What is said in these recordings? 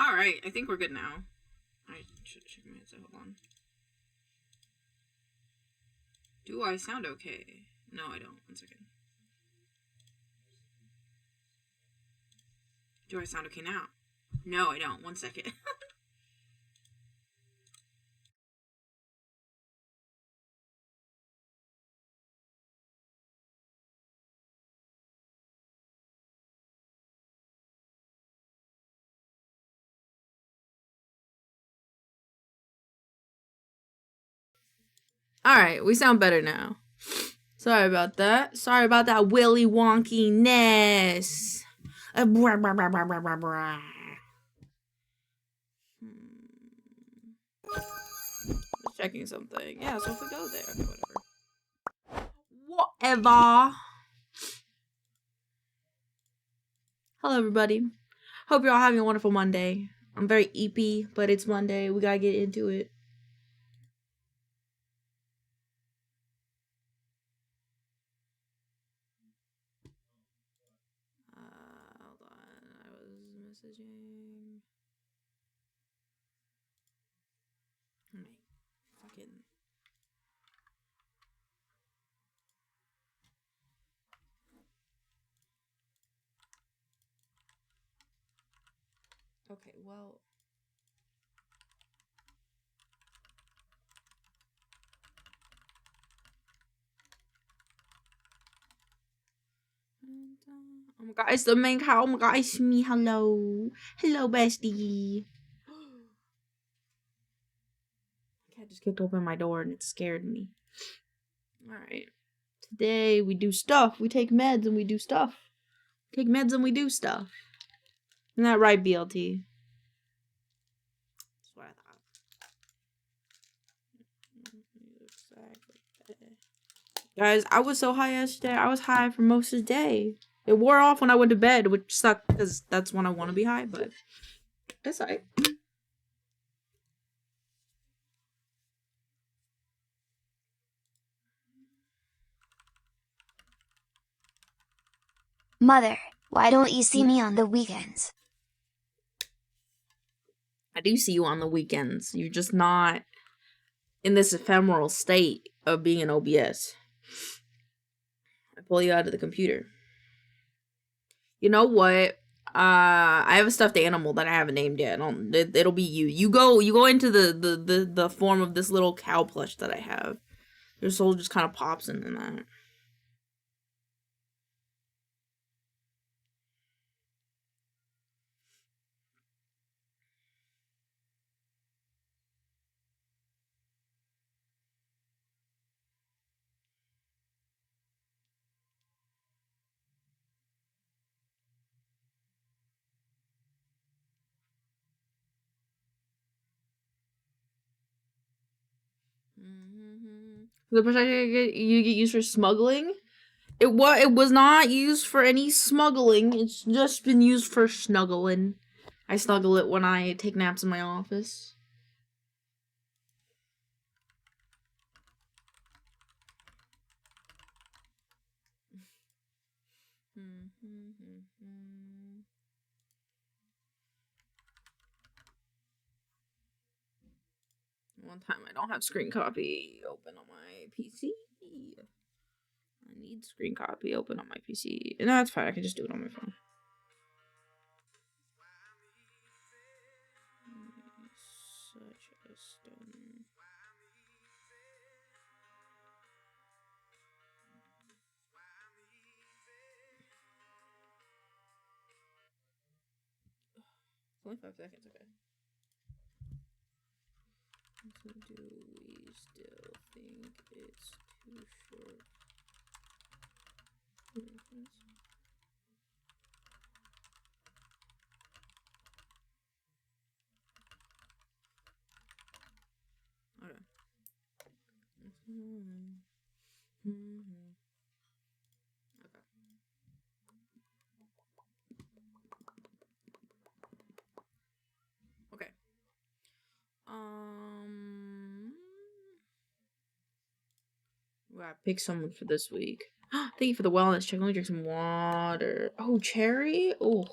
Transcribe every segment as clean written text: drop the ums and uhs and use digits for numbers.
Alright, I think we're good now. I should check my headset. Hold on. Do I sound okay? No, I don't. 1 second. Do I sound okay now? No, I don't. 1 second. Alright, we sound better now. Sorry about that. Sorry about that Willy Wonky-ness. Just checking something. Yeah, so if we go there, okay, whatever. Hello, everybody. Hope you're all having a wonderful Monday. I'm very eepy, but it's Monday. We gotta get into it. Hold on. I was messaging. Fucking. Okay, well. Oh my god, it's the maincoow. Oh my god, it's me. Hello. Hello, bestie. Cat just kicked open my door and it scared me. Alright. Today we do stuff. We take meds and we do stuff. Take meds and we do stuff. Isn't that right, BLT? That's what I thought. Guys, I was so high yesterday. I was high for most of the day. It wore off when I went to bed, which sucked because that's when I want to be high, but it's alright. Mother, why don't you see me on the weekends? I do see you on the weekends. You're just not in this ephemeral state of being an OBS. I pull you out of the computer. You know what? I have a stuffed animal that I haven't named yet. It'll be you. You go into the form of this little cow plush that I have. Your soul just kind of pops into that. The protection you get used for smuggling. It was not used for any smuggling. It's just been used for snuggling. I snuggle it when I take naps in my office. One time I don't have screen copy open on my PC. I need screen copy open on my PC. No, that's fine. I can just do it on my phone. Such a stone. It's only 5 seconds, okay. So do we still think it's too short? Okay. Okay. We gotta pick someone for this week. Thank you for the wellness check. Let me drink some water. Oh, cherry? Oh.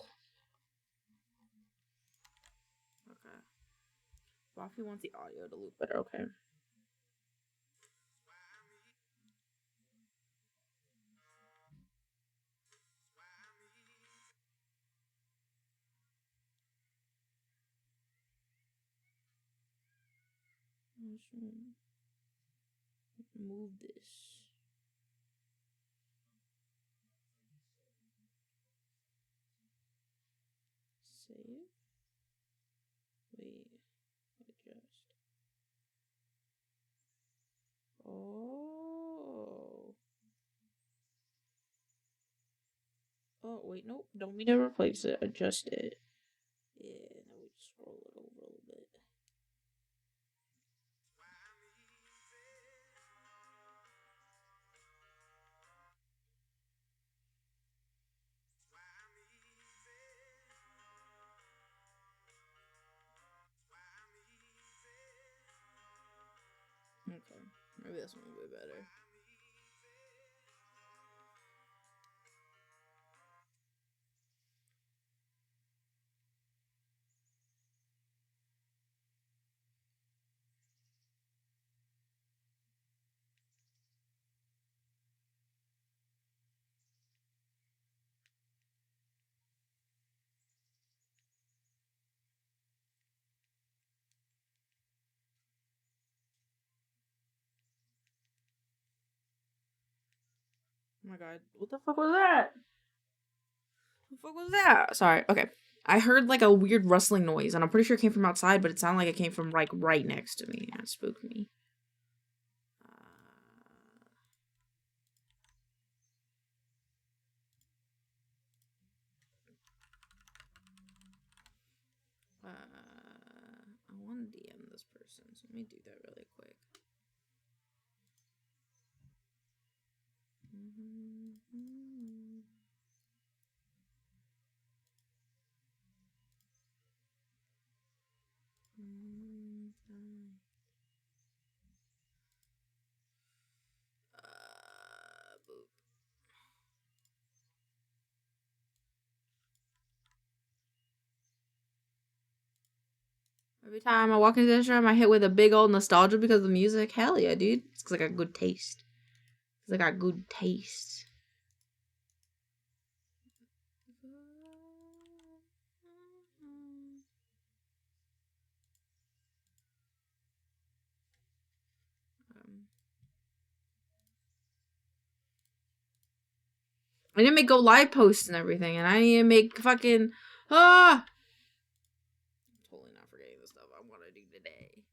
Buffy wants the audio to loop better. Okay. Move this. Save. Wait. Adjust. Oh. Oh, wait, nope. Don't mean to replace it. Adjust it. Yeah, now we just scroll it over a little bit. Okay, maybe this one will be better. Oh my god, what the fuck was that? What the fuck was that? Sorry, okay. I heard like a weird rustling noise, and I'm pretty sure it came from outside, but it sounded like it came from like right next to me. That spooked me. I want to DM this person, so let me do that really quick. Boop. Every time I walk into this room, I hit with a big old nostalgia because of the music. Hell yeah, dude. It's because I got good taste. Because I got good taste. I didn't make go live posts and everything, and I need to make fucking I'm totally not forgetting the stuff I want to do today.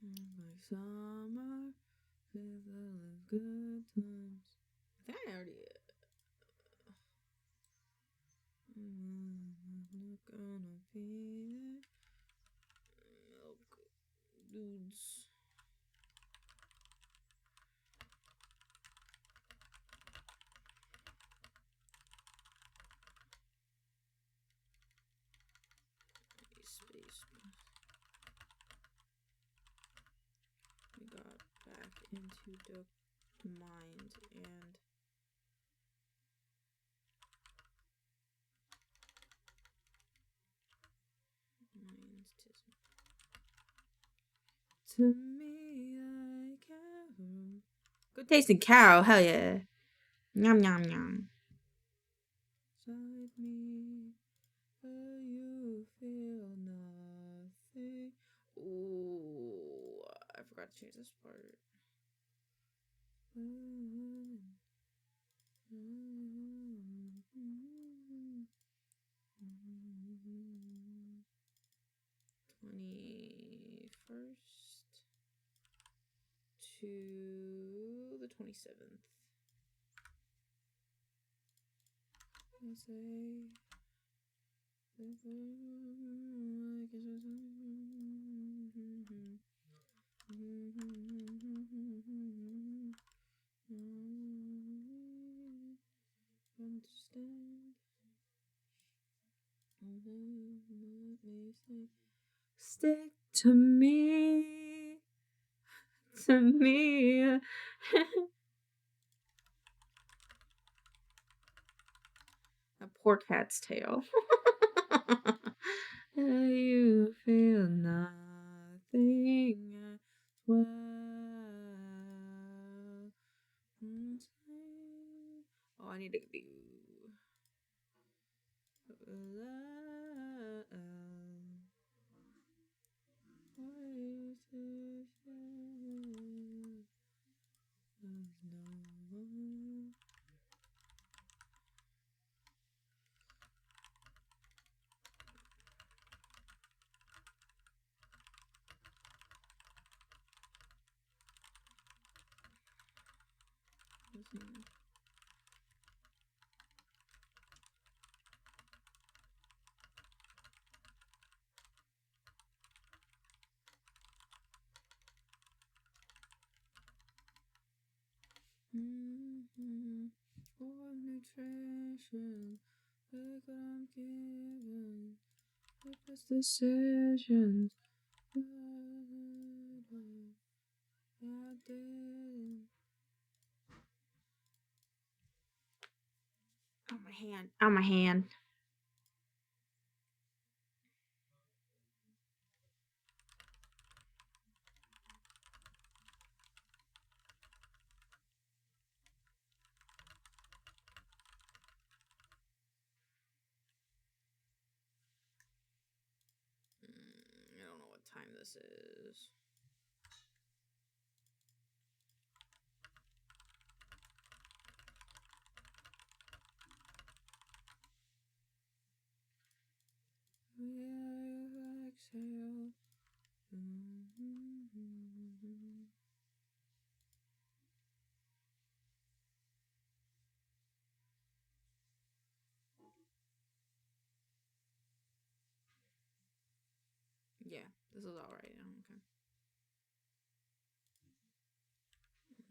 My summer is full of good times. I think I already. Not gonna be milk dudes. Space. We got back into the mind and to me like heaven. Good tasting cow, hell yeah. Yum yum yum. Side me, you feel nothing. Ooh, I forgot to change this part. 21st to the 27th. I say. Understand. Stick to me. To me. A poor cat's tail. You feel nothing as well. Oh, I need to do. For nutrition, look what I'm given. Purpose decisions. I didn't. On my hand. On my hand. I don't know what time this is. Yeah, exhale. Yeah, this is all right.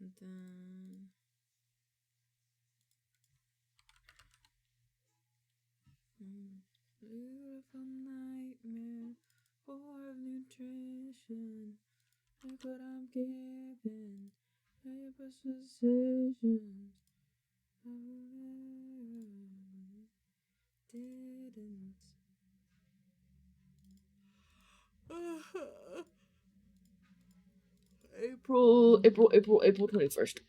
Okay. And then beautiful nightmare for nutrition. Look what I'm given. Purpose decisions. Didn't. April 21st.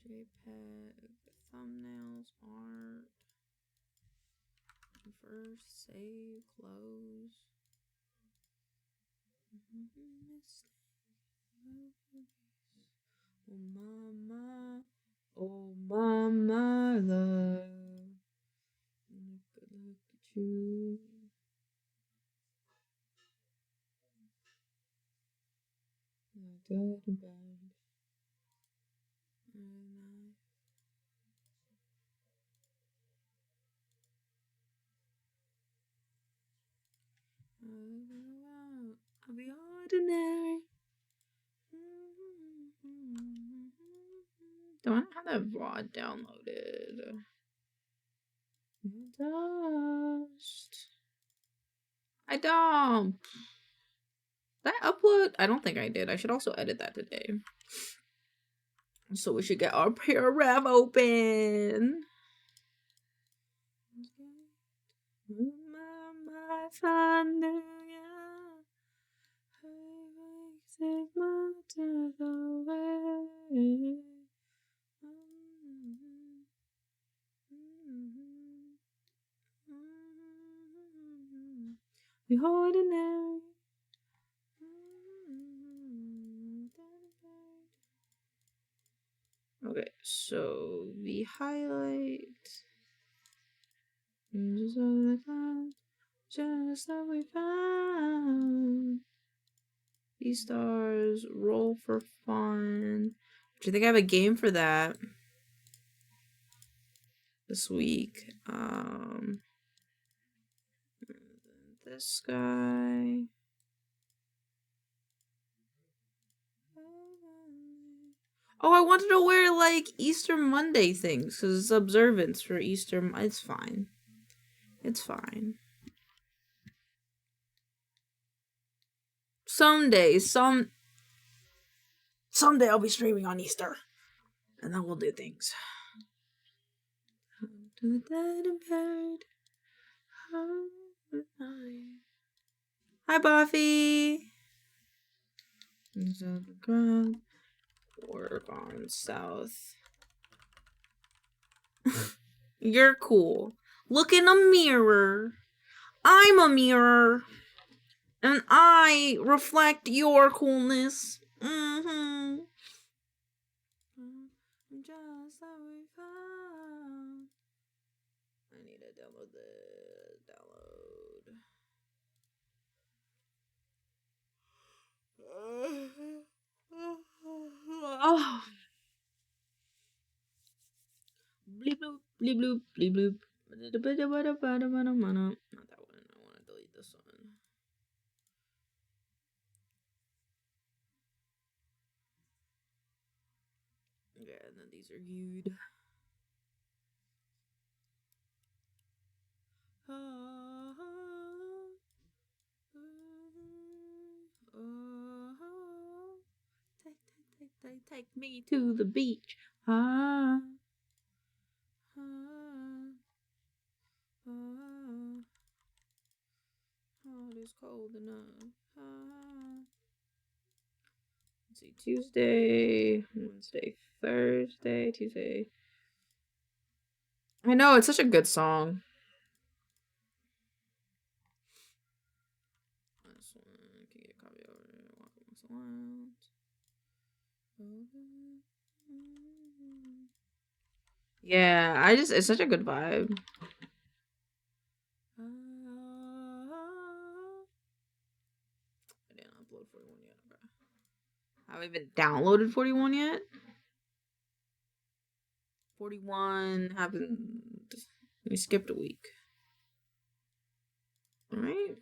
JPEG, thumbnails, art. First, save, close. Oh mama, oh mama, love. Look at you. Good and bad. I'll be ordinary. Don't have that VOD downloaded. Dust. I don't. Did I upload? I don't think I did. I should also edit that today. So we should get our paragraph open. Take my death away. The ordinary. Okay, so the highlight. Just that we found. These stars roll for fun. Do you think I have a game for that this week? This guy. Oh, I wanted to wear like Easter Monday things because it's observance for Easter. It's fine. It's fine. Someday I'll be streaming on Easter, and then we'll do things. Hi, Buffy. Work on South. You're cool. Look in a mirror. I'm a mirror. And I reflect your coolness. Mm-hmm. Just how we found. I need to download the Oh. Bleep bloop, bleep bloop, bleep bloop. Not that one. I want to delete this one. Okay, and then these are viewed. Take me to the beach. Ah. Oh, it is cold enough. Let's see, Tuesday, Wednesday, Thursday, Tuesday. I know, it's such a good song. This one, can get a copy over there, walk once a while. Yeah, it's such a good vibe. I didn't upload 41 yet. Okay. Have I even downloaded 41 yet? 41 happened. We skipped a week. Alright.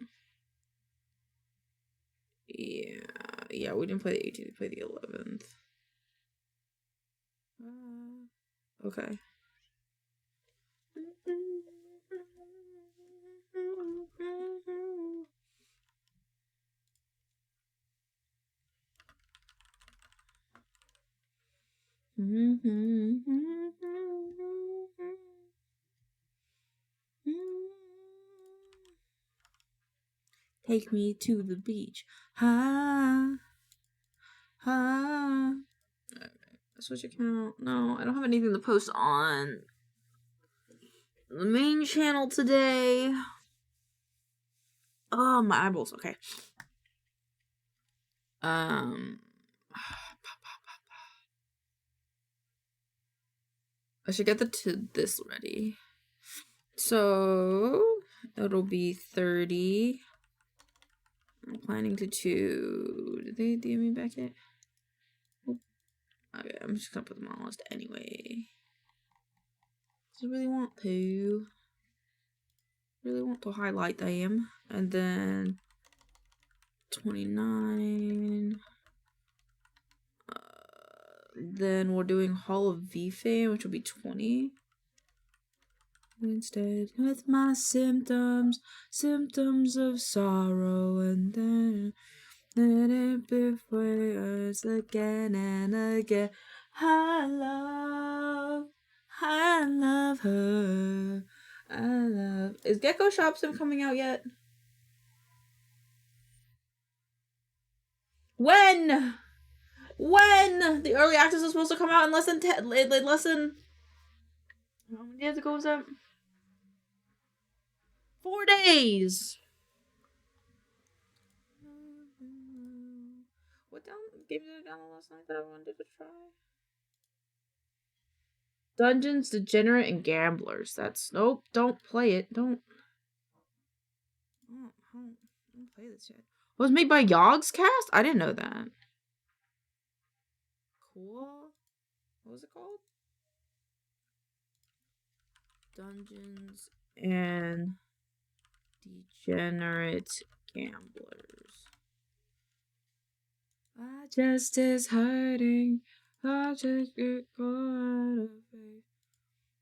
Yeah, we didn't play the 18th, we played the 11th. Okay. Take me to the beach. Ha. Ha. Okay. Switch account. No, I don't have anything to post on the main channel today. Oh, my eyeballs. Okay. I should get this ready. So it'll be 30. I'm planning to 2. Did they DM me back yet? Okay, I'm just gonna put them on the list anyway. I really want to. Really want to highlight them. And then 29. Then we're doing Hall of V-Fame, which will be 20. Instead, with my symptoms of sorrow, and then it before us again and again. I love her. Is Gecko Shop Sim coming out yet? When? The early access is supposed to come out in less than how many days ago was that? 4 days. What game did I download last night that I wanted to try? Dungeons, Degenerate, and Gamblers. That's nope. Don't play it. Don't play this yet. It was made by Yogg's Cast? I didn't know that. Cool. What was it called? Dungeons and Degenerate Gamblers. My chest is hurting. I just get caught out of faith.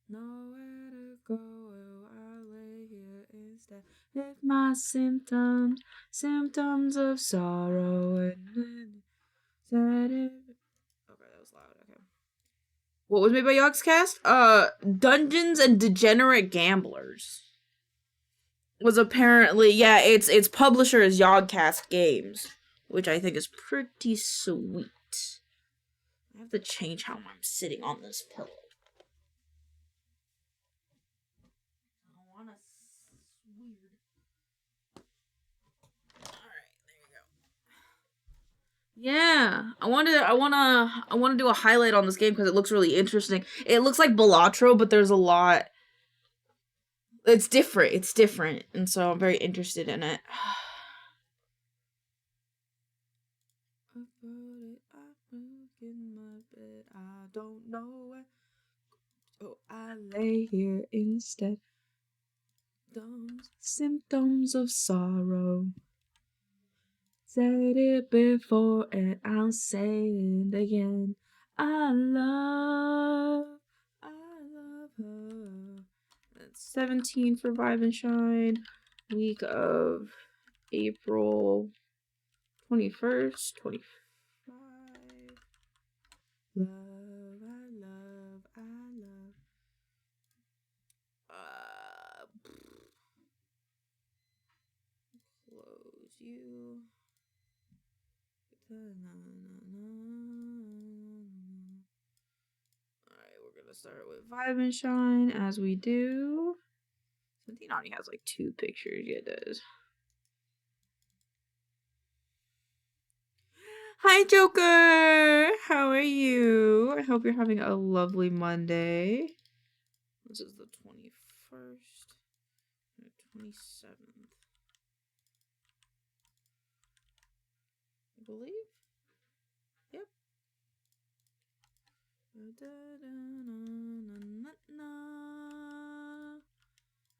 Nowhere to go, will I lay here instead? If my symptoms of sorrow and said it. Okay, that was loud. Okay. What was made by Yogscast? Dungeons and Degenerate Gamblers. Was apparently, yeah, its publisher is Yogscast Games, which I think is pretty sweet. I have to change how I'm sitting on this pillow. I want to weird. All right, there you go. Yeah, I want to do a highlight on this game because it looks really interesting. It looks like Balatro, but there's a lot. It's different, and so I'm very interested in it. I don't know where. So I lay here instead. Symptoms of sorrow. Said it before and I'll say it again. I love her. That's 17 for Vibe and Shine. Week of April 21st, 25. Love. Close you. Alright, we're gonna start with Vibe and Shine as we do. 17 already has like 2 pictures. Yeah, it does. Hi, Joker! How are you? I hope you're having a lovely Monday. This is the 21st, 27th. I believe? Yep.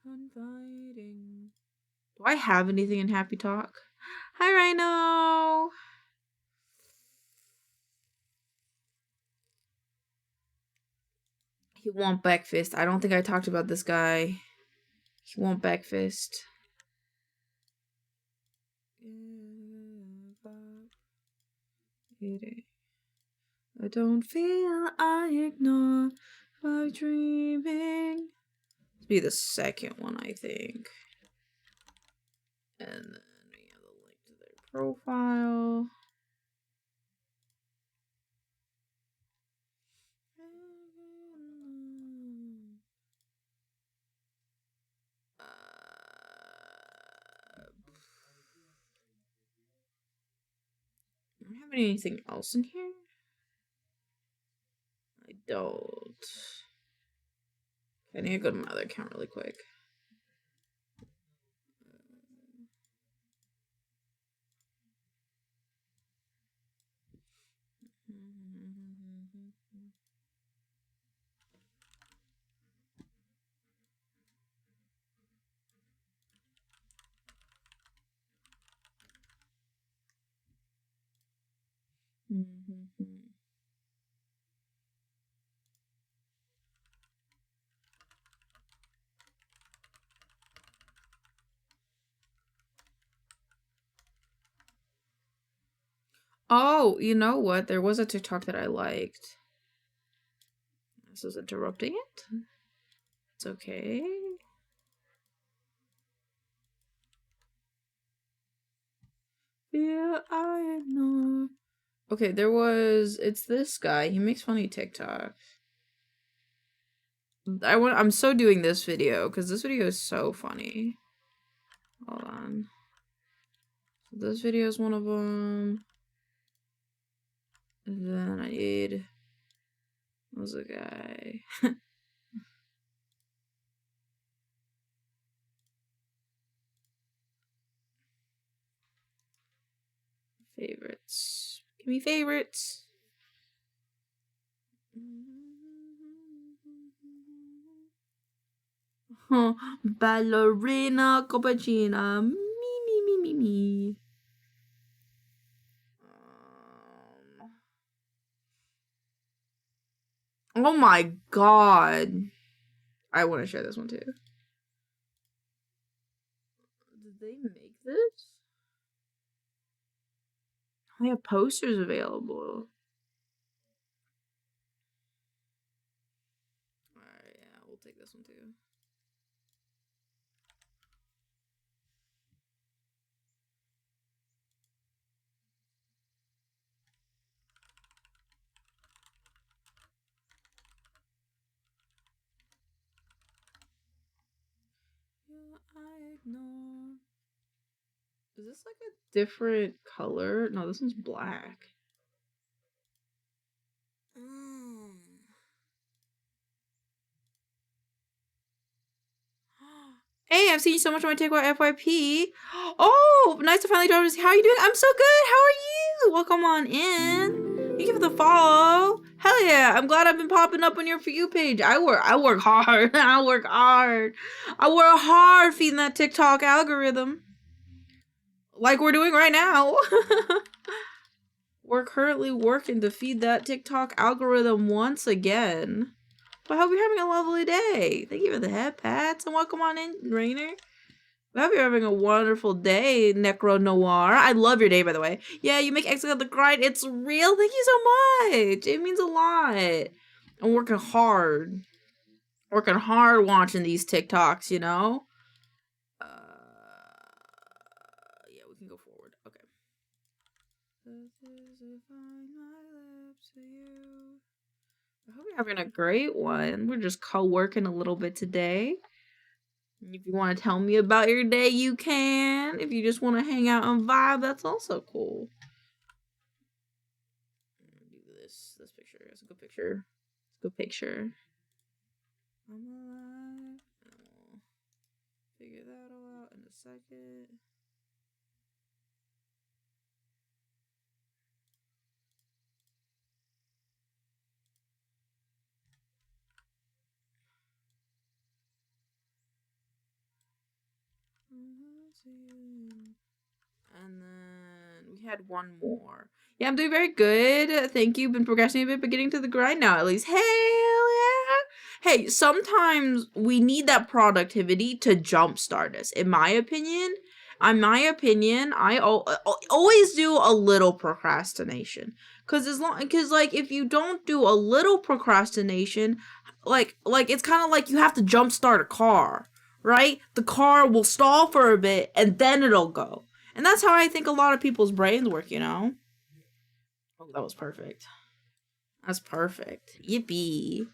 Inviting. Do I have anything in Happy Talk? Hi, Rhino! He won't backfist. I don't think I talked about this guy. He won't backfist. I don't feel I ignore my dreaming. This be the second one, I think. And then we have the link to their profile. Do I have anything else in here? I don't. I need to go to my other account really quick. Oh, you know what? There was a TikTok that I liked. This is interrupting it. It's okay. Yeah, I know. Okay, it's this guy. He makes funny TikToks. I'm so doing this video because this video is so funny. Hold on. This video is one of them. And then I need. What's the guy? Favorites. Give me favorites. Ballerina Cappuccina. Me. Oh my god. I want to share this one too. Did they make this? They have posters available. Alright, yeah, we'll take this one too. I ignore. Is this like a different color? No, this one's black. Hey, I've seen you so much on my TikTok FYP. Oh, nice to finally drop. How are you doing? I'm so good. How are you? Welcome on in. Thank you for the follow. Hell yeah! I'm glad I've been popping up on your For You page. I work hard. I work hard feeding that TikTok algorithm. Like we're doing right now. We're currently working to feed that TikTok algorithm once again. But I hope you're having a lovely day. Thank you for the head pats and welcome on in, Rainer. I hope you're having a wonderful day, Necro Noir. I love your day, by the way. Yeah, you make excellent the grind. It's real. Thank you so much. It means a lot. I'm working hard. Working hard watching these TikToks, you know? Yeah, we can go forward. Okay. I hope you're having a great one. We're just co-working a little bit today. If you want to tell me about your day, you can. If you just want to hang out and vibe, that's also cool. Do this picture. It's a good picture. It's a good picture. I'm alive. I'll figure that all out in a second. And then we had one more. Yeah, I'm doing very good. Thank you. Been progressing a bit, but getting to the grind now at least. Hell yeah. Hey, sometimes we need that productivity to jumpstart us. In my opinion, I always do a little procrastination. Cause like if you don't do a little procrastination, like it's kind of like you have to jumpstart a car, right? The car will stall for a bit and then it'll go. And that's how I think a lot of people's brains work, you know? Oh, that was perfect. That's perfect. Yippee.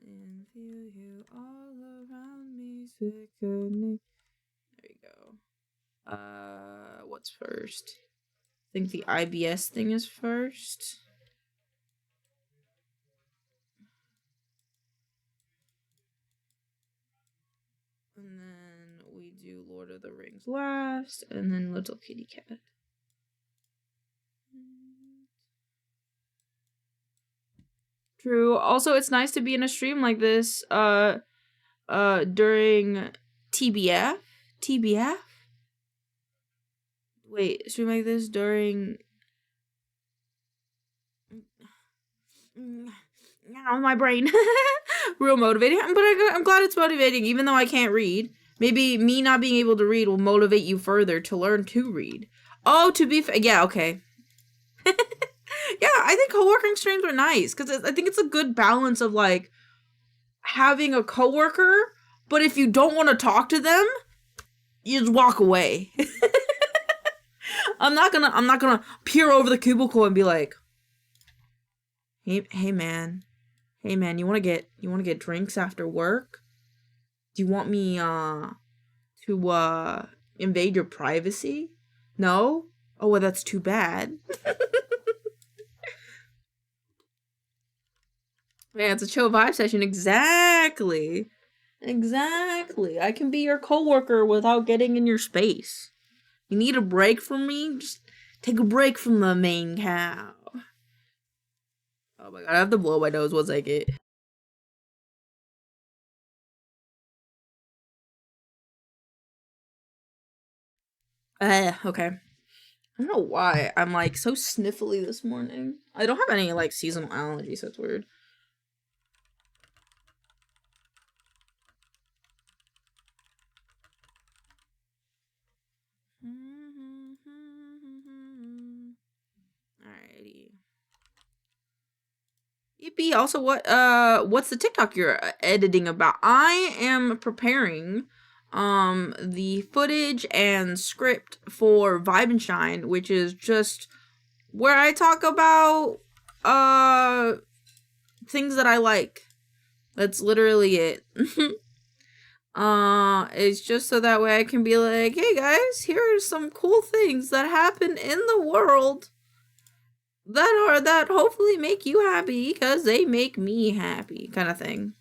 And feel you all around me. There you go. What's first? I think the IBS thing is first. And then we do Lord of the Rings last, and then Little Kitty Cat. True. Also, it's nice to be in a stream like this, during TBF? TBF? Wait, stream like this during... my brain. Real motivating. But I'm glad it's motivating, even though I can't read. Maybe me not being able to read will motivate you further to learn to read. Oh, to be yeah, okay. Yeah, I think co-working streams are nice, because I think it's a good balance of, like, having a coworker, but if you don't want to talk to them, you just walk away. I'm not gonna peer over the cubicle and be like, hey man, you wanna get drinks after work? Do you want me to invade your privacy? No? Oh well, that's too bad. Man, it's a chill vibe session. Exactly. I can be your coworker without getting in your space. You need a break from me? Just take a break from the maincoow. Oh my god, I have to blow my nose once I get. Okay. I don't know why I'm like so sniffly this morning. I don't have any like seasonal allergies, so it's weird. Alrighty. Yippee. Also, what's the TikTok you're editing about? I am preparing the footage and script for Vibe and Shine, which is just where I talk about things that I like. That's literally it. It's just so that way I can be like, hey guys, here are some cool things that happen in the world that hopefully make you happy because they make me happy, kind of thing.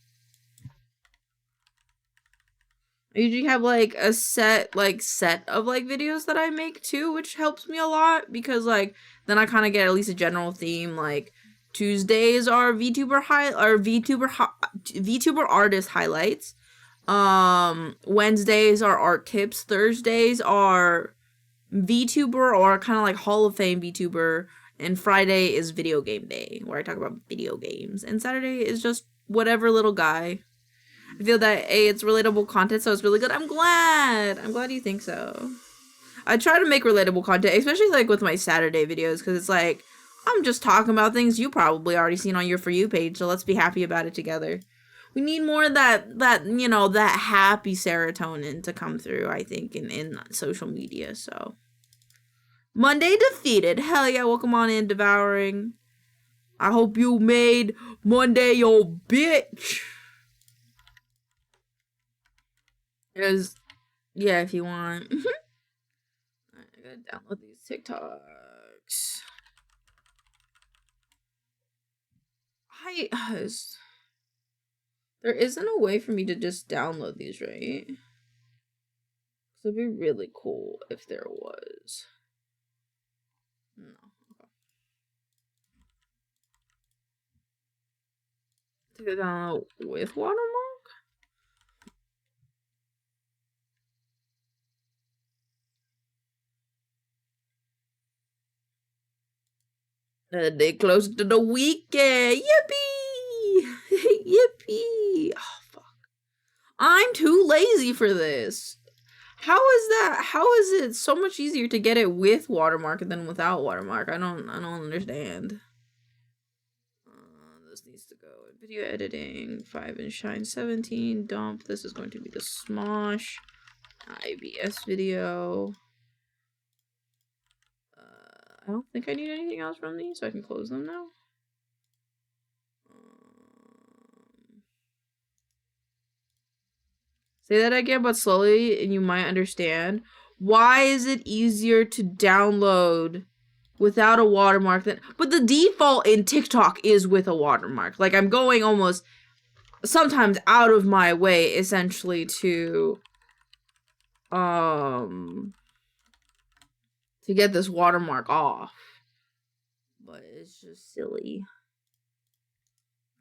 I usually have like a set of like videos that I make too, which helps me a lot because like then I kind of get at least a general theme. Like Tuesdays are VTuber artist highlights. Wednesdays are art tips. Thursdays are VTuber or kind of like Hall of Fame VTuber. And Friday is video game day, where I talk about video games. And Saturday is just whatever little guy. I feel that it's relatable content, so it's really good. I'm glad you think so. I try to make relatable content, especially like with my Saturday videos, because it's like I'm just talking about things you probably already seen on your For You page, so let's be happy about it together. We need more of that you know, that happy serotonin to come through, I think, in social media, so. Monday defeated. Hell yeah, welcome on in, Devouring. I hope you made Monday your bitch. Because, yeah, if you want. I gotta download these TikToks. There isn't a way for me to just download these, right? It'd be really cool if there was. No. Okay. To download with watermark? They close to the weekend. Yippee! Yippee! Oh, fuck. I'm too lazy for this. How is that? How is it so much easier to get it with watermark than without watermark? I don't understand. This needs to go in video editing. 5 and Shine 17. Dump. This is going to be the Smosh IBS video. I don't think I need anything else from these, so I can close them now. Say that again, but slowly, and you might understand. Why is it easier to download without a watermark than... But the default in TikTok is with a watermark. Like, I'm going almost sometimes out of my way, essentially, to get this watermark off. But it's just silly.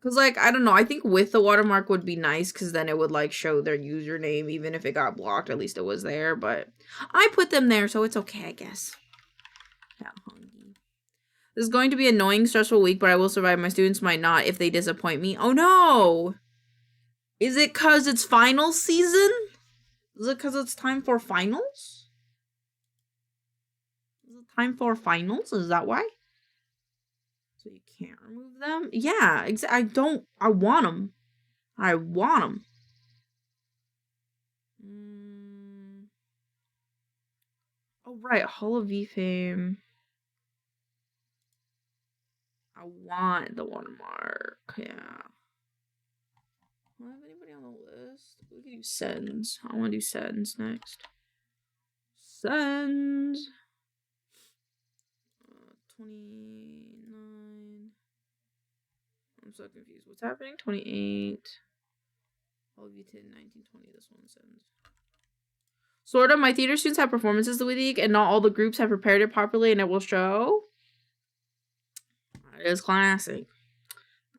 Because, like, I don't know, I think with the watermark would be nice, because then it would, like, show their username, even if it got blocked, at least it was there, but I put them there, so it's okay, I guess. Yeah, this is going to be an annoying, stressful week, but I will survive. My students might not if they disappoint me. Oh, no! Is it because it's finals season? Is it because it's time for finals? Is it time for finals? Is that why? So you can't remove them? Yeah, I want them. I want them. Oh, right, Hall of V fame. I want the watermark, yeah. Do I have anybody on the list? We can do sends. I want to do sends next. Sends. 29. I'm so confused. What's happening? 28. All of you 10, 19, 20. This one sends. Sort of. My theater students have performances the week, and not all the groups have prepared it properly, and it will show. It is classic.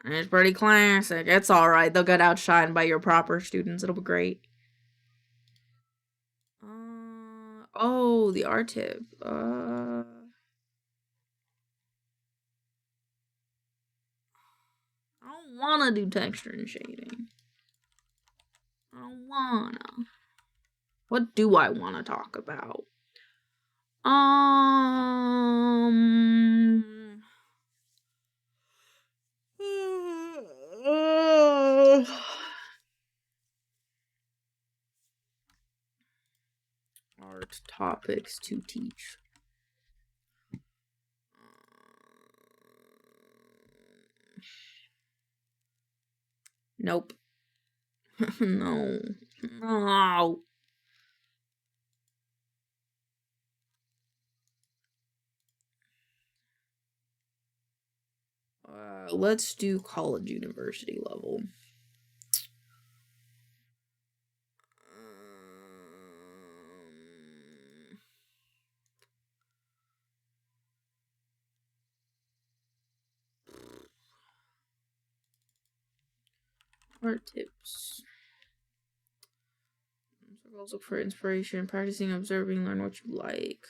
It's pretty classic. It's alright. They'll get outshined by your proper students. It'll be great. Oh, the art tip. don't wanna do texture and shading. I don't wanna. What do I wanna talk about? Art topics to teach. Nope. No. No. Let's do college university level. Art tips. Circles, look for inspiration. Practicing, observing, learn what you like.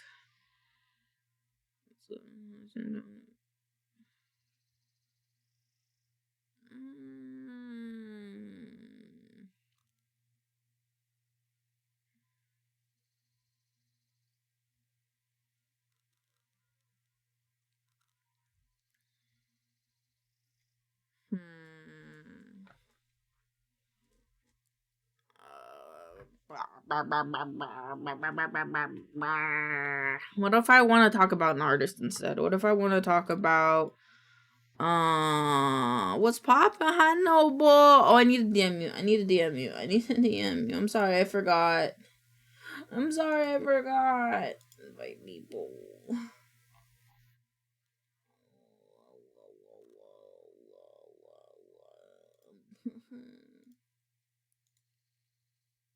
What if I want to talk about an artist instead? What if I want to talk about what's poppin'? I know, boy. Oh, I need to DM you. I need to DM you. I need to DM you. I'm sorry, I forgot. I'm sorry, I forgot. Invite people.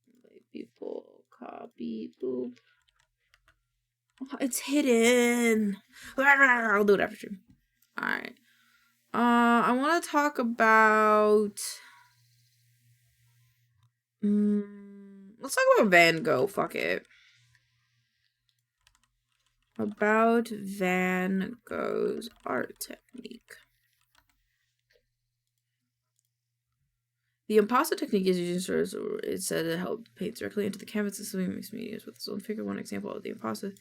Invite people. Copy. Boop. Oh, it's hidden. I'll do it after stream. Alright. I want to talk about... let's talk about Van Gogh. Fuck it. About Van Gogh's art technique. The impasto technique is used it's said to help paint directly into the canvas of swimming mixed mediums with its own figure. One example of the impasto.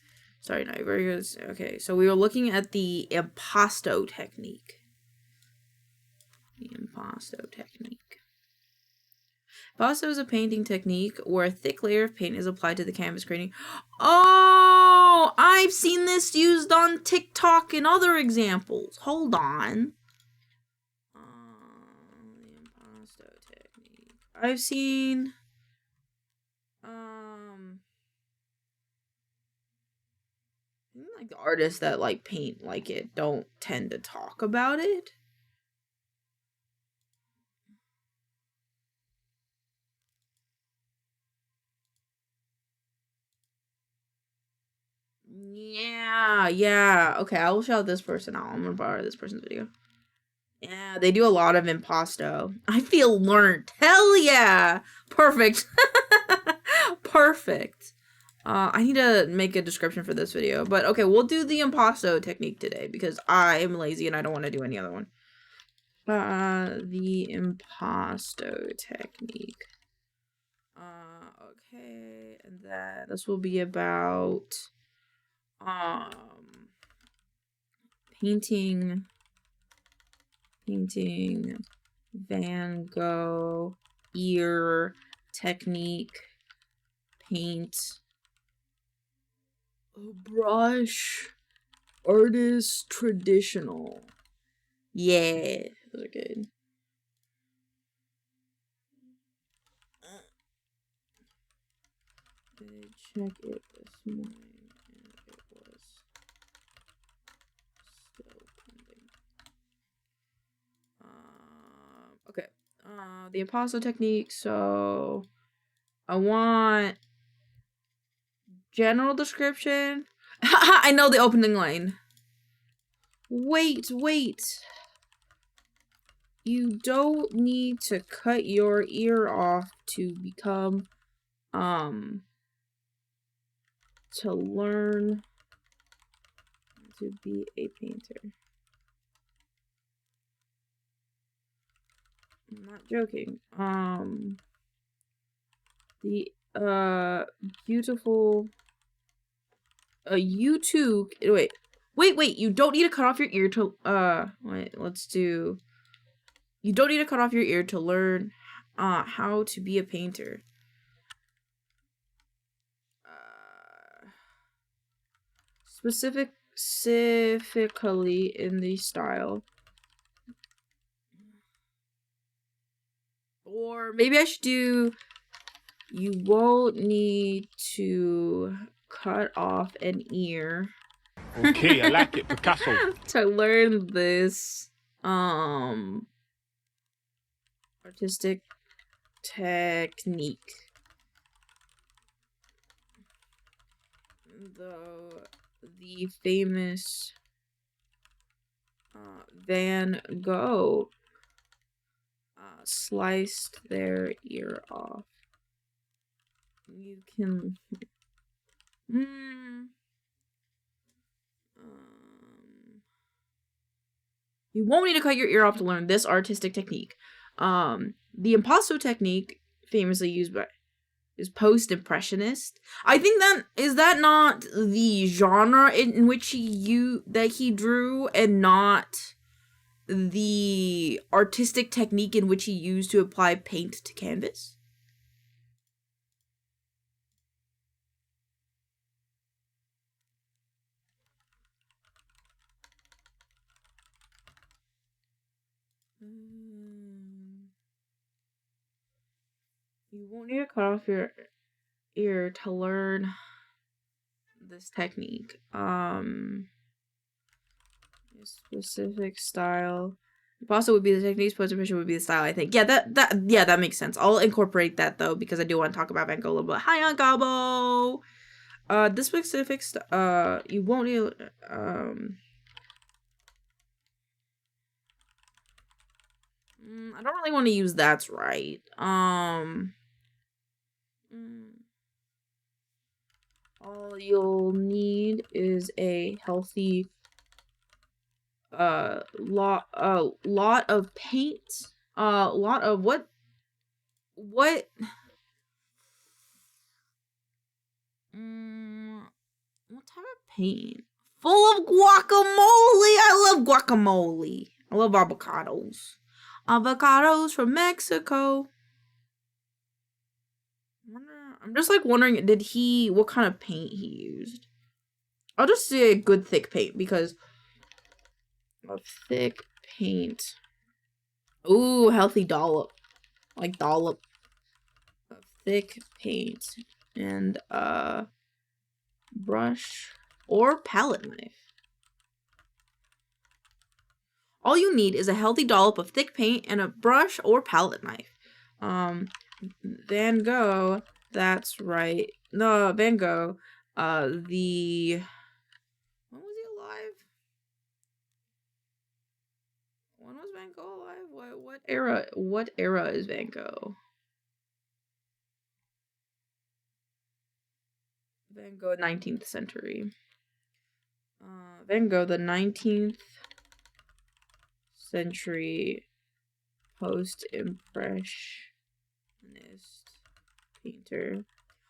Sorry, no, very good. Okay, so we were looking at the impasto technique. The impasto technique. Impasto is a painting technique where a thick layer of paint is applied to the canvas, creating... Oh! I've seen this used on TikTok and other examples. Hold on. The impasto technique. I've seen... like the artists that like paint like it don't tend to talk about it. Yeah. Okay, I will shout this person out. I'm gonna borrow this person's video. Yeah, they do a lot of impasto. I feel learned. Hell yeah! Perfect. Perfect. I need to make a description for this video. But okay, we'll do the impasto technique today because I am lazy and I don't want to do any other one. The impasto technique. Okay, and then this will be about painting Van Gogh ear technique, paint a brush, artist traditional. Yeah, those are good. I check it this morning and it was still pending. Okay. The impasto technique. So I want general description. I know the opening line. Wait. You don't need to cut your ear off to become, to learn to be a painter. I'm not joking. The beautiful YouTube. Wait, you don't need to cut off your ear to wait, let's do. You don't need to cut off your ear to learn how to be a painter. Specifically in the style. Or maybe I should do, you won't need to cut off an ear. Okay, I like it, Picasso. To learn this artistic technique. The famous Van Gogh sliced their ear off. You can you won't need to cut your ear off to learn this artistic technique. The impasto technique, famously used by, is post-impressionist. I think that not the genre in which he drew, and not the artistic technique in which he used to apply paint to canvas. You won't need to cut off your ear to learn this technique. Specific style. Impasto would be the technique, post-impression would be the style, I think. Yeah, that makes sense. I'll incorporate that though, because I do want to talk about Van Gogh a little bit. Hi, Aunt Gabo! This specific you won't need I don't really want to use that's right. All you'll need is a healthy lot of paint. Lot of what what type of paint? Full of guacamole. I love guacamole. I love avocados. Avocados from Mexico. I'm just like wondering, what kind of paint he used? I'll just say a good thick paint, because of thick paint. Ooh, healthy dollop. Like dollop of thick paint. And brush or palette knife. All you need is a healthy dollop of thick paint and a brush or palette knife. Van Gogh, that's right. No, Van Gogh, when was he alive? When was Van Gogh alive? What era is Van Gogh? Van Gogh, 19th century. Van Gogh, the 19th century post-impressionist painter.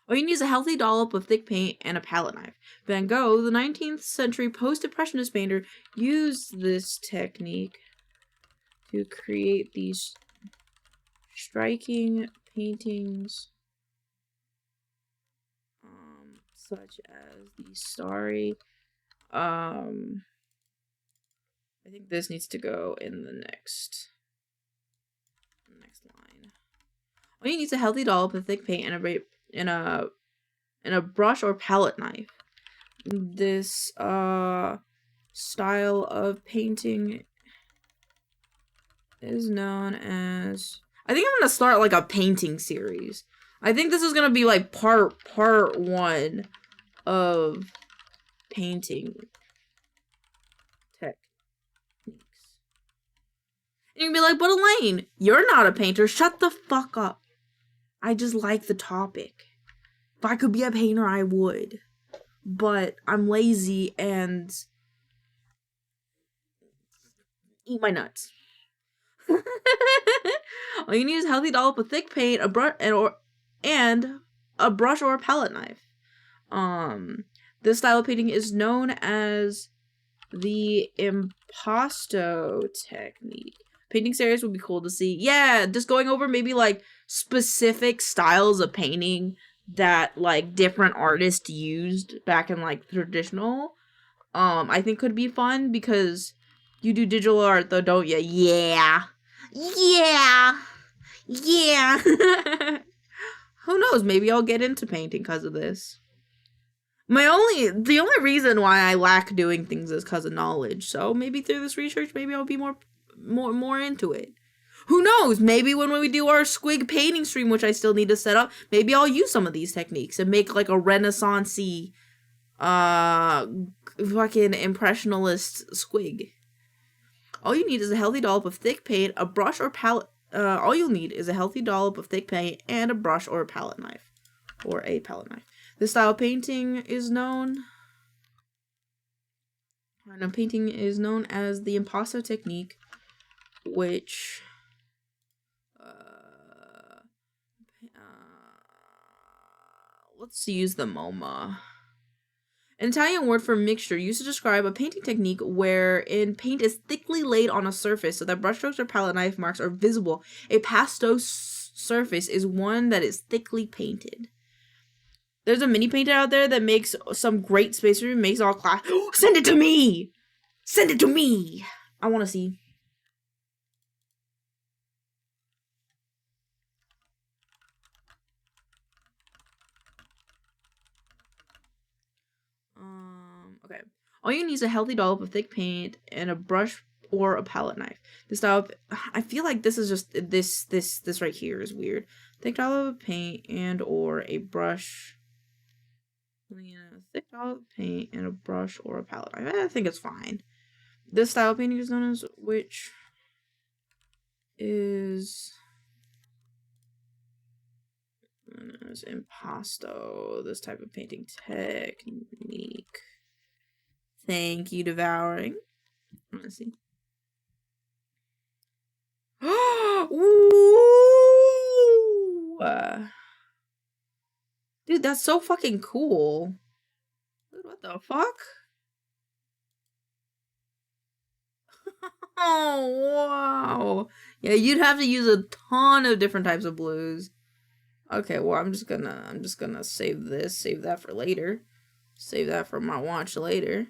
All you need is a healthy dollop of thick paint and a palette knife. Van Gogh, the 19th century post-impressionist painter, used this technique to create these striking paintings, such as the Starry. I think this needs to go in the next line. All you need is a healthy dollop of thick paint and a brush or palette knife. This style of painting is known as, I think I'm gonna start like a painting series. I think this is gonna be like part 1 of painting techniques. And you can be like, but Elaine, you're not a painter. Shut the fuck up. I just like the topic. If I could be a painter, I would. But I'm lazy and eat my nuts. All you need is a healthy dollop of thick paint, a brush, and a brush or a palette knife. This style of painting is known as the impasto technique. Painting series would be cool to see. Yeah, just going over maybe like specific styles of painting that like different artists used back in like traditional. I think could be fun because you do digital art though, don't you? Yeah. Yeah. Yeah. Who knows? Maybe I'll get into painting because of this. The only reason why I lack doing things is because of knowledge. So maybe through this research, maybe I'll be more into it. Who knows? Maybe when we do our squig painting stream, which I still need to set up, maybe I'll use some of these techniques and make like a Renaissance-y, fucking impressionist squig. All you need is a healthy dollop of thick paint, a brush or palette. All you'll need is a healthy dollop of thick paint and a brush or a palette knife. Or a palette knife. This style of painting is known... painting is known as the impasto technique, which... let's use the MoMA. An Italian word for mixture used to describe a painting technique wherein paint is thickly laid on a surface so that brushstrokes or palette knife marks are visible. A pasto surface is one that is thickly painted. There's a mini painter out there that makes some great spacer, makes all class. Send it to me! Send it to me! I want to see. Okay. All you need is a healthy dollop of thick paint and a brush or a palette knife. This style, I feel like this is just this right here is weird. Thick dollop of paint and or a brush. Thick dollop of paint and a brush or a palette knife. I think it's fine. This style of painting is known as which is as impasto. This type of painting technique. Thank you, devouring. Let's see. Ooh! Dude, that's so fucking cool. Dude, what the fuck? Oh, wow. Yeah, you'd have to use a ton of different types of blues. Okay, well, I'm just gonna save this, save that for later. Save that for my watch later.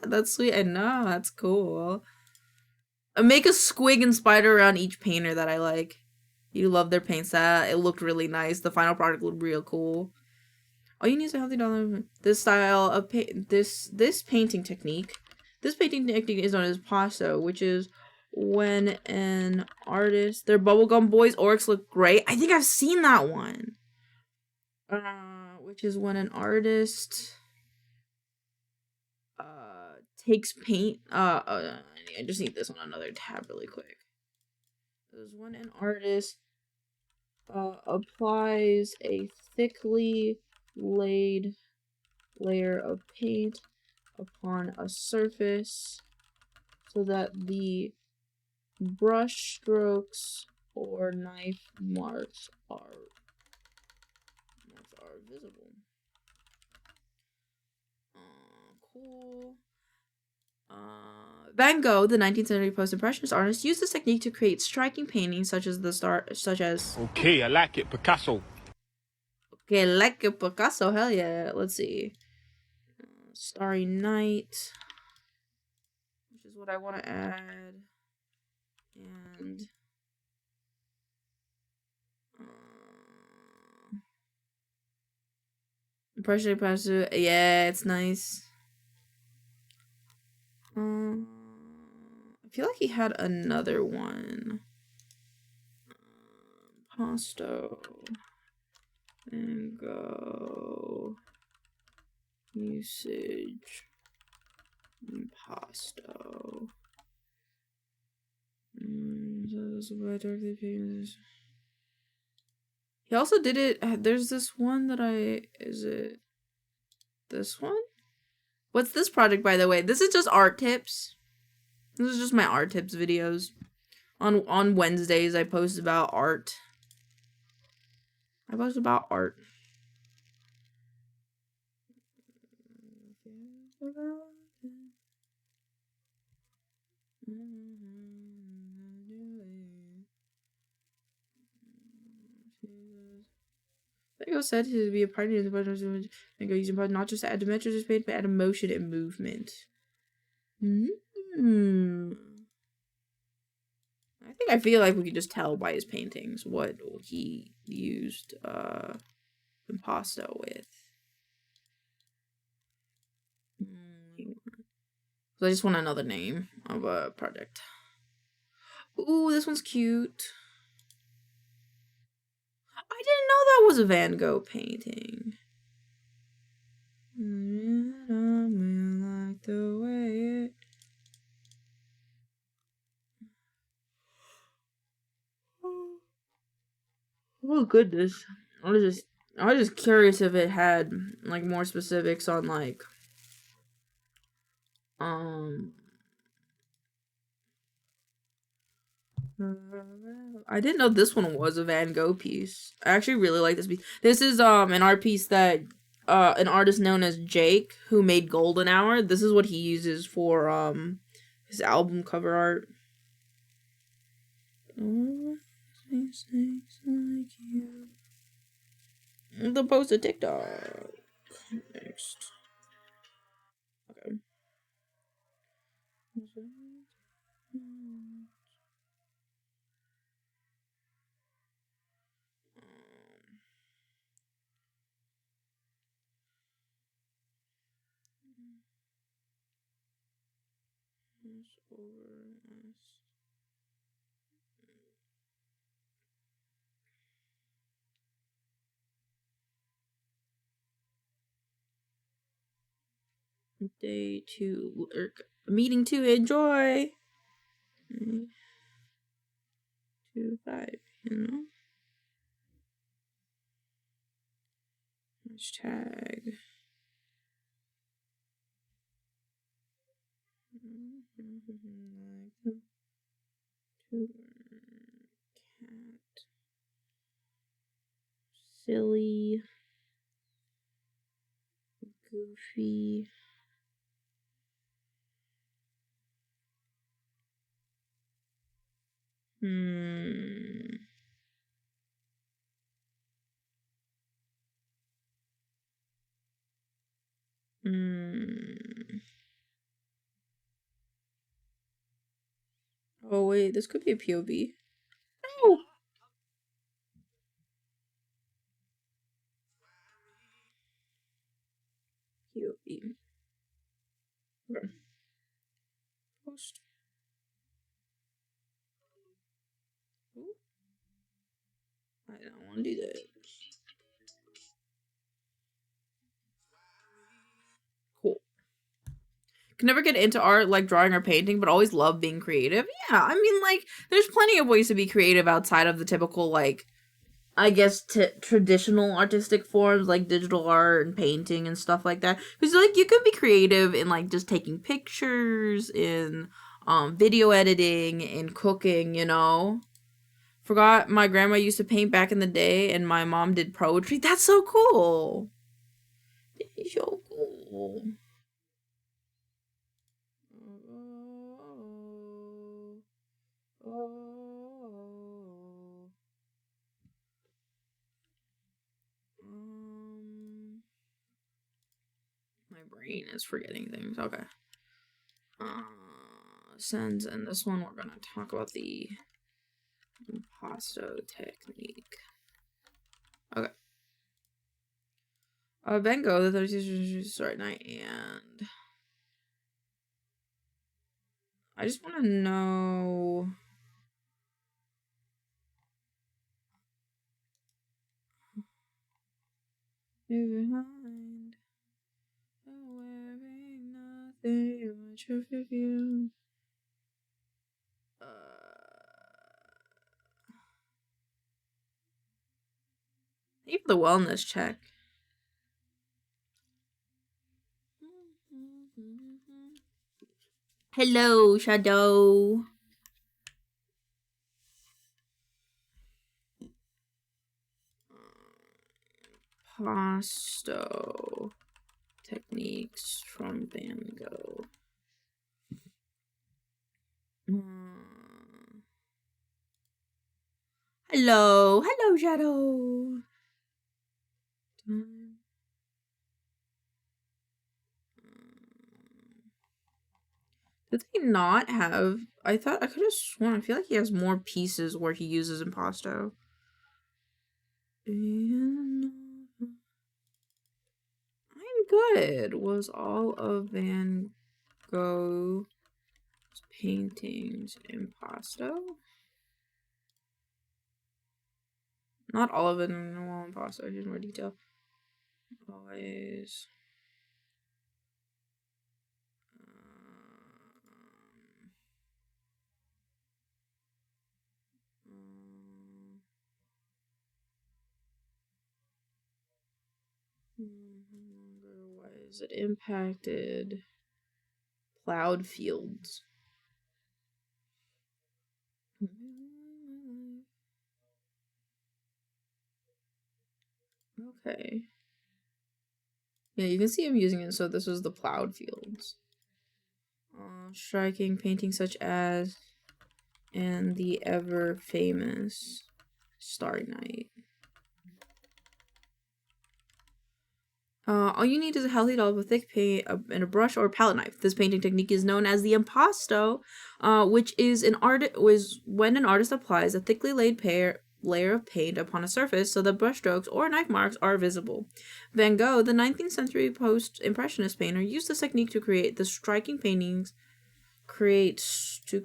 That's sweet. I know, that's cool. Make a squig and spider around each painter that I like. You love their paint set. It looked really nice. The final product looked real cool. All you need is a healthy dollar. This style of this painting technique. This painting technique is known as passo, which is when an artist, their bubblegum boys orcs look great. I think I've seen that one. Which is when an artist takes paint. I just need this on another tab really quick. This is when an artist applies a thickly laid layer of paint upon a surface so that the brush strokes or knife marks are visible. Cool. Van Gogh, the 19th century post-impressionist artist, used this technique to create striking paintings such as Okay, I like it, Picasso. Okay, like a Picasso, hell yeah. Let's see. Starry Night, which is what I want to add. And Impression Passive, yeah, it's nice. I feel like he had another one. Pasto. And go. Usage. Impasto. He also did it. There's this one that is it this one? What's this project, by the way? This is just art tips. This is just my art tips videos. On Wednesdays, I post about art. I post about art. Lego said to be a partner in the project and go using part not just to add dimensions to paint, but add emotion and movement. I feel like we can just tell by his paintings what he used impasto with. So I just want another name of a project. Ooh, this one's cute. I didn't know that was a Van Gogh painting. I like the way it... Oh goodness. I was just curious if it had like more specifics on like I didn't know this one was a Van Gogh piece. I actually really like this piece. This is an art piece that an artist known as Jake, who made Golden Hour. This is what he uses for his album cover art. Snakes like you. The post a TikTok. Next. Okay. Day 2, or meeting 2, enjoy. 2, 5, you know. Hashtag. Cat. Silly. Goofy. Oh wait, this could be a POV. No. POV. Okay. Post. Ooh. I don't want to do that. Cool. Can never get into art like drawing or painting, but always love being creative. Yeah, I mean, like, there's plenty of ways to be creative outside of the typical, like, I guess, traditional artistic forms like digital art and painting and stuff like that. Because, like, you can be creative in, like, just taking pictures, in video editing, in cooking, you know? Forgot my grandma used to paint back in the day, and my mom did poetry. That's so cool. It's so cool. My brain is forgetting things. Okay. Sends, and this one we're gonna talk about the impasto technique. Okay. Van Gogh, the 36th start night, and I just want to know. Behind, wearing nothing much of you. Even the wellness check. Hello, Shadow. Impasto techniques from Van Gogh. Hello, hello, Shadow. Did they not have? I thought I could have sworn. I feel like he has more pieces where he uses impasto. I'm good. Was all of Van Gogh's paintings impasto? Not all of it in impasto. Here's more detail. Always. Why is it impacted? Plowed fields. Okay. Yeah, you can see him using it. So this was the plowed fields. Striking paintings such as and the ever famous Starry Night. All you need is a healthy dollop of thick paint and a brush or a palette knife. This painting technique is known as the impasto, which is when an artist applies a thickly laid layer of paint upon a surface so the brushstrokes or knife marks are visible. Van Gogh, the 19th century post-impressionist painter, used this technique to create the striking paintings. Create striking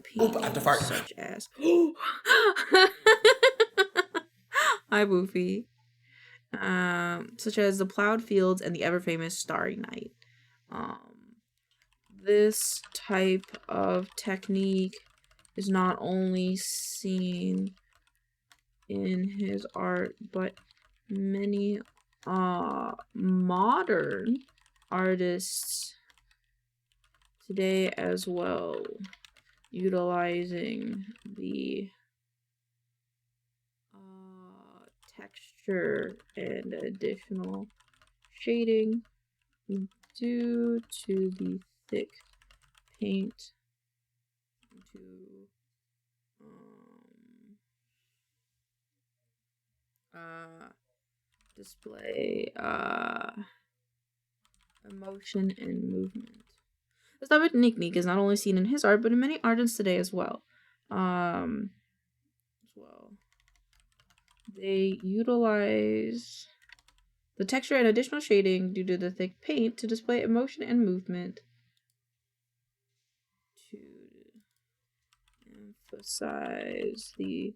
paintings such as. Hi, Boofy. Such as the plowed fields and the ever famous Starry Night. This type of technique is not only seen in his art, but many modern artists today as well, utilizing the texture and additional shading due to the thick paint to display emotion and movement. This type of technique is not only seen in his art, but in many artists today as well. They utilize the texture and additional shading due to the thick paint to display emotion and movement. To emphasize the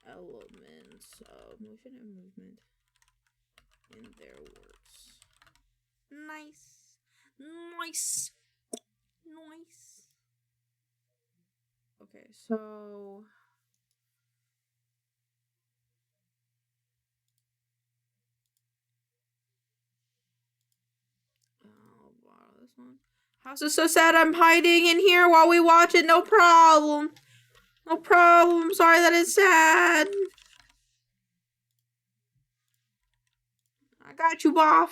elements of motion and movement in their works. Nice. Nice. Nice. Okay, so I'll borrow this one. House is so sad I'm hiding in here while we watch it. No problem. No problem. Sorry that it's sad. I got you, Boff.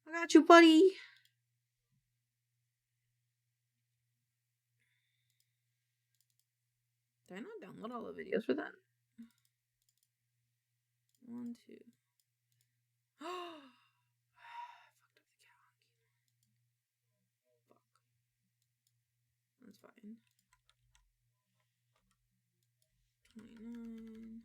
I got you, buddy. Did I not download all the videos for that? 1, 2. Oh, fucked up the count. Fuck. That's fine. 29.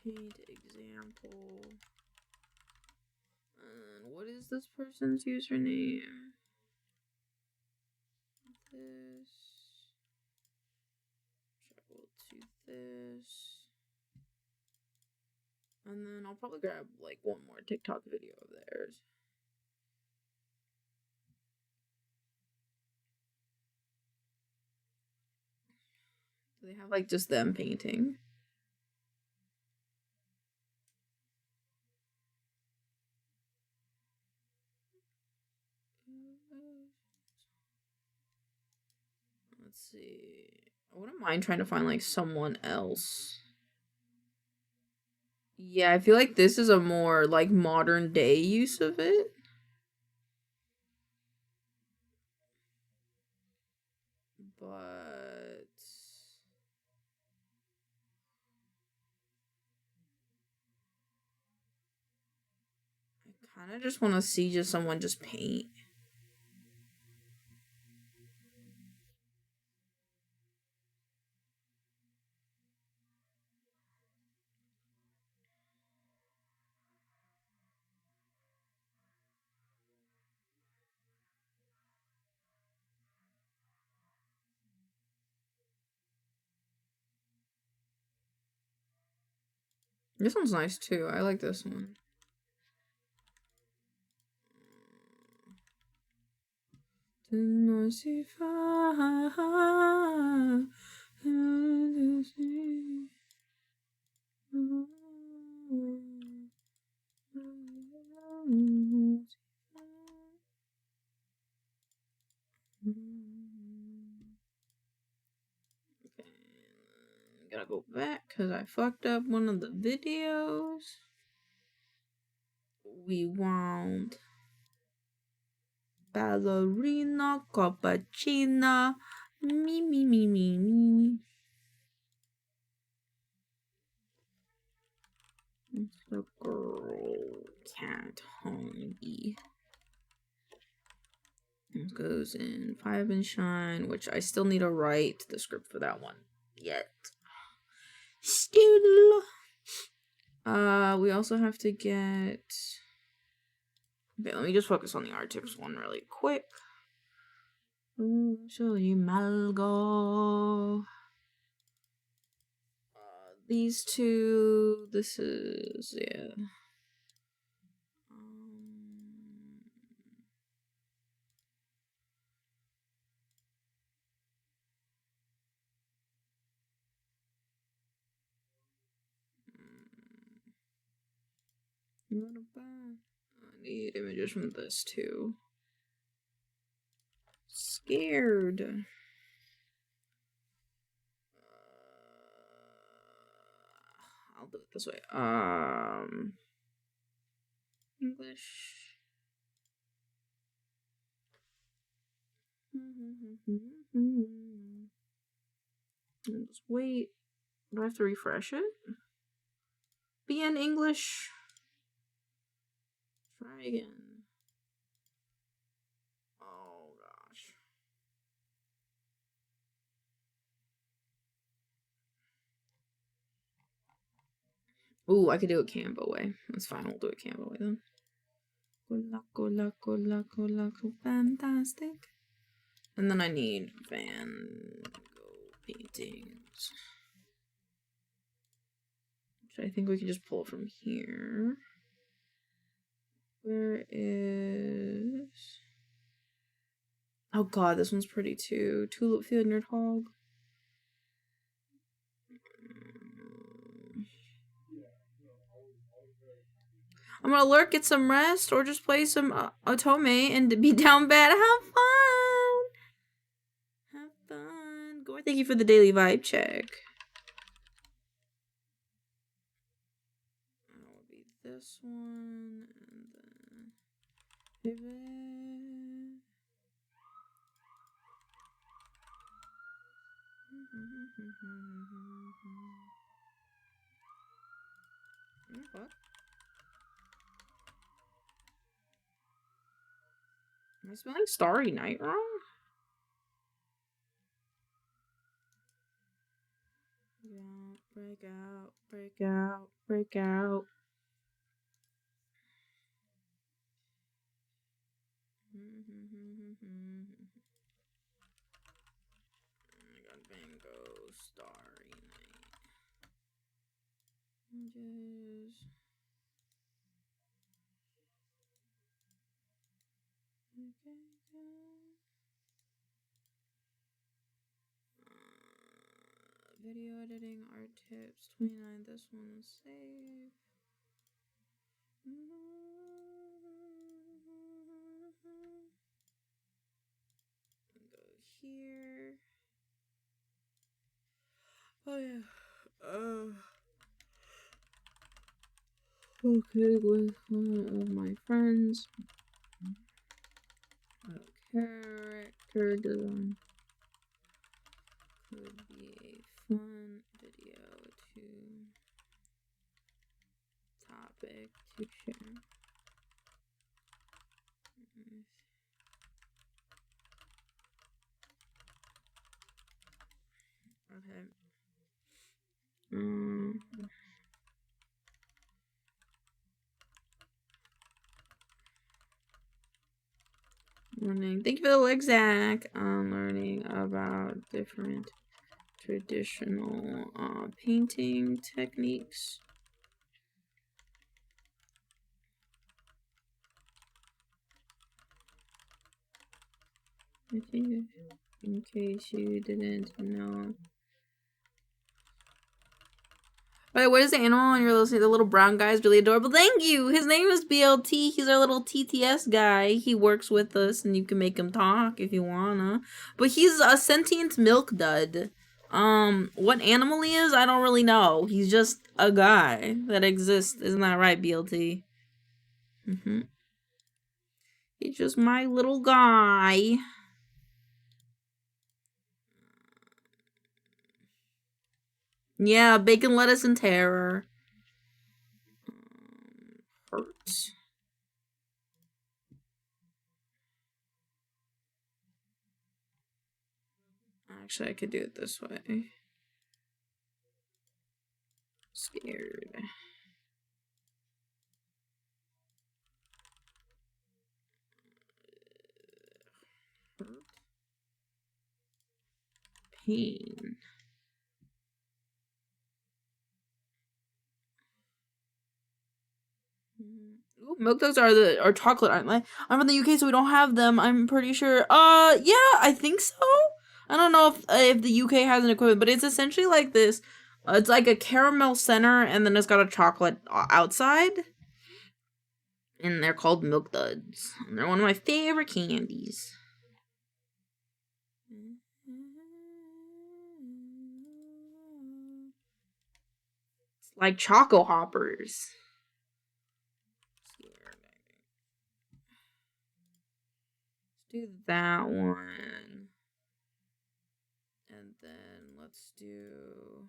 Paint example. And what is this person's username? This. Travel to this. And then I'll probably grab like one more TikTok video of theirs. Do they have like just them painting? Let's see. I wouldn't mind trying to find like someone else. Yeah, I feel like this is a more like modern day use of it. But I kind of just want to see just someone just paint. This one's nice too. I like this one. Gotta go back because I fucked up one of the videos. We want ballerina, cappuccina, me. The girl cat hungry. It goes in 5 enshrined, which I still need to write the script for that one yet. Still. We also have to get. Okay, let me just focus on the art tips one really quick. Show you Malgo. These two. This is yeah. Not bad. I need images from this too. Scared. I'll do it this way. English. Just wait. Do I have to refresh it? Be in English. Try again. Oh gosh. Ooh, I could do it Canva way. That's fine, we'll do it Canva way then. Fantastic. And then I need Van Gogh paintings. Which I think we can just pull from here. Where is... Oh god, this one's pretty too. Tulip Field Nerdhog. I'm gonna lurk, get some rest, or just play some Otome and be down bad. Have fun! Have fun. Gore, thank you for the daily vibe check. That would be this one, and then... Pivot. What? Am I spelling Starry Night wrong? Yeah, break out, break out, break out. I got Van Gogh, Starry Night. Images. Video editing, art tips, 29. This one is safe. Go here. Okay, with one of my friends. Character design could be a fun video to topic to share. Okay. Learning. Thank you for the leg, Zach. Learning about different traditional painting techniques. I think, in case you didn't know. Wait, what is the animal on your little, the little brown guy is really adorable? Thank you! His name is BLT. He's our little TTS guy. He works with us and you can make him talk if you wanna. But he's a sentient milk dud. What animal he is, I don't really know. He's just a guy that exists. Isn't that right, BLT? He's just my little guy. Yeah, bacon, lettuce, and terror. Hurt. Actually, I could do it this way. Scared. Hurt. Pain. Ooh, milk duds are chocolate, aren't they? I'm from the UK, so we don't have them. I'm pretty sure. Yeah, I think so. I don't know if the UK has an equivalent, but it's essentially like this. It's like a caramel center, and then it's got a chocolate outside. And they're called milk duds. And they're one of my favorite candies. It's like Choco Hoppers. Do that one. And then let's do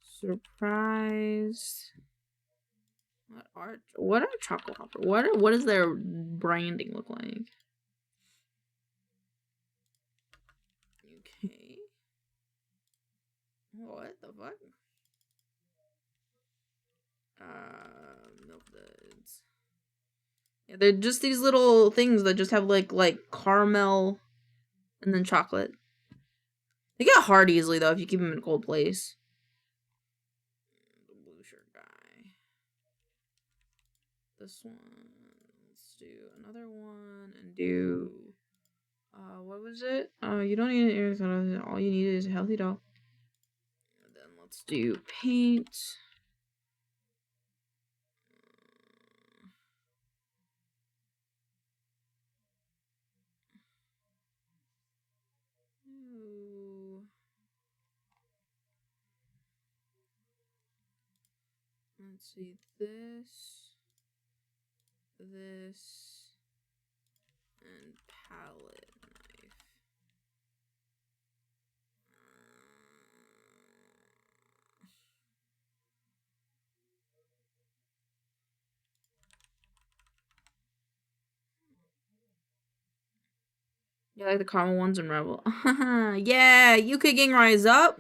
surprise. What are Choco Hopper? What does their branding look like? Okay. What the fuck? Milk duds. Yeah, they're just these little things that just have like caramel and then chocolate. They get hard easily though if you keep them in a cold place. The blue shirt guy. This one. Let's do another one and do what was it? You don't need an all you need is a healthy doll. And then let's do paint. Let's see, this, and palette knife. You like the caramel ones in Rebel? Yeah, UK rise up.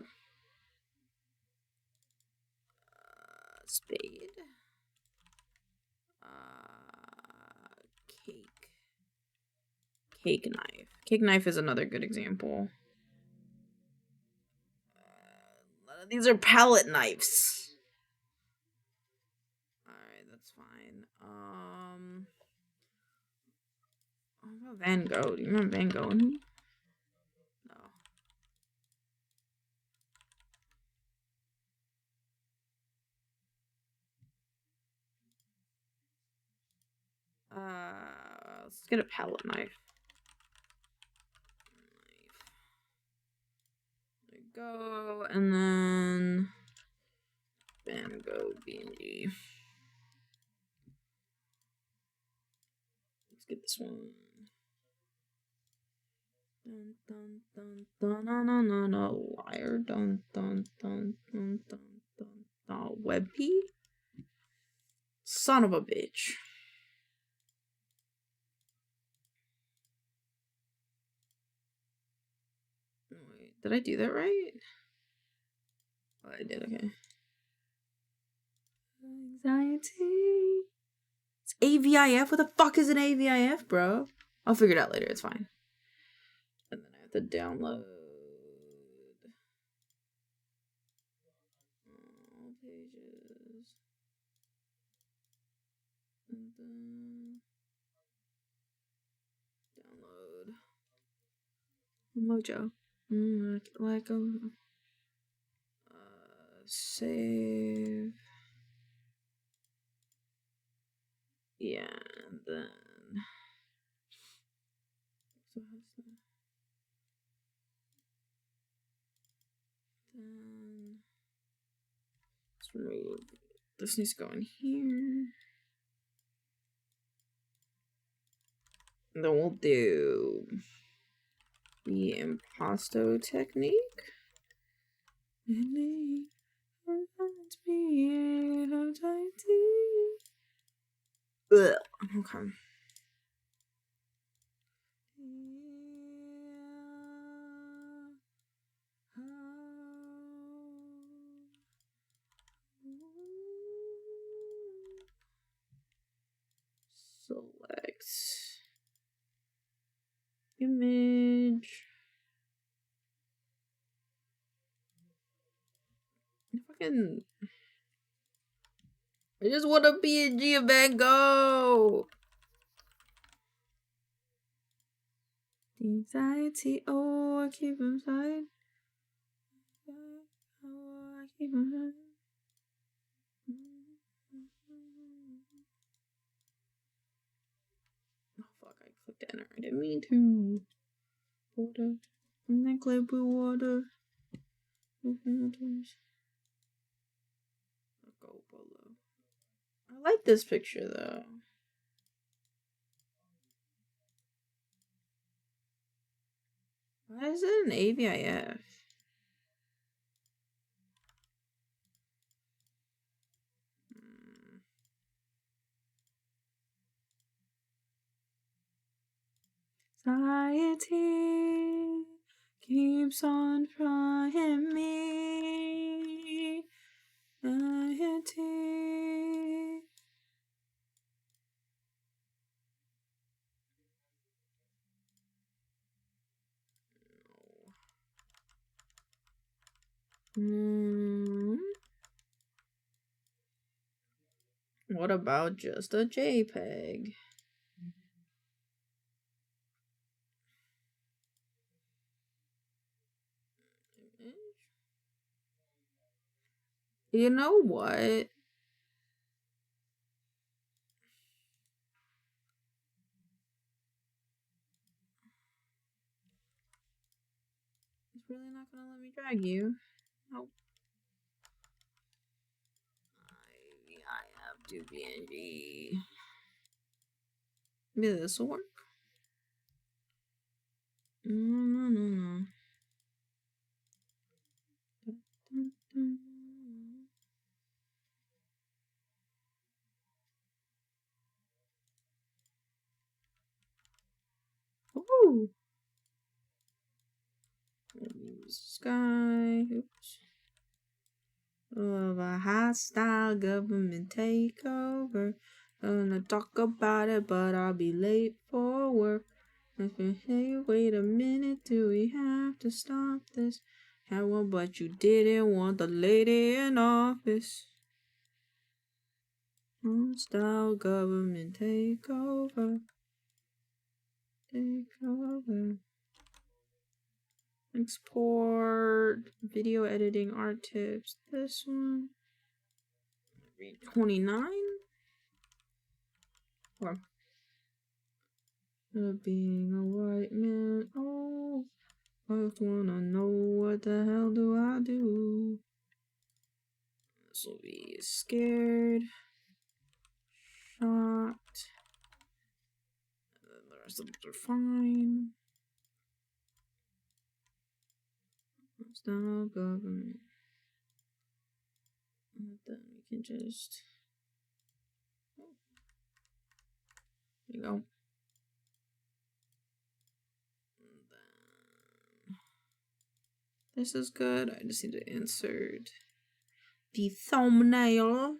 Spade. Cake knife. Cake knife is another good example. These are palette knives. Alright, that's fine. What about Van Gogh? Do you remember Van Gogh? No. Let's get a palette knife. There we go. And then Van Gogh B&G. Let's get this one. Dun dun dun dun no no no no liar dun dun dun dun dun dun dun webp. Son of a bitch. Wait, did I do that right? Oh, I did, okay. Anxiety. It's AVIF? What the fuck is an AVIF, bro? I'll figure it out later, it's fine. And then I have to download all pages. And then download Mojo. Like a save. Yeah, and then so then let's remove this. Needs to go in here. And then we'll do the impasto technique. Ugh. Okay. Select image. Fucking. I just want to be a Van Gogh. Anxiety, oh, I keep inside. Oh, I keep inside. Oh, fuck, I clicked enter. I didn't mean to. Water. And then clear blue water. Go below. I like this picture, though. Why is it an AVIF? Anxiety keeps on trying me. Anxiety. What about just a JPEG? You know what? It's really not gonna let me drag you. Nope. I have to BNG. Maybe this will work. No. Ooh. Sky. Oops. Of a hostile government takeover. Gonna talk about it, but I'll be late for work. Hey, wait a minute, do we have to stop this? Had one, but you didn't want the lady in office. Hostile government takeover. Takeover. Export video editing art tips. This one. Read 29. Or being a white man. Oh, I just wanna know what the hell do I do? This will be scared, shocked, rest of them are fine. Style government. And then we can just. There you go. This is good. I just need to insert the thumbnail.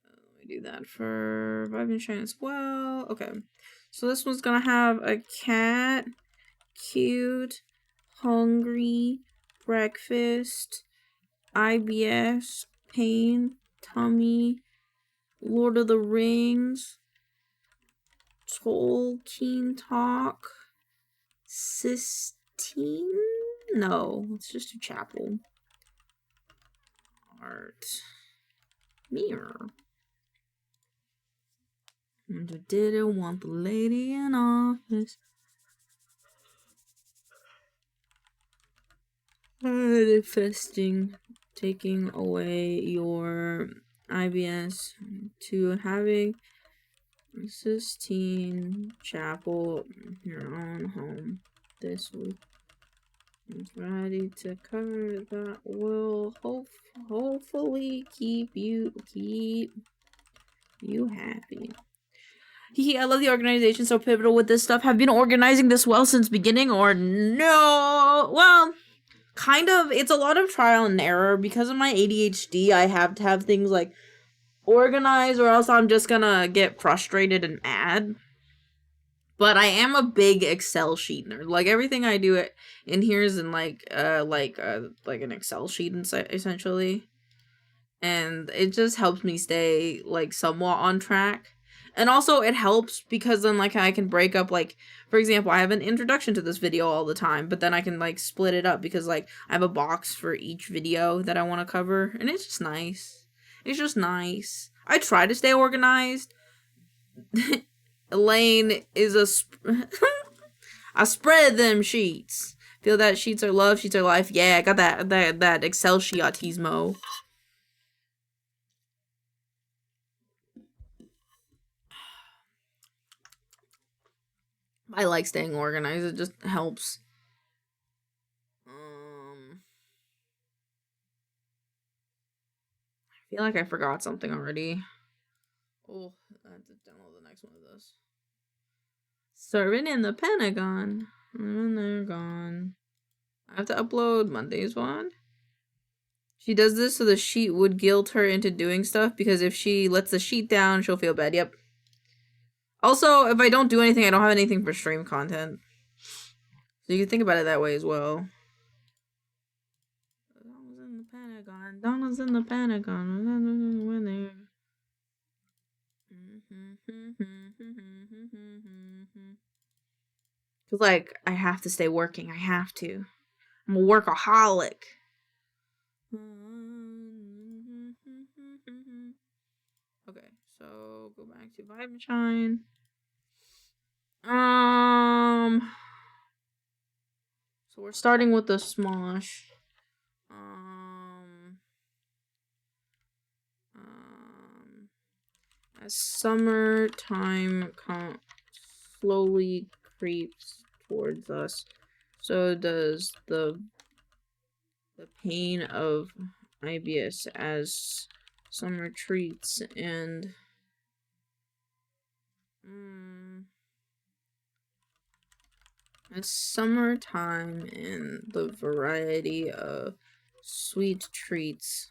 Let me do that for Vibe and Shine as well. Okay. So this one's gonna have a cat, cute, hungry, breakfast, IBS, pain, tummy, Lord of the Rings, Tolkien talk, Sistine? No, let's just do chapel. Art. Mirror. And I didn't want the lady in office. Manifesting, taking away your IBS to having Sistine Chapel, your own home this week. It's ready to cover that will hopefully keep you happy. I love the organization, so pivotal with this stuff. Have been organizing this well since beginning or no? Well, kind of. It's a lot of trial and error. Because of my ADHD, I have to have things like organized or else I'm just gonna get frustrated and mad. But I am a big Excel sheet nerd. Like everything I do in here is in like an Excel sheet essentially. And it just helps me stay like somewhat on track. And also it helps because then like I can break up, like, for example, I have an introduction to this video all the time, but then I can like split it up because like I have a box for each video that I want to cover, and it's just nice. It's just nice. I try to stay organized. Elaine is I spread them sheets. Feel that sheets are love, sheets are life. Yeah, I got that Excel sheet autismo. I like staying organized. It just helps. I feel like I forgot something already. Oh, I have to download the next one of this. Serving in the Pentagon. And they're gone. I have to upload Monday's one. She does this so the sheet would guilt her into doing stuff, because if she lets the sheet down, she'll feel bad. Yep. Also, if I don't do anything, I don't have anything for stream content. So you can think about it that way as well. Donald's in the Pentagon. Donald's in the Pentagon. When they're... Cause like I have to stay working. I have to. I'm a workaholic. Okay, so go back to Vibe and Shine. So we're starting with the Smosh. As summertime slowly creeps towards us, so does the pain of IBS as summer treats and as summertime and the variety of sweet treats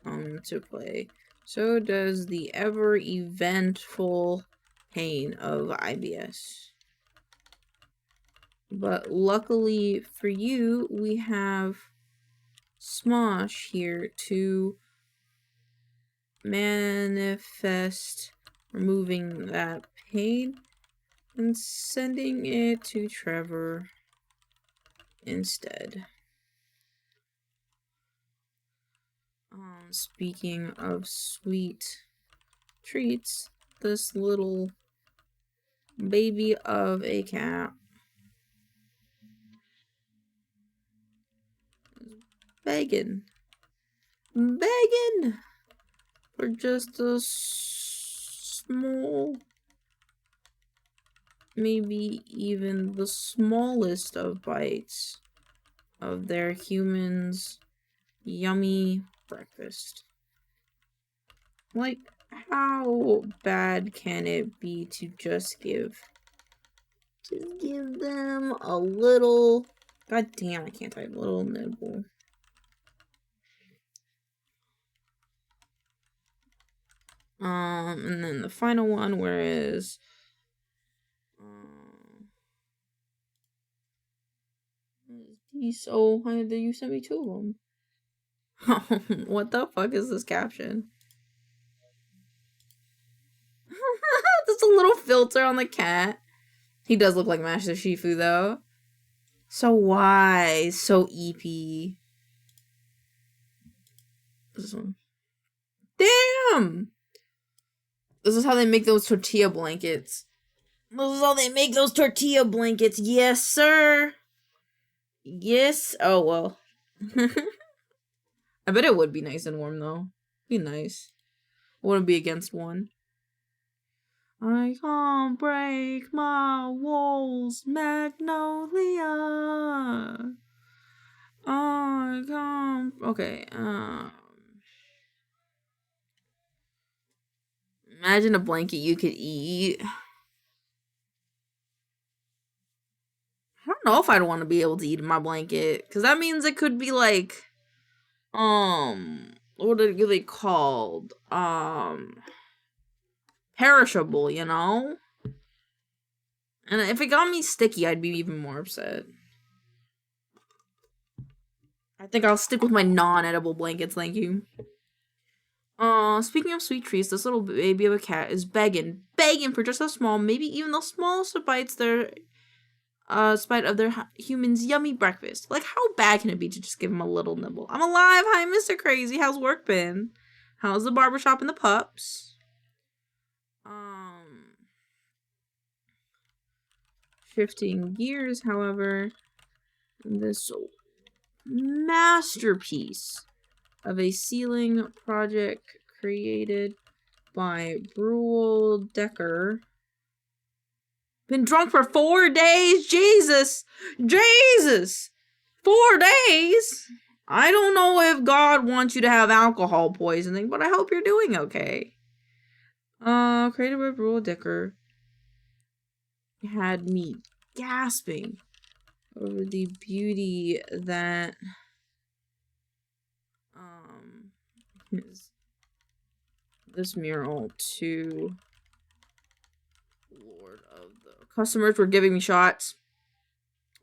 come to play, so does the ever-eventful pain of IBS. But luckily for you, we have Smosh here to manifest removing that pain and sending it to Trevor instead. Speaking of sweet treats, this little baby of a cat is begging for just a small, maybe even the smallest of bites of their human's yummy breakfast. Like, how bad can it be to just give them a little, god damn, I can't type, little nibble. And then the final one, whereas so you sent me 2 of them. What the fuck is this caption? There's a little filter on the cat. He does look like Master Shifu though. So wise, so EP. This one. Damn! This is how they make those tortilla blankets. This is how they make those tortilla blankets. Yes, sir. Yes. Oh, well. I bet it would be nice and warm, though. Be nice. Wouldn't be against one. I can't break my walls, Magnolia. I can't. Okay. Imagine a blanket you could eat. I don't know if I'd want to be able to eat in my blanket, because that means it could be like, what are they called? Perishable, you know? And if it got me sticky, I'd be even more upset. I think I'll stick with my non-edible blankets, thank you. Speaking of sweet treats, this little baby of a cat is begging for just a small, maybe even the smallest of bites their spite of their human's yummy breakfast. Like, how bad can it be to just give him a little nibble? I'm alive! Hi, Mr. Crazy! How's work been? How's the barbershop and the pups? Shifting gears, however, this masterpiece of a ceiling project created by Brule Decker. Been drunk for 4 days? Jesus! 4 days? I don't know if God wants you to have alcohol poisoning, but I hope you're doing okay. Created by Brule Decker. Had me gasping over the beauty that is this mural to Lord of the customers were giving me shots.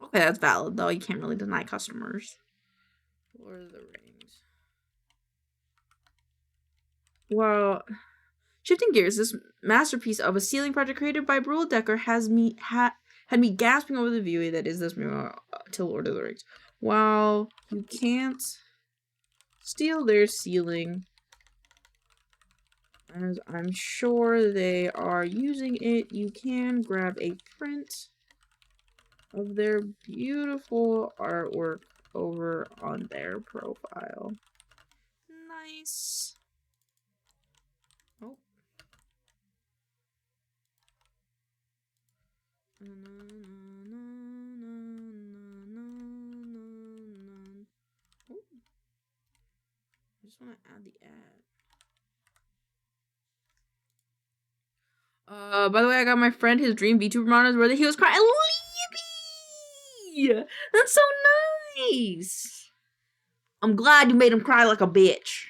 Okay, that's valid though. You can't really deny customers. Lord of the Rings. Well, shifting gears, this masterpiece of a ceiling project created by Brule Decker has me had me gasping over the view that is this mural to Lord of the Rings. While you can't steal their ceiling, as I'm sure they are using it, you can grab a print of their beautiful artwork over on their profile. Nice. Oh. I just want to add the ad. By the way, I got my friend his dream VTuber monitor where he was crying. Libby! That's so nice. I'm glad you made him cry like a bitch.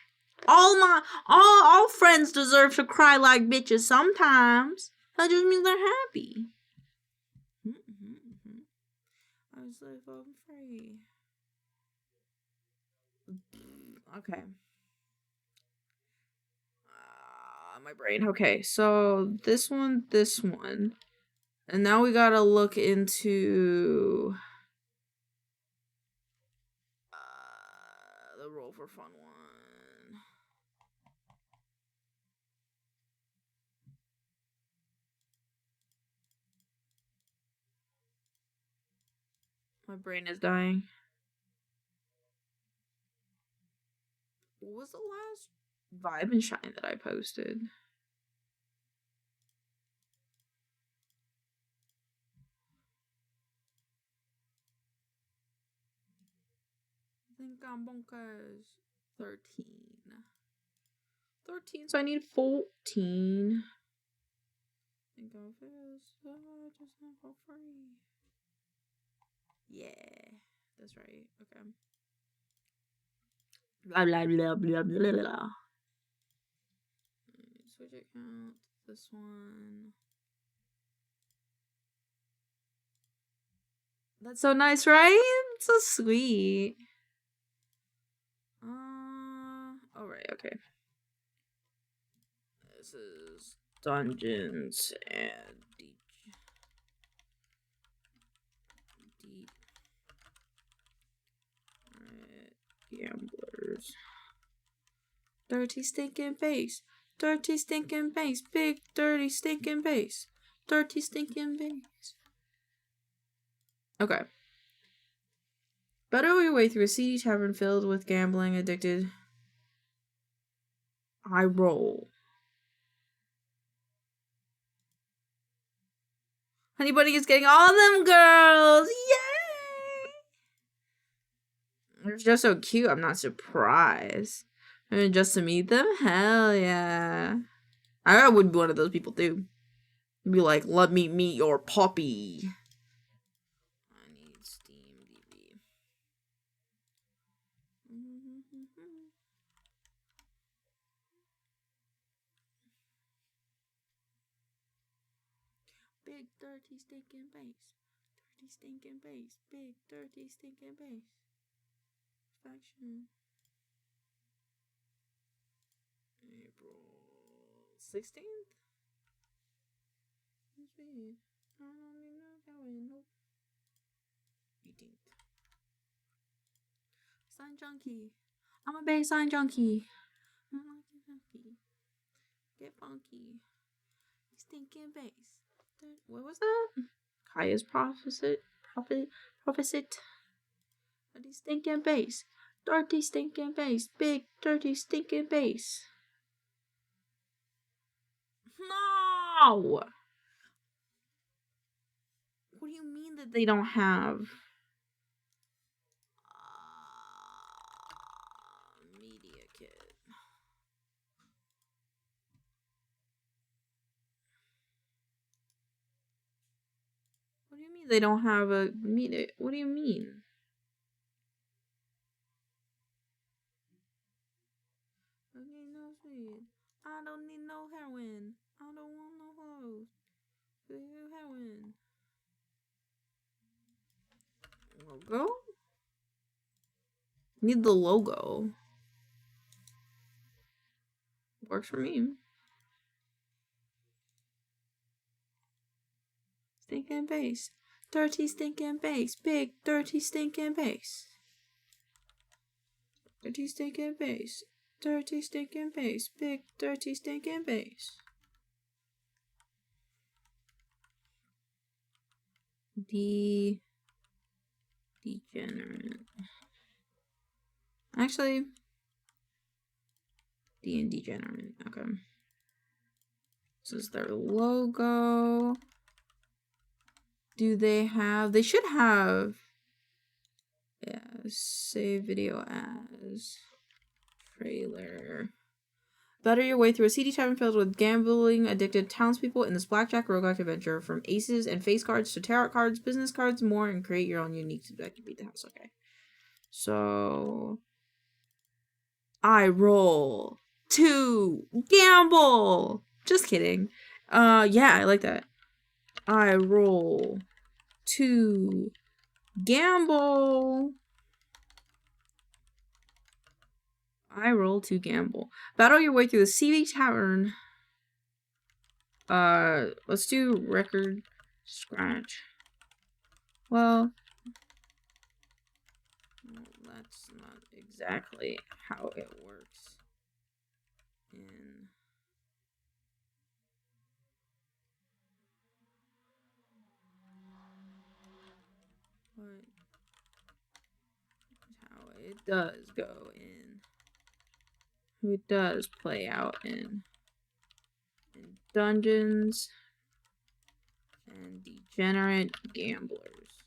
All friends deserve to cry like bitches sometimes. That just means they're happy. I was like, I'm free. Okay. My brain. Okay, so this one. And now we gotta look into the roll for fun one. My brain is dying. What was the last vibe and shine that I posted? gone bonkers. 13. 13, so I need 14. And go just not for free. Yeah, that's right. Okay. Blah blah blah blah blah blah. Switch account. This one. That's so nice, right? It's so sweet. All right. Okay. This is dungeons and gamblers. Dirty stinking face. Dirty stinking face. Big dirty stinking face. Dirty stinking face. Okay. Battle your way through a seedy tavern filled with gambling addicted. I roll. Honey Bunny is getting all of them girls! Yay! They're just so cute, I'm not surprised. And just to meet them? Hell yeah. I would be one of those people too. Be like, let me meet your puppy. I need Steam DB. Big dirty stinking base. Dirty stinking base. Big dirty stinking base. Faction. April 16th? That's weird. I don't even know how I know. 18th. Sign junkie. I'm a base sign junkie. I like it junkie. Get funky. Stinking base. What was that? Kaya's prophecy. Dirty stinking base. Dirty stinking base. Big dirty stinking base. No! What do you mean that they don't have media kit? What do you mean they don't have a media? What do you mean? Okay, no sweet. I don't need no heroin. I don't want no hoes. Heroin. Logo? Need the logo. Works for me. Stinking base. Dirty stinking base. Big dirty stinking base. Dirty stinking base. Dirty stinking base. Big dirty stinking base. Degenerate. Actually, degenerate. Okay. This is their logo. Do they have? They should have. Yeah. Save video as trailer. Better your way through a seedy tavern filled with gambling addicted townspeople in this blackjack roguelike adventure, from aces and face cards to tarot cards, business cards, more, and create your own unique deck to beat the house. Okay. So I roll to gamble. Just kidding. Yeah, I like that. I roll to gamble. I roll to gamble. Battle your way through the seedy tavern. Let's do record scratch. Well, that's not exactly how it works in what how it does go in. It does play out in dungeons and degenerate gamblers.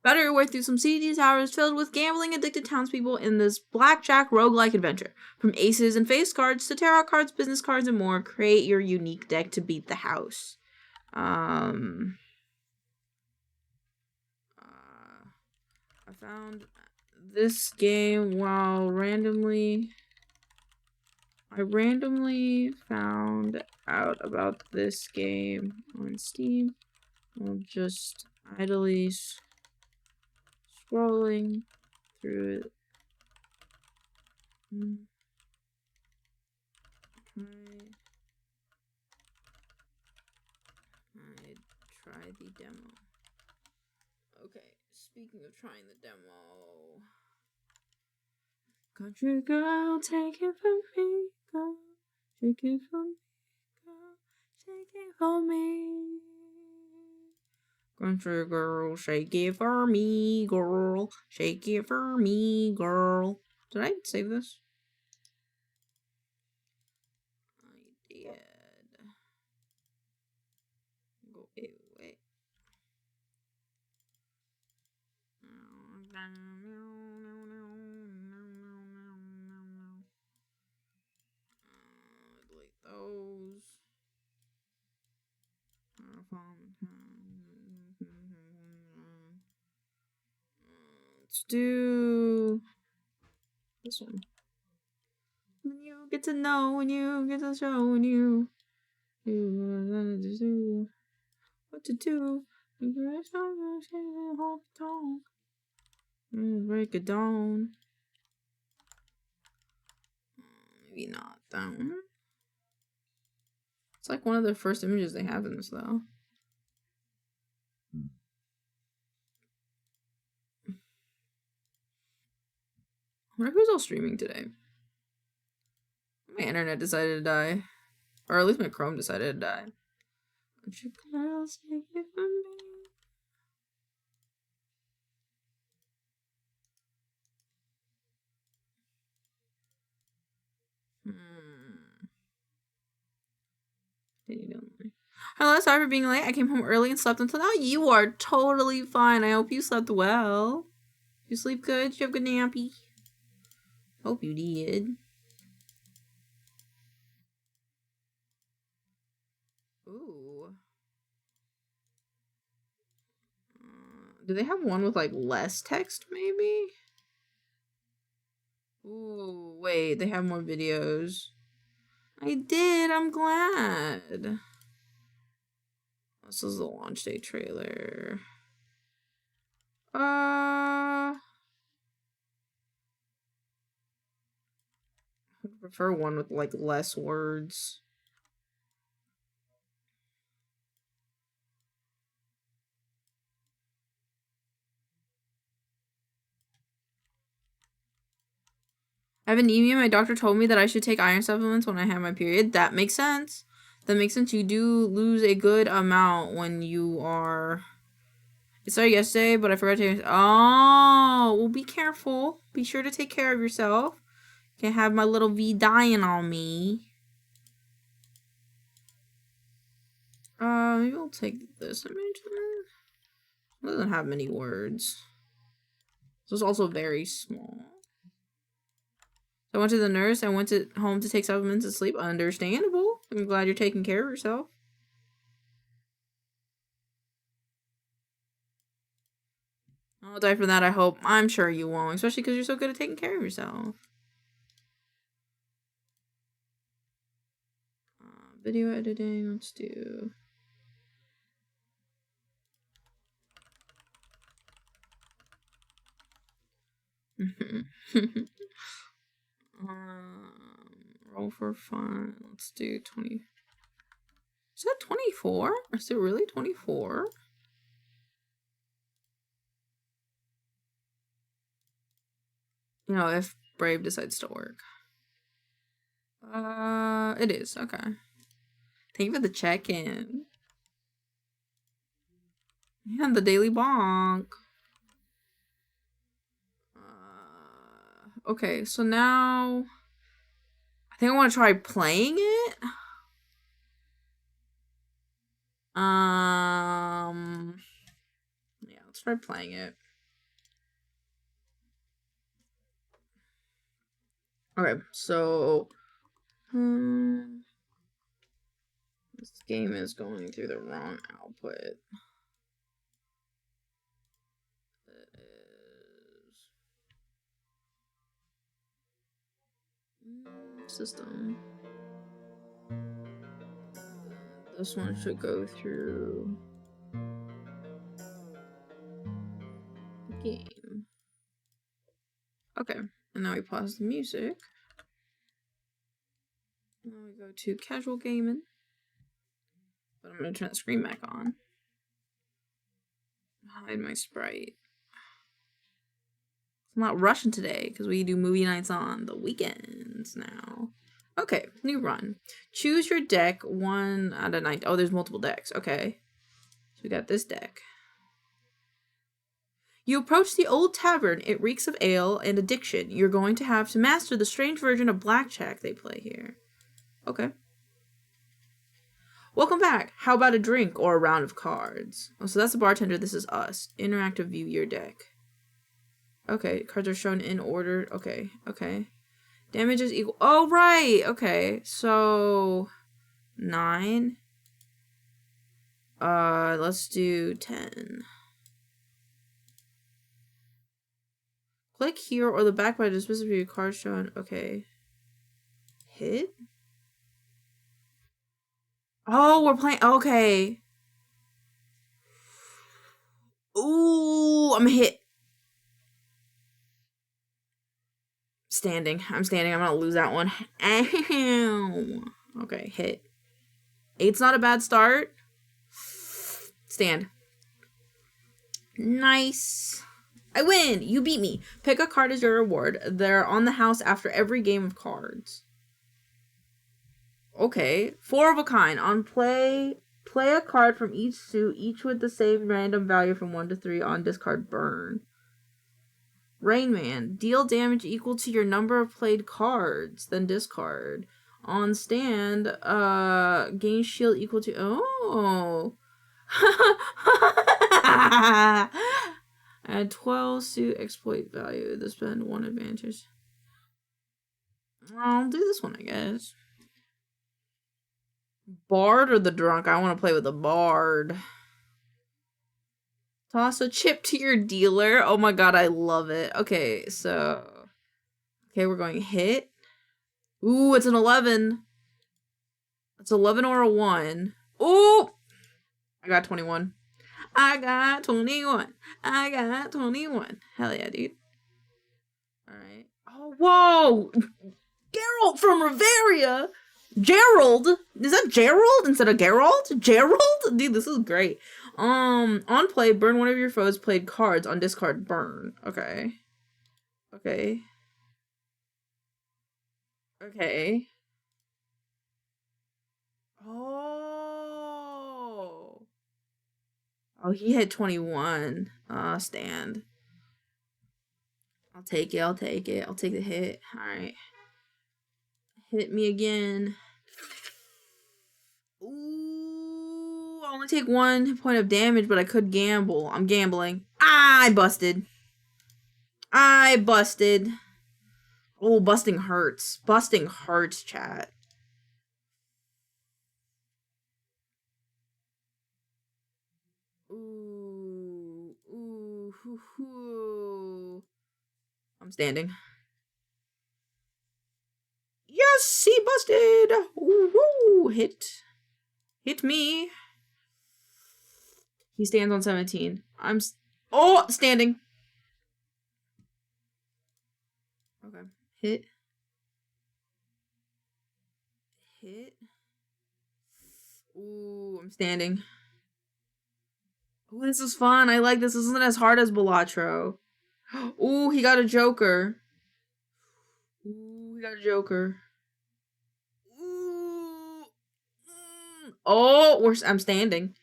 Battle your way through some CDs towers filled with gambling-addicted townspeople in this blackjack roguelike adventure. From aces and face cards to tarot cards, business cards, and more, create your unique deck to beat the house. I found this game while I randomly found out about this game on Steam. I'm just idly scrolling through it. I tried the demo. Okay, speaking of trying the demo. Country girl, take it from me, girl. Shake it from me, girl. Shake it for me. Country girl, shake it for me, girl. Shake it for me, girl. Did I save this? I did. Go away. Delete those. Let's do this one. When you get to know, when you get to show, when you what to do. Break it down. Maybe not that one. It's like one of the first images they have in this, though. I wonder who's all streaming today. My internet decided to die. Or at least my Chrome decided to die. Won't you girls take it from me? Hello, sorry for being late. I came home early and slept until now. You are totally fine. I hope you slept well. You sleep good? Did you have a good nappy? Hope you did. Ooh. Do they have one with like less text maybe? Ooh, wait, they have more videos. I did, I'm glad. This is the launch day trailer. I prefer one with like less words. I have anemia. My doctor told me that I should take iron supplements when I have my period. That makes sense. That makes sense. You do lose a good amount when you are... It started yesterday, but I forgot to take... Oh, well, be careful. Be sure to take care of yourself. Can't have my little V dying on me. Maybe I'll take this image. It doesn't have many words. This is also very small. I went to the nurse. I went home to take supplements and sleep. Understandable. I'm glad you're taking care of yourself. I'll die for that, I hope. I'm sure you won't, especially because you're so good at taking care of yourself. Video editing, let's do... roll for fun. Let's do 20. Is that 24? Is it really 24? You know, if Brave decides to work. It is. Okay. Thank you for the check-in. Yeah, the daily bonk. Okay, so now I think I want to try playing it. Yeah, let's try playing it. Okay, so this game is going through the wrong output. It is system. This one should go through the game. Okay, and now we pause the music. Now we go to casual gaming. But I'm gonna turn the screen back on. Hide my sprite. I'm not rushing today because we do movie nights on the weekends now. Okay, new run. Choose your deck 1 out of 9. Oh, there's multiple decks. Okay. So we got this deck. You approach the old tavern. It reeks of ale and addiction. You're going to have to master the strange version of blackjack they play here. Okay. Welcome back. How about a drink or a round of cards? Oh, so that's the bartender. This is us. Interactive view your deck. Okay, cards are shown in order. Okay, okay. Damage is equal. Oh, right. Okay, so 9. Let's do 10. Click here or the back by the specific card shown. Okay. Hit? Oh, we're playing. Okay. Ooh, I'm hit. Standing. I'm standing. I'm gonna lose that one. Ow. Okay, hit. 8's not a bad start. Stand. Nice. I win. You beat me. Pick a card as your reward. They're on the house after every game of cards. Okay. 4 of a kind. On play a card from each suit, each with the same random value from 1 to 3. On discard, burn. Rain Man. Deal damage equal to your number of played cards, then discard. On stand, gain shield equal to... Oh. Add 12 suit exploit value. This spend 1 advantage. I'll do this one, I guess. Bard or the drunk? I want to play with the bard. Toss a chip to your dealer. Oh my god, I love it. Okay, so... Okay, we're going hit. Ooh, it's an 11. It's 11 or a 1. Ooh! I got 21. I got 21. I got 21. Hell yeah, dude. Alright. Oh, whoa! Geralt from Riveria! Gerald? Is that Gerald instead of Geralt? Gerald? Dude, this is great. On play, burn one of your foes' played cards. On discard, burn. Okay. Okay. Okay. Oh. Oh, he had 21. Stand. I'll take it. I'll take it. I'll take the hit. Alright. Hit me again. Ooh, I only take 1 point of damage, but I could gamble. I'm gambling. Ah, I busted. I busted. Oh, busting hurts. Busting hurts, chat. Ooh, ooh, hoo, hoo. I'm standing. Yes, he busted. Ooh, woo, hit. Hit me. He stands on 17. Oh, standing. Okay. Hit. Hit. Ooh, I'm standing. Ooh, this is fun. I like this. This isn't as hard as Balatro. Ooh, he got a Joker. Ooh, he got a Joker. Ooh. Oh, I'm standing.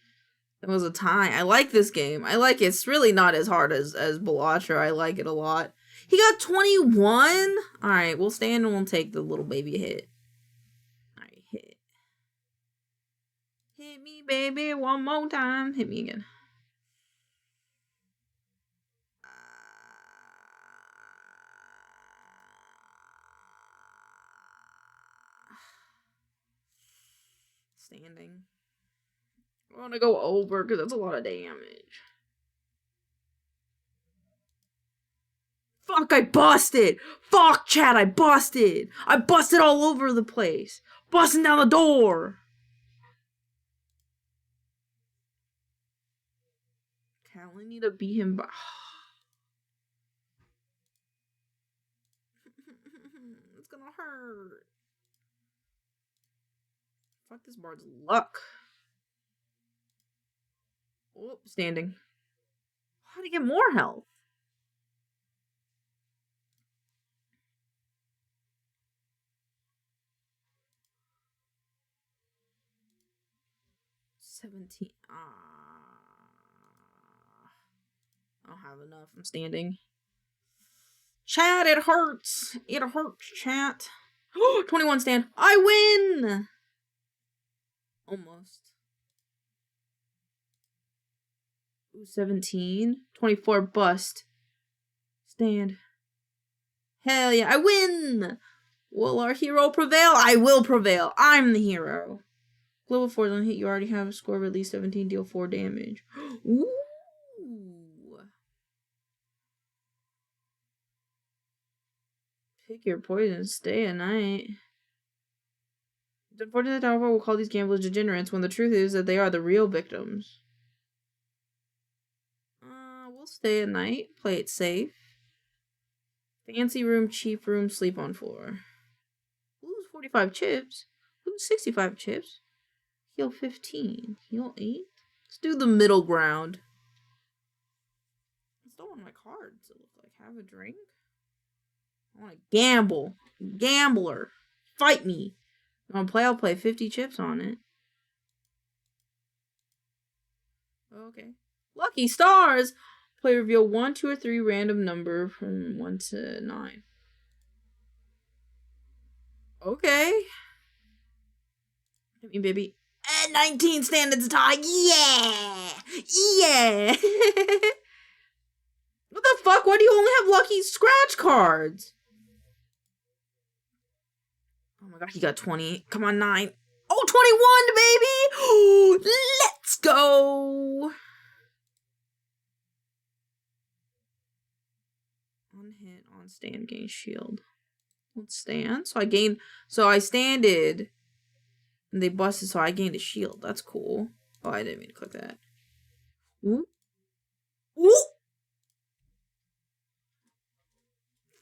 It was a tie. I like this game. I like it. It's really not as hard as Balatro. I like it a lot. He got 21? Alright, we'll stand and we'll take the little baby hit. Alright, hit. Hit me, baby, one more time. Hit me again. Standing. I want to go over because that's a lot of damage. Fuck, I busted! Fuck, chat, I busted! I busted all over the place! Busting down the door! Okay, I only need to beat him by... It's gonna hurt. Fuck this bard's luck. Oh, standing. How do you get more health? I don't have enough. I'm standing. Chat, it hurts. It hurts, chat. 21 stand. I win! Almost. Ooh, 17. 24 bust. Stand. Hell yeah, I win! Will our hero prevail? I will prevail. I'm the hero. Global 4 don't hit. You already have a score of at least 17. Deal 4 damage. Ooh. Pick your poison. Stay at night. It's unfortunate that however we'll call these gamblers degenerates when the truth is that they are the real victims. We'll stay at night. Play it safe. Fancy room, cheap room, sleep on floor. Lose 45 chips. Lose 65 chips. Heal 15. Heal 8. Let's do the middle ground. I still want my cards. It looks like have a drink. I want to gamble. Gambler. Fight me. You want to play? I'll play 50 chips on it. Okay. Lucky stars! Play reveal 1, 2, or 3 random number from 1 to 9. Okay. Hit me, baby. And 19 standards tie. Yeah! Yeah! What the fuck? Why do you only have lucky scratch cards? Oh my god, he got 20. Come on, 9. Oh, 21, baby! Let's go! On hit, on stand, gain shield. Let's stand. So I standed. And they busted, so I gained a shield. That's cool. Oh, I didn't mean to click that. Ooh. Ooh!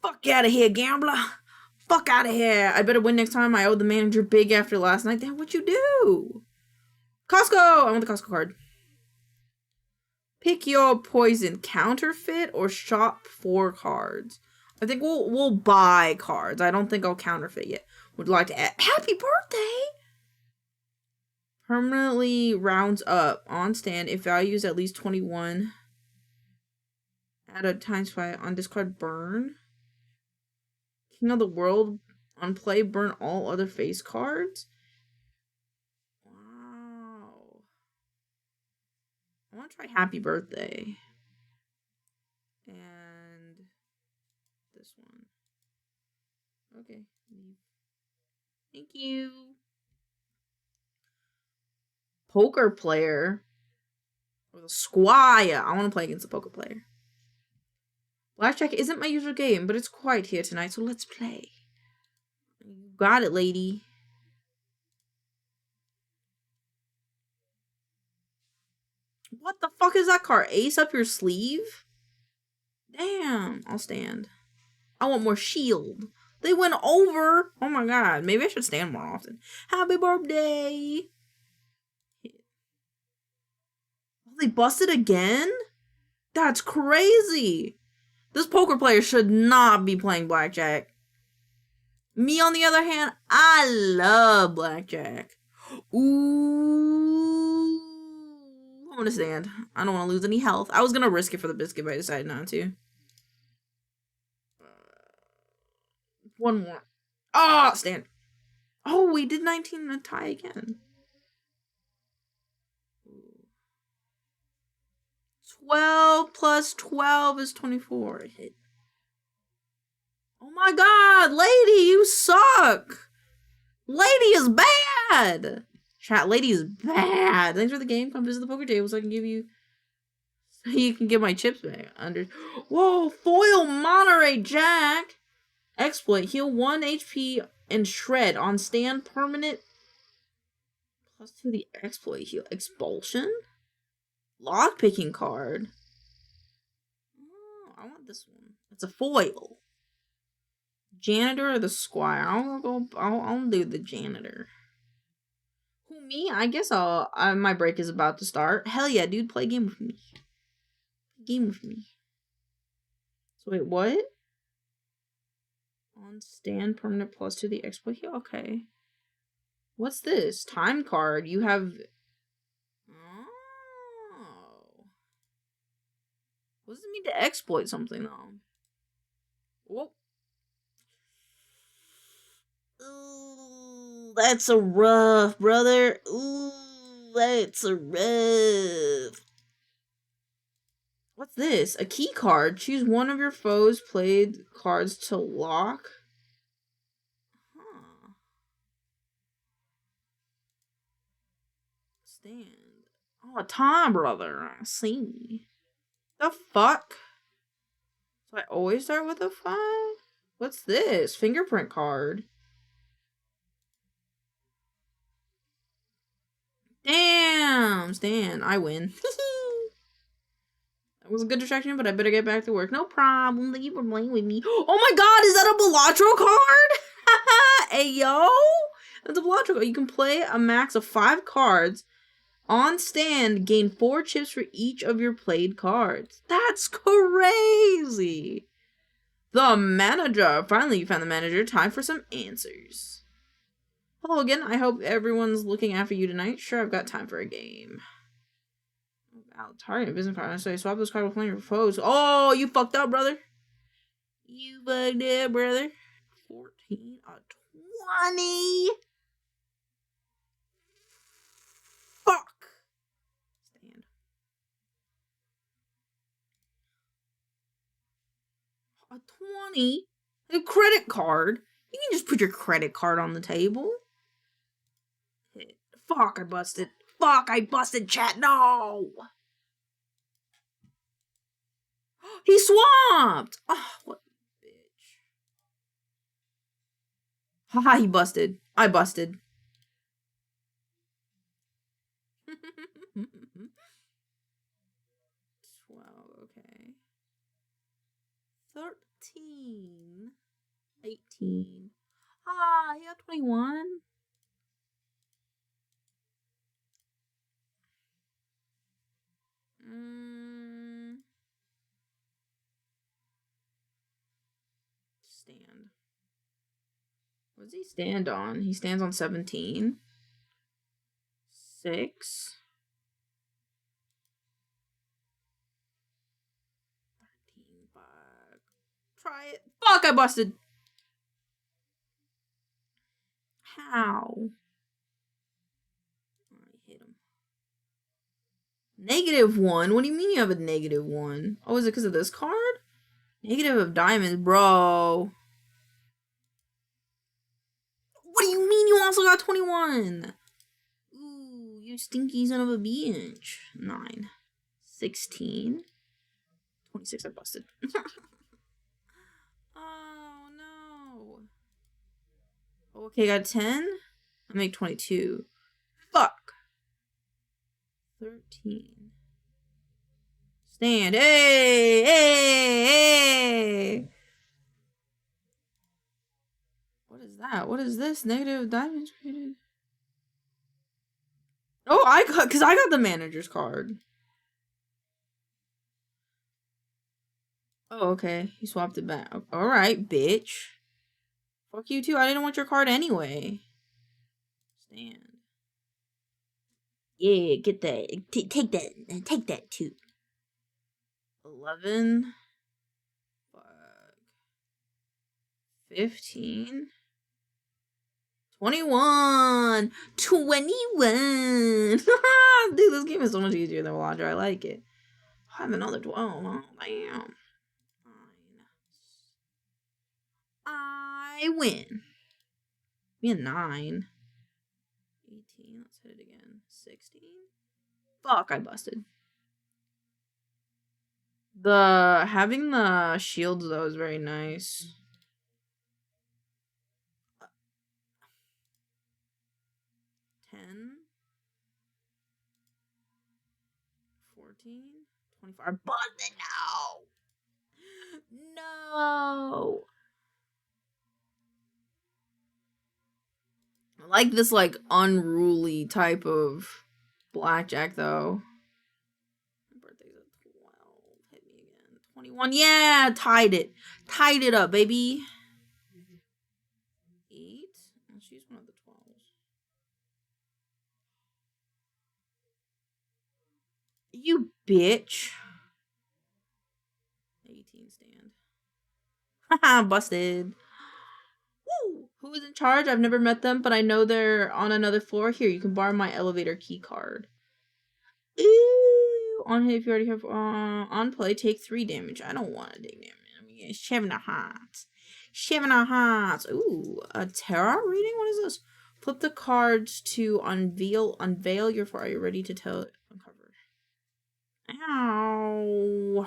Fuck out of here, gambler! Fuck out of here! I better win next time. I owe the manager big after last night. Damn, what'd you do? Costco! I want the Costco card. Pick your poison. Counterfeit or shop for cards. I think we'll buy cards. I don't think I'll counterfeit yet. Would like to add happy birthday! Permanently rounds up on stand if value is at least 21. Add a ×5 on discard burn. King of the World on play burn all other face cards. Wow. I want to try happy birthday. And this one. Okay. Thank you. Poker player. Or the squire. I want to play against a poker player. Blackjack isn't my usual game, but it's quiet here tonight, so let's play. You got it, lady. What the fuck is that card? Ace up your sleeve? Damn. I'll stand. I want more shield. They went over. Oh my god. Maybe I should stand more often. Happy birthday. They busted again? That's crazy. This poker player should not be playing blackjack. Me, on the other hand, I love blackjack. Ooh. I'm gonna stand. I don't want to lose any health. I was gonna risk it for the biscuit, but I decided not to. One more. Ah, stand. Oh, we did 19 and a tie again. 12 plus 12 is 24. Hit. Oh my god, lady, you suck. Lady is bad! Chat, lady is bad. Thanks for the game. Come visit the poker table so I can give you... So you can get my chips back. Whoa, foil Monterey Jack! Exploit. Heal 1 HP and shred on stand permanent. +2 the exploit heal. Expulsion? Lockpicking card. Oh, I want this one. It's a foil. Janitor or the squire? I'll do the janitor. Who, me? I guess my break is about to start. Hell yeah, dude, play a game with me. Game with me. So wait, what? On stand permanent +2 the exploit heal? Okay. What's this? Time card. You have... Oh. What does it mean to exploit something, though? Whoa. Ooh, that's a rough, brother. Ooh, that's a rough. What's this? A key card. Choose one of your foes' played cards to lock. Huh. Stand. Oh, a time, brother. I see. The fuck? So I always start with a 5? What's this? Fingerprint card. Damn, Stan, I win. That was a good distraction, but I better get back to work. No problem. Thank you for playing with me. Oh my god, is that a Balatro card? Hey, yo. That's a Balatro card. You can play a max of 5 cards. On stand, gain 4 chips for each of your played cards. That's crazy. The manager. Finally, you found the manager. Time for some answers. Hello again. I hope everyone's looking after you tonight. Sure, I've got time for a game. Wow, target business card. So I swap those cards with one of your foes. Oh, you fucked up, brother. You fucked up, brother. 14, a 20. Fuck. Stand. A 20? A credit card? You can just put your credit card on the table. Fuck, I busted. Fuck, I busted, chat. No. He swapped. Oh, what a bitch. Haha, he busted. I busted. 12, okay. 13. 18. Ah, he got 21. Stand. What does he stand on? He stands on 17. 6. 13 bucks. Try it. Fuck, I busted. How? I hit him. -1? What do you mean you have a -1? Oh, is it because of this card? Negative of diamonds, bro. What do you mean you also got 21? Ooh, you stinky son of a bitch. 9. 16. 26, I busted. Oh, no. Okay, got 10. I make 22. Fuck. 13. Stand. Hey, hey, hey. What is that? What is this? Negative diamonds created. Oh, because I got the manager's card. Oh, okay. He swapped it back. Alright, bitch. Fuck you too. I didn't want your card anyway. Stand. Yeah, get that. Take that. Take that too. 11. Fuck. 15. 21. 21. Dude, this game is so much easier than Waller. I like it. I have another 12. Oh, damn. I win. Be a 9. 18. Let's hit it again. 16. Fuck, I busted. Having the shields though is very nice. 10. 14. 25. Busted, no! No! I like this, like, unruly type of blackjack, though. My birthday's at 12. Hit me again. 21. Yeah! Tied it. Tied it up, baby. 8. Let's use one of the 12s. You bitch. 18 stand. Haha, busted. Woo! Who is in charge? I've never met them, but I know they're on another floor. Here, you can borrow my elevator key card. Ooh! On hit if you already have on play, take 3 damage. I don't want to take damage. I mean, 7 hearts. 7 hearts. Ooh, a tarot reading? What is this? Flip the cards to unveil your fire. Are you ready to tell it? Uncover. Ow.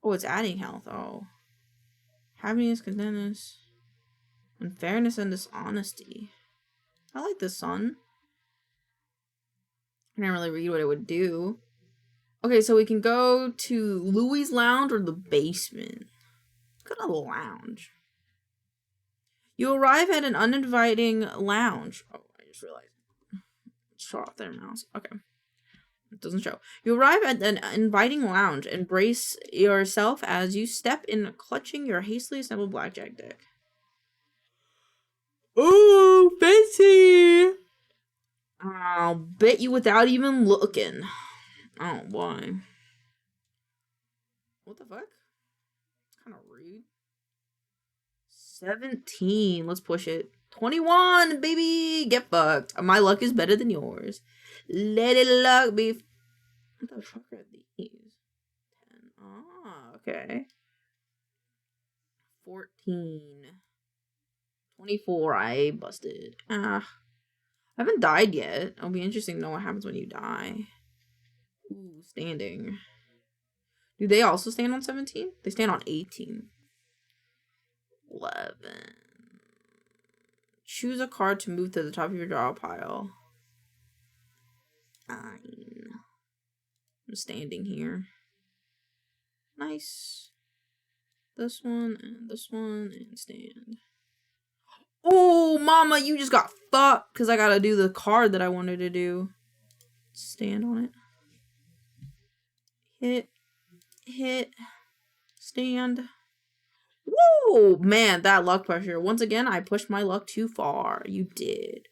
Oh, it's adding health. Oh. Happiness, contentness, unfairness, and dishonesty. I like this one. I didn't really read what it would do. Okay, so we can go to Louis' lounge or the basement. Let's go to the lounge. You arrive at an uninviting lounge. Oh, I just realized. Show off their mouse. Okay. It doesn't show. You arrive at an inviting lounge. Embrace yourself as you step in, clutching your hastily assembled blackjack deck. Ooh, fancy! I'll bet you without even looking. Oh, boy. What the fuck? Kind of rude. 17. Let's push it. 21, baby! Get fucked. My luck is better than yours. Let it luck be. What the fuck are these? 10. Ah, okay. 14. 24. I busted. I haven't died yet. It'll be interesting to know what happens when you die. Ooh, standing. Do they also stand on 17? They stand on 18. 11. Choose a card to move to the top of your draw pile. 9. I'm standing here. Nice. This one and stand. Oh, mama, you just got fucked because I gotta do the card that I wanted to do. Stand on it. Hit. Stand. Whoa, man, that luck pressure. Once again, I pushed my luck too far. You did.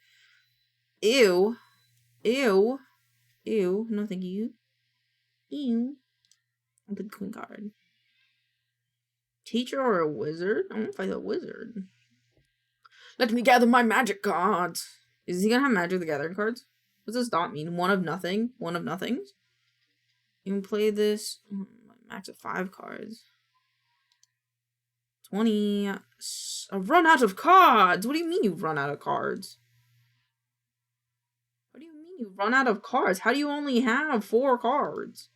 Ew. Ew. Ew. No, thank you. Ew. I'll pick the queen card. Teacher or a wizard? I want to fight a wizard. Let me gather my magic cards. Is he gonna have Magic the Gathering cards? What does this dot mean? One of nothing? One of nothings? You can play this. Max of 5 cards. 20. I've run out of cards! What do you mean you've run out of cards? What do you mean you've run out of cards? How do you only have 4 cards?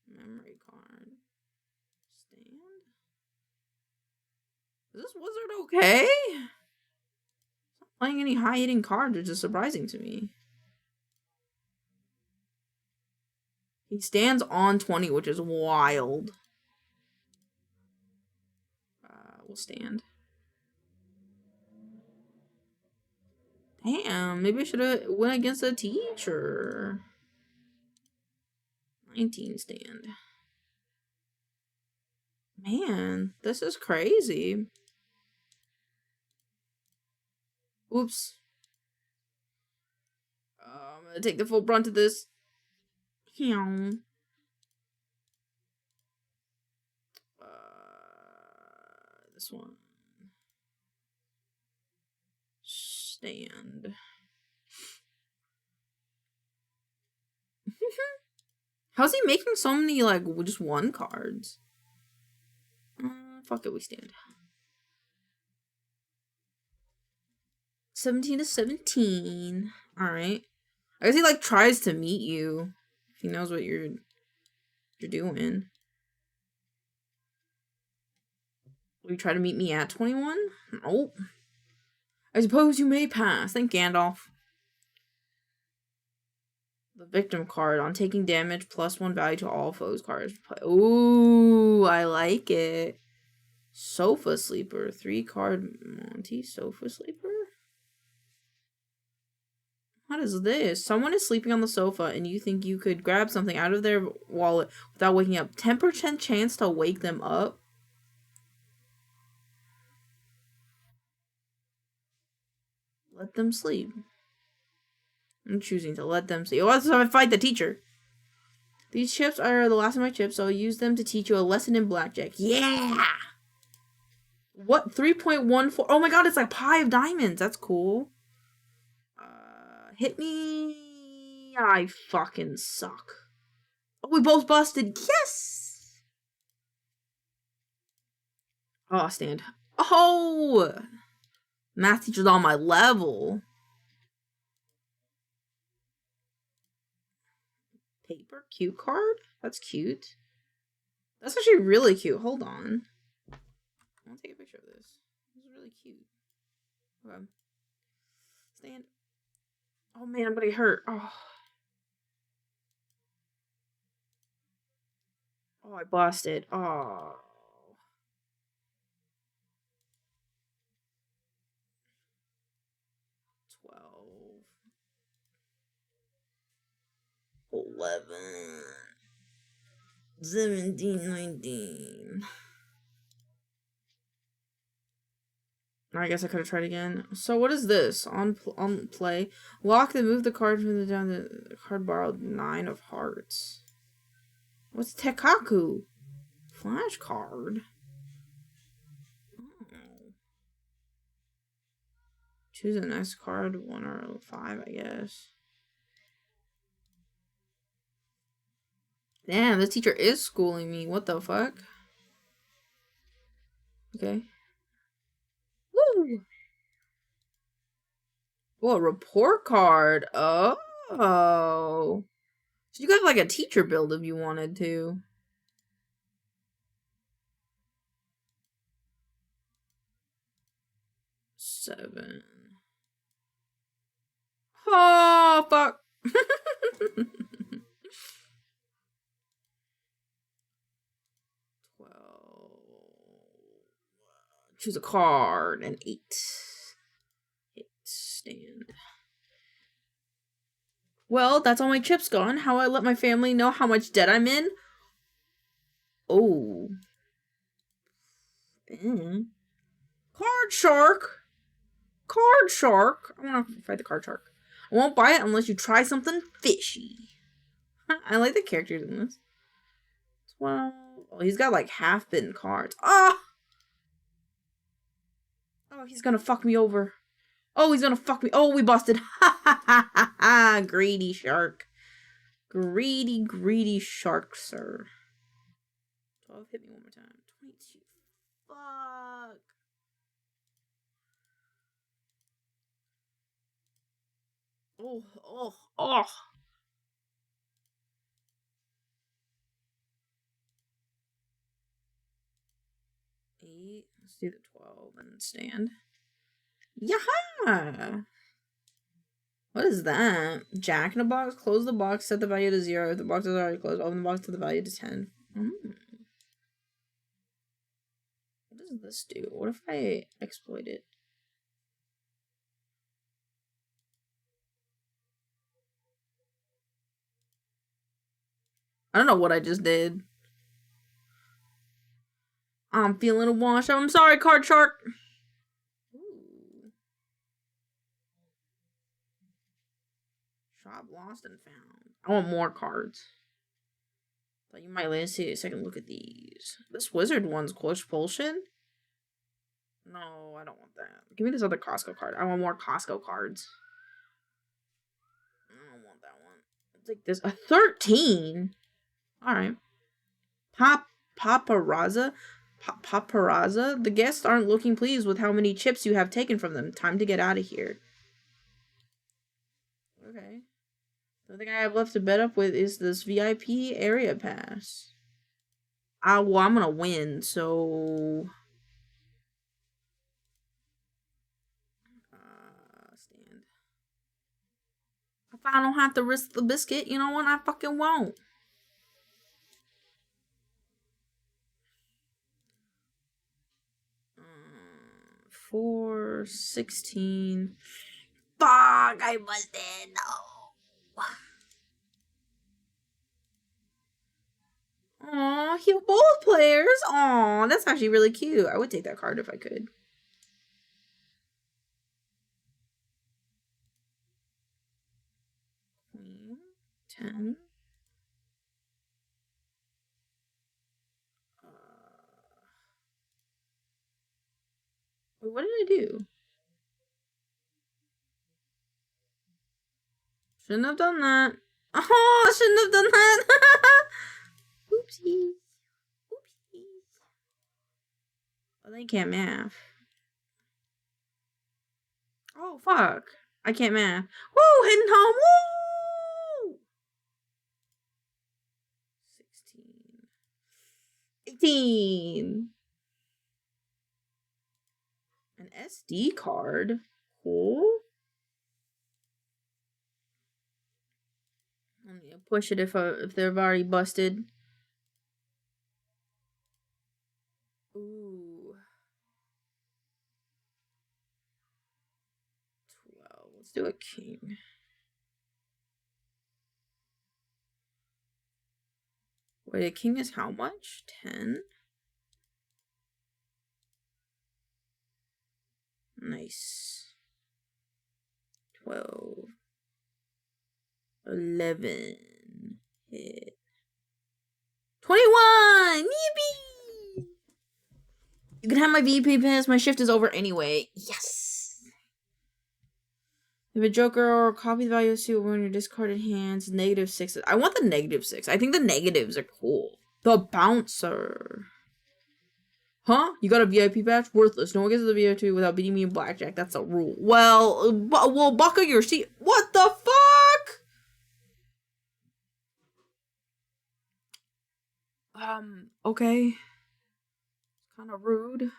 Memory card. Stand? Is this wizard okay? Not playing any high-hitting cards, which is surprising to me. He stands on 20, which is wild. We'll stand. Damn, maybe I should have went against a teacher. 19 stand. Man, this is crazy. Oops. I'm gonna take the full brunt of this. This one. Stand. How's he making so many, like, just 1 cards? Fuck it, we stand. 17 to 17. Alright. I guess he like tries to meet you. If he knows what you're doing. Will you try to meet me at 21? Nope. I suppose you may pass. Thank Gandalf. The victim card. On taking damage, +1 value to all foes cards. Ooh, I like it. Sofa Sleeper. 3 card Monty Sofa Sleeper? What is this? Someone is sleeping on the sofa and you think you could grab something out of their wallet without waking up. 10% chance to wake them up. Let them sleep. I'm choosing to let them sleep. Oh, so I fight the teacher. These chips are the last of my chips, so I'll use them to teach you a lesson in blackjack. Yeah! What? 3.14? Oh my god, it's like pie of diamonds. That's cool. Hit me. I fucking suck. Oh, we both busted. Yes! Oh, stand. Oh! Math teacher's on my level. Paper cue card? That's cute. That's actually really cute. Hold on. I'll take a picture of this. This is really cute. Okay. Stand. Oh man, I'm gonna get hurt. Oh. Oh, I busted. Oh. 11, 17, 19. I guess I could have tried again. So what is this? On play. Lock and move the card from the down the card borrowed 9 of hearts. What's Tekaku? Flashcard. Oh. Choose the next card, 1 or 5, I guess. Damn, this teacher is schooling me. What the fuck? Okay. Woo! Oh, a report card. Oh. So you got like a teacher build if you wanted to. Seven. Oh, fuck. Choose a card. An 8. 8. Stand. Well, that's all my chips gone. How I let my family know how much debt I'm in? Oh. Card shark. Card shark. I want to fight the card shark. I won't buy it unless you try something fishy. I like the characters in this. 12. Oh, he's got like half-bitten cards. Ah! Oh, he's gonna fuck me over. Oh, he's gonna fuck me. Oh, we busted. Ha ha ha ha ha. Greedy shark. Greedy, greedy shark, sir. 12, hit me one more time. 22. Fuck. Oh, oh, oh. Eight. Let's do the 12 and stand. Yaha! What is that? Jack in a box? Close the box, set the value to 0. If the box is already closed, open the box to the value to 10. What does this do? What if I exploit it? I don't know what I just did. I'm feeling a wash. I'm sorry, card shark. Ooh. Shop lost and found. I want more cards. But you might let us see a second look at these. This wizard one's Expulsion? No, I don't want that. Give me this other Costco card. I want more Costco cards. I don't want that one. I'll take this. A 13? Alright. Paparazzi? Paparazza? The guests aren't looking pleased with how many chips you have taken from them. Time to get out of here. Okay. The thing I have left to bet up with is this VIP area pass. Well, I'm gonna win, so... stand. If I don't have to risk the biscuit, you know what? I fucking won't. Four, 16. Fuck, I busted. No. Aw, heal both players. Aw, that's actually really cute. I would take that card if I could. Queen, 10. What did I do? Shouldn't have done that. Oh, I shouldn't have done that. Oopsie. Oopsie. Well, they can't math. Oh, fuck. I can't math. Woo! Hitting home. Woo! 16. 18. An SD card. Cool. I'm gonna push it if they've already busted. Ooh. 12. Let's do a king. Wait, a king is how much? 10? Nice. 12. 11. Hit. 21! Yippee! You can have my VP pass. My shift is over anyway. Yes! If a joker or copy the value of suit when your discarded hands, -6. I want the -6. I think the negatives are cool. The bouncer. Huh? You got a VIP badge? Worthless. No one gets the VIP without beating me in blackjack. That's a rule. Well, buckle your seat. What the fuck? Okay. Kind of rude.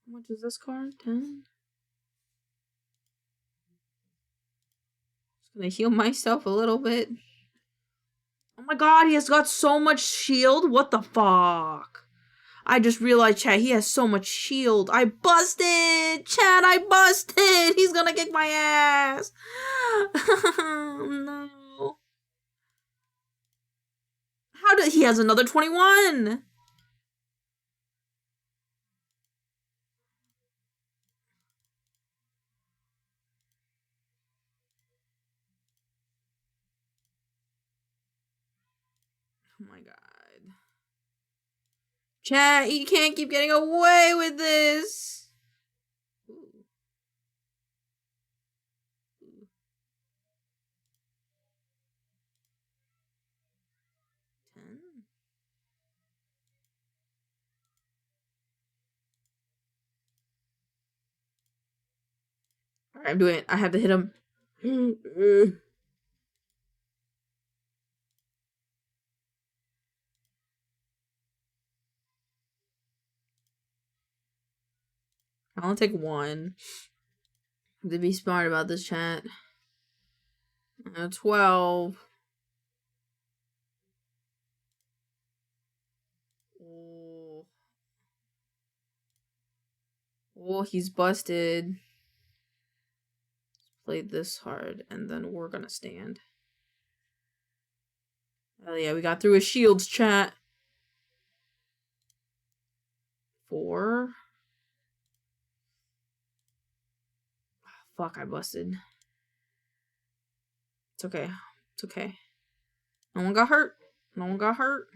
How much is this card? 10? Just gonna heal myself a little bit. Oh my god, he has got so much shield. What the fuck? I just realized, chat, he has so much shield. I busted! Chat, I busted! He's gonna kick my ass! No. How did he has another 21? Oh my god. Chat, you can't keep getting away with this. Ooh. Ooh. 10. Alright, I'm doing it. I have to hit him. I only take one. To be smart about this, chat. 12. Oh. Oh, he's busted. Played this hard, and then we're gonna stand. Oh yeah, we got through his shields, chat. 4. Fuck, I busted. It's okay. It's okay. No one got hurt. No one got hurt.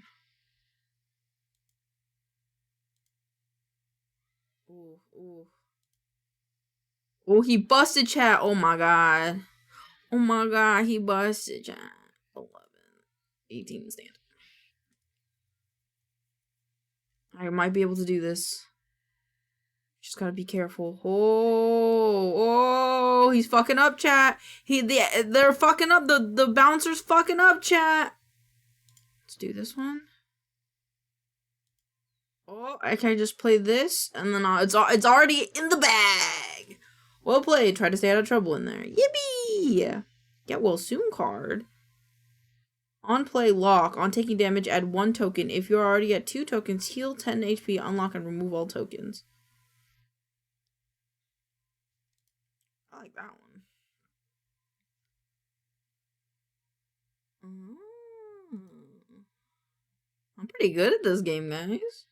Ooh, ooh. Oh, he busted, chat. Oh my god. Oh my god, he busted, chat. 11. 18 stand. I might be able to do this. Just gotta be careful. Oh, he's fucking up, chat. They're fucking up. The bouncer's fucking up, chat. Let's do this one. Oh, I can just play this, and then it's already in the bag. Well played. Try to stay out of trouble in there. Yippee! Get well soon card. On play, lock. On taking damage, add 1 token. If you're already at 2 tokens, heal 10 HP, unlock, and remove all tokens. I like that one. I'm pretty good at this game, guys.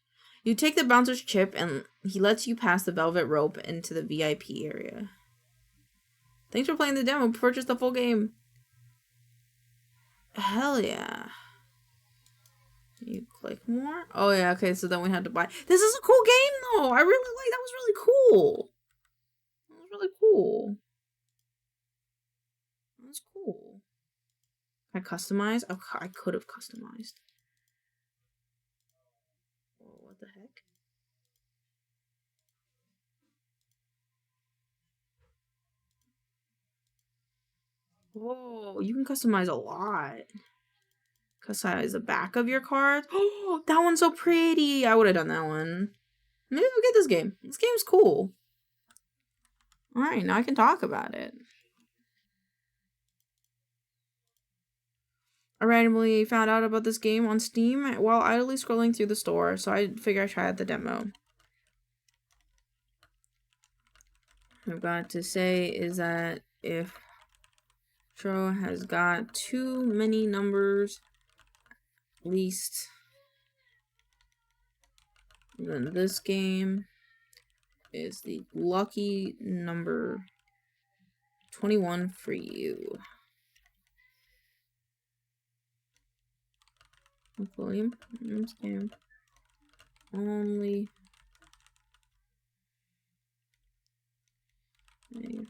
You take the bouncer's chip, and he lets you pass the velvet rope into the VIP area. Thanks for playing the demo. Purchase the full game. Hell yeah. You click more? Oh yeah, okay, so then we had to buy. This is a cool game though. I really like that. Was really cool. That was really cool. That was cool. Can I customize? Oh, I could have customized. Oh, what the heck? Whoa, you can customize a lot. Customize the back of your card. Oh, that one's so pretty. I would have done that one. Maybe we'll get this game. This game's cool. Alright, now I can talk about it. I randomly found out about this game on Steam while idly scrolling through the store, so I figured I'd try out the demo. What I've got to say is that if Tro has got too many numbers, at least, then this game is the lucky number 21 for you. William, this game only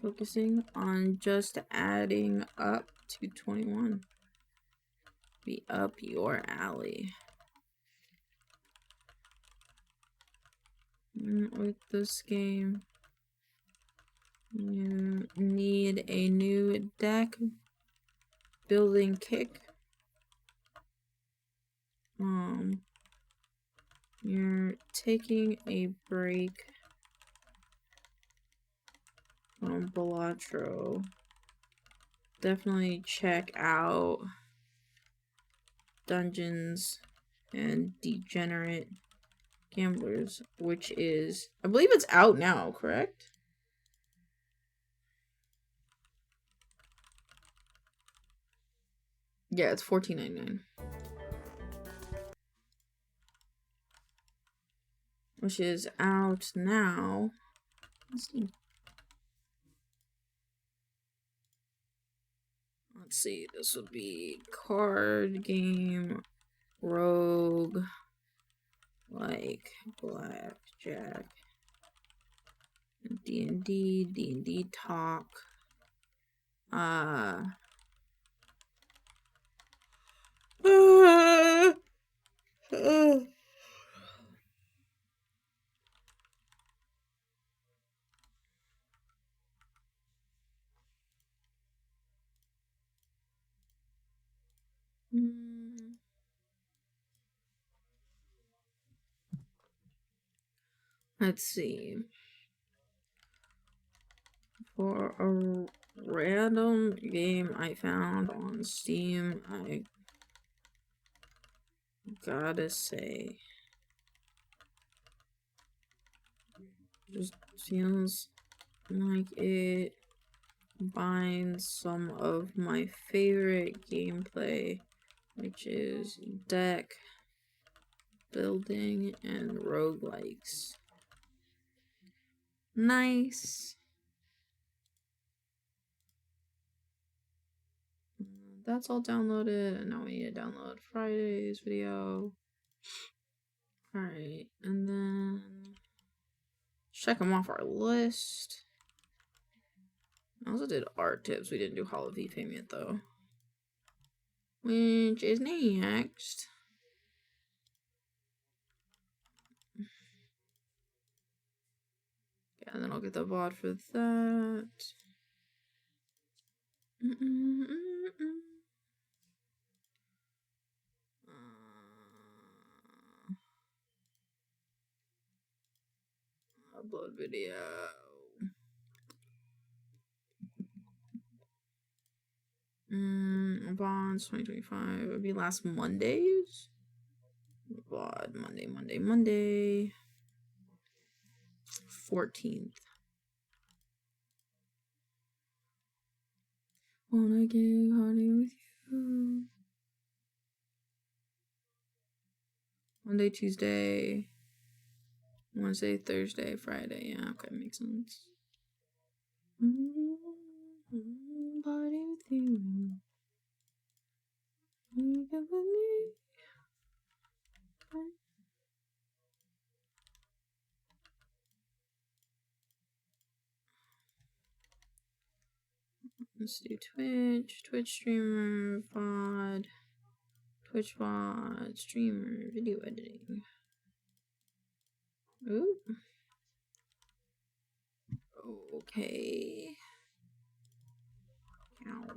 focusing on just adding up to 21. Be up your alley. With this game, you need a new deck building kick. You're taking a break from Balatro. Definitely check out Dungeons and Degenerate Gamblers, which is, I believe it's out now, correct? Yeah, it's $14.99. Which is out now. Let's see, this would be card game, rogue, like blackjack, D&D talk, let's see. For a random game I found on Steam, I gotta say, just feels like it combines some of my favorite gameplay, which is deck building and roguelikes. Nice. That's all downloaded, and now we need to download Friday's video. Alright, and then check them off our list. I also did art tips. We didn't do Hall of Fame yet, though. Which is next. I'll get the VOD for that. Upload video. VODs 2025. It would be last Mondays. VOD Monday. 14th. Wanna get honey with you. Monday, Tuesday, Wednesday, Thursday, Friday. Yeah, okay, makes sense. Party with you. You get with me. Let's do Twitch streamer, VOD, Twitch VOD, streamer, video editing. Ooh. Okay. Ow.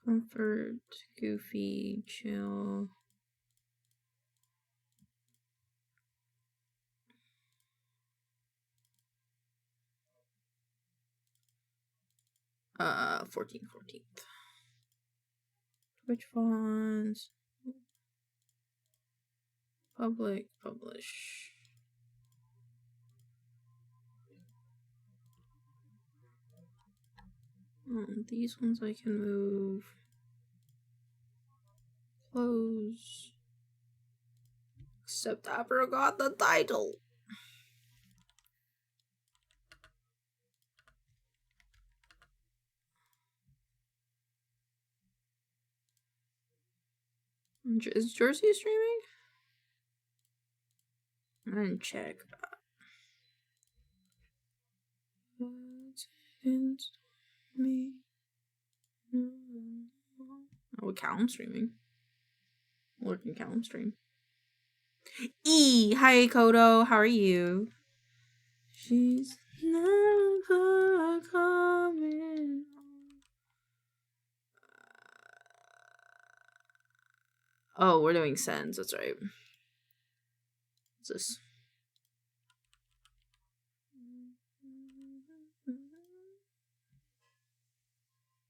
Comfort, goofy, chill. Uh, 14th. Twitch fonts. Public, publish. These ones I can move. Close. Except I forgot the title. Is Jersey streaming? I didn't check. Me. Oh, Callum streaming. Lurking Callum stream. Hi Kodo, how are you? She's never coming. Oh, we're doing sends, that's right. What's this?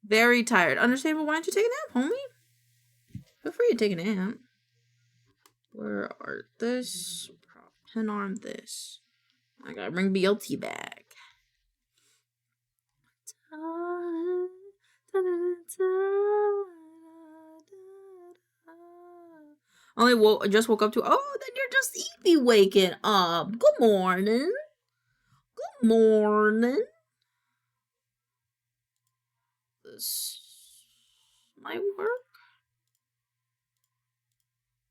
Very tired. Understandable. Why don't you take a nap, homie? Feel free to take a nap. Where are this? Pen arm this. I gotta bring BLT back. I just woke up to. Oh, then you're just Evie waking up. Good morning. Good morning. This might work.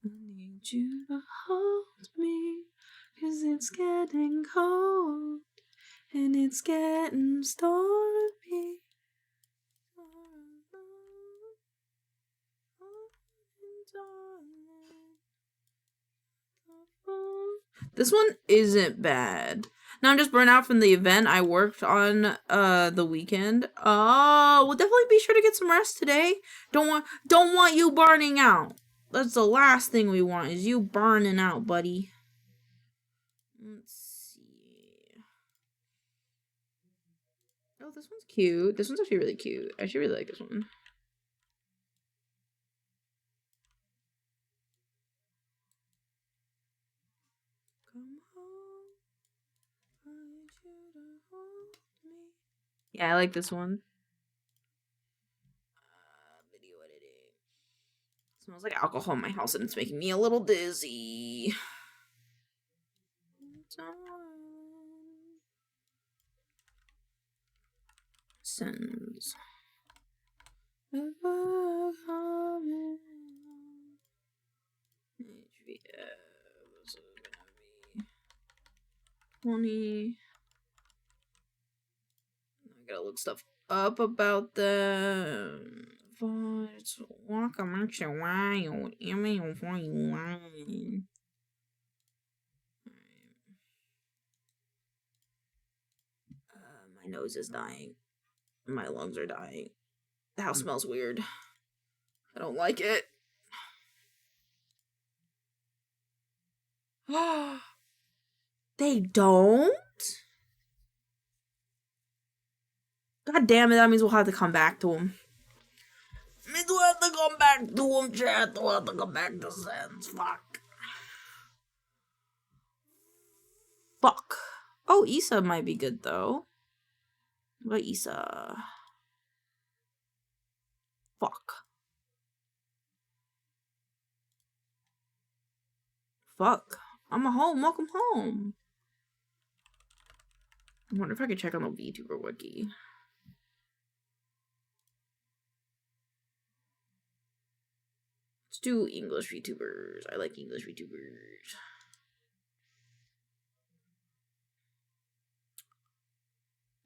I need you to hold me, 'cause it's getting cold and it's getting stormy. This one isn't bad. Now I'm just burnt out from the event I worked on the weekend. Oh, we'll definitely be sure to get some rest today. Don't want you burning out. That's the last thing we want, is you burning out, buddy. Let's see. Oh, this one's cute. This one's actually really cute. I actually really like this one. Come home. I need you to hold me. Yeah, I like this one. Video editing. Smells like alcohol in my house and it's making me a little dizzy. Sends. HVF is gonna be 20. gotta look stuff up about them. But welcome to wild. My nose is dying. My lungs are dying. The house smells weird. I don't like it. They don't? God damn it, that means we'll have to come back to him. Means we'll have to come back to him, chat. We'll have to come back to Sans. Fuck. Fuck. Oh, Issa might be good, though. What Issa? Fuck. Fuck. I'm home. Welcome home. I wonder if I could check on the VTuber wiki. Let's do English VTubers. I like English VTubers.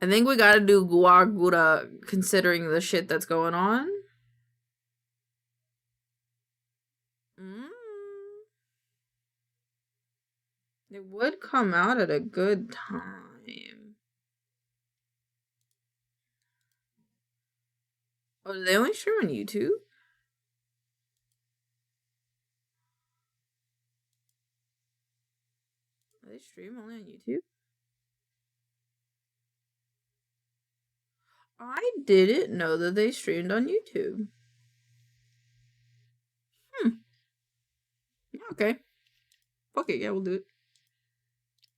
I think we gotta do Guagura considering the shit that's going on. It would come out at a good time. Oh, do they only stream on YouTube? Do they stream only on YouTube? I didn't know that they streamed on YouTube. Okay. Fuck it, yeah, we'll do it.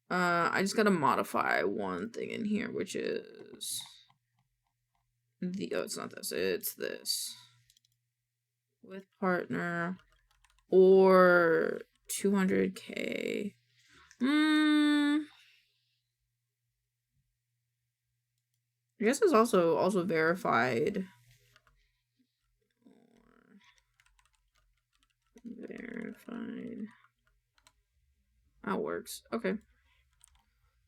I just gotta modify one thing in here, which is the oh, it's not this, it's this. With partner or 200K. I guess it's also verified. Verified. That works. Okay.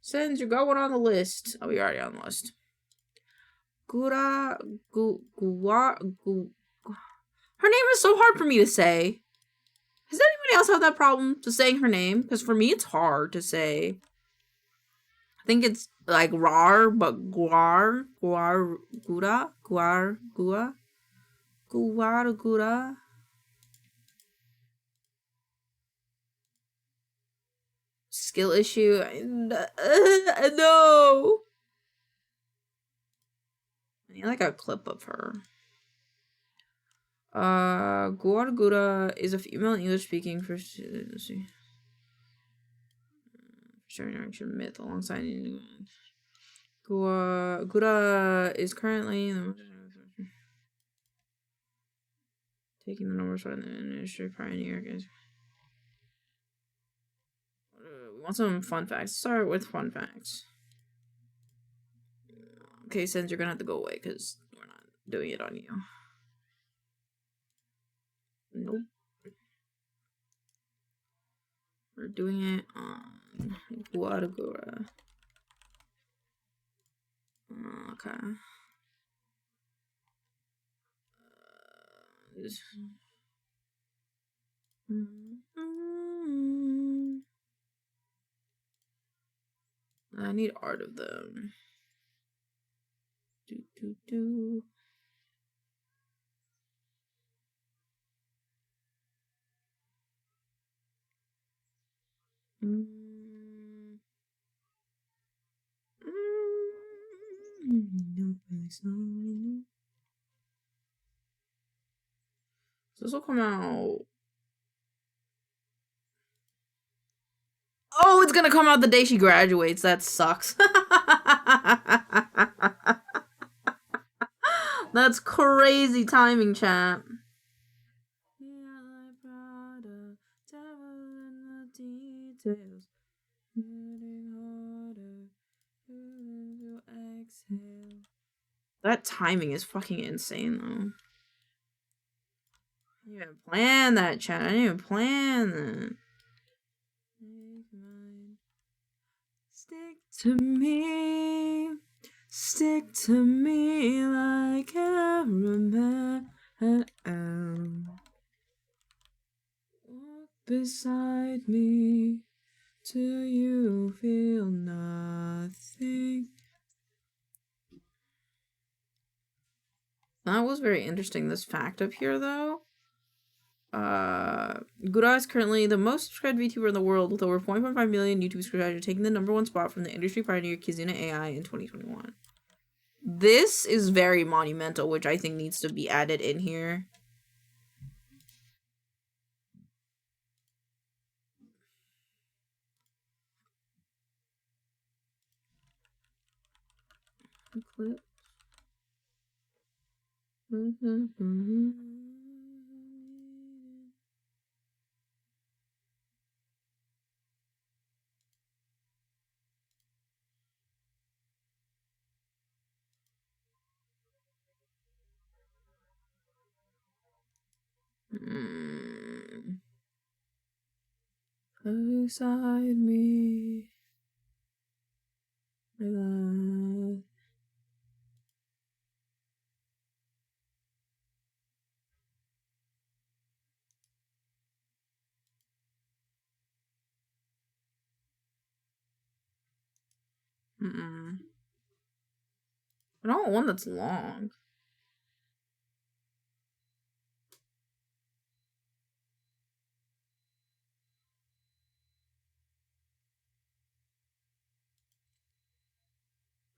Sends, you're going on the list. Oh, you're already on the list. Her name is so hard for me to say. Does anybody else have that problem to saying her name? Because for me, it's hard to say. I think it's like rar, but guar, gura. Skill issue. No. I need like a clip of her. Guargura is a female English speaking first. Let's see. Sharing myth alongside Gura is currently taking the numbers from the industry pioneer, guys. We want some fun facts. Start with fun facts. Okay, since you're gonna have to go away because we're not doing it on you. Nope. We're doing it on Guadagura. Okay. I need art of them. This will come out. Oh, it's gonna come out the day she graduates. That sucks. That's crazy timing, chat. That timing is fucking insane, though. I didn't even plan that, chat. I didn't even plan that. Stick to me. Stick to me like caramel. Walk beside me till you feel nothing. That was very interesting, this fact up here, though. Gura is currently the most subscribed VTuber in the world, with over 4.5 million YouTube subscribers, taking the #1 spot from the industry pioneer Kizuna AI in 2021. This is very monumental, which I think needs to be added in here. Clip. Beside me. I don't want one that's long.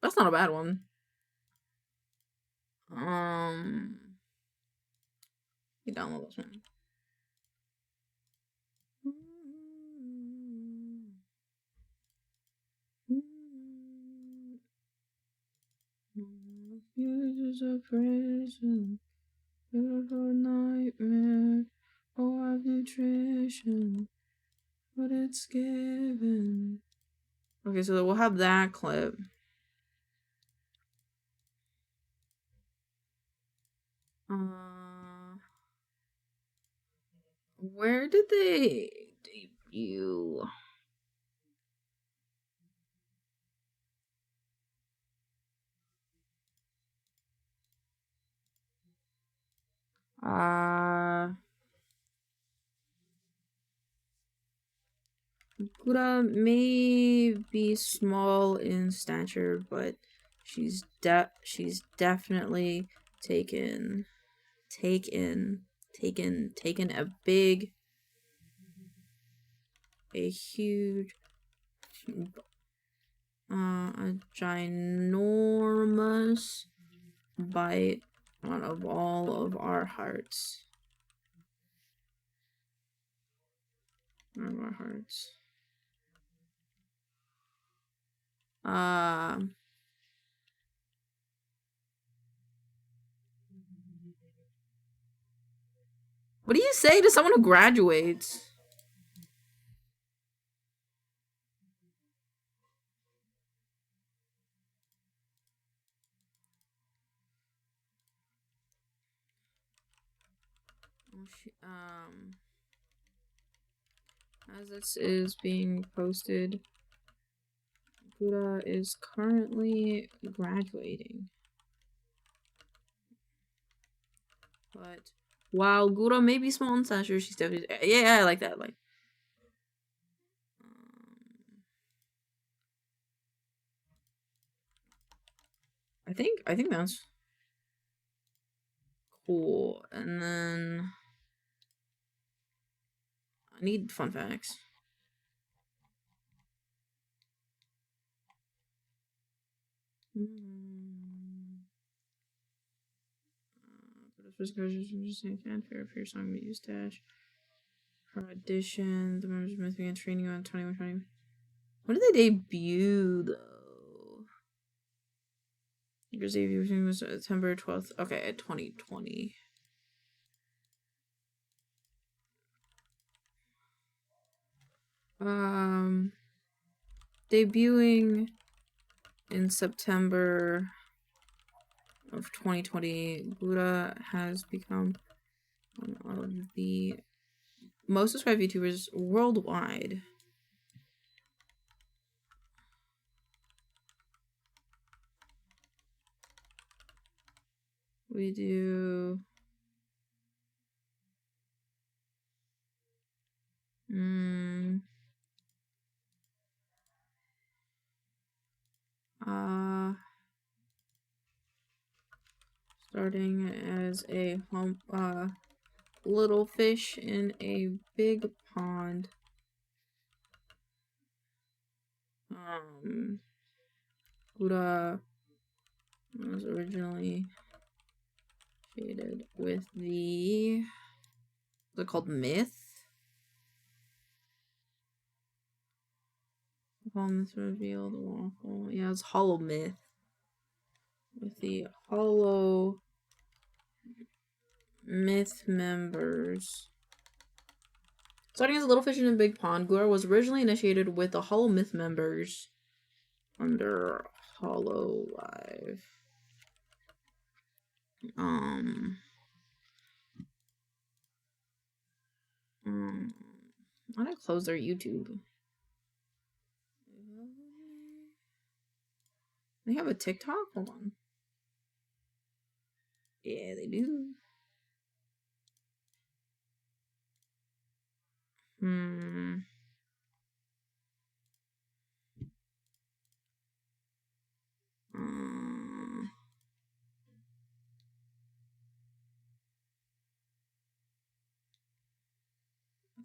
That's not a bad one. You download this one. Uses a prison, beautiful nightmare, or of nutrition, but it's given. Okay, so we'll have that clip. Where did they debut? Gura may be small in stature, but she's definitely taken a huge, a ginormous bite out of all of our hearts. Out of our hearts. What do you say to someone who graduates? As this is being posted, Gura is currently graduating. But while Gura may be small in stature, she's definitely yeah, I like that. Like, I think that's cool. And then I need fun facts. First version from just saying fanfare for your song we use dash. For audition, the members must begin training on 2120. When did they debut though? Because debut was September 12th. Okay, 2020. Debuting in September of 2020, Gura has become one of the most subscribed VTubers worldwide. We do starting as a little fish in a big pond. Buddha was originally shaded with the, what's it called, myth? Myth revealed waffle. Yeah, it's hollow myth. With the hollow myth members. Starting as a little fish in a big pond, Gura was originally initiated with the hollow myth members under Hollow Live. Why did I close their YouTube? They have a TikTok? Hold on. Yeah, they do. I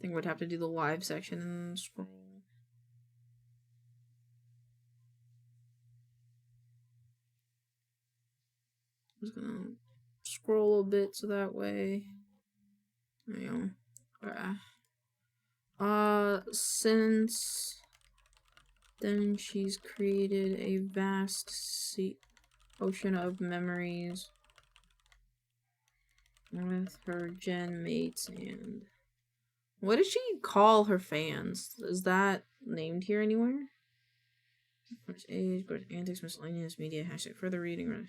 think we'd have to do the live section and scroll. I'm just gonna scroll a bit so that way. There you go. Since then she's created a vast ocean of memories with her gen mates. And what did she call her fans? Is that named here anywhere? First age, birth antics, miscellaneous media, hashtag further reading,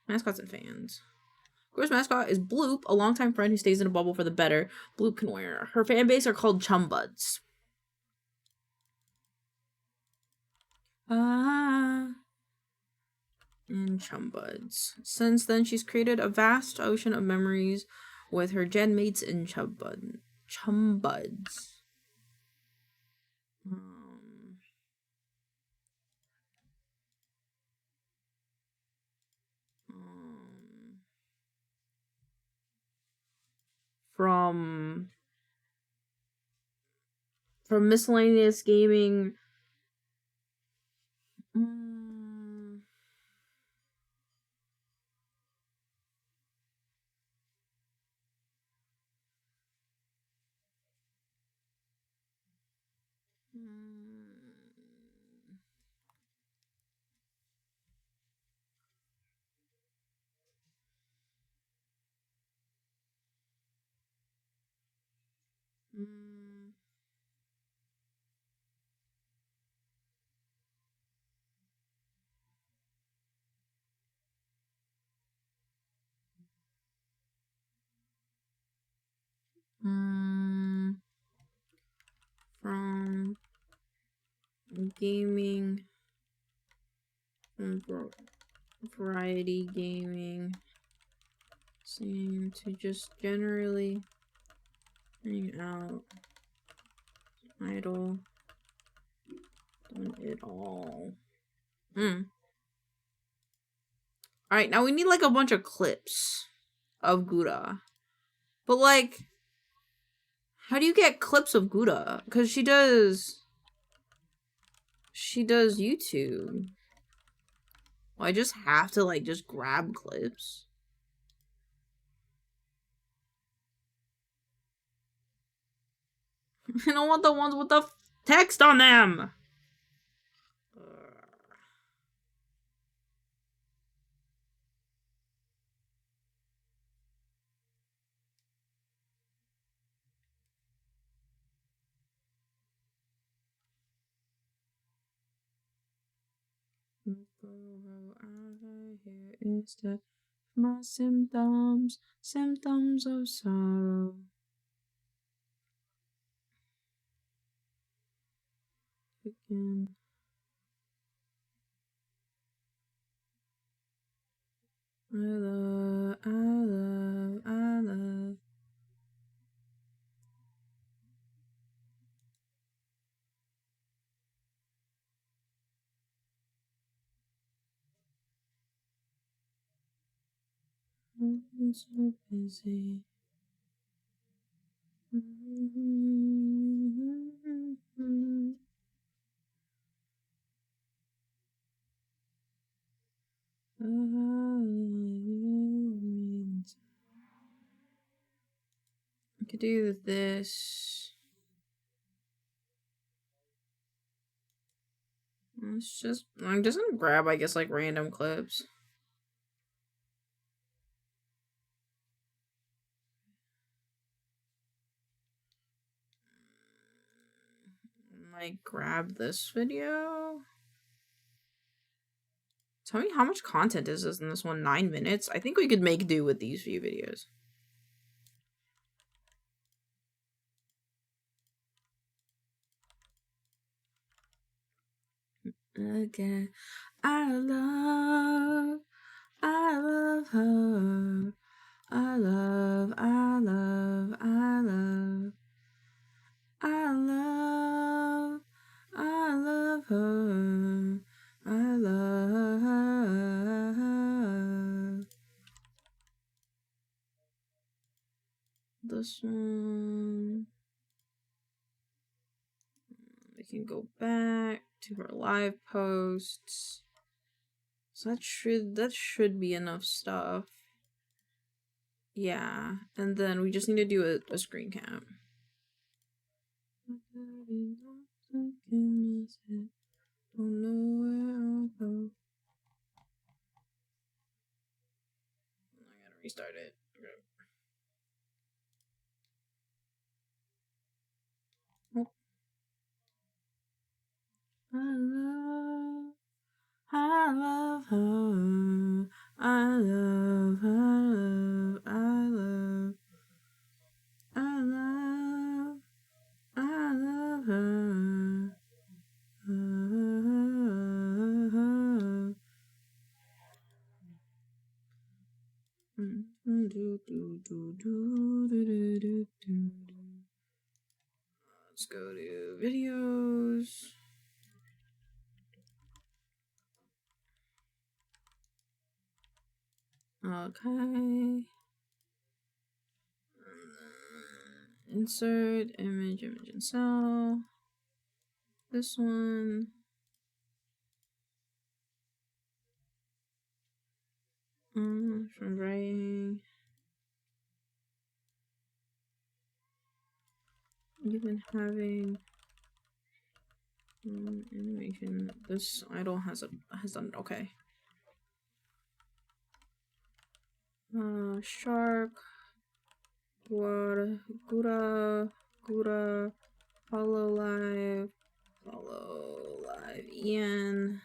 mascots and fans. Gore's mascot is Bloop, a longtime friend who stays in a bubble for the better. Bloop can wear. Her fan base are called Chum Buds. And Chum Buds. Since then, she's created a vast ocean of memories with her gen mates and Chum Buds. From miscellaneous gaming. From gaming, from variety gaming, seem to just generally hang out, idle, done it all. Alright, now we need like a bunch of clips of Gouda. But like, how do you get clips of Gouda? Because she does YouTube. Well, I just have to like just grab clips. I don't want the ones with the text on them. Here is the my symptoms of sorrow. Again. I've been so busy. I could do this. I'm just gonna grab, I guess, like random clips. Like grab this video. Tell me how much content is this in this one? 9 minutes? I think we could make do with these few videos. Again, I love her. I love her. I love this one. We can go back to her live posts. So that should be enough stuff. Yeah, and then we just need to do a screen cap. Don't know where I'll go. I gotta restart it. Okay. Oh. I love her. I love her. I love her. Let's go to videos. Okay. Insert image and cell. This one. From writing. Even having animation. This idol has done okay. Shark. Gura. Follow live. Ian.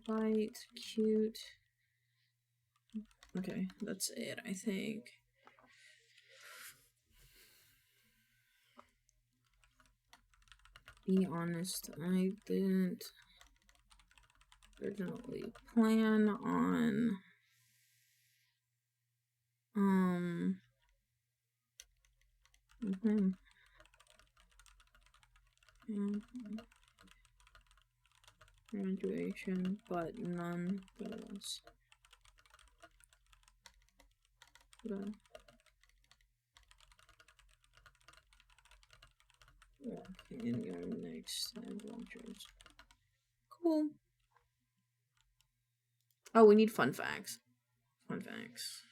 Bite. Cute. Okay, that's it, I think. Be honest, I didn't originally plan on graduation, but nonetheless. Okay, and your next adventures. Cool. Oh, we need fun facts. Fun facts.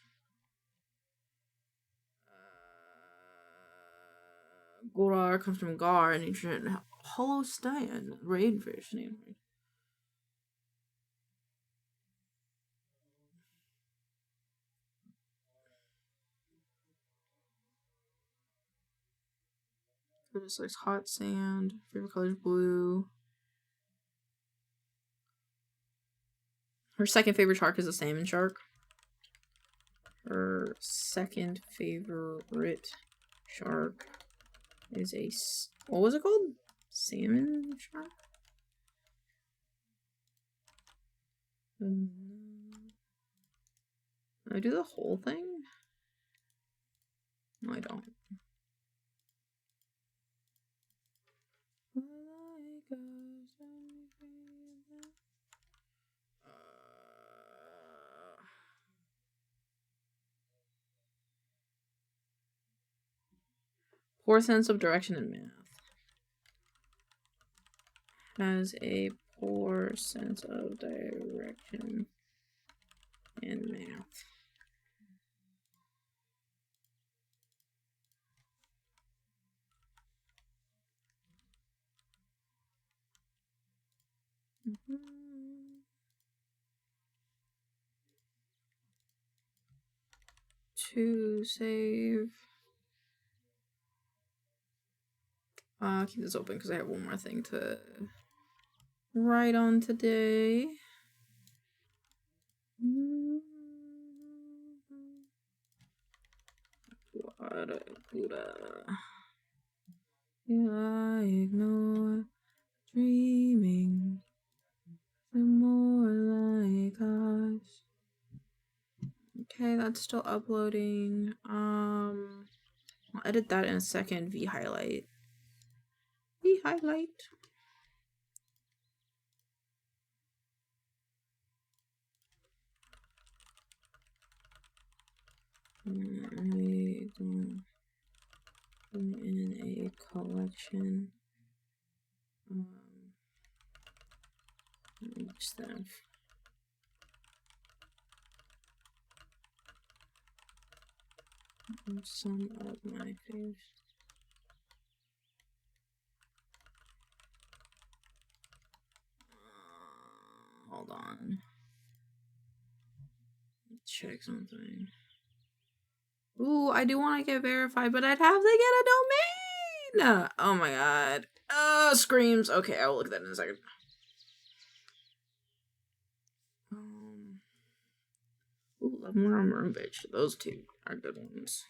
Gorar comes from Gar, an ancient hollow stan, rainfish name. Favorite likes hot sand. Favorite color is blue. Her second favorite shark is a salmon shark. Her second favorite shark is a, what was it called? Salmon shark? I do the whole thing? No, I don't. Poor sense of direction in math. Has a poor sense of direction in math. To save. Keep this open because I have one more thing to write on today. I ignore dreaming. The more like us. Okay, that's still uploading. I'll edit that in a second. V highlight. V highlight. I don't put in a collection. Stuff. Some of my faves. Hold on. Check something. Ooh, I do want to get verified, but I'd have to get a domain. Oh my god. Screams. Okay, I will look at that in a second. Ooh, Love More on Room Bitch. Those two are good ones.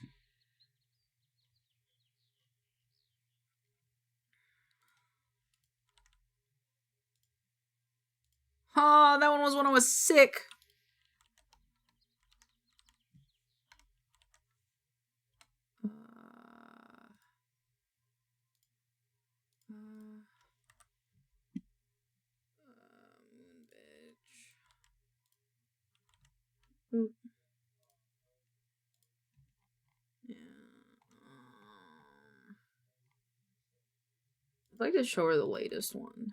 Oh, that one was when I was sick. Moon Bitch. Oop. Yeah. I'd like to show her the latest one.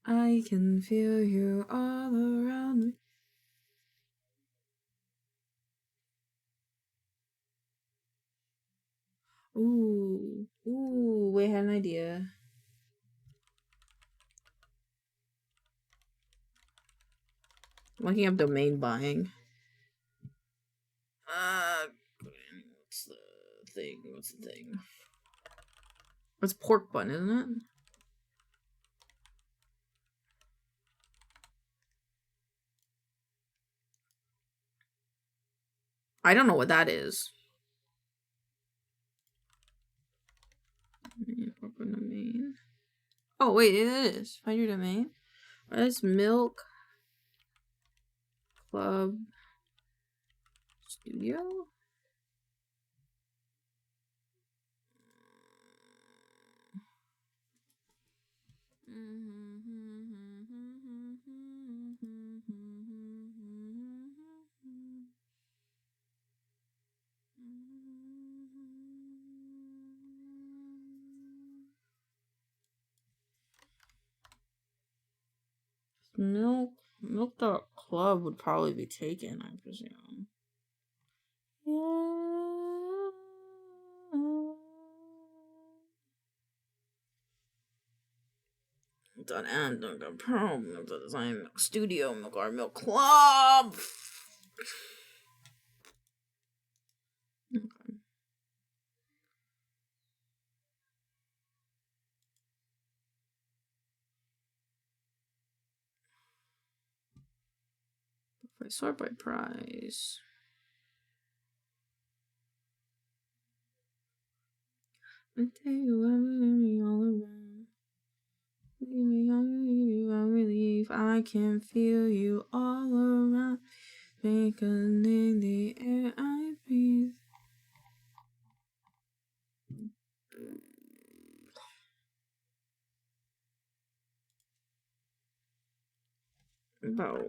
I can feel you all around me. Ooh. Ooh, wait, I had an idea. I'm looking up domain buying. What's the thing? What's the thing? It's pork bun, isn't it? I don't know what that is. Domain. Oh wait, it is. Find your domain. It's Milk Club Studio. Milk.club would probably be taken, I presume. Done and done pro milk design milk studio milk or milk club. Okay. If I sort by price. I tell you I'm all around. Leave me on relief. I can feel you all around. Twinkling the air I breathe. About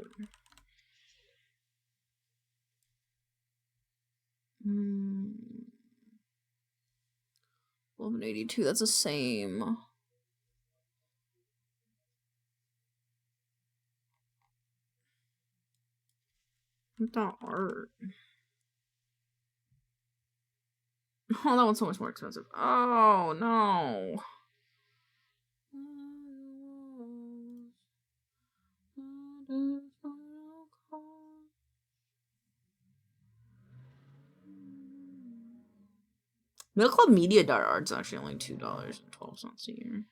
1182. That's the same. What the art? Oh, that one's so much more expensive. Oh no. milkgg Media Art's actually only $2.12 a year.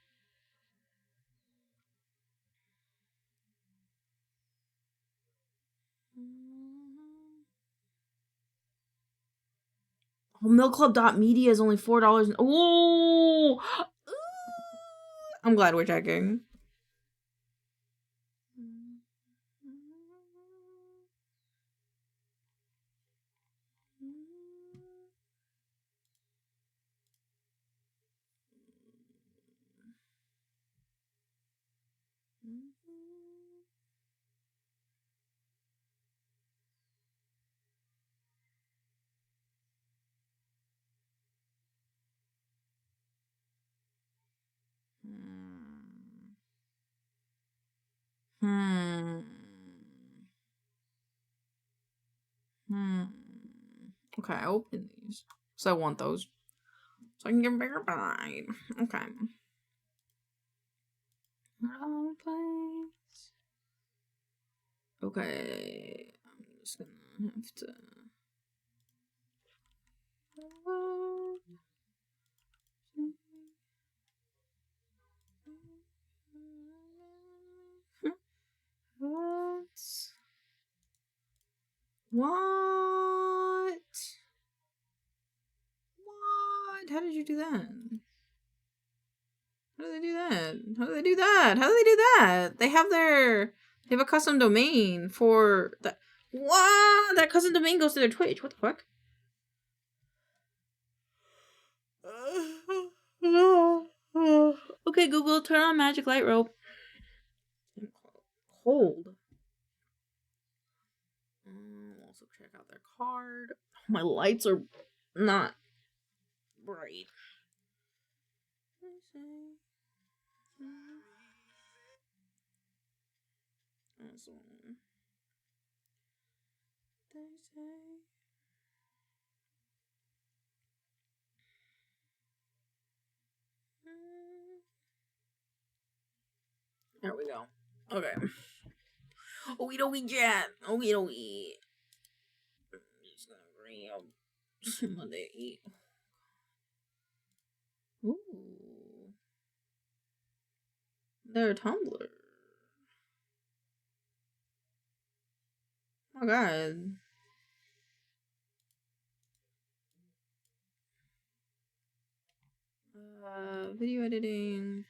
Oh, milkgg.media is only $4. Oh, I'm glad we're checking. Okay, I open these. So I want those. So I can get verified. Okay. Wrong place. Okay. I'm just gonna have to. What? What? How did you do that? How do they do that? How do they do that? How do they do that? They have a custom domain for that. What? That custom domain goes to their Twitch. What the fuck? Okay, Google, turn on magic light rope. Cold. Also check out their card. My lights are not bright. There we go. Okay. Okie dokie chat. Okie dokie. I'm just gonna grab some to eat. Ooh. They're a tumbler. Oh my god. Video editing.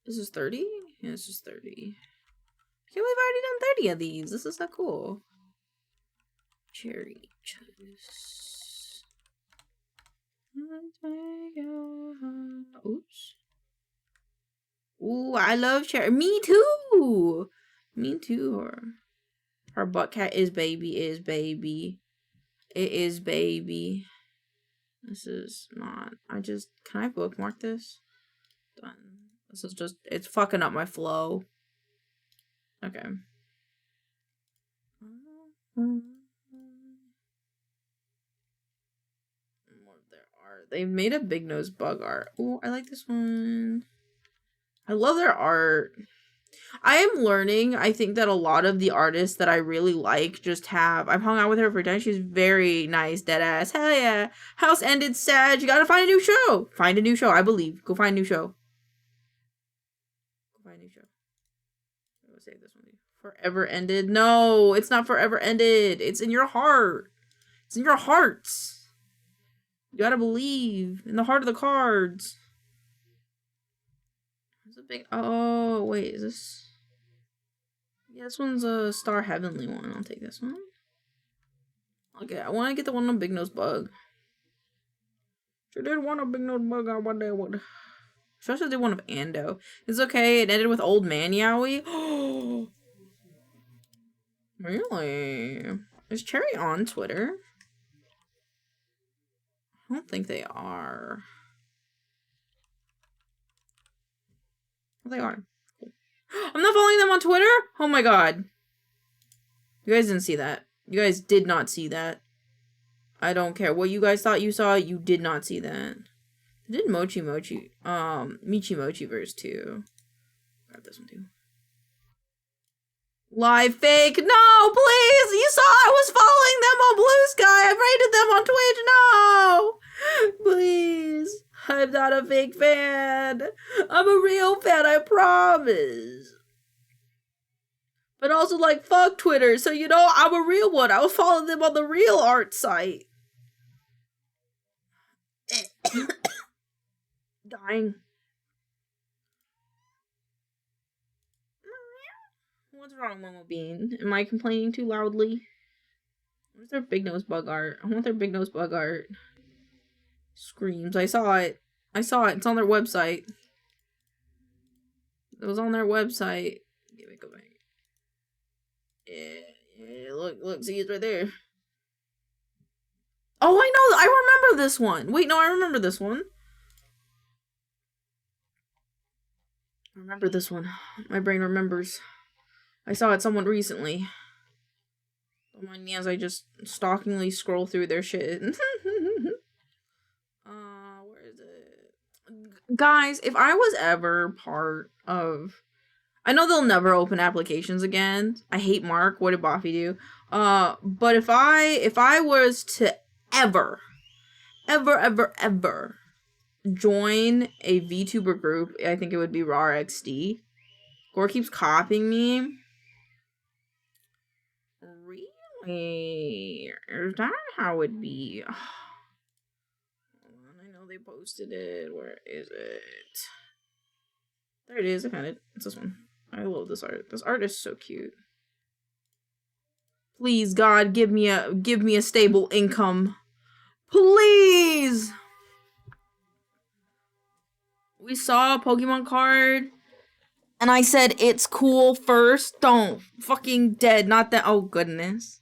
This is 30? Yeah, this is 30. I can't believe I've already done 30 of these. This is so cool. Cherry juice. Oops. Ooh, I love cherry. Me too. Me too. Her butt cat is baby. It is baby. This is not. Can I bookmark this? Done. This is just, it's fucking up my flow. Okay. More of their art. They've made a big nose bug art. Oh, I like this one. I love their art. I am learning. I think that a lot of the artists that I really like just have. I've hung out with her for a time. She's very nice, deadass. Hell yeah. House ended sad. You gotta find a new show. Find a new show, I believe. Go find a new show. Go find a new show. I'm gonna save this one. Forever ended. No, it's not forever ended. It's in your heart. It's in your hearts. You gotta believe in the heart of the cards. It's a big. Oh wait, is this? Yeah, this one's a Star Heavenly one. I'll take this one. Okay, I want to get the one on Big Nose Bug. She did want a Big Nose Bug on one day. What? She also did one of Ando. It's okay. It ended with Old Man Yowie. Really? Is Cherry on Twitter? I don't think they are. Oh, they are. Cool. I'm not following them on Twitter? Oh my god. You guys didn't see that. You guys did not see that. I don't care what you guys thought you saw. You did not see that. I did Michi Mochi verse too. Grab this one too. Live fake. No, please. You saw I was following them on Blue Sky. I rated them on Twitch. No. Please. I'm not a fake fan. I'm a real fan, I promise. But also, like, fuck Twitter. So, you know, I'm a real one. I was following them on the real art site. Dying. What's wrong, Momo Bean? Am I complaining too loudly? Where's their big nose bug art? I want their big nose bug art. Screams. I saw it. I saw it. It's on their website. It was on their website. Give it, go back. Yeah, look, see, it's right there. Oh, I know, I remember this one. Wait, no, I remember this one. I remember this one. My brain remembers. I saw it somewhat recently. Don't mind me as I just stalkingly scroll through their shit. Where is it? Guys, if I was ever part of... I know they'll never open applications again. I hate Mark. What did Boffy do? But if I was to ever join a VTuber group, I think it would be RARXD. Gore keeps copying me. Really? Is that how it'd be? I know they posted it. Where is it? There it is. I found it. It's this one. I love this art. This art is so cute. Please, God, give me a stable income. Please! We saw a Pokemon card, and I said it's cool first. Don't. Fucking dead. Not that. Oh, goodness.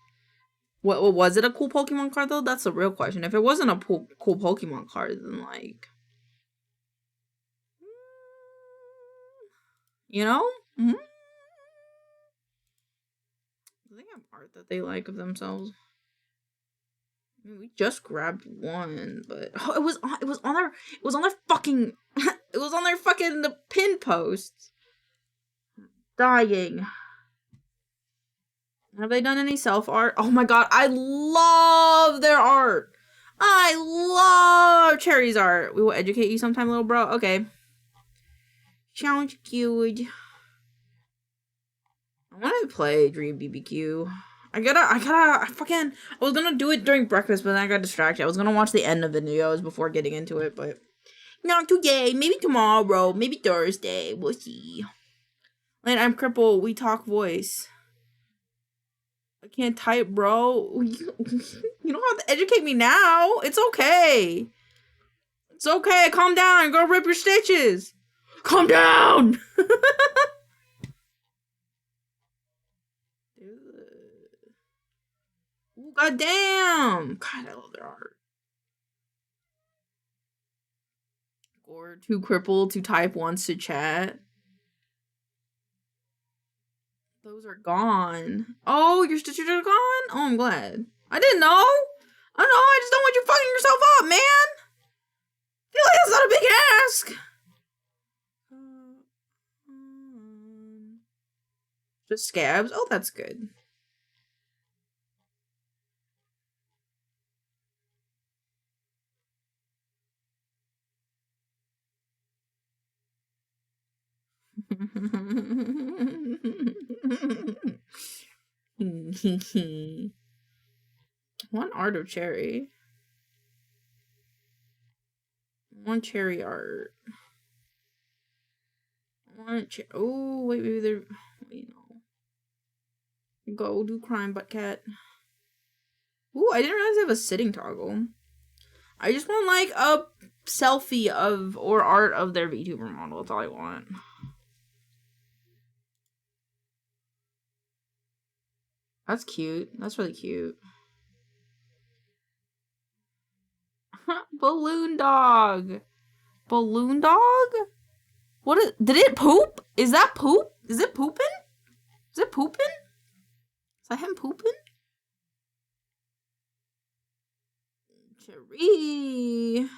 What was it a cool Pokemon card, though? That's the real question. If it wasn't a cool Pokemon card, then, like... You know? Mm-hmm. Do they have art that they like of themselves? I mean, we just grabbed one, but it was on their fucking it was on their fucking the pin posts. Dying. Have they done any self art? Oh my god, I love their art. I love Cherry's art. We will educate you sometime, little bro. Okay. Sounds cute. I want to play Dream BBQ. I was gonna do it during breakfast, but then I got distracted. I was gonna watch the end of the videos before getting into it, but not today. Maybe tomorrow. Maybe Thursday. We'll see. Like, I'm crippled. We talk voice. I can't type, bro. You don't have to educate me now. It's okay. It's okay. Calm down. Go rip your stitches. Calm down. Ooh, goddamn. God, I love their art. Or too crippled to type, wants to chat. Those are gone. Oh, your stitches are gone? Oh, I'm glad. I didn't know. I don't know. I just don't want you fucking yourself up, man. I feel like that's not a big ask. Just scabs? Oh, that's good. One art of Cherry. One Cherry art. One oh, wait, maybe they're... Wait, no. Go do crime, butt cat. Ooh, I didn't realize they have a sitting toggle. I just want, like, a selfie of, or art of their VTuber model. That's all I want. That's cute. That's really cute. Balloon dog. Balloon dog? What is, did it poop? Is that poop? Is it pooping? Is it pooping? Is that him pooping? Cherie.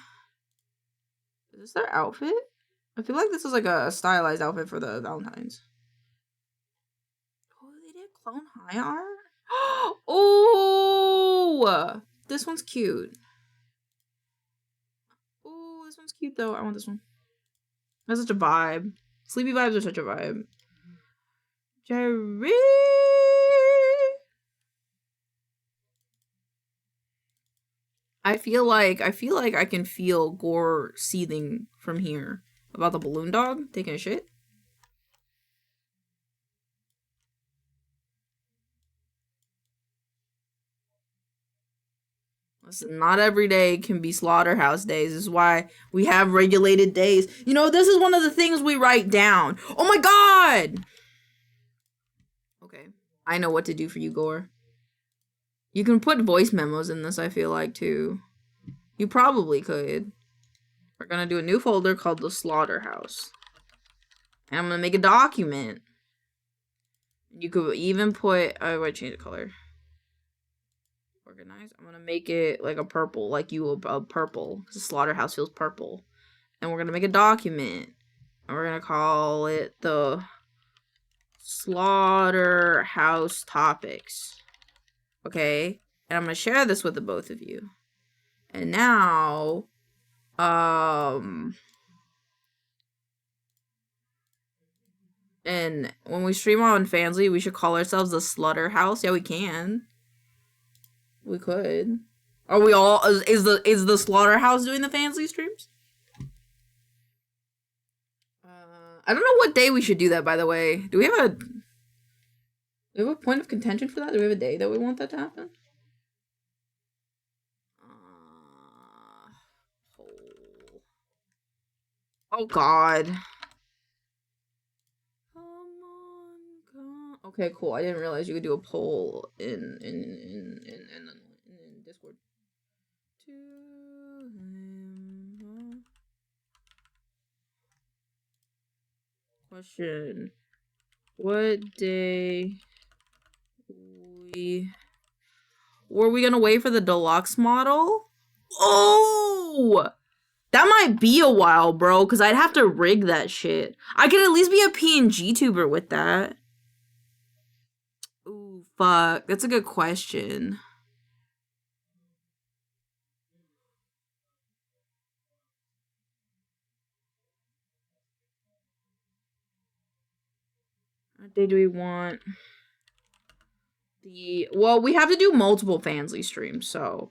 Is this their outfit? I feel like this is like a stylized outfit for the Valentines. Oh, they did clone high art? Oh! This one's cute. Oh, this one's cute though. I want this one. That's such a vibe. Sleepy vibes are such a vibe. Jerry! I feel like I can feel gore seething from here about the balloon dog taking a shit. Listen, not every day can be slaughterhouse days. This is why we have regulated days. You know, this is one of the things we write down. Oh my god! Okay, I know what to do for you, Gore. You can put voice memos in this, I feel like, too. You probably could. We're gonna do a new folder called the Slaughterhouse. And I'm gonna make a document. You could even put... I might change the color. Organize. I'm gonna make it like a purple, like you a purple. Because the Slaughterhouse feels purple. And we're gonna make a document. And we're gonna call it the Slaughterhouse Topics. Okay? And I'm gonna share this with the both of you. And now, and when we stream on Fansly, we should call ourselves the Slaughterhouse. Yeah, we can. We could. Are we all? Is the Slaughterhouse doing the Fansly streams? I don't know what day we should do that. By the way, do we have a point of contention for that? Do we have a day that we want that to happen? Oh god. Okay, cool. I didn't realize you could do a poll in Discord. Question. What day were we gonna wait for the deluxe model? Oh! That might be a while, bro, because I'd have to rig that shit. I could at least be a PNG tuber with that. Ooh, fuck. That's a good question. What day do we want? Well, we have to do multiple Fansly streams, so...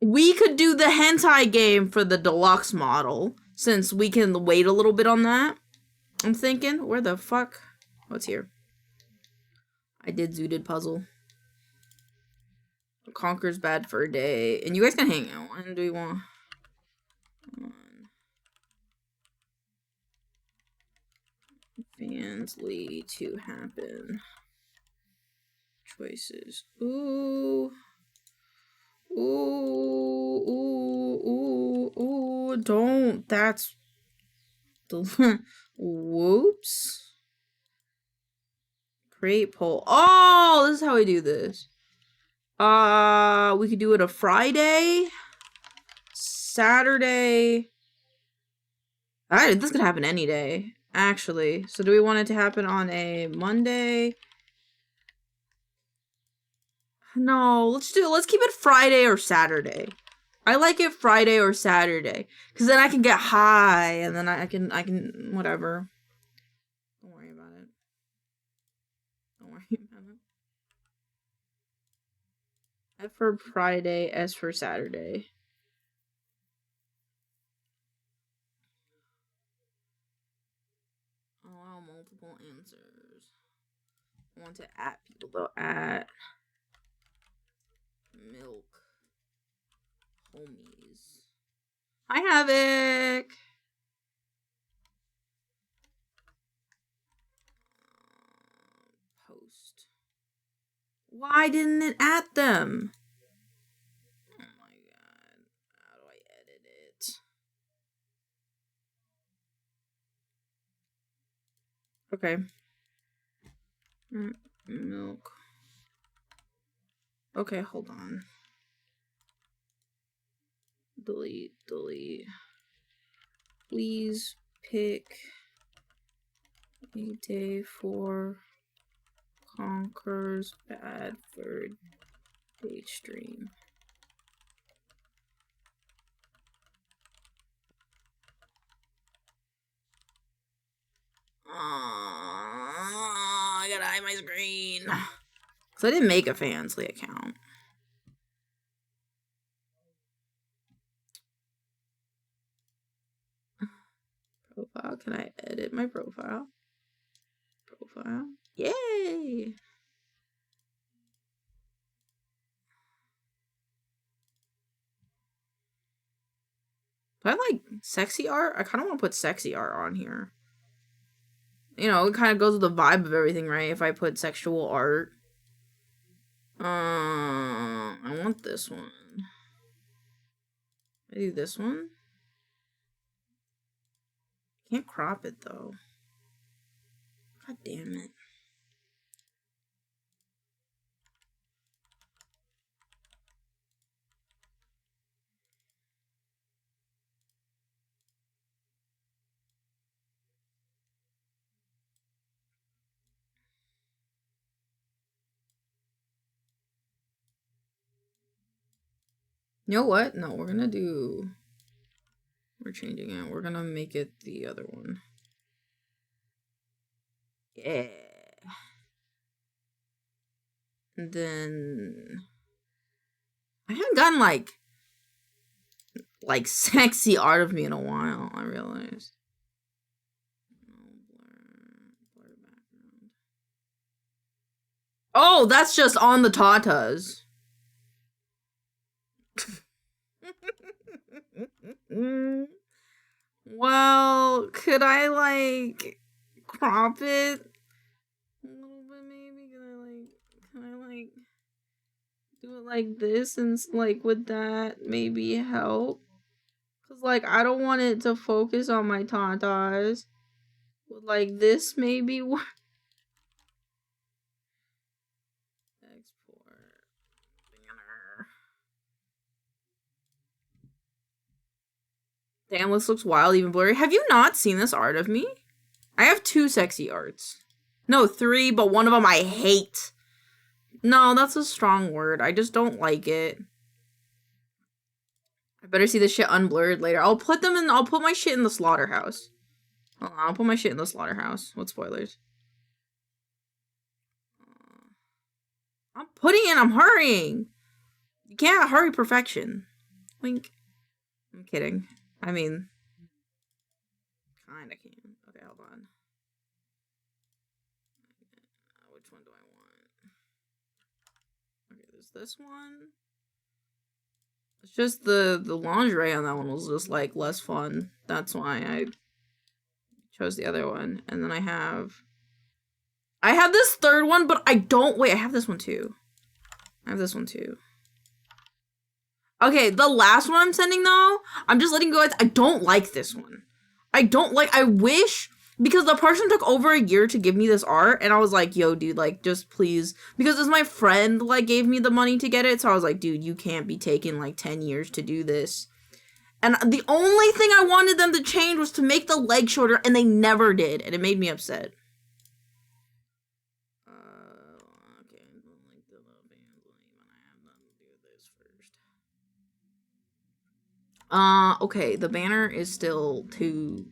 We could do the hentai game for the deluxe model, since we can wait a little bit on that. I'm thinking, where the fuck? What's here? I did zooted puzzle. Conquer's bad for a day. And you guys can hang out. When do we want? Fansly to happen. Choices. Ooh. Ooh, ooh, ooh, ooh, don't, that's, whoops. Create poll. Oh, this is how we do this. We could do it a Friday, Saturday. Alright, this could happen any day, actually. So do we want it to happen on a Monday? No, let's keep it Friday or Saturday. I like it Friday or Saturday. Because then I can get high and then I can, whatever. Don't worry about it. Don't worry about it. F for Friday, S for Saturday. Allow multiple answers. I want to at people though. At milk homies. Hi Havoc. Post. Why didn't it add them? Oh my god. How do I edit it? Okay. Milk. Okay, hold on. Delete. Please pick a day for Conker's Badford date stream. I gotta hide my screen. So I didn't make a Fansly account. Profile. Can I edit my profile? Yay! Do I have like sexy art? I kind of want to put sexy art on here. You know, it kind of goes with the vibe of everything, right? If I put sexual art. I want this one. I do this one. Can't crop it though. God damn it. You know what? No, we're changing it. We're gonna make it the other one. Yeah. And then I haven't gotten like sexy art of me in a while, I realized. Oh, that's just on the tatas. Well, could I like crop it a little bit maybe? Can I like do it like this and like would that maybe help? Cause like I don't want it to focus on my tatas. Would like this maybe work? Export banner. Damn, this looks wild, even blurry. Have you not seen this art of me? I have 2 sexy arts. No, 3, but one of them I hate. No, that's a strong word. I just don't like it. I better see this shit unblurred later. I'll put my shit in the slaughterhouse. Hold on, I'll put my shit in the slaughterhouse. What spoilers? I'm putting it, I'm hurrying. You can't hurry perfection. Wink. I'm kidding. I mean, kinda can. Okay, hold on. Which one do I want? Okay, there's this one. It's just the lingerie on that one was just like less fun. That's why I chose the other one. And then I have this third one, but I have this one too. Okay, the last one I'm sending though, I'm just letting go. I don't like this one. I wish, because the person took over a year to give me this art, and I was like, yo, dude, like, just please, because it's my friend, like, gave me the money to get it, so I was like, dude, you can't be taking, like, 10 years to do this. And the only thing I wanted them to change was to make the leg shorter, and they never did, and it made me upset. Okay, I don't like the little bands, but I have them do this first. Okay, the banner is still too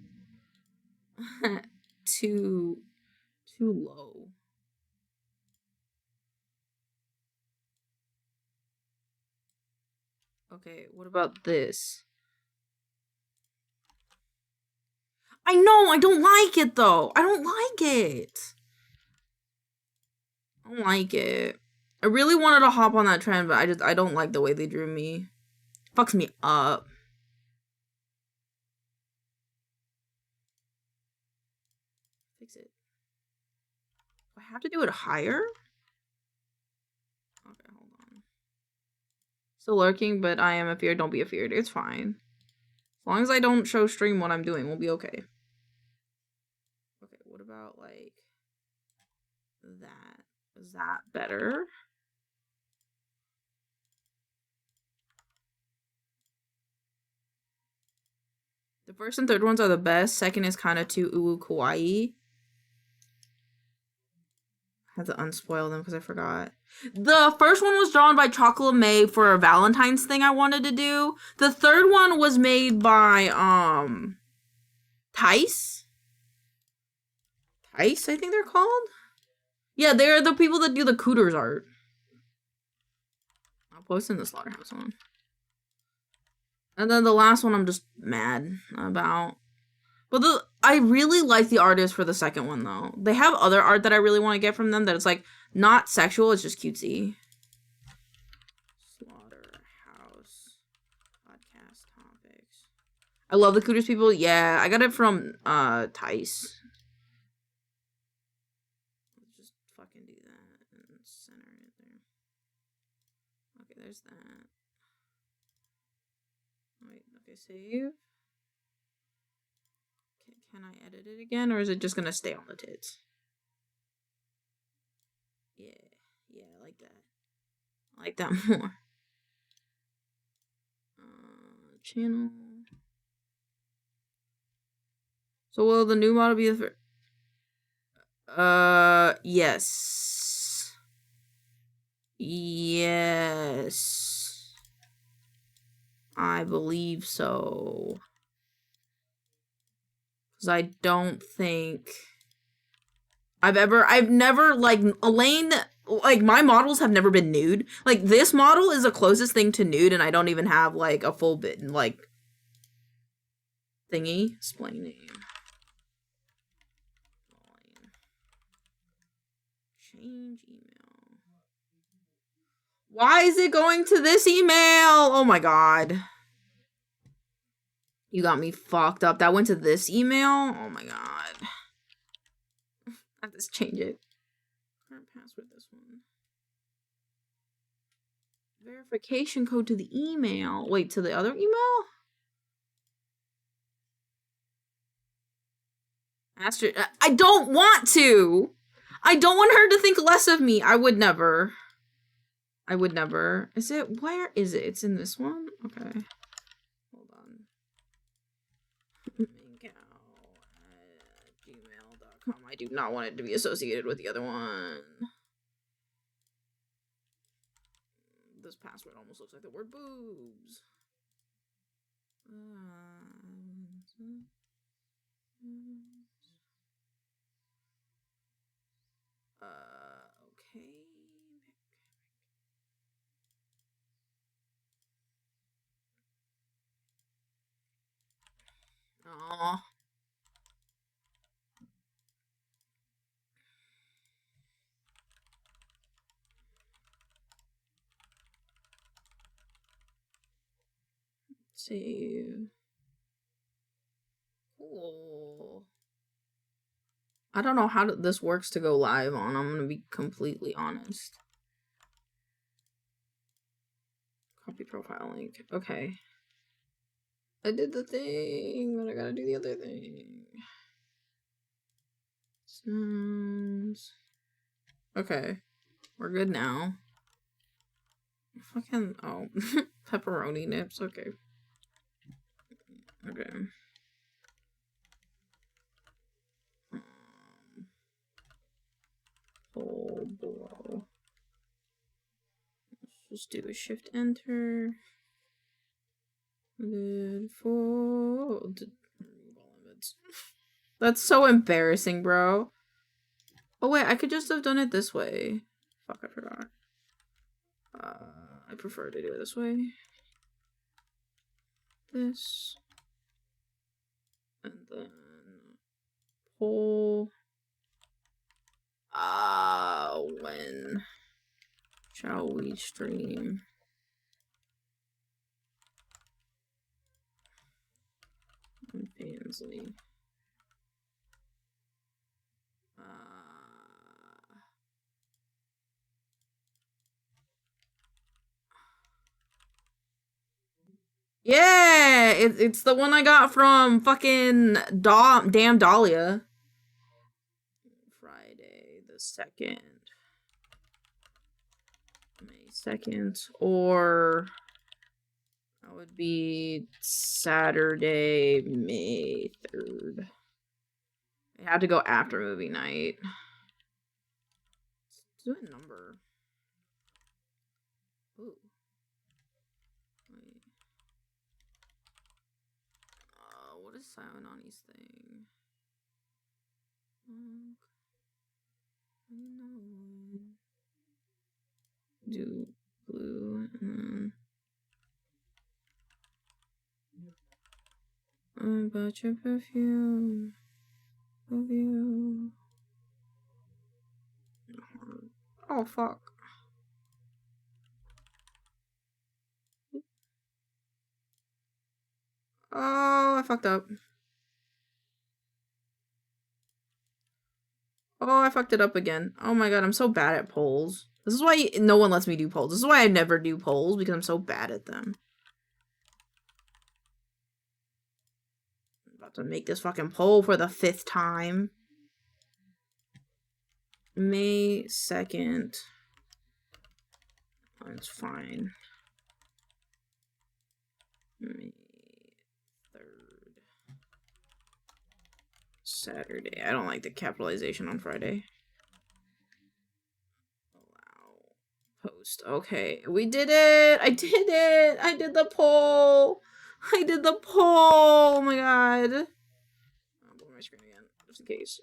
low. Okay, what about this? I know, I don't like it though. I don't like it. I really wanted to hop on that trend, but I don't like the way they drew me. Fucks me up. Fix it. Do I have to do it higher? Still lurking, but I am afeared. Don't be afeared. It's fine. As long as I don't show stream what I'm doing, we'll be okay. Okay, what about, like, that? Is that better? The first and third ones are the best. Second is kind of too uwu kawaii. I have to unspoil them because I forgot. The first one was drawn by Chocolate May for a Valentine's thing I wanted to do. The third one was made by Tice? Tice, I think they're called? Yeah, they're the people that do the Cooters art. I'll post in the Slaughterhouse one. And then the last one I'm just mad about. But I really like the artist for the second one, though. They have other art that I really want to get from them that it's, like, not sexual, it's just cutesy. Slaughterhouse podcast topics. I love the Cooters people. Yeah, I got it from, Tice. Let's just fucking do that and center it there. Okay, there's that. Wait, okay, save. Can I edit it again, or is it just gonna stay on the tits? Yeah, I like that. I like that more. Channel. So will the new model be the yes. Yes. I believe so. Because I don't think I've never, like, Elaine, like, my models have never been nude. Like, this model is the closest thing to nude, and I don't even have, like, a full bit, like, thingy. Explain name. Change email. Why is it going to this email? Oh my god. You got me fucked up. That went to this email? Oh my god. I have to change it. Current password, this one. Verification code to the email. Wait, to the other email? Astrid, I don't want to! I don't want her to think less of me. I would never. I would never. Is it? Where is it? It's in this one? Okay. Hold on. maincoow@gmail.com. I do not want it to be associated with the other one. This password almost looks like the word boobs. Okay. Aw. Save. Cool. I don't know how this works to go live on. I'm gonna be completely honest. Copy profile link. Okay. I did the thing, but I gotta do the other thing. Sounds. Okay. We're good now. Fucking. Oh. Pepperoni nips. Okay. Okay. Full below. Let's just do a shift enter. Full. That's so embarrassing, bro. Oh wait, I could just have done it this way. Fuck, I forgot. I prefer to do it this way. This. And then poll. When shall we stream? Fansley. it's the one I got from fucking damn Dahlia. Friday the 2nd. May 2nd. Or that would be Saturday, May 3rd. I had to go after movie night. Let's do a number. Ooh. Wait. What is Simon Ani's thing? Do blue and then about your perfume of you. Oh fuck. Oh, I fucked up. Oh, I fucked it up again. Oh my god, I'm so bad at polls. This is why no one lets me do polls. This is why I never do polls, because I'm so bad at them. I'm about to make this fucking poll for the 5th time. May 2nd. That's fine. May 3rd. Saturday. I don't like the capitalization on Friday. Post. Okay, we did it! I did it! I did the poll! I did the poll! Oh my god. I'll blow my screen again, just in case.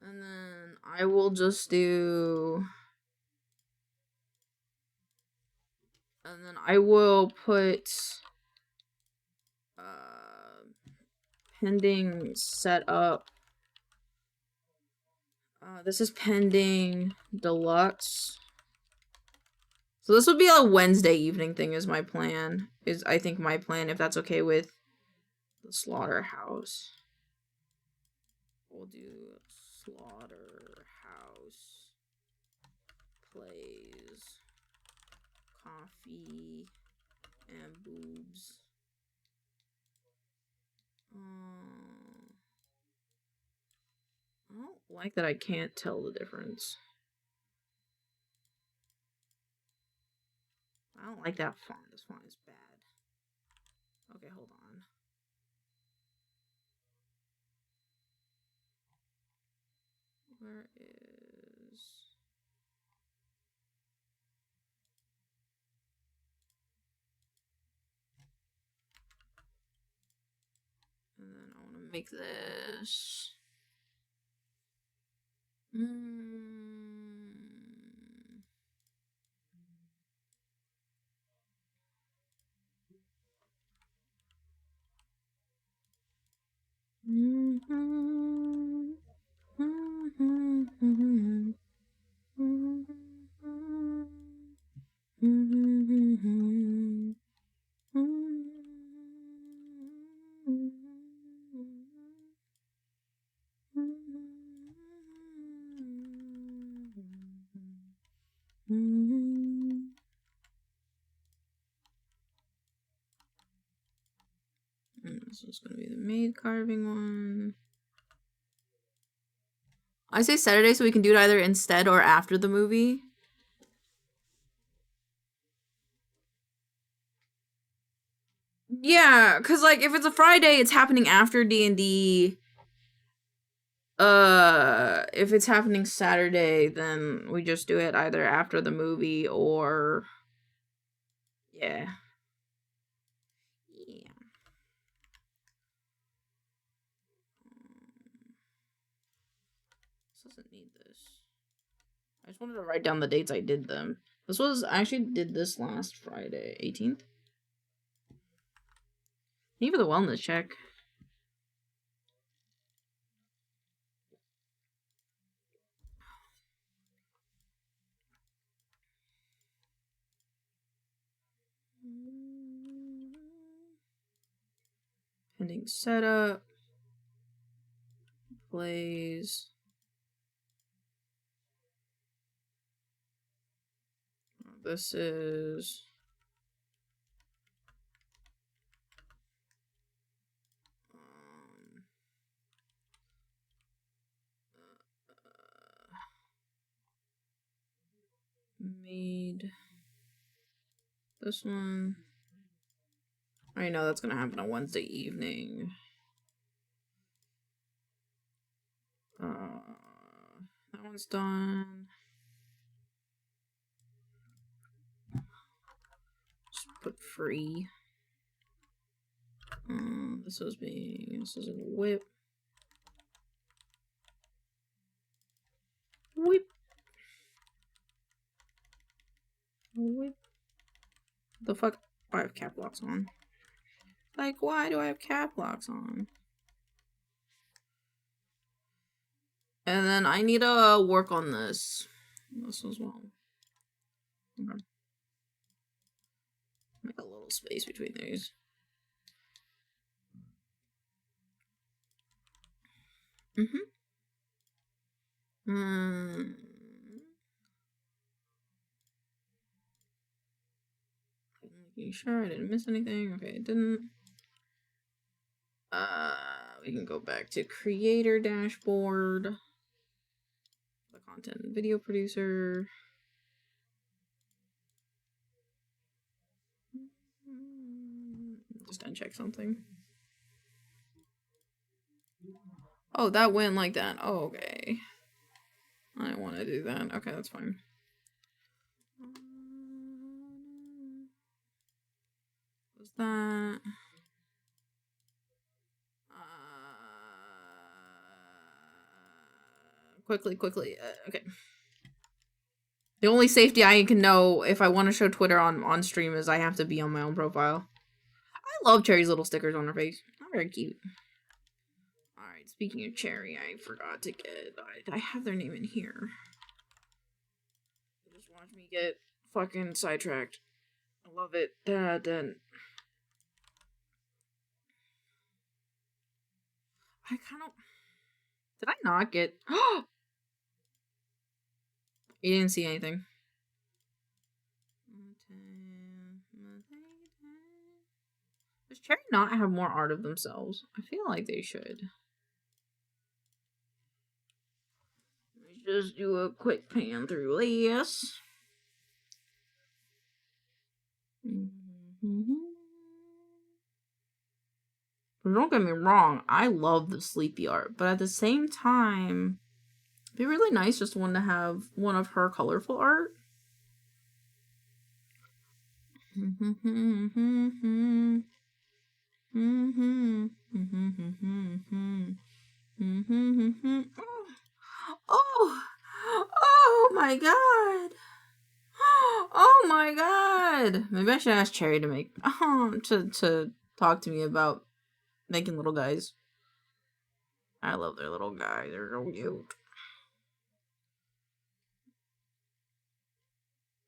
And then I will just do... And then I will put... pending setup. This is pending deluxe. So this would be a Wednesday evening thing is my plan. Is I think my plan, if that's okay with the slaughterhouse. We'll do slaughterhouse plays coffee and boobs. I don't like that I can't tell the difference. I don't like that font. This font is bad. Okay, hold on. Where is... And then I want to make this... This is gonna be the maid carving one. I say Saturday so we can do it either instead or after the movie. Yeah, cause like if it's a Friday, it's happening after D&D. If it's happening Saturday, then we just do it either after the movie or yeah. Doesn't need this. I just wanted to write down the dates I did them. I actually did this last Friday, 18th. Even the wellness check. Pending setup. Plays. This is made this one. I know that's gonna happen on Wednesday evening. That one's done. Just put free. This is a whip. Whip. Whip. The fuck? I have cap locks on. Like, why do I have cap locks on? And then I need to work on this as well. Okay. Make a little space between these. Making sure I didn't miss anything. Okay, I didn't. We can go back to creator dashboard. The content video producer. Just uncheck something. Oh, that went like that. Oh, okay. I don't want to do that. Okay, that's fine. What's that? Quickly. Okay. The only safety I can know if I want to show Twitter on stream is I have to be on my own profile. I love Cherry's little stickers on her face. They're very cute. Alright, speaking of Cherry, I forgot to get... I have their name in here. Just watch me get fucking sidetracked. I love it. Then... I kind of... Did I not get... You didn't see anything. Does Cherry not have more art of themselves? I feel like they should. Let's just do a quick pan through this. But don't get me wrong, I love the sleepy art, but at the same time, it'd be really nice just to have one of her colorful art. Oh my god! Oh my god! Maybe I should ask Cherry to make to talk to me about making little guys. I love their little guy. They're so cute.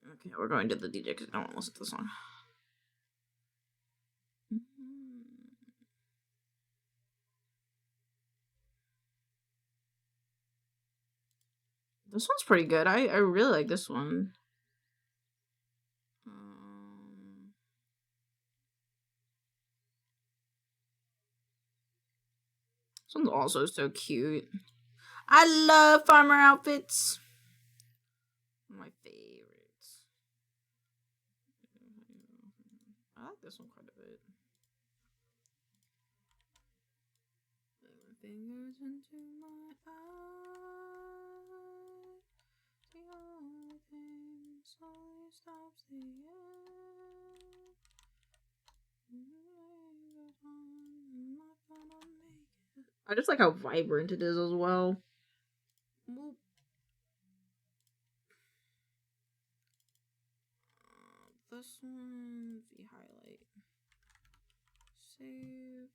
Okay, we're going to the DJ because I don't want to listen to the song. This one's pretty good. I really like this one. This one's also so cute. I love farmer outfits. My favorites. I like this one quite a bit. Put my fingers into my eyes. The only thing slowly stops the air. I just like how vibrant it is as well. This one, the highlight. Save.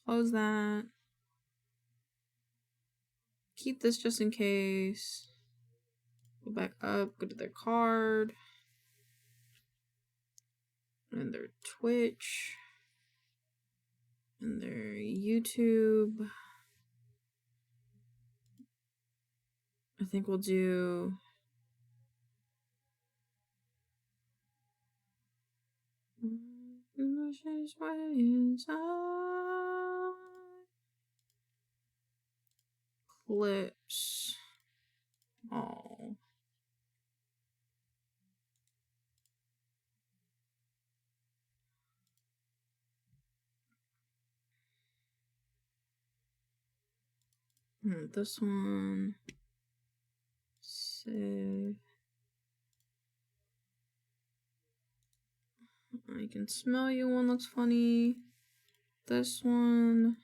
Close that. Keep this just in case. Go back up, go to their card. And their Twitch. And their YouTube. I think we'll do... Clips. Oh. This one. Save. I can smell you one looks funny. This one.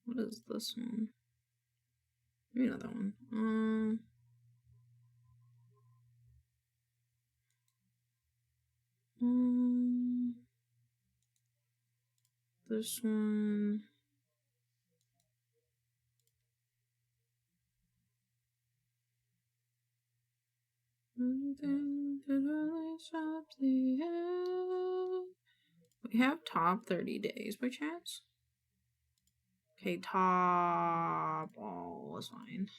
What is this one? Maybe another one. This one. We have top 30 days by chance. Okay, top all is fine.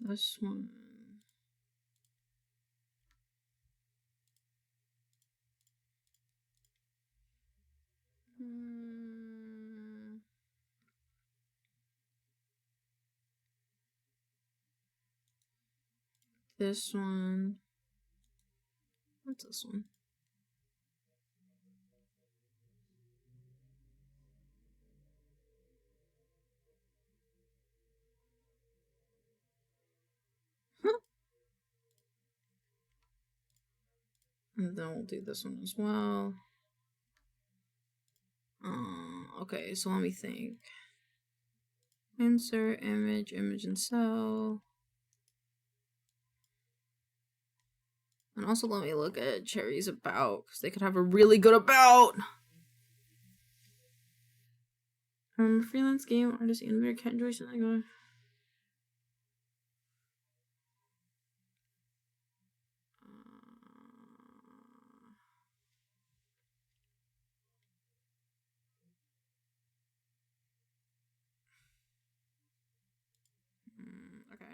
This one. This one. What's this one? And then we'll do this one as well. Okay, so let me think. Insert image, image and cell. And also let me look at Cherry's about, because they could have a really good about. Freelance game artist, animator, cat enjoy something going. Okay.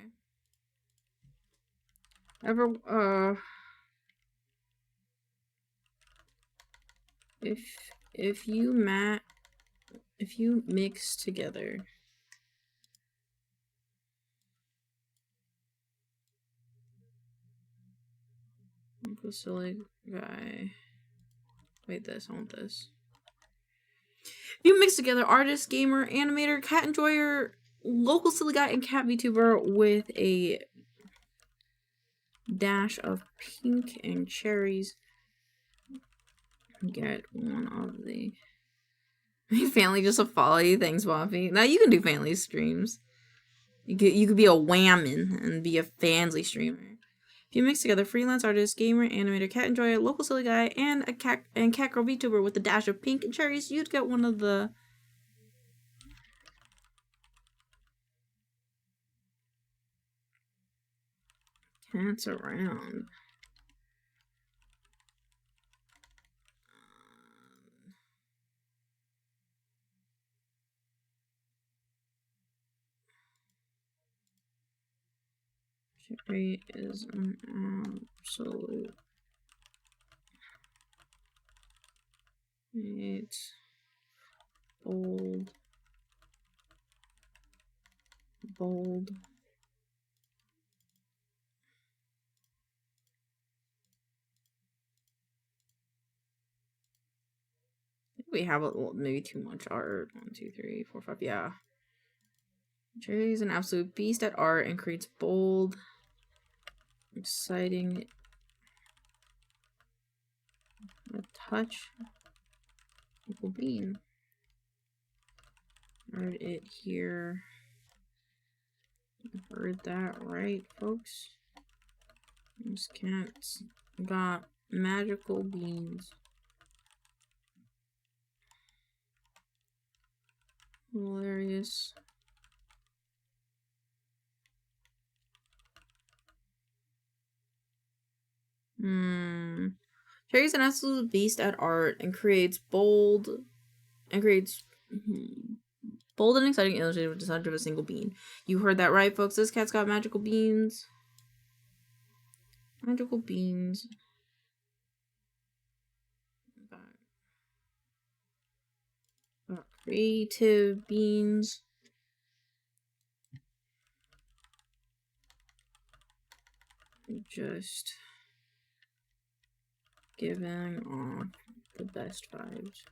If you mix together silly guy. Wait, I want this. If you mix together artist, gamer, animator, cat enjoyer, local silly guy, and cat VTuber with a dash of pink and cherries, get one of the family just to follow you. Thanks, Buffy. Now you can do family streams. You could be a whammin' and be a fansly streamer. If you mix together freelance artist, gamer, animator, cat enjoyer, local silly guy, and a cat girl VTuber with a dash of pink and cherries, you'd get one of the cats around. Cherry is an absolute. It's bold. We have maybe too much art. 1, 2, 3, 4, 5. Yeah. Cherry's an absolute beast at art and creates bold, exciting, a touch. Little bean. Heard it here. Heard that right, folks. These cats got magical beans. Hilarious. Cherry's an absolute beast at art and creates bold and exciting illustrated with the touch of a single bean. You heard that right, folks. This cat's got magical beans. Magical beans. creative beans. Just giving off the best vibes.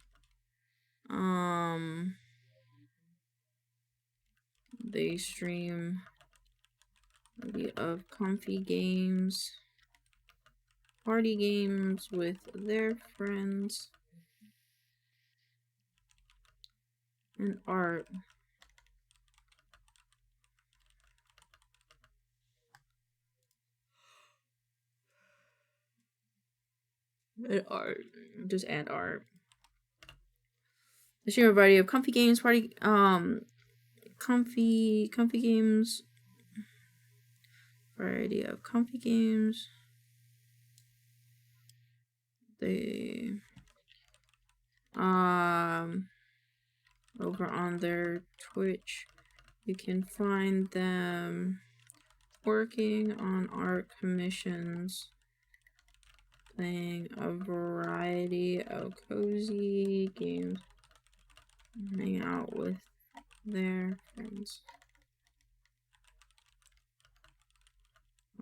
They stream maybe of comfy games, party games with their friends, and art. And art. Just add art. They stream a variety of comfy games, comfy games. Variety of comfy games. They over on their Twitch, you can find them working on art commissions, playing a variety of cozy games, hang out with their friends.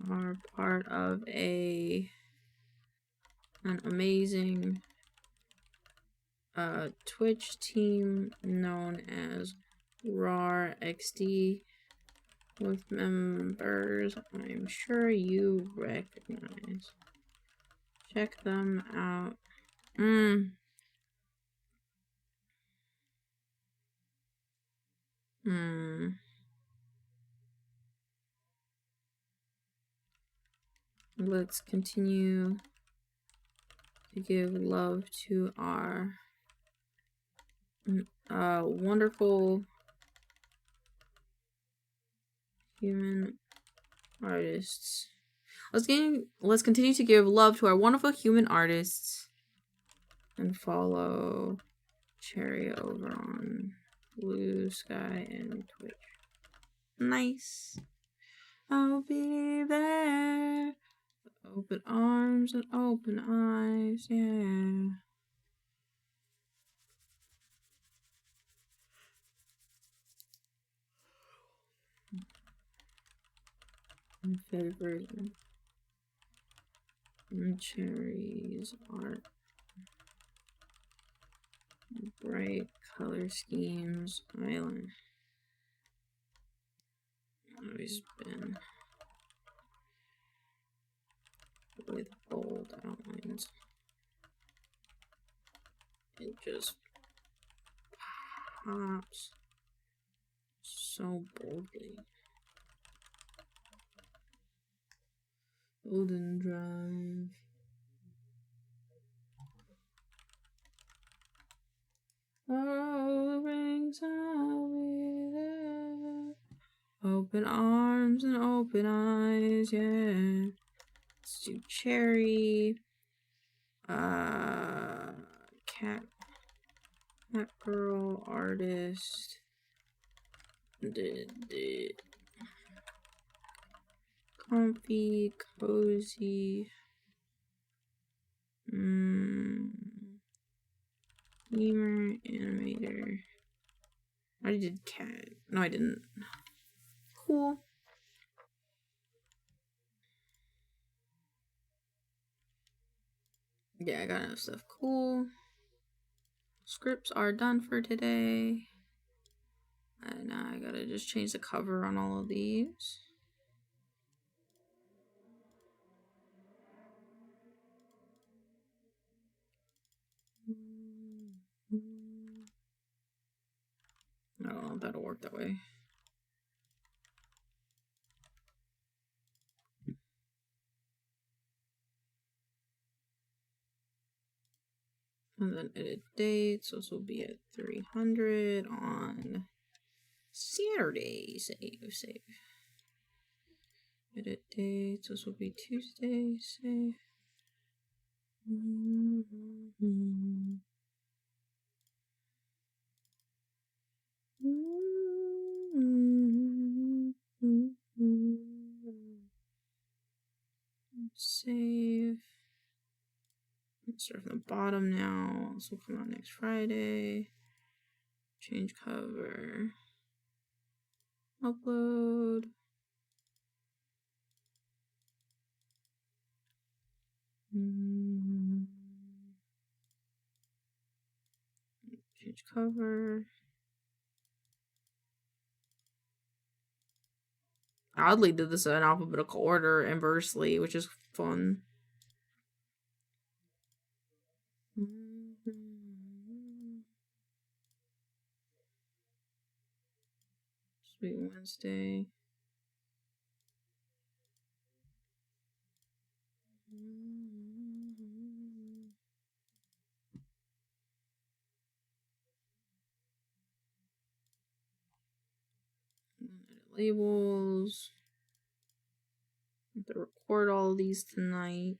Are part of an amazing Twitch team known as RAR XD with members I'm sure you recognize. Check them out. Let's continue to give love to our wonderful human artists. Let's continue to give love to our wonderful human artists and follow Cherry over on Blue Sky and Twitch. Nice. I'll be there. Open arms and open eyes, yeah. My favorite Cherry's art. Bright color schemes, island. Always been with bold outlines. It just pops so boldly. Golden Drive. Oh, rings, I'll be there. Open arms and open eyes, yeah. Let's do Cherry. Cat girl artist. Comfy, cozy. Lemur animator. I did cat. No, I didn't. Cool. Yeah, I got enough stuff. Cool. Scripts are done for today. And now I gotta just change the cover on all of these. I don't know if that'll work that way. And then edit dates. This will be at 300 on Saturday. Save. Edit dates. This will be Tuesday. Save. Save. Let's start from the bottom now. This will come out next Friday. Change cover. Upload. Change cover. I oddly did this in alphabetical order inversely, which is fun. Sweet Wednesday. Labels. I have to record all of these tonight.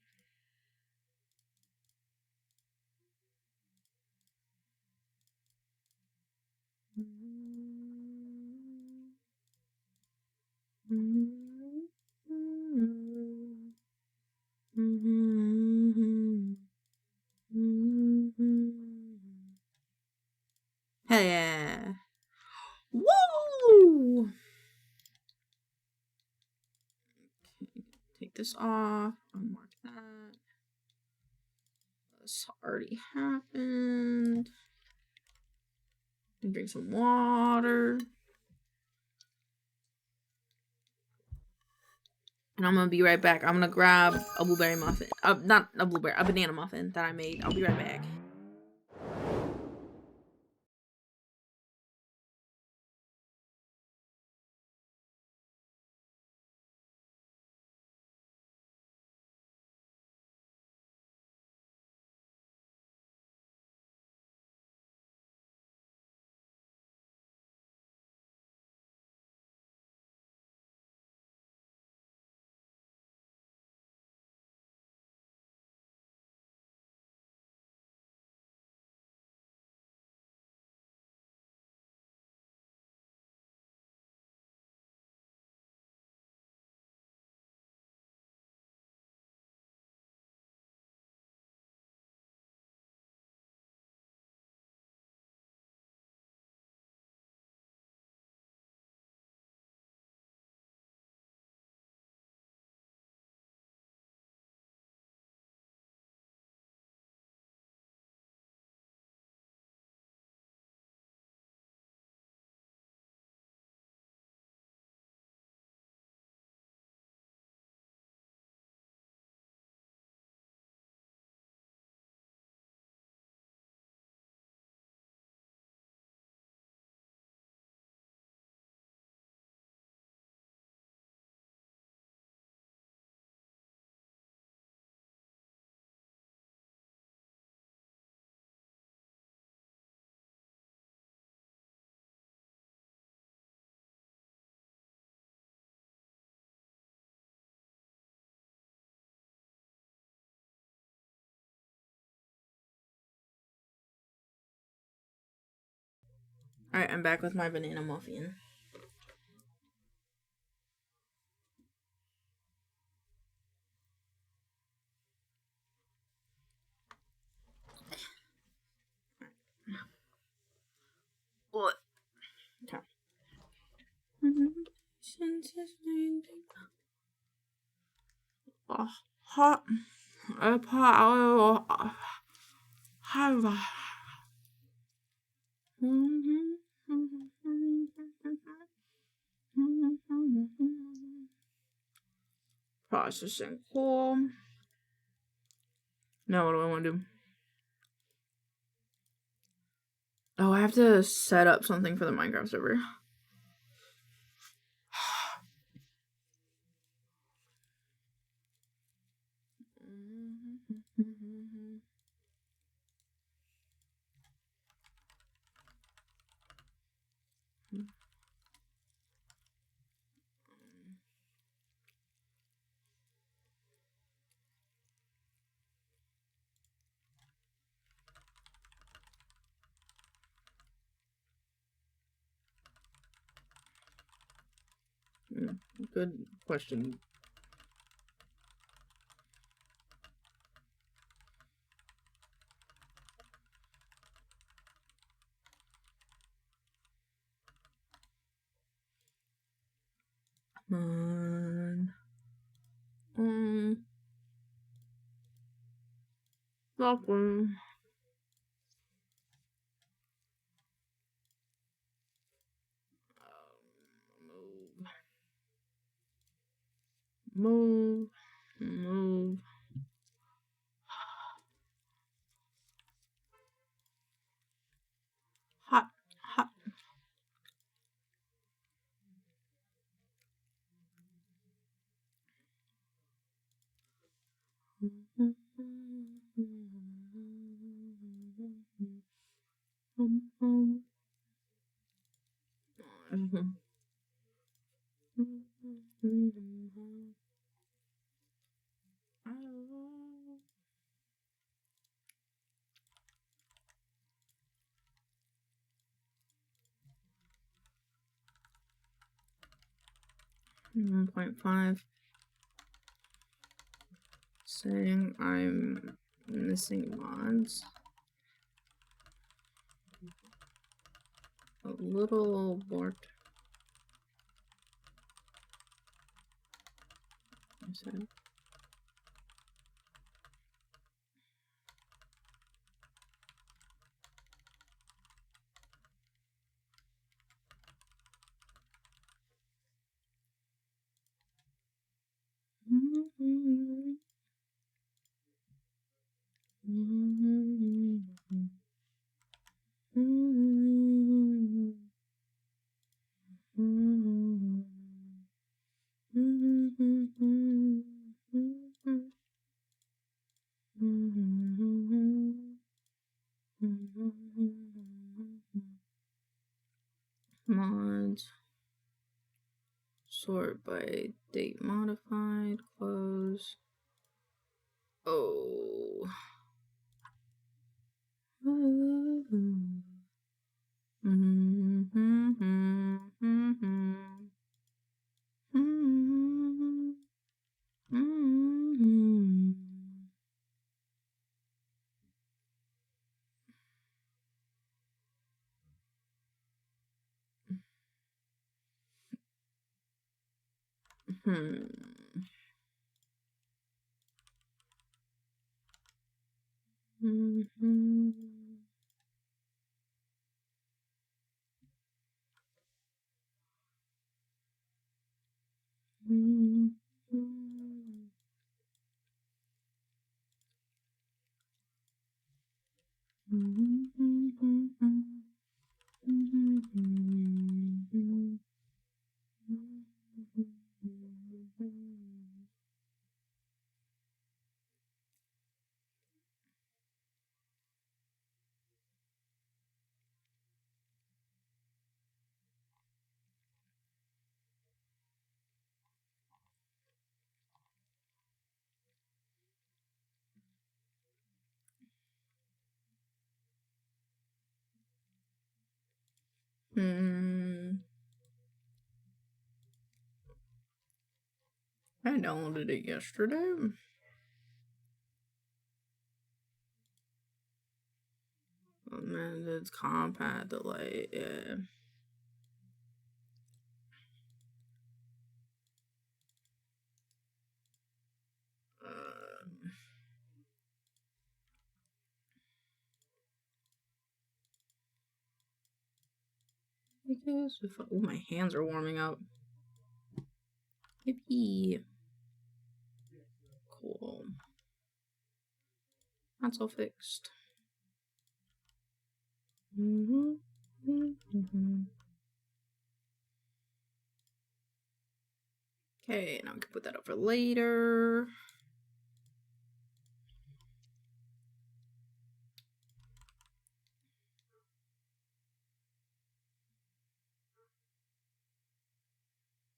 Hell yeah. Woo! Take this off. Unmark that. This already happened. Drink some water. And I'm gonna be right back. I'm gonna grab a blueberry muffin. Not a blueberry, a banana muffin that I made. I'll be right back. Alright, I'm back with my banana muffin. What? Okay. Hot. Processing cool. Now what do I want to do? Oh, I have to set up something for the Minecraft server. Good question. awkward. Move. Hot. 1.5. Saying I'm missing mods. A little bored. I said. Mods. Sort by date modified. Close. Oh. I downloaded it yesterday. Oh man, it's compact delay, yeah. I guess if oh, my hands are warming up. Yippee. Cool. That's all fixed. Okay, now we can put that up for later.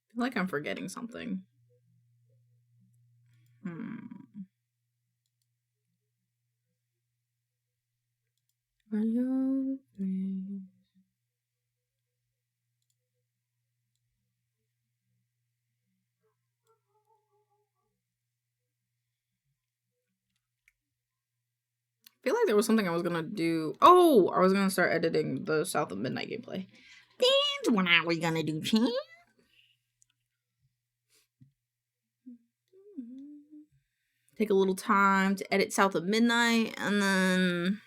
I feel like I'm forgetting something. Are you free? I feel like there was something I was gonna do. Oh, I was gonna start editing the South of Midnight gameplay. That's what I was gonna do, chat. take a little time to edit South of Midnight, and then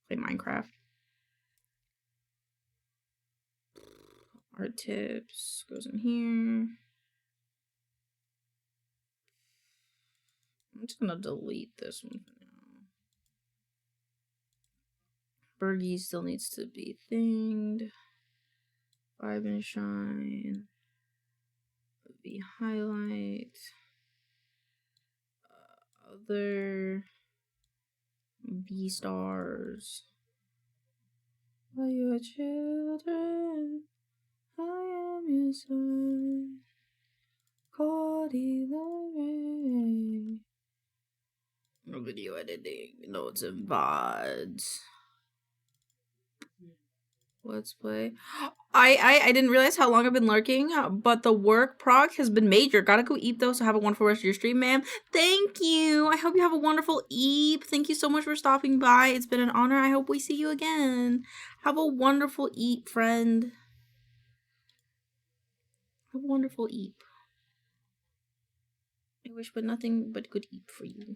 play Minecraft. Art tips goes in here. I'm just gonna delete this one for now. Bergie still needs to be thinged. 5 enshrined. V highlight. Other V stars. Are your children? I am your son. Cody the Ray. No video editing, notes and VODs. Let's play. I didn't realize how long I've been lurking, but the work prog has been major. Gotta go eat though, so have a wonderful rest of your stream, ma'am. Thank you. I hope you have a wonderful eep. Thank you so much for stopping by. It's been an honor. I hope we see you again. Have a wonderful eep, friend. Have a wonderful eep. I wish but nothing but good eep for you.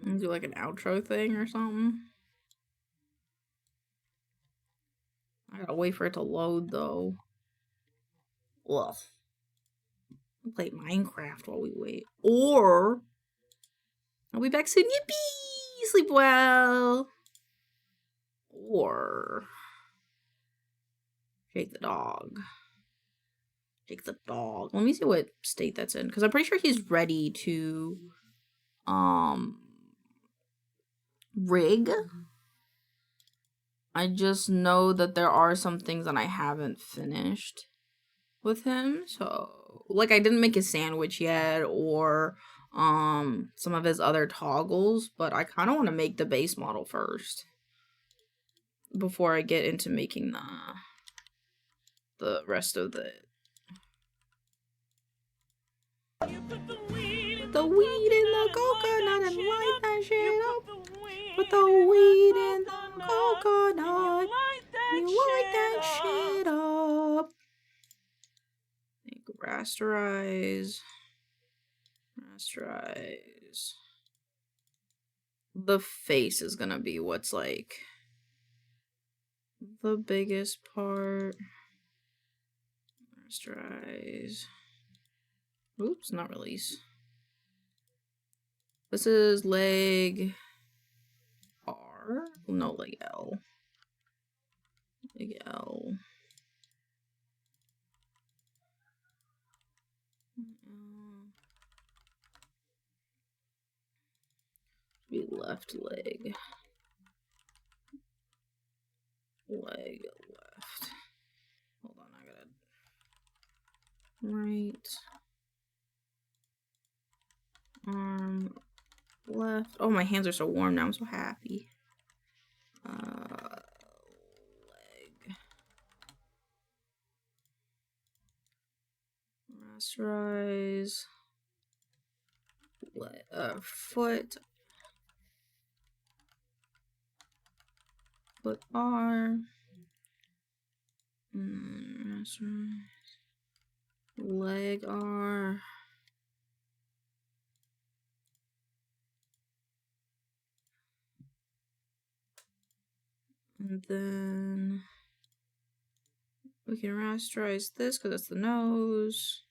Do like an outro thing or something. I gotta wait for it to load though. Ugh. I'll play Minecraft while we wait. Or I'll be back soon. Yippee! Sleep well. Or shake the dog. Shake the dog. Let me see what state that's in, because I'm pretty sure he's ready to rig. I just know that there are some things that I haven't finished with him. So like I didn't make his sandwich yet, or some of his other toggles, but I kind of want to make the base model first before I get into making the rest of the the weed in the coconut and light that shit up. Put the weed in the coconut. You light that shit up. Rasterize. Rasterize. The face is gonna be what's like the biggest part. Rasterize. Oops, not release. This is leg R. No, leg L. Leg L. Be left leg. Leg left. Hold on, I gotta. Right. Arm left. Oh, my hands are so warm now. I'm so happy. Leg. Rasterize. Foot. Foot R. Rasterize. Leg R. And then we can rasterize this because that's the nose.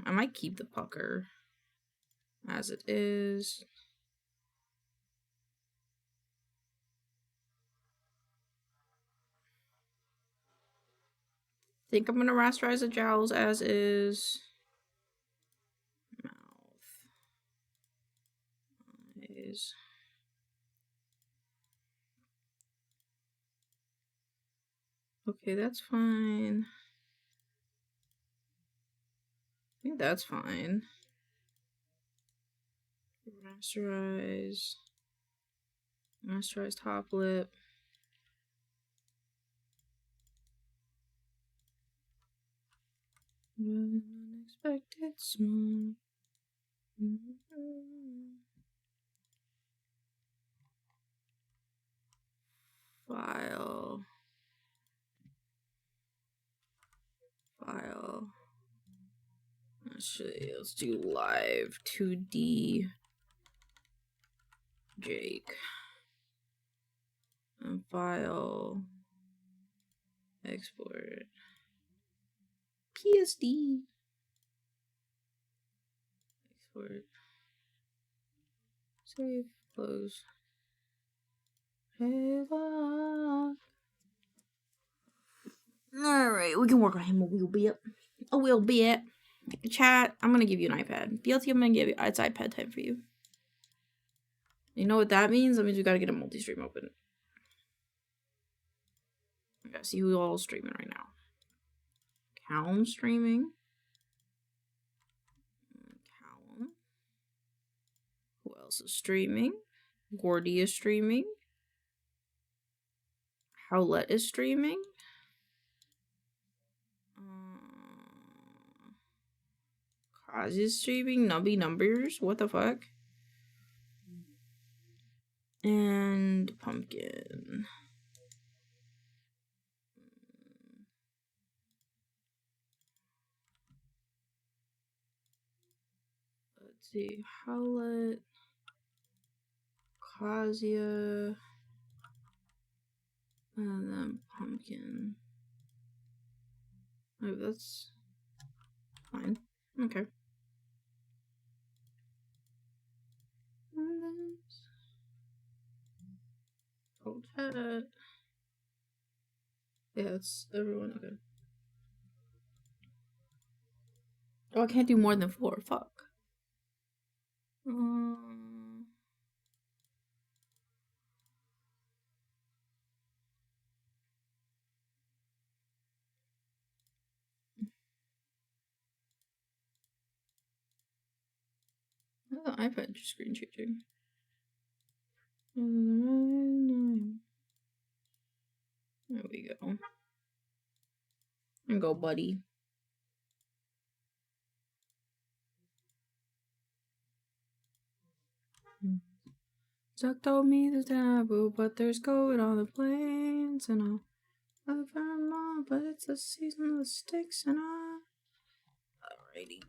I might keep the pucker as it is. I think I'm gonna rasterize the jowls as is. Mouth. Eyes. Okay, that's fine. think that's fine. Rasterize top lip. Unexpected small. File. Actually, let's do live 2D Jake. And file. Export. PSD. Export. Save. Close. Hey, look. Alright, we can work on him a little bit. Chat, I'm gonna give you an iPad. BLT, I'm gonna give you it's iPad time for you. You know what that means? That means we gotta get a multi-stream open. I gotta see who all is streaming right now. Callum streaming. Callum. Who else is streaming? Gordy is streaming. Howlett is streaming. Kaz is streaming. Nubby Numbers. What the fuck? And Pumpkin. Let's see. Howlett. Kazia. And then Pumpkin. Oh, that's fine. Okay. And then Cold Hat. Yeah, it's everyone. Okay. Oh, I can't do more than 4. Fuck. Oh, the iPad just screen changing. There we go. And go, buddy. Chuck told me the taboo, but there's COVID on the planes and all. I've found mom, but it's the season of the sticks and all. Alrighty.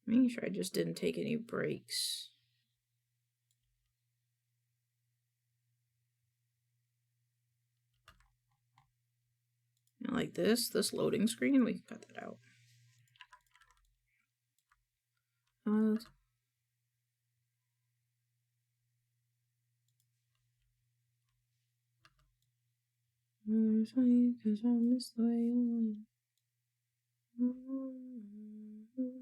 Making sure I just didn't take any breaks. You know, like this loading screen, we can cut that out. It's funny because I miss the way you went.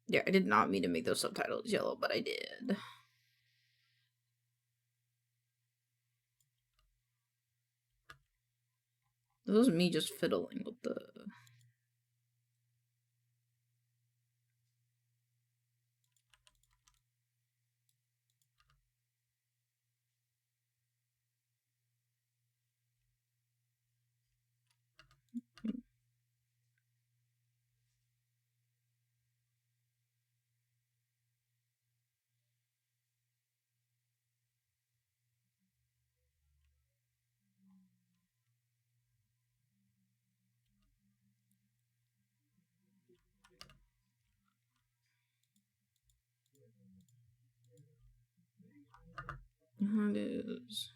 Yeah, I did not mean to make those subtitles yellow, but I did. This was me just fiddling with the... It is.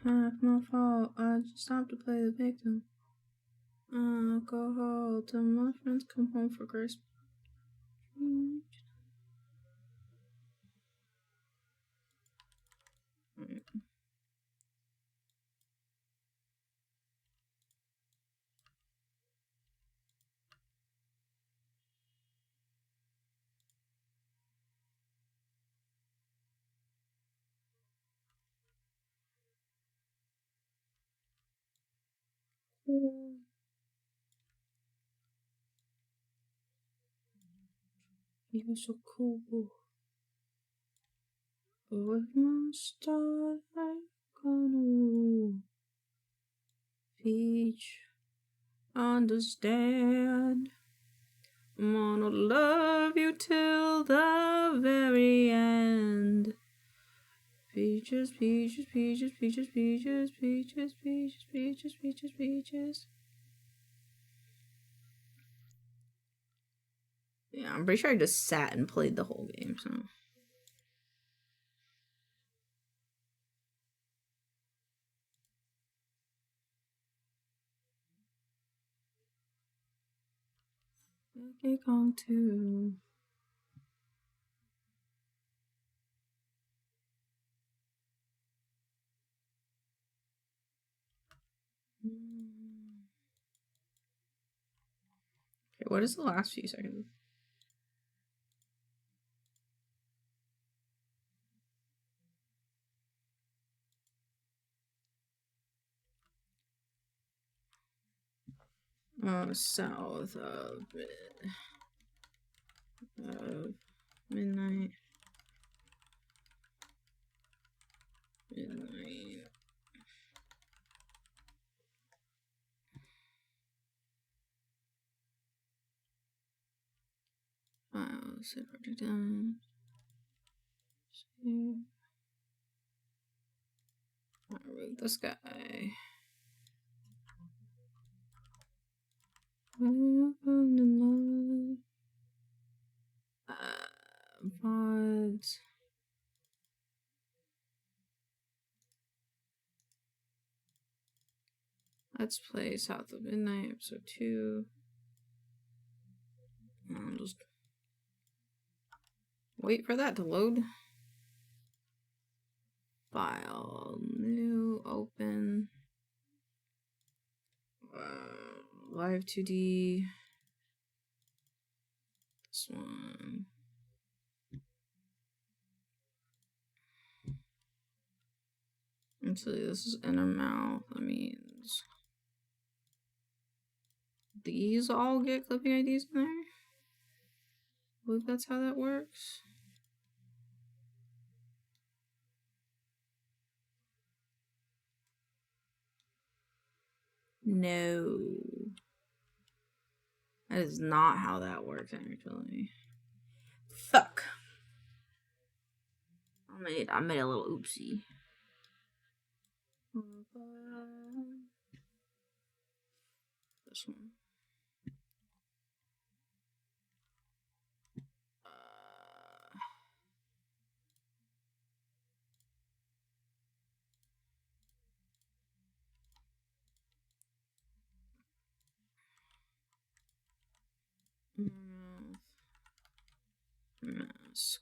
Half my fault. I just stopped to play the victim. Alcohol till my friends come home for Christmas. You're so cool. With my star, I'm gonna peach. Understand. I'm gonna love you till the very end. Peaches, peaches, peaches, peaches, peaches, peaches, peaches, peaches, peaches, peaches. Yeah, I'm pretty sure I just sat and played the whole game, so. Get on too. Okay, what is the last few seconds? South of midnight. Midnight. Set project down. Remove this guy. VODs. Let's play South of Midnight, episode 2. I'll just wait for that to load. File, new, open. Live 2D. This one. Actually, this is inner mouth. That means these all get clipping IDs in there. I believe that's how that works. No. That is not how that works, actually. Fuck. I made a little oopsie. This one. Mask.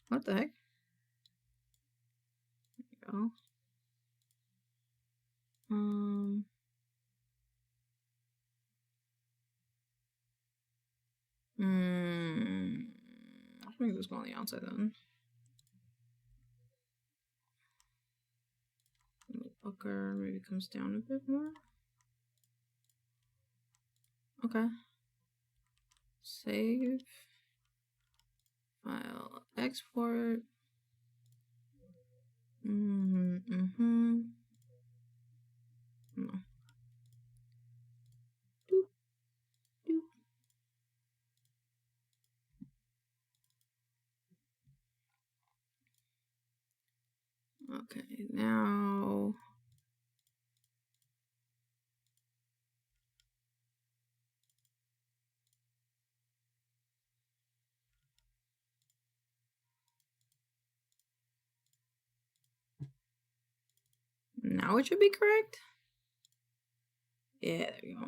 What the heck? There you go. Let's make this go on the outside then. And the pucker maybe comes down a bit more. Okay. Save. File. Export. No. Doop, doop. Okay, now it should be correct. Yeah, there you go.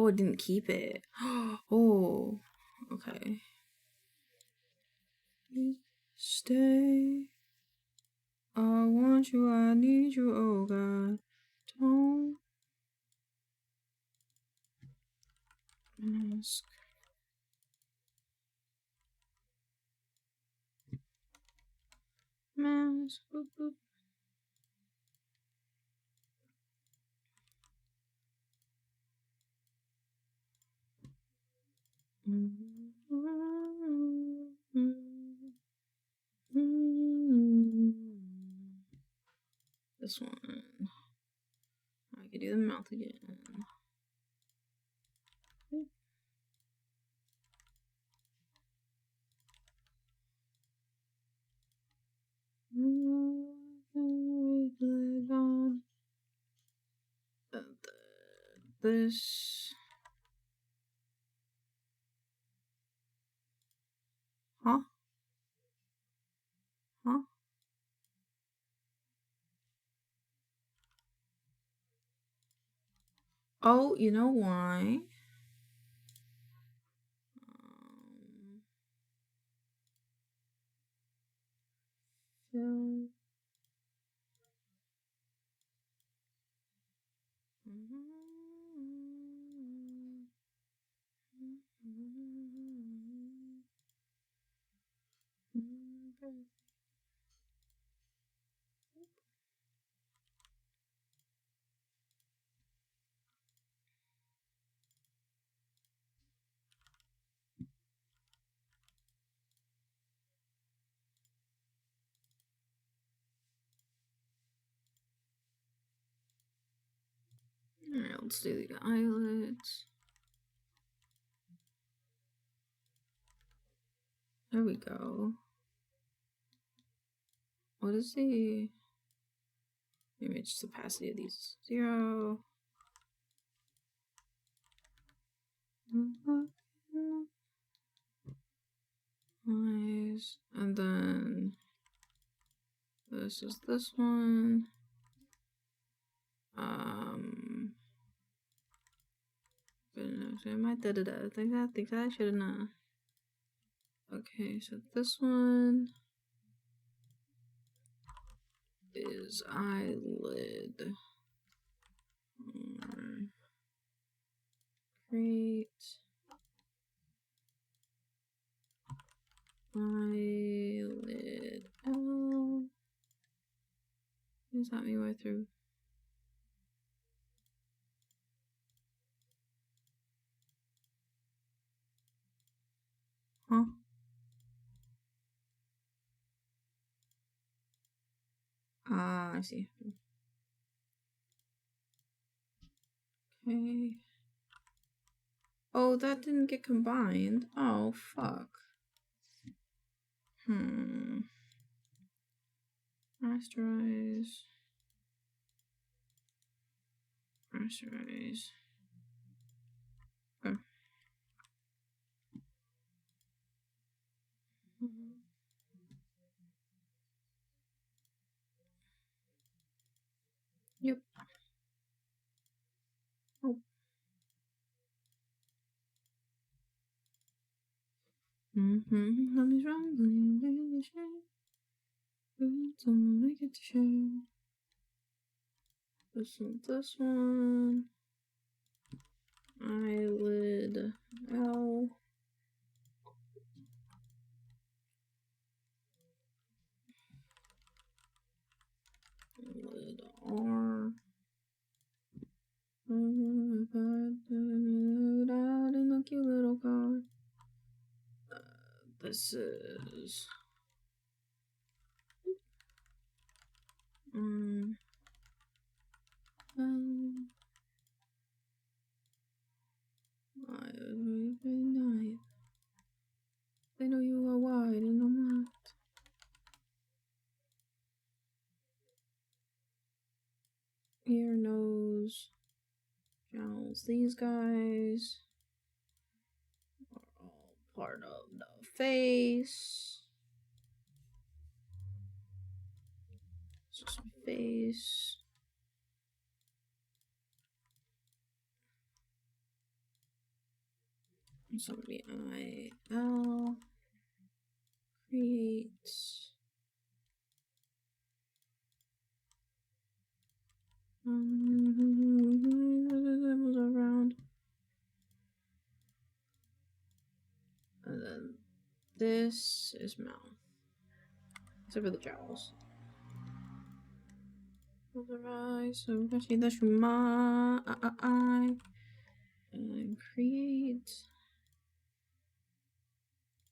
Oh, it didn't keep it. Oh, okay. Stay. I want you, I need you, oh God. Don't ask. Mask. Boop, boop. This one. I could do the mouth again. This. Huh? Huh? Oh, you know why? Fill. Alright, let's do the eyelids. There we go. What is the image opacity of these? 0. Eyes. And then this is this one. Goodness, I might I think I should have known. Okay, so this one is eyelid. Create eyelid L. Is that me way through? Huh? Ah, I see. Okay. Oh, that didn't get combined. Oh, fuck. Rasterize. Rasterize. Okay. Yep. Oh. Let me try. Someone make it to share. This one. Eyelid L. Eyelid R. Out in the cute little car. This is night. They know you are wide and I'm not. Ear, nose, jowls. These guys are all part of the face. It's just face. So VIL create around, and then this is mouth, except for the jowls. So and create.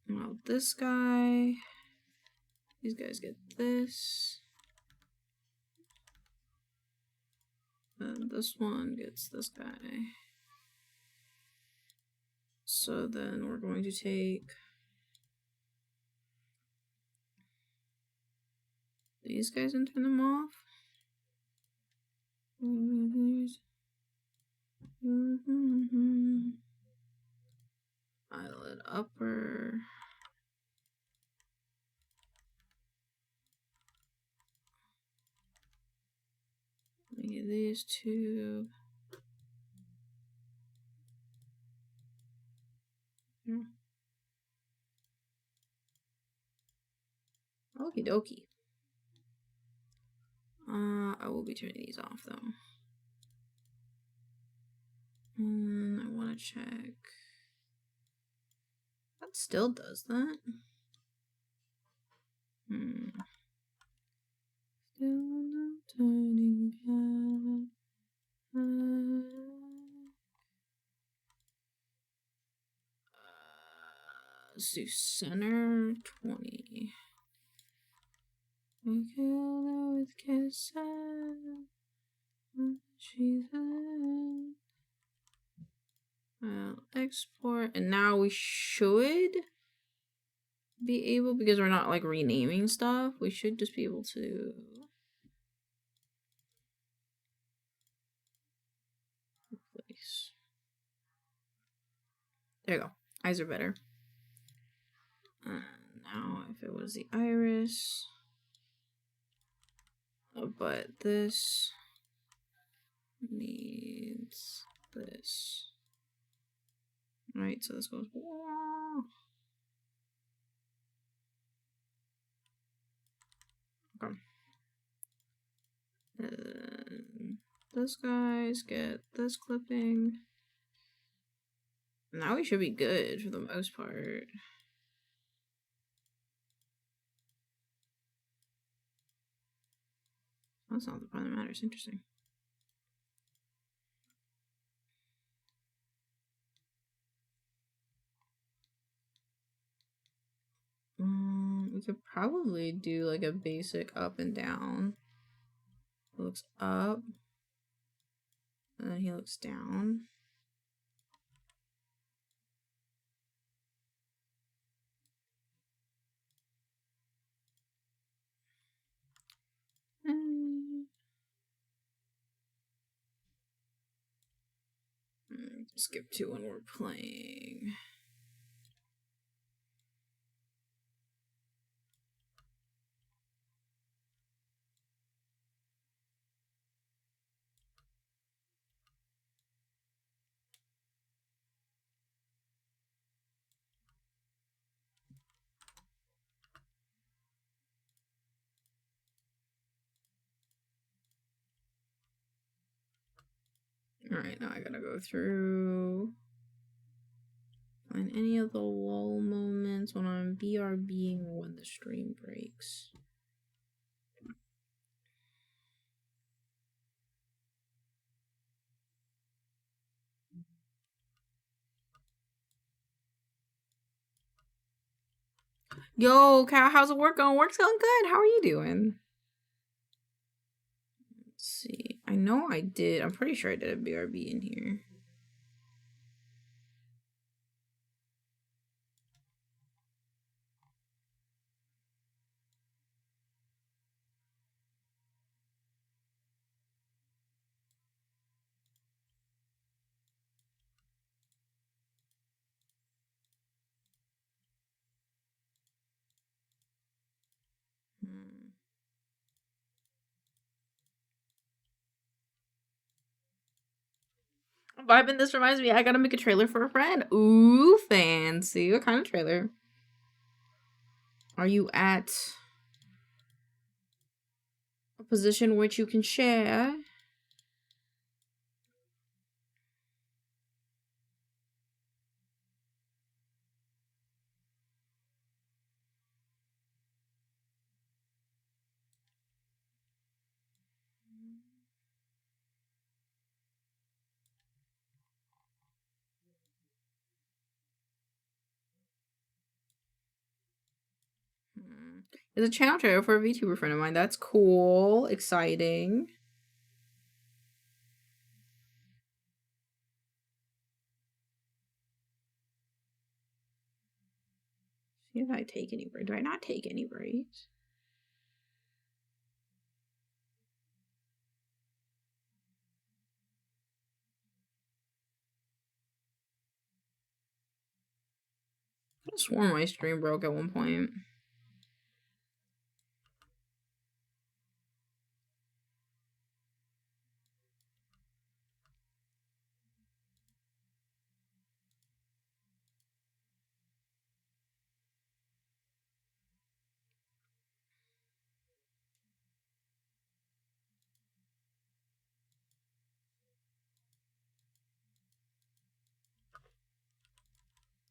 Well, this guy. These guys get this. And this one gets this guy. So then we're going to take these guys and turn them off. Eyelid upper. Get these two. Yeah. Okie dokie. I will be turning these off though. I want to check. That still does that. Still turning back. Let's do center 20. We kill her with kisses. She's export, and now we should be able, because we're not like renaming stuff, we should just be able to replace. There you go. Eyes are better. Now if it was the iris, but this needs this. Right, so this goes. Okay. Those guys get this clipping. Now we should be good for the most part. That's not the part that matters. Interesting. We could probably do like a basic up and down. He looks up, and then he looks down. Skip to when we're playing. Alright, now I gotta go through. Find any of the lull moments when I'm BRBing or when the stream breaks. Yo, Cow, how's it work going? Work's going good. How are you doing? Let's see. I know I did. I'm pretty sure I did a BRB in here. vibing. This reminds me, I gotta make a trailer for a friend. Ooh, fancy. What kind of trailer? Are you at a position which you can share? There's a channel trailer for a VTuber friend of mine. That's cool. Exciting. See if I take any breaks. Do I not take any breaks? I could have sworn my stream broke at one point.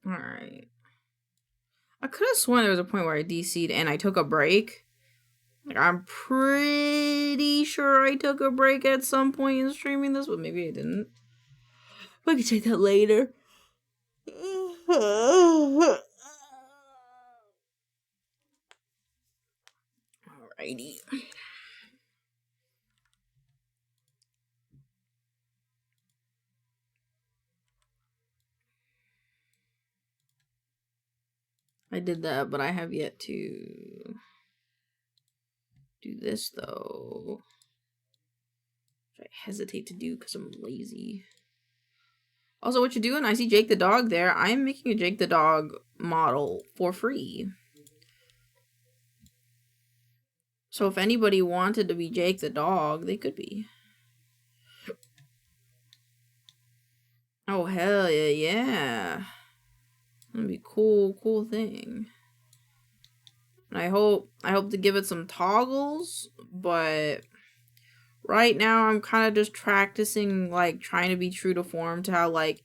Alright. I could have sworn there was a point where I DC'd and I took a break. Like, I'm pretty sure I took a break at some point in streaming this, but maybe I didn't. I can check that later. Alrighty. I did that, but I have yet to do this, though. Which I hesitate to do because I'm lazy. Also, what you doing? I see Jake the dog there. I'm making a Jake the dog model for free. So if anybody wanted to be Jake the dog, they could be. Oh, hell yeah, yeah. That'd be a cool thing. And I hope to give it some toggles, but right now I'm kind of just practicing, like, trying to be true to form to how, like,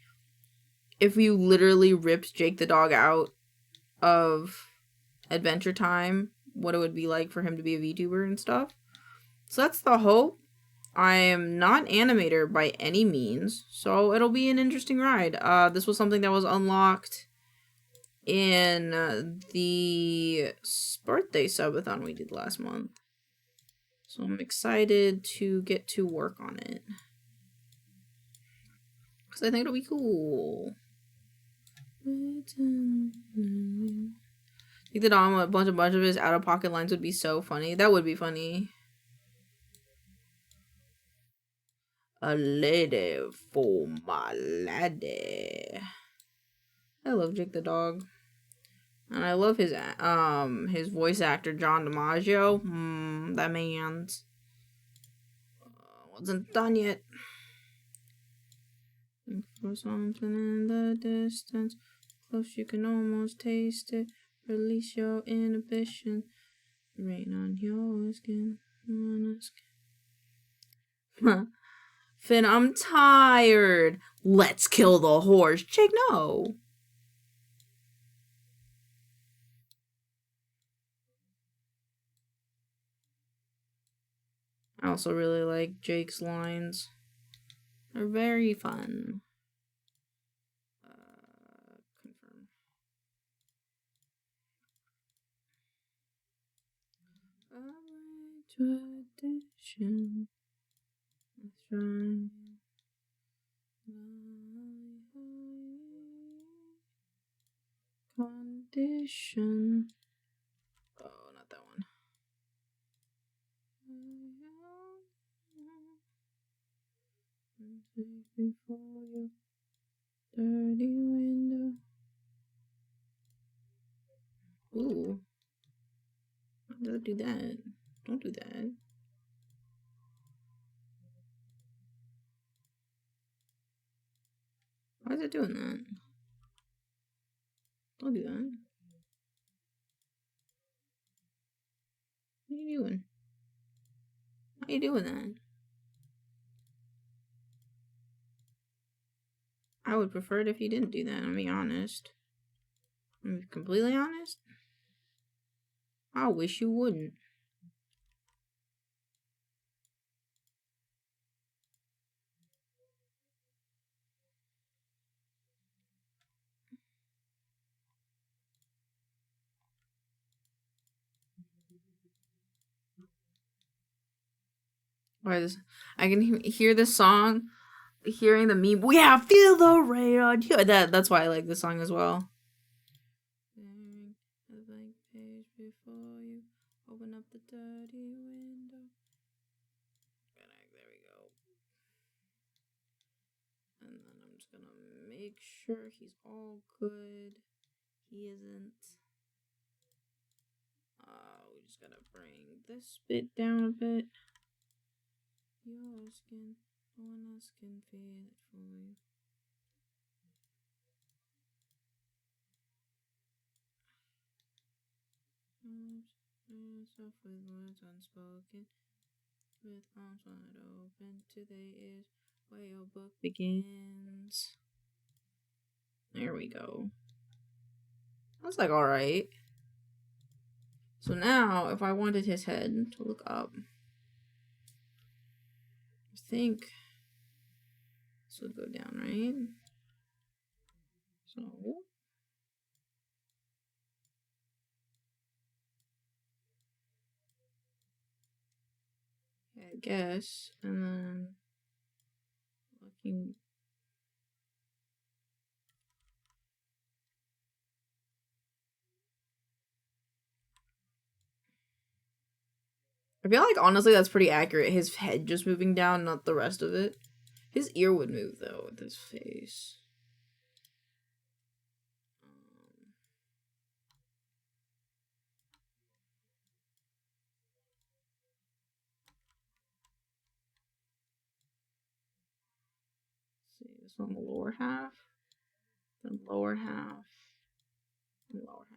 if you literally ripped Jake the dog out of Adventure Time, what it would be like for him to be a VTuber and stuff. So that's the hope. I am not animator by any means, so it'll be an interesting ride. This was something that was unlocked in the birthday subathon we did last month. So I'm excited to get to work on it. Because I think it'll be cool. I think that a bunch of his out-of-pocket lines would be so funny. That would be funny. A lady for my lady. I love Jake the dog. And I love his voice actor, John DiMaggio. That man's wasn't done yet. Look for something in the distance. Close, you can almost taste it. Release your inhibition. Rain on your skin. Finn, I'm tired. Let's kill the horse. Jake, no. I also really like Jake's lines. They're very fun. Confirm. Tradition. That's right. Condition. Oh, not that one. Before your dirty window. Ooh. Don't do that. Don't do that. Why is it doing that? Don't do that. What are you doing? Why are you doing that? I would prefer it if you didn't do that, I'll be honest. I'm completely honest. I wish you wouldn't. Why this? I can hear this song, hearing the meme. Yeah, feel the rain on you. That's why I like this song as well. A blank page before you open up the dirty window. There we go. And then I'm just gonna make sure he's all good. He isn't. We just gotta bring this bit down a bit. Your skin, no one else can feel it for you. Yourself with words unspoken, with arms wide open to the ears where your book begins. There we go. That's like alright. So now, if I wanted his head to look up, I think this would go down, right? So yeah, I guess, and then looking. I feel like honestly that's pretty accurate. His head just moving down, not the rest of it. His ear would move though with his face. Let's see, this on the lower half, then lower half, and lower half.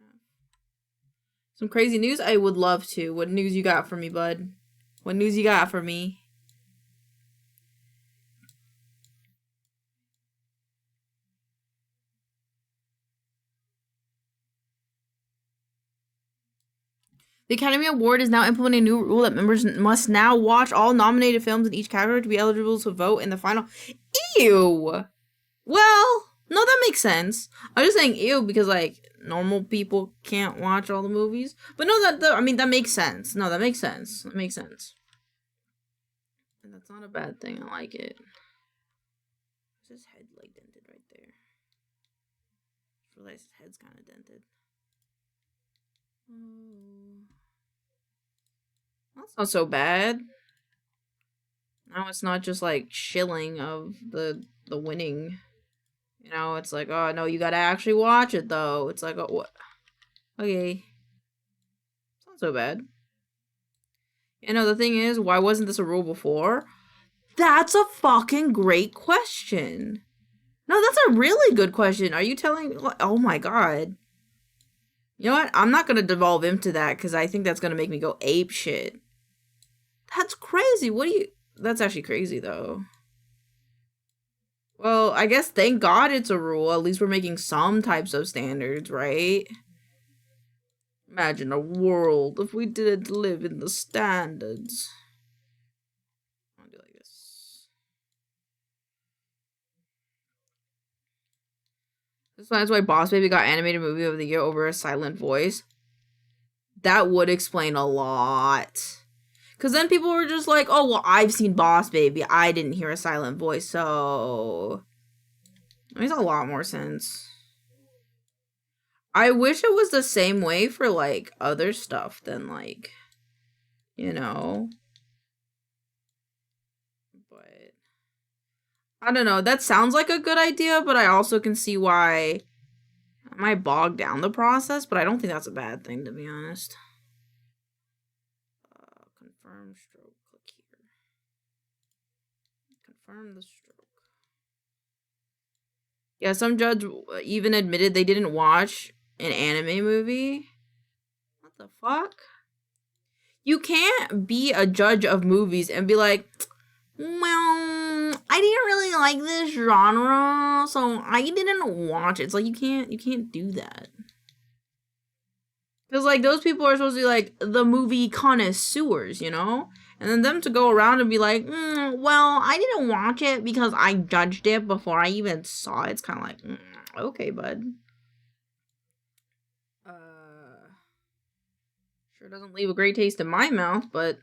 Some crazy news? I would love to. What news you got for me, bud? What news you got for me? The Academy Award is now implementing a new rule that members must now watch all nominated films in each category to be eligible to vote in the final. Ew! Well, no, that makes sense. I'm just saying ew because, like, normal people can't watch all the movies. But no, I mean, that makes sense. No, that makes sense. That makes sense. And that's not a bad thing. I like it. Is his head, like, dented right there? I just realized his head's kind of dented. Oh. That's not so bad. Now it's not just, like, shilling of the winning. You know, it's like, oh, no, you gotta actually watch it, though. It's like, oh, what? Okay. It's not so bad. You know, the thing is, why wasn't this a rule before? That's a fucking great question. No, that's a really good question. Are you telling... Oh, my God. You know what? I'm not gonna devolve into that, because I think that's gonna make me go ape shit. That's crazy. What do you... That's actually crazy, though. Well, I guess thank God it's a rule. At least we're making some types of standards, right? Imagine a world if we didn't live in the standards. I'll do like this. That's why Boss Baby got animated movie of the year over a silent voice. That would explain a lot. Because then people were just like, oh, well, I've seen Boss Baby. I didn't hear a silent voice, so... It makes a lot more sense. I wish it was the same way for, like, other stuff than, like, you know. But, I don't know. That sounds like a good idea, but I also can see why I might bog down the process, but I don't think that's a bad thing, to be honest. Confirm stroke. Click here. Confirm the stroke. Yeah, some judge even admitted they didn't watch an anime movie. What the fuck? You can't be a judge of movies and be like, well, I didn't really like this genre, so I didn't watch it. It's like you can't do that. Because like those people are supposed to be like the movie connoisseurs, you know? And then them to go around and be like, well, I didn't watch it because I judged it before I even saw it. It's kind of like, okay, bud. Sure doesn't leave a great taste in my mouth, but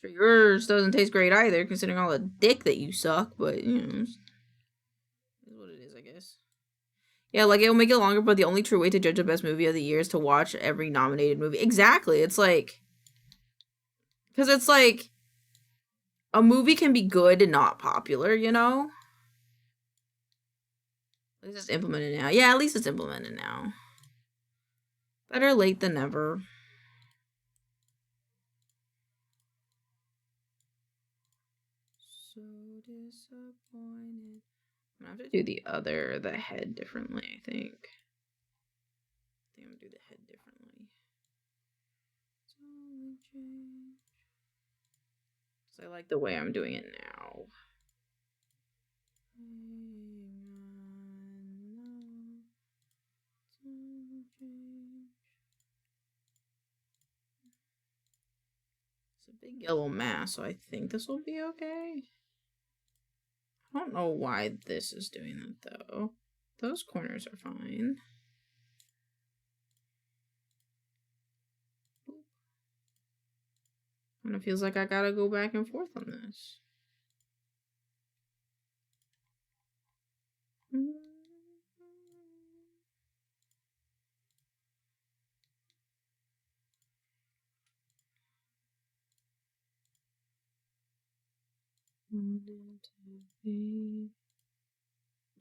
sure yours doesn't taste great either, considering all the dick that you suck, but, you know, it's what it is, I guess. Yeah, like, it'll make it longer, but the only true way to judge the best movie of the year is to watch every nominated movie. Exactly, it's like... Because it's like... A movie can be good and not popular, you know? At least it's implemented now. Yeah, at least it's implemented now. Better late than never. So disappointed. I'm gonna have to do the head differently, I think. I'm gonna do the head differently. So I like the way I'm doing it now. It's a big yellow mass, so I think this will be okay. I don't know why this is doing that though. Those corners are fine. And it feels like I gotta go back and forth on this.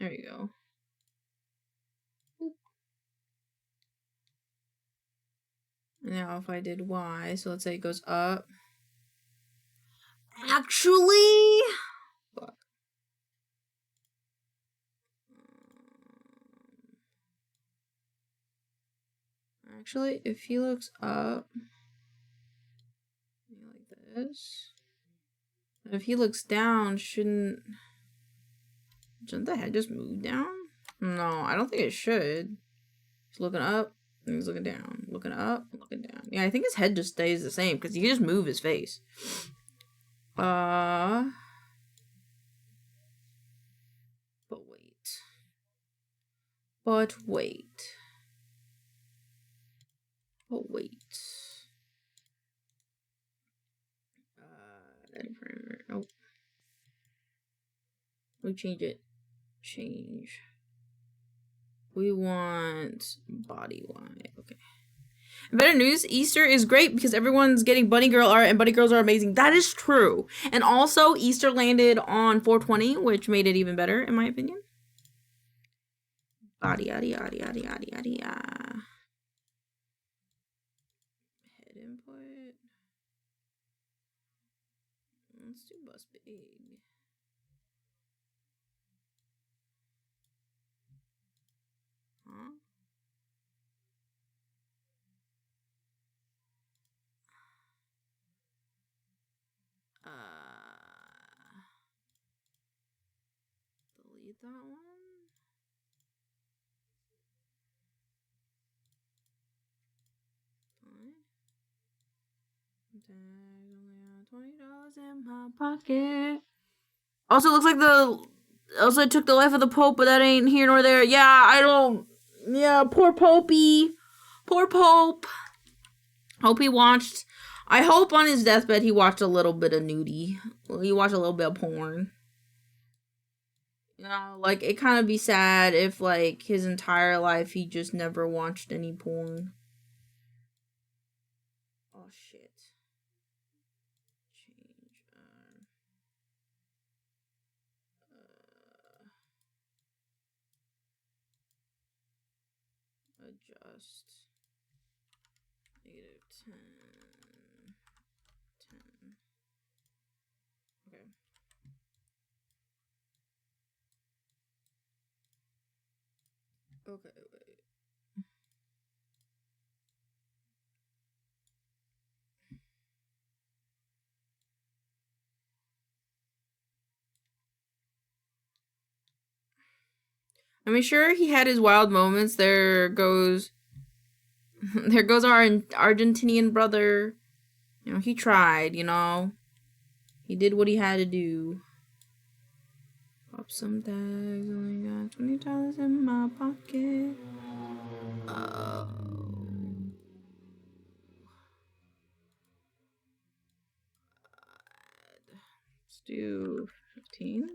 There you go. Now if I did Y, so let's say it goes up. Actually, fuck. Actually, if he looks up, like this, and if he looks down, shouldn't the head just move down? No, I don't think it should. He's looking up, and he's looking down. Looking up, looking down. Yeah, I think his head just stays the same, because you can just move his face. But wait. But wait. But wait. Oh. We change it. Change. We want body Y. Okay. Better news, Easter is great because everyone's getting bunny girl art and bunny girls are amazing. That is true. And also, Easter landed on 420, which made it even better, in my opinion. Body, yada, yada, yada, yada, yada, yada. Head input. Let's do bust big. Huh? Delete that one. $20 in my pocket. Also, it looks like it took the life of the Pope, but that ain't here nor there. Yeah, poor Popey. Poor Pope. Hope he watched. I hope on his deathbed he watched a little bit of nudie. He watched a little bit of porn. You know, like, it kind of be sad if, like, his entire life he just never watched any porn. Oh, shit. Change. Adjust. -10. 10. Okay. Okay, wait. I mean, sure, he had his wild moments. There goes our Argentinian brother. You know, he tried, you know. He did what he had to do. Pop some tags, only got $20 in my pocket. Let's do 15.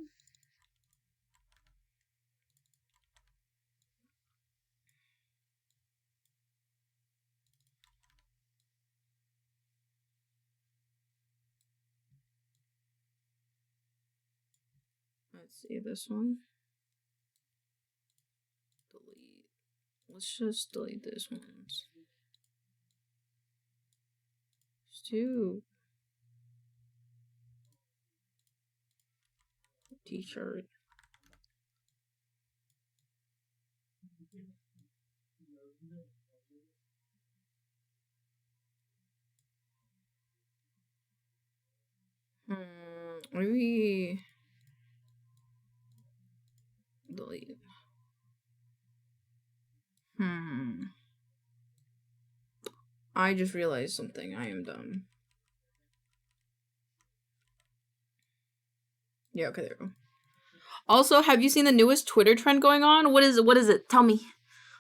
Let's see this one. Delete. Let's just delete this one. Let's do t-shirt. Maybe delete. I just realized something. I am dumb. Yeah, okay, there we go. Also, have you seen the newest Twitter trend going on? What is it? What is it? Tell me.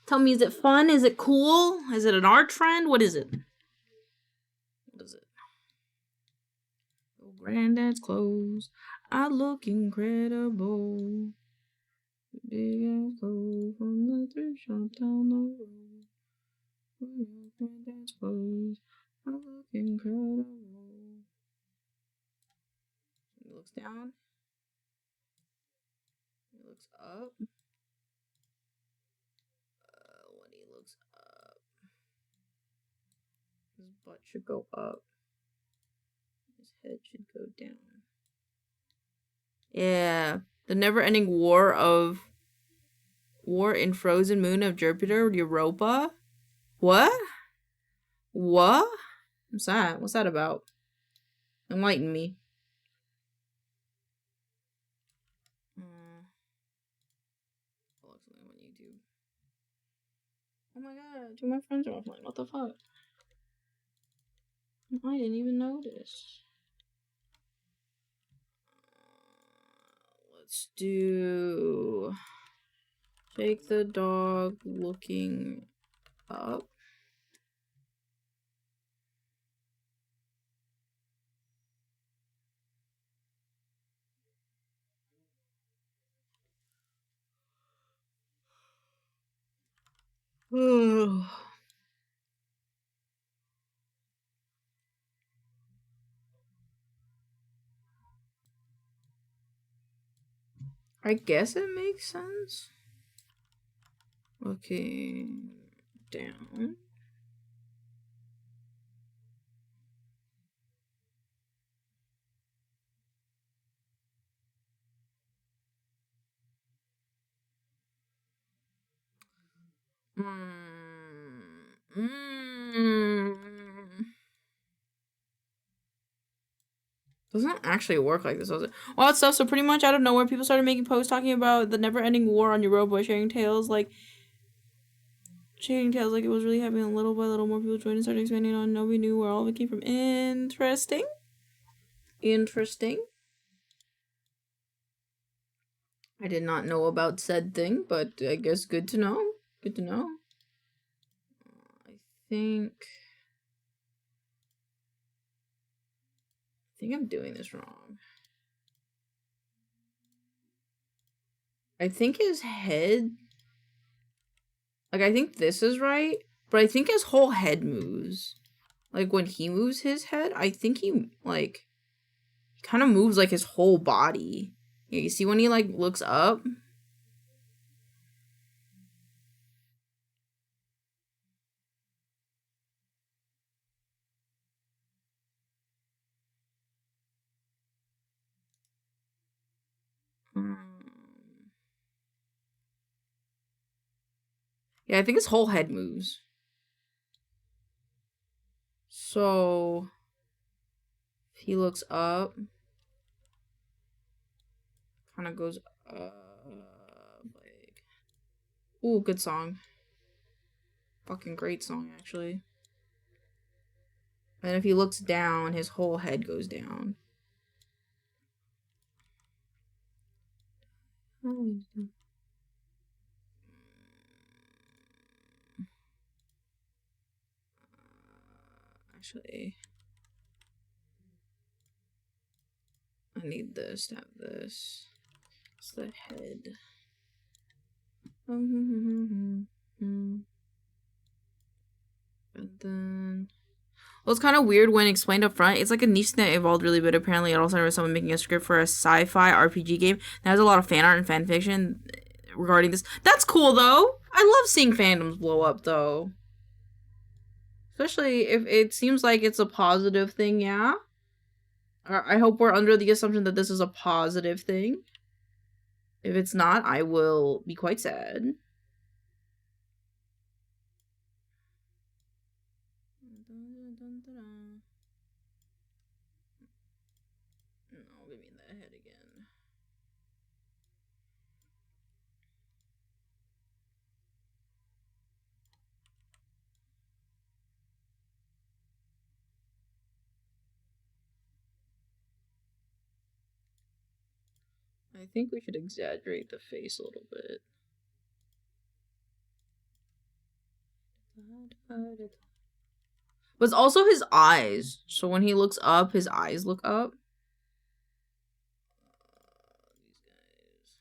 Tell me, is it fun? Is it cool? Is it an art trend? What is it? What is it? Oh, granddad's clothes. I look incredible. Big ass clothes from the thrift shop down the road. Granddad's clothes. I look incredible. He looks down. He looks up. When he looks up, his butt should go up. His head should go down. Yeah. The never-ending war in frozen moon of Jupiter, Europa? What? What? What's that? What's that about? Enlighten me. On YouTube. Oh my god, 2 of my friends are offline. What the fuck? I didn't even notice. Let's do... Take the dog looking up. I guess it makes sense. Looking down. Doesn't actually work like this, does it? Well, that stuff. So pretty much out of nowhere, people started making posts talking about the never-ending war on Europa, sharing tales like it was really happening. Little by little, more people joined and started expanding on. Nobody knew where all of it came from. Interesting. Interesting. I did not know about said thing, but I guess good to know. Good to know. I think I'm doing this wrong. I think his head... Like, I think this is right, but I think his whole head moves. Like, when he moves his head, I think he, like... He kind of moves, like, his whole body. Yeah, you see when he, like, looks up? Yeah, I think his whole head moves. So if he looks up, kind of goes up, like, ooh, good song. Fucking great song, actually. And if he looks down, his whole head goes down. Actually, I need this to have this. It's the head. And then, well, it's kind of weird when explained up front. It's like a niche that evolved really bit. Apparently, it also was someone making a script for a sci-fi RPG game that has a lot of fan art and fan fiction regarding this. That's cool, though. I love seeing fandoms blow up, though. Especially if it seems like it's a positive thing, yeah? I hope we're under the assumption that this is a positive thing. If it's not, I will be quite sad. No, give me that head again. I think we should exaggerate the face a little bit. But it's also his eyes. So when he looks up, his eyes look up. These guys.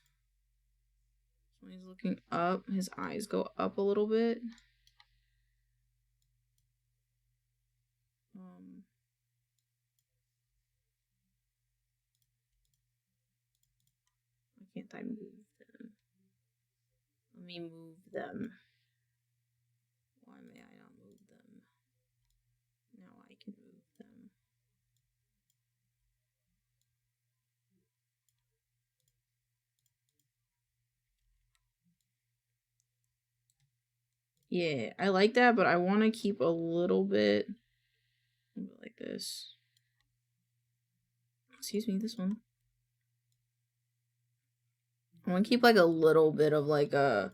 When he's looking up, his eyes go up a little bit. Why can't I move them? Let me move them. Why may I not move them? Now I can move them. Yeah, I like that, but I want to keep a little bit like this. Excuse me, this one. I want to keep like a little bit of like a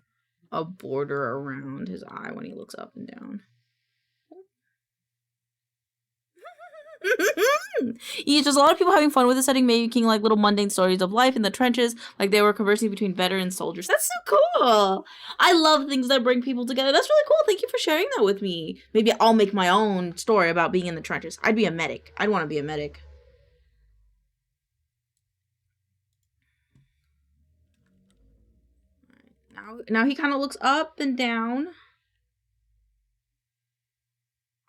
border around his eye when he looks up and down. Yeah, just a lot of people having fun with the setting, making like little mundane stories of life in the trenches, like they were conversing between veteran soldiers. That's so cool. I love things that bring people together. That's really cool. Thank you for sharing that with me. Maybe I'll make my own story about being in the trenches. I'd be a medic. I'd want to be a medic. Now he kind of looks up and down.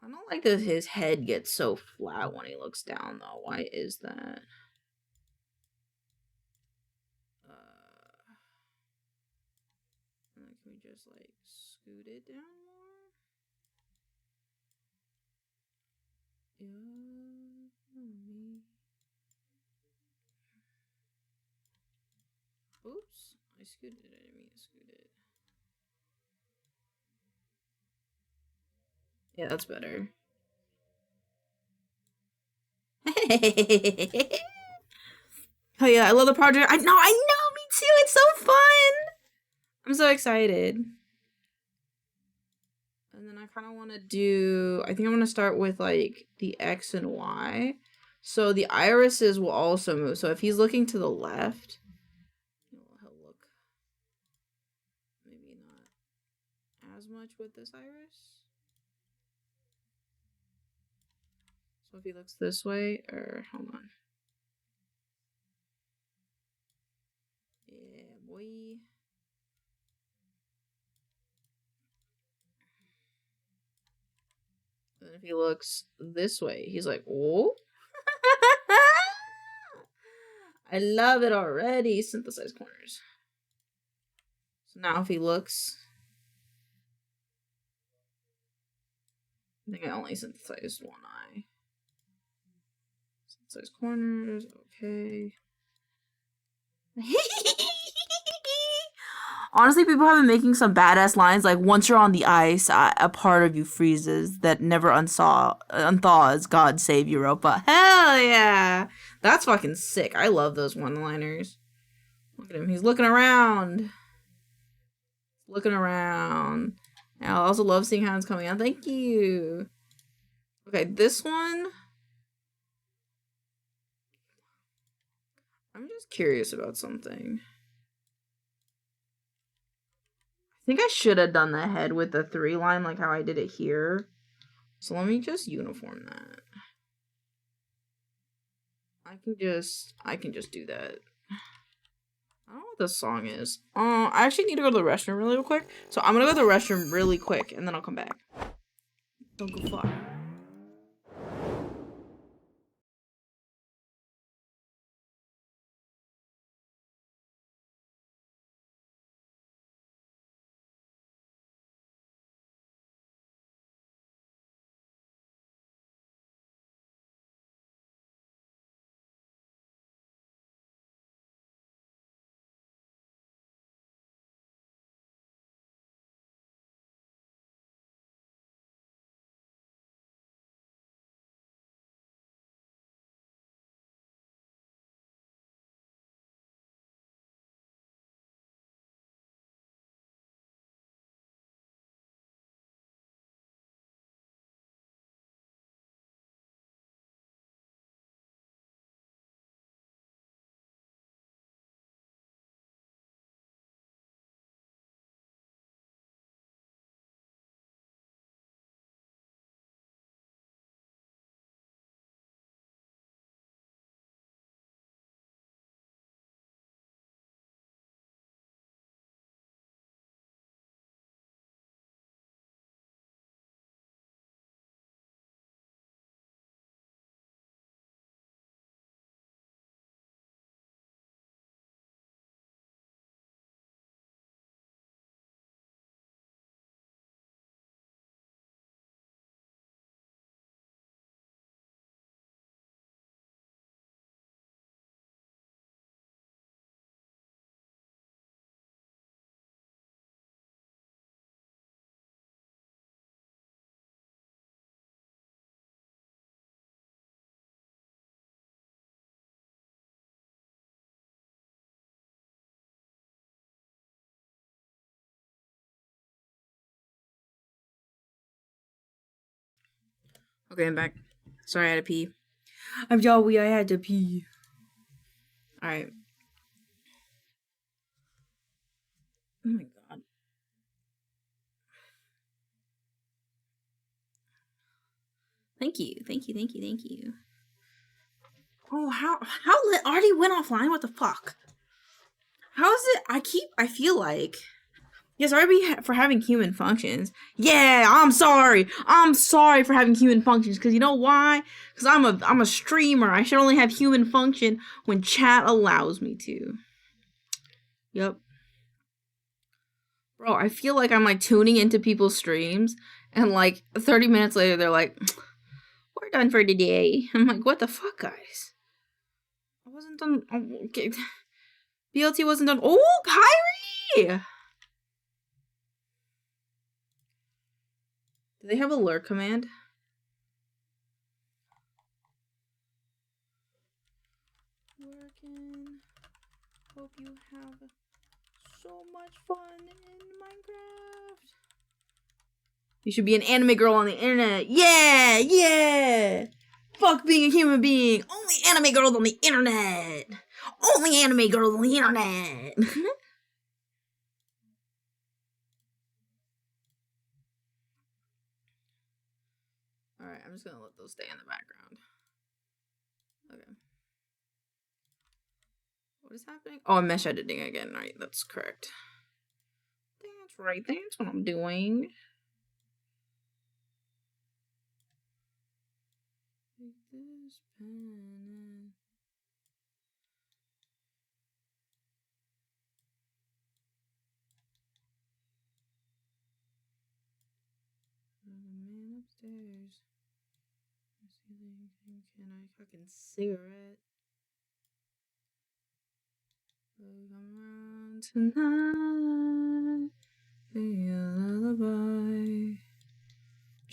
I don't like that his head gets so flat when he looks down, though. Why is that? Can we just, like, scoot it down more? Oops. I scooted it. I didn't mean to scoot it. Yeah, that's better. Oh yeah, I love the project. I know, me too. It's so fun. I'm so excited. And then I kind of want to do, I think I'm going to start with like the X and Y. So the irises will also move. So if he's looking to the left, he'll look maybe not as much with this iris. So if he looks this way, or hold on. Yeah, boy. And if he looks this way, he's like, oh. I love it already. Synthesized corners. So now if he looks, I think I only synthesized one eye. Synthesized corners, okay. Honestly, people have been making some badass lines like, once you're on the ice, a part of you freezes that never unthaws. God save Europa. Hell yeah. That's fucking sick. I love those one-liners. Look at him. He's looking around. Looking around. And I also love seeing how it's coming out. Thank you. Okay, this one. I'm just curious about something. I think I should have done the head with the 3 line like how I did it here. So let me just uniform that. I can just do that. I don't know what this song is. I actually need to go to the restroom really quick. So I'm gonna go to the restroom really quick and then I'll come back. Don't go far. Okay, I'm back. Sorry, I had to pee. I'm Joey, I had to pee. Alright. Oh my god. Thank you. Oh, how already went offline? What the fuck? How is it? I feel like. Yeah, sorry for having human functions. Yeah, I'm sorry. I'm sorry for having human functions. Cause you know why? Cause I'm a streamer. I should only have human function when chat allows me to. Yep. Bro, I feel like I'm like tuning into people's streams, and like 30 minutes later, they're like, "We're done for today." I'm like, "What the fuck, guys? I wasn't done." Oh, okay. BLT wasn't done. Oh, Kyrie! Do they have a lurk command? Working. Hope you have so much fun in Minecraft. You should be an anime girl on the internet. Yeah, yeah. Fuck being a human being. Only anime girls on the internet. Only anime girls on the internet. Alright, I'm just gonna let those stay in the background. Okay. What is happening? Oh, I'm mesh editing again. Right, that's correct. That's right. That's what I'm doing. Take this pen. There's a man upstairs. Can I fucking cigarette? Come around tonight.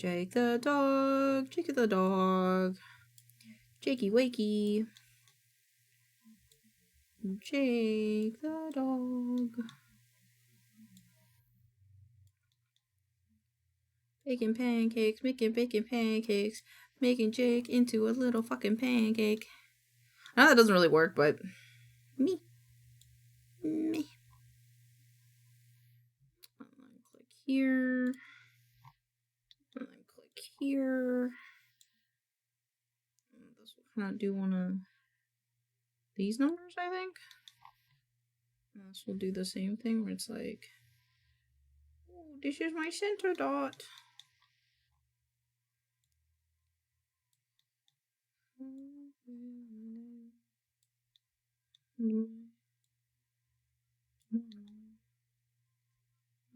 Jake the dog. Jake the dog. Jakey wakey. Jake the dog. Baking pancakes, making bacon pancakes, making Jake into a little fucking pancake. I know that doesn't really work, but me. Click here. And then click here. This will kind of do one of these numbers, I think. And this will do the same thing where it's like, oh, this is my center dot.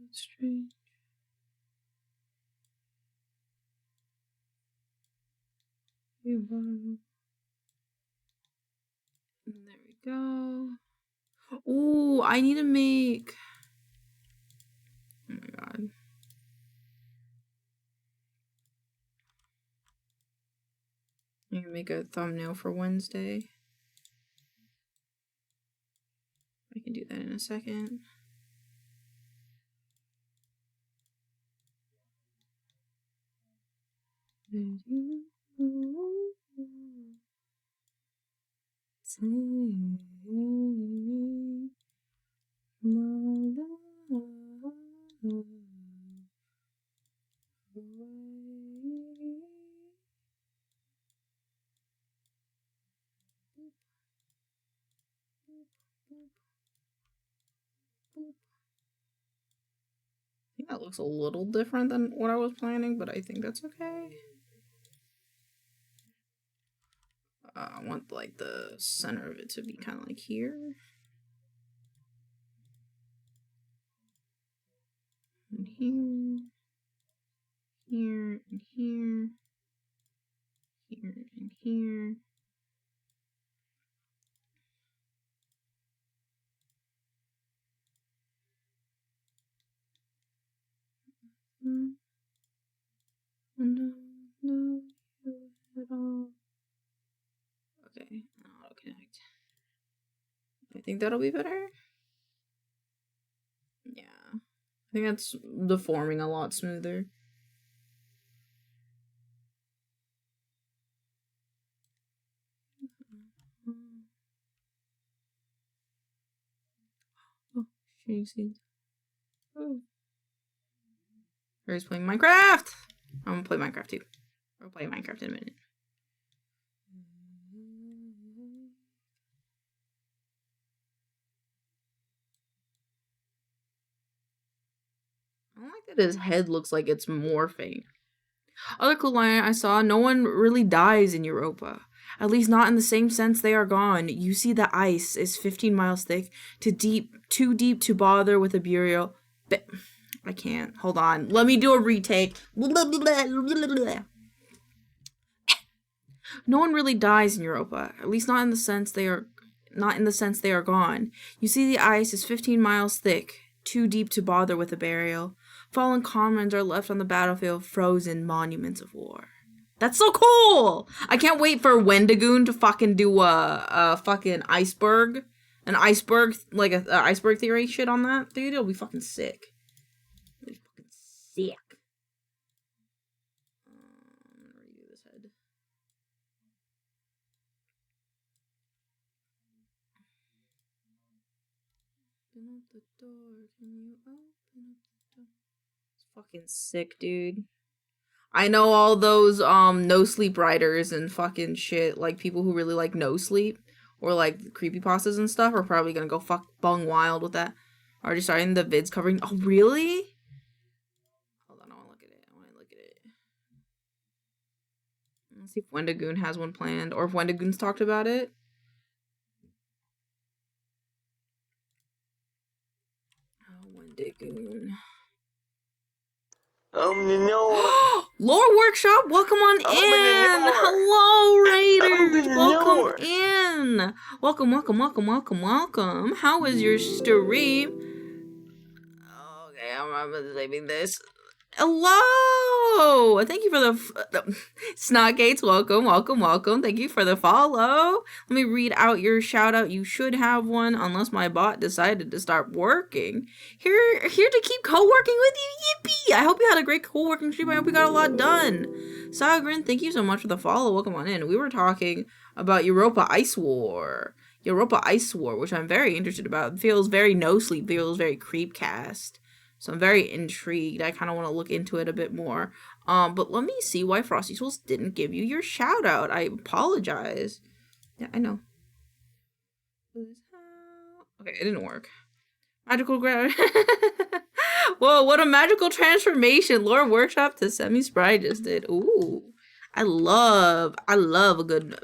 That's strange. There we go. Ooh, I need to make. Oh my god. I can make a thumbnail for Wednesday. I can do that in a second. I think that looks a little different than what I was planning, but I think that's okay. I want like the center of it to be kind of like here. And here. Here and here. Here and here. No, at all. Okay, now it'll connect. I think that'll be better. Yeah, I think that's deforming a lot smoother. Oh, she's oh. He's playing Minecraft! I'm gonna play Minecraft too. I'll play Minecraft in a minute. I don't like that his head looks like it's morphing. Other cool line I saw, no one really dies in Europa. At least not in the same sense they are gone. You see the ice is 15 miles thick, too deep to bother with a burial. I can't. Hold on. Let me do a retake. No one really dies in Europa. At least not in the sense they are gone. You see the ice is 15 miles thick, too deep to bother with a burial. Fallen comrades are left on the battlefield, frozen monuments of war. That's so cool! I can't wait for Wendigoon to fucking do a fucking iceberg. An iceberg, like a iceberg theory shit on that. Dude, it'll be fucking sick. It'll be fucking sick. I'm gonna redo this head. Open up the door. Can you open up the door? It's fucking sick, dude. I know all those no sleep writers and fucking shit, like people who really like no sleep or like creepypastas and stuff are probably gonna go fuck bung wild with that. Already starting the vids covering. Oh really? Hold on, I wanna look at it. Let's see if Wendigoon has one planned or if Wendigoon's talked about it. Oh, Wendigoon. Lore Workshop, welcome on in. Hello, Raiders. Welcome in. Welcome. How was your stream? Okay, I'm saving this. Hello. Whoa! Thank you for the Snotgates. Welcome. Thank you for the follow. Let me read out your shout out. You should have one, unless my bot decided to start working. Here to keep co-working with you. Yippee! I hope you had a great co-working stream. I hope you got a lot done. Sagrin, thank you so much for the follow. Welcome on in. We were talking about Europa Ice War, which I'm very interested about. It feels very no sleep. Feels very creepcast. So I'm very intrigued. I kind of want to look into it a bit more. But let me see why Frosty Souls didn't give you your shout out. I apologize. Yeah, I know. Okay, it didn't work. Magical Whoa, what a magical transformation Lore Workshop to Semi-Spry just did. Ooh. I love a good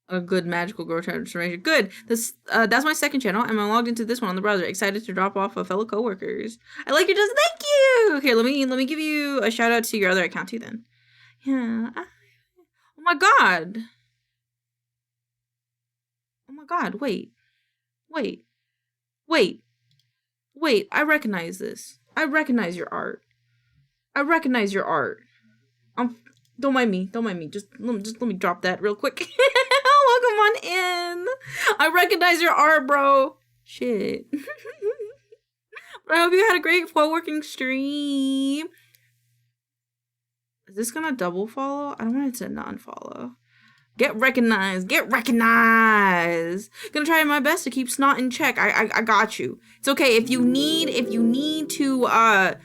a good magical girl transformation. Good. That's my second channel, and I'm logged into this one on the browser. Excited to drop off of fellow coworkers. I like your just. Thank you. Here, let me give you a shout out to your other account too. Then, yeah. Oh my god. Oh my god. Wait. I recognize this. I recognize your art. Don't mind me. Just let me drop that real quick. Welcome on in. I recognize your art, bro. Shit. But I hope you had a great co-working stream. Is this gonna double follow? I don't want it to non-follow. Get recognized. Gonna try my best to keep Snot in check. I got you. It's okay if you need to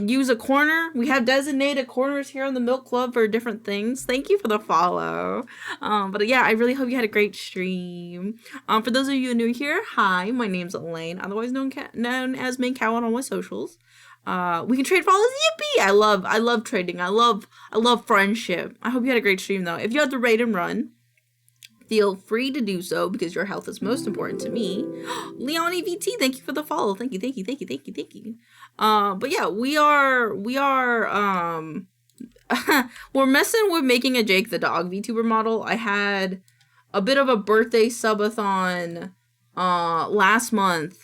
use a corner. We have designated corners here on the Milk Club for different things. Thank you for the follow. But yeah, I really hope you had a great stream. For those of you who are new here, hi, my name's Elaine, otherwise known as maincoow on all my socials. We can trade follows. Yippee! I love trading. I love friendship. I hope you had a great stream though. If you had to raid and run, feel free to do so because your health is most important to me. Leonie VT, thank you for the follow. Thank you. But yeah, we are we're messing with making a Jake the Dog VTuber model. I had a bit of a birthday subathon last month,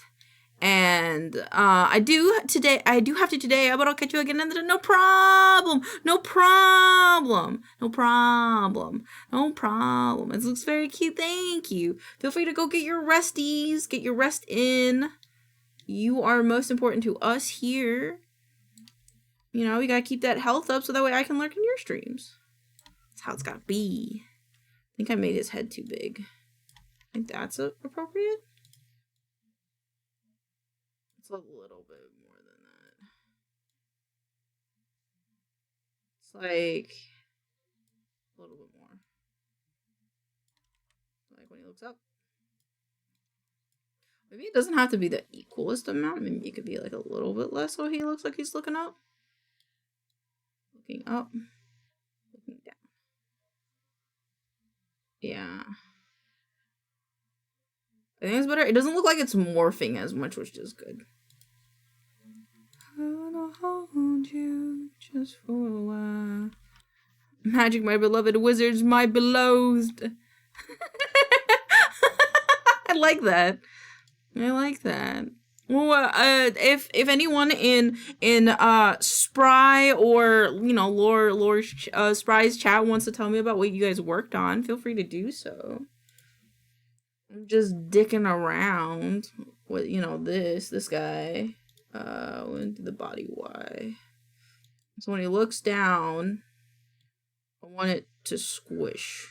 and I do have to today, but I'll catch you again another. No problem. It looks very cute. Thank you. Feel free to go get your resties, get your rest in. You are most important to us here. You know, we gotta keep that health up so that way I can lurk in your streams. That's how it's gotta be. I think I made his head too big. I think that's appropriate. It's a little bit more than that. It's like a little bit more. Like when he looks up. Maybe it doesn't have to be the equalest amount. Maybe it could be like a little bit less so he looks like he's looking up. Looking up. Looking down. Yeah. I think it's better. It doesn't look like it's morphing as much, which is good. I'll hold you just for a while. Magic, my beloved wizards, my beloved. I like that. Well, if anyone in Spry or Lore Spry's chat wants to tell me about what you guys worked on, feel free to do so. I'm just dicking around with this guy. Went to the body Y. So when he looks down, I want it to squish.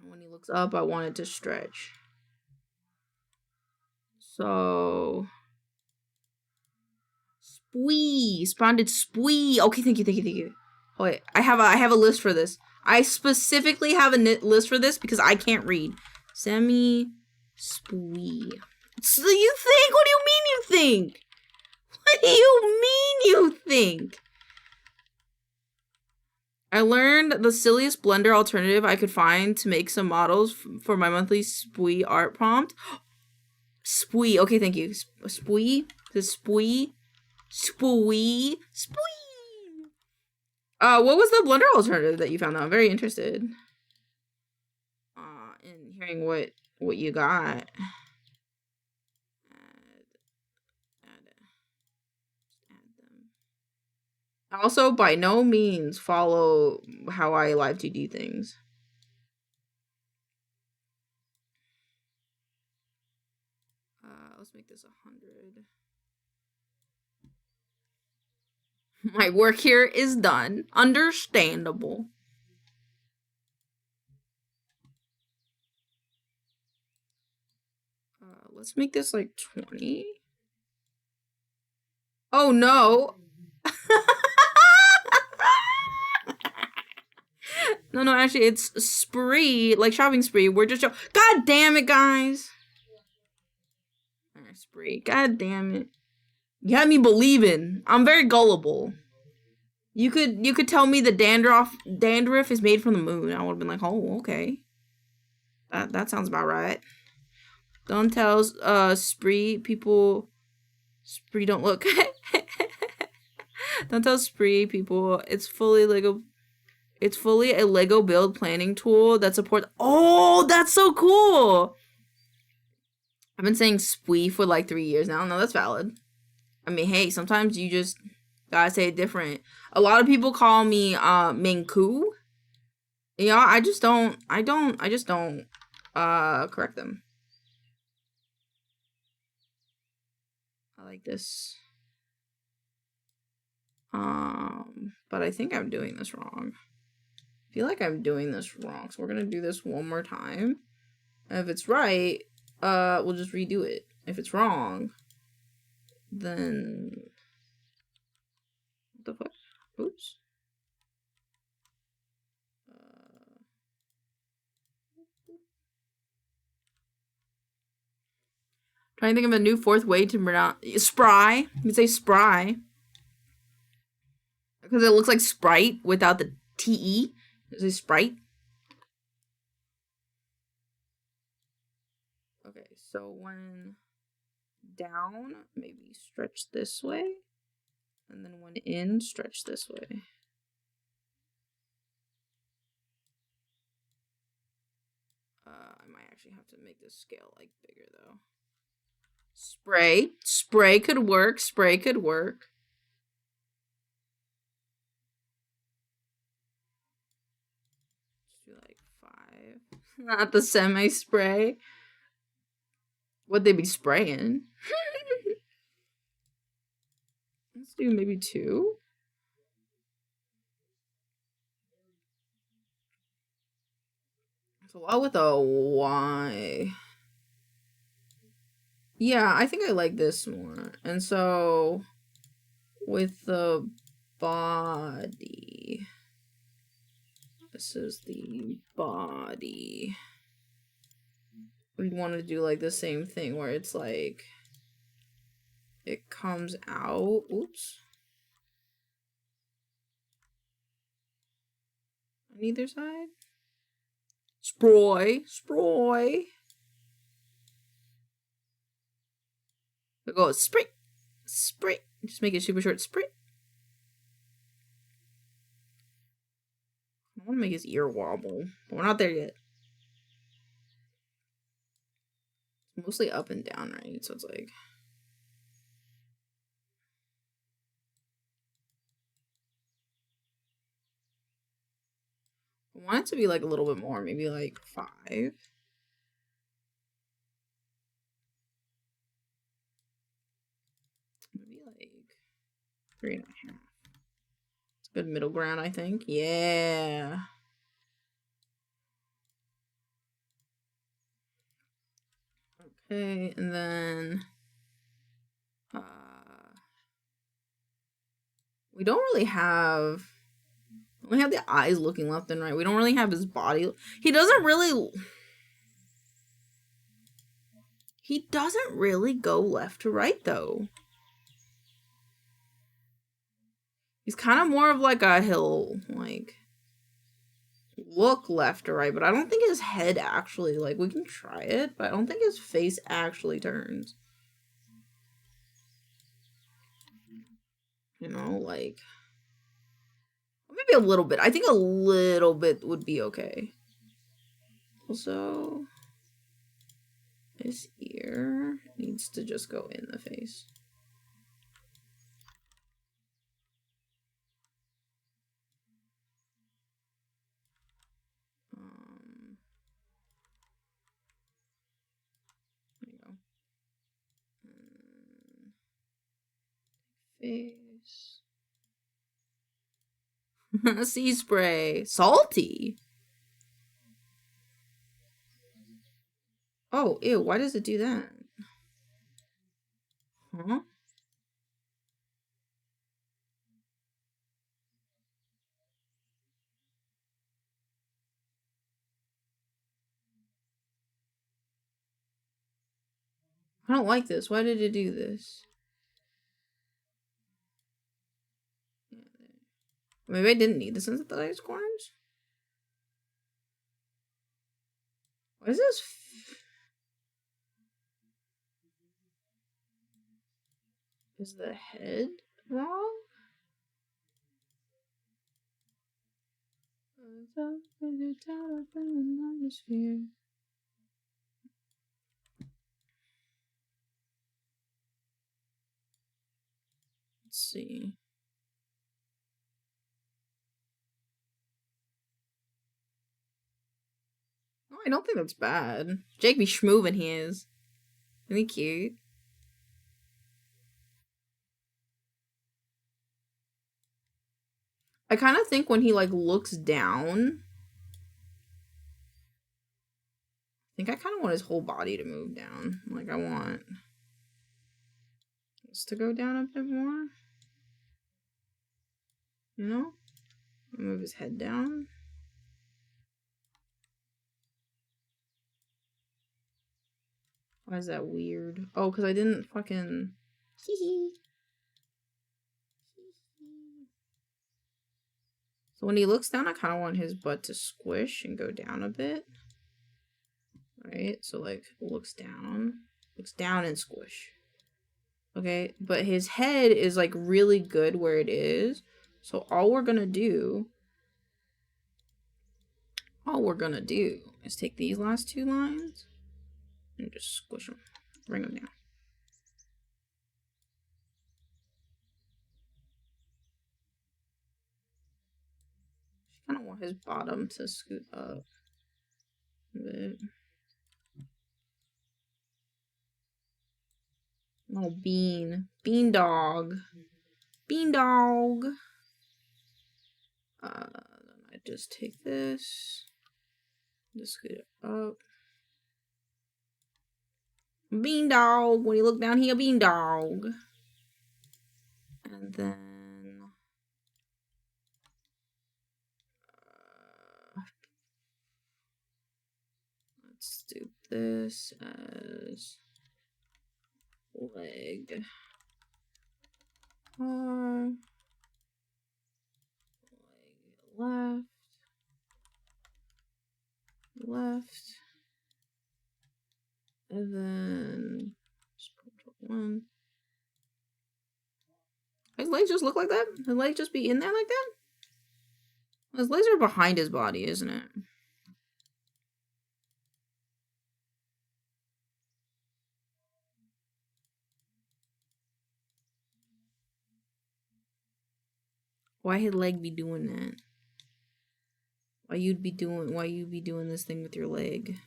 And when he looks up, I want it to stretch. So Sponded Spwee. Okay, thank you. Oh, wait, I have a list for this. I specifically have a list for this because I can't read. Semi Spwee. So you think? What do you mean you think? What do you mean you think? I learned the silliest blender alternative I could find to make some models for my monthly Spwee art prompt. Spwee. Okay, thank you. Spwee. The Spwee. What was the blender alternative that you found? I'm very interested in hearing what you got. Also, by no means follow how I live 2D things. Let's make this 100. My work here is done. Understandable. Let's make this like 20. Oh no. No, actually, it's spree, like shopping spree. We're just God damn it, guys. Alright, spree. God damn it. You had me believing. I'm very gullible. You could tell me the dandruff is made from the moon. I would have been like, oh, okay. That sounds about right. Don't tell spree people. Spree don't look. Don't tell spree people. It's fully Lego. It's fully a Lego build planning tool that supports. Oh, that's so cool. I've been saying spree for like 3 years now. No, that's valid. I mean, hey, sometimes you just gotta say it different. A lot of people call me maincoow. You know, I just don't correct them. I like this. But I think I'm doing this wrong. I feel like I'm doing this wrong, so we're gonna do this one more time. And if it's right, we'll just redo it. If it's wrong, then what the fuck? Oops. Trying to think of a new fourth way to pronounce spry. You can say spry because it looks like Sprite without the TE. Is it Sprite? Okay, so when down, maybe stretch this way, and then when in, stretch this way. I might actually have to make this scale like bigger though. Spray could work. Spray could work. Let's do like 5. Not the semi-spray. Would they be spraying? Let's do maybe 2. It's a lot with a Y. Yeah, I think I like this more. And so with the body, this is the body. We'd want to do like the same thing where it's like it comes out. Oops. On either side. Spray. We go spray. Just make it super short. Spray. I want to make his ear wobble, but we're not there yet. It's mostly up and down, right? So it's like. I want it to be like a little bit more, maybe like 5. Maybe like 3.5. It's a good middle ground, I think. Yeah. Okay, and then we don't really have. We have the eyes looking left and right. We don't really have his body. He doesn't really go left to right though. He's kind of more of like he'll like look left to right, but I don't think his head actually, like, we can try it, but I don't think his face actually turns. You know, like, maybe a little bit. I think a little bit would be okay. Also, his ear needs to just go in the face. face. Sea spray. Salty. Oh, ew, why does it do that? Huh? I don't like this. Why did it do this? Maybe I didn't need the sensitized corners? What is this? Is the head wrong? Let's see. Oh, I don't think that's bad. Jake be schmoovin' his. Isn't he cute? I kind of think when he like looks down, I think I kind of want his whole body to move down. Like I want this to go down a bit more. You know? Move his head down. Why is that weird? Oh, because I didn't fucking... So when he looks down, I kind of want his butt to squish and go down a bit. Right? So like, looks down and squish. Okay? But his head is like really good where it is. So all we're gonna do is take these last two lines and just squish them. Bring them down. I kind of want his bottom to scoot up a bit. Oh, bean dog. Then I just take this, just scoot it up. Bean dog. When you look down here, bean dog. And then let's do this as leg. Arm. Leg left. And then just put one. His legs just look like that? His legs just be in there like that? His legs are behind his body, isn't it? Why his leg be doing that? Why you be doing this thing with your leg?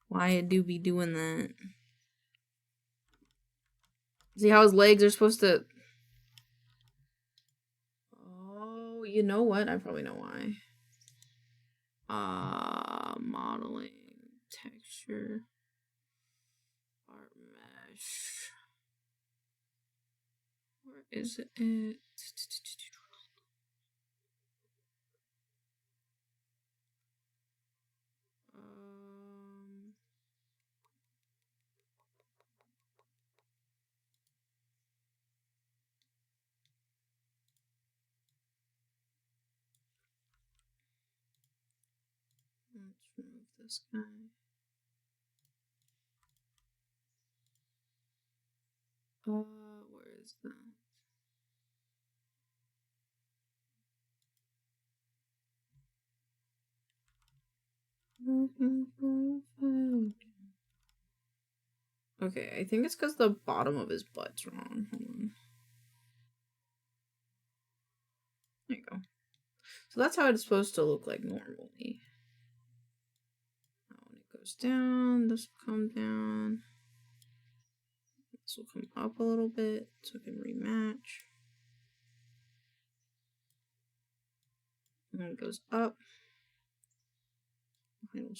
Why it do be doing that? See how his legs are supposed to... Oh, you know what? I probably know why. Modeling, texture, art mesh. Where is it? Let's remove this guy. Where is that? Okay, I think it's because the bottom of his butt's wrong. Hold on. There you go. So that's how it's supposed to look like normally. Now when it goes down, this will come down. This will come up a little bit so it can rematch. And then it goes up. It will go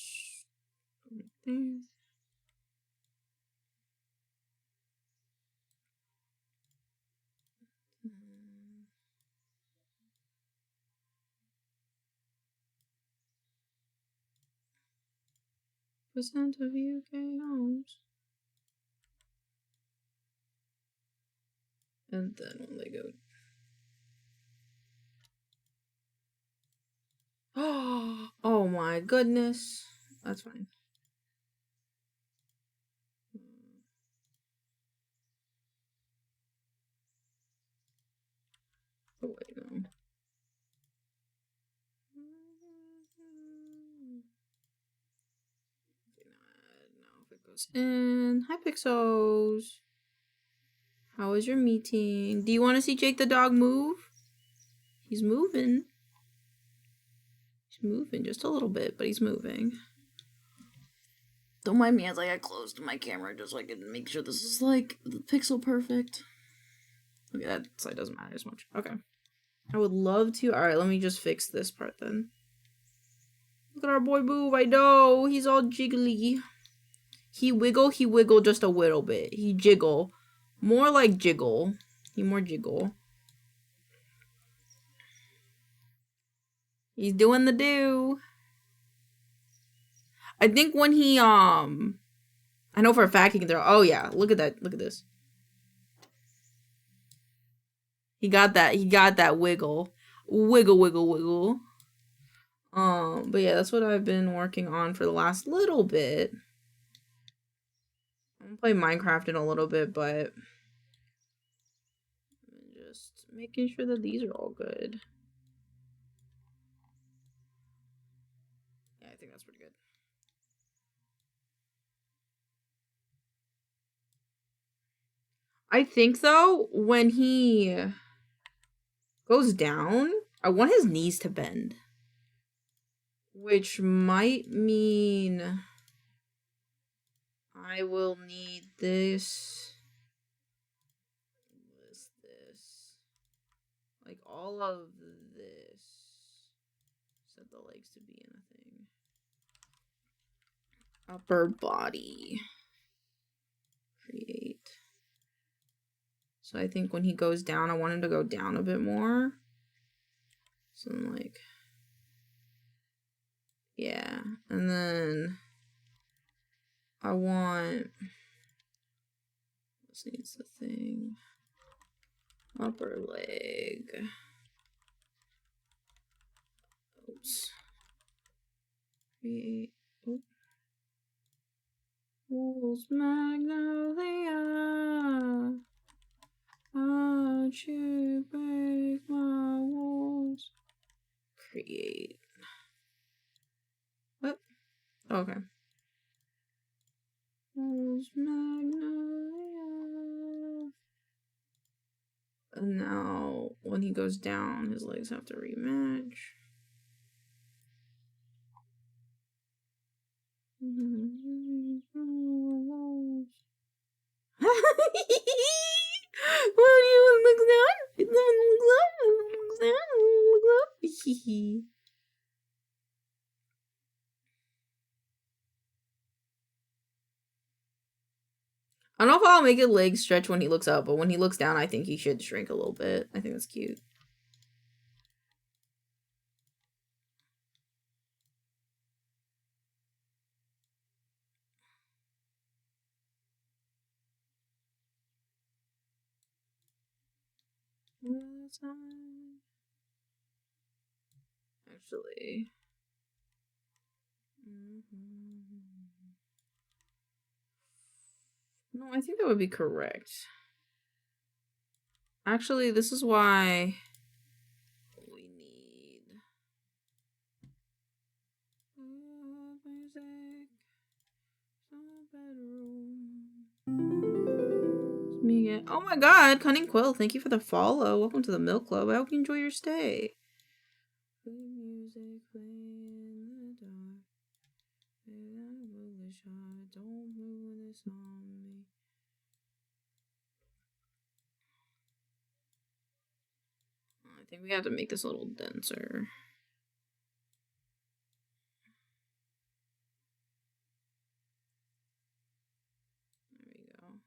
right there. Percent of UK homes. And then when they go, oh my goodness, that's fine. Oh wait, no. Now if it goes in, hi Pixels. How was your meeting? Do you want to see Jake the dog move? He's moving. He's moving just a little bit, but he's moving. Don't mind me as I get close to my camera, just so I can make sure this is like pixel perfect. Okay, that side doesn't matter as much. Okay. I would love to. Alright, let me just fix this part then. Look at our boy move. I know. He's all jiggly. He wiggle just a little bit. He jiggle. More like jiggle. He more jiggle. He's doing the do. I think when he, I know for a fact he can throw. Oh yeah, look at that. Look at this. He got that wiggle. Wiggle, wiggle, wiggle. But yeah, that's what I've been working on for the last little bit. I'm gonna play Minecraft in a little bit, but just making sure that these are all good. Yeah, I think that's pretty good. I think though, when he goes down, I want his knees to bend. Which might mean I will need this. Like all of this. Set the legs to be in a thing. Upper body. Create. So I think when he goes down, I want him to go down a bit more. So like, yeah. And then I want, this needs the thing. Upper leg. Oops. Create. Oops. Wolves Magnolia. How'd you break my walls? Create. What? Okay. Wolves Magnolia. And now, when he goes down, his legs have to rematch. Well, you look down. Looks down. I don't know if I'll make his legs stretch when he looks up, but when he looks down, I think he should shrink a little bit. I think that's cute. Actually. No, I think that would be correct. Actually, this is why we need music. Me again. Oh my god, Cunning Quill, thank you for the follow. Welcome to the Milk Club. I hope you enjoy your stay. think we have to make this a little denser. There we go.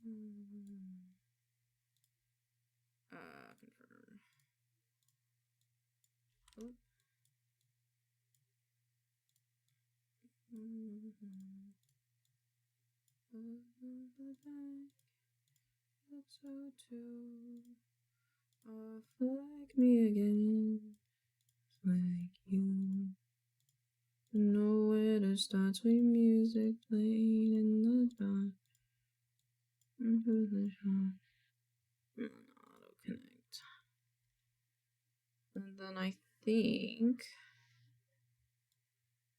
Confirm. Oh. That's so too. Like me again, like you. Nowhere to start, sweet music playing in the dark. Auto connect. And then I think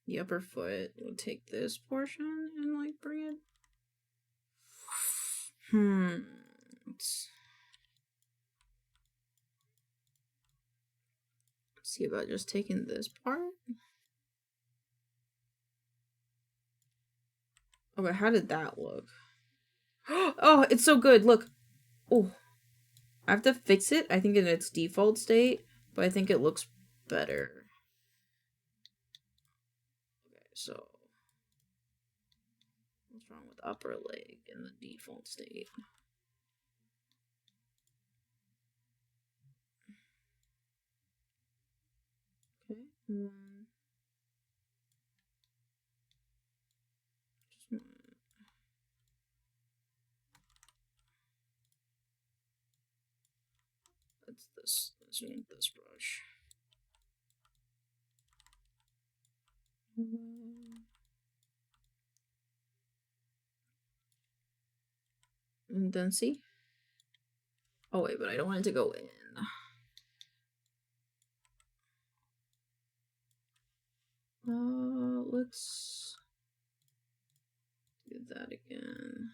the upper foot will take this portion and like bring it. Let's see about just taking this part. Okay, how did that look? Oh, it's so good. Look. Oh, I have to fix it. I think in its default state, but I think it looks better. Okay, so what's wrong with upper leg in the default state? Okay, and then just let's use this brush. And then see. Oh wait, but I don't want it to go in. Let's do that again.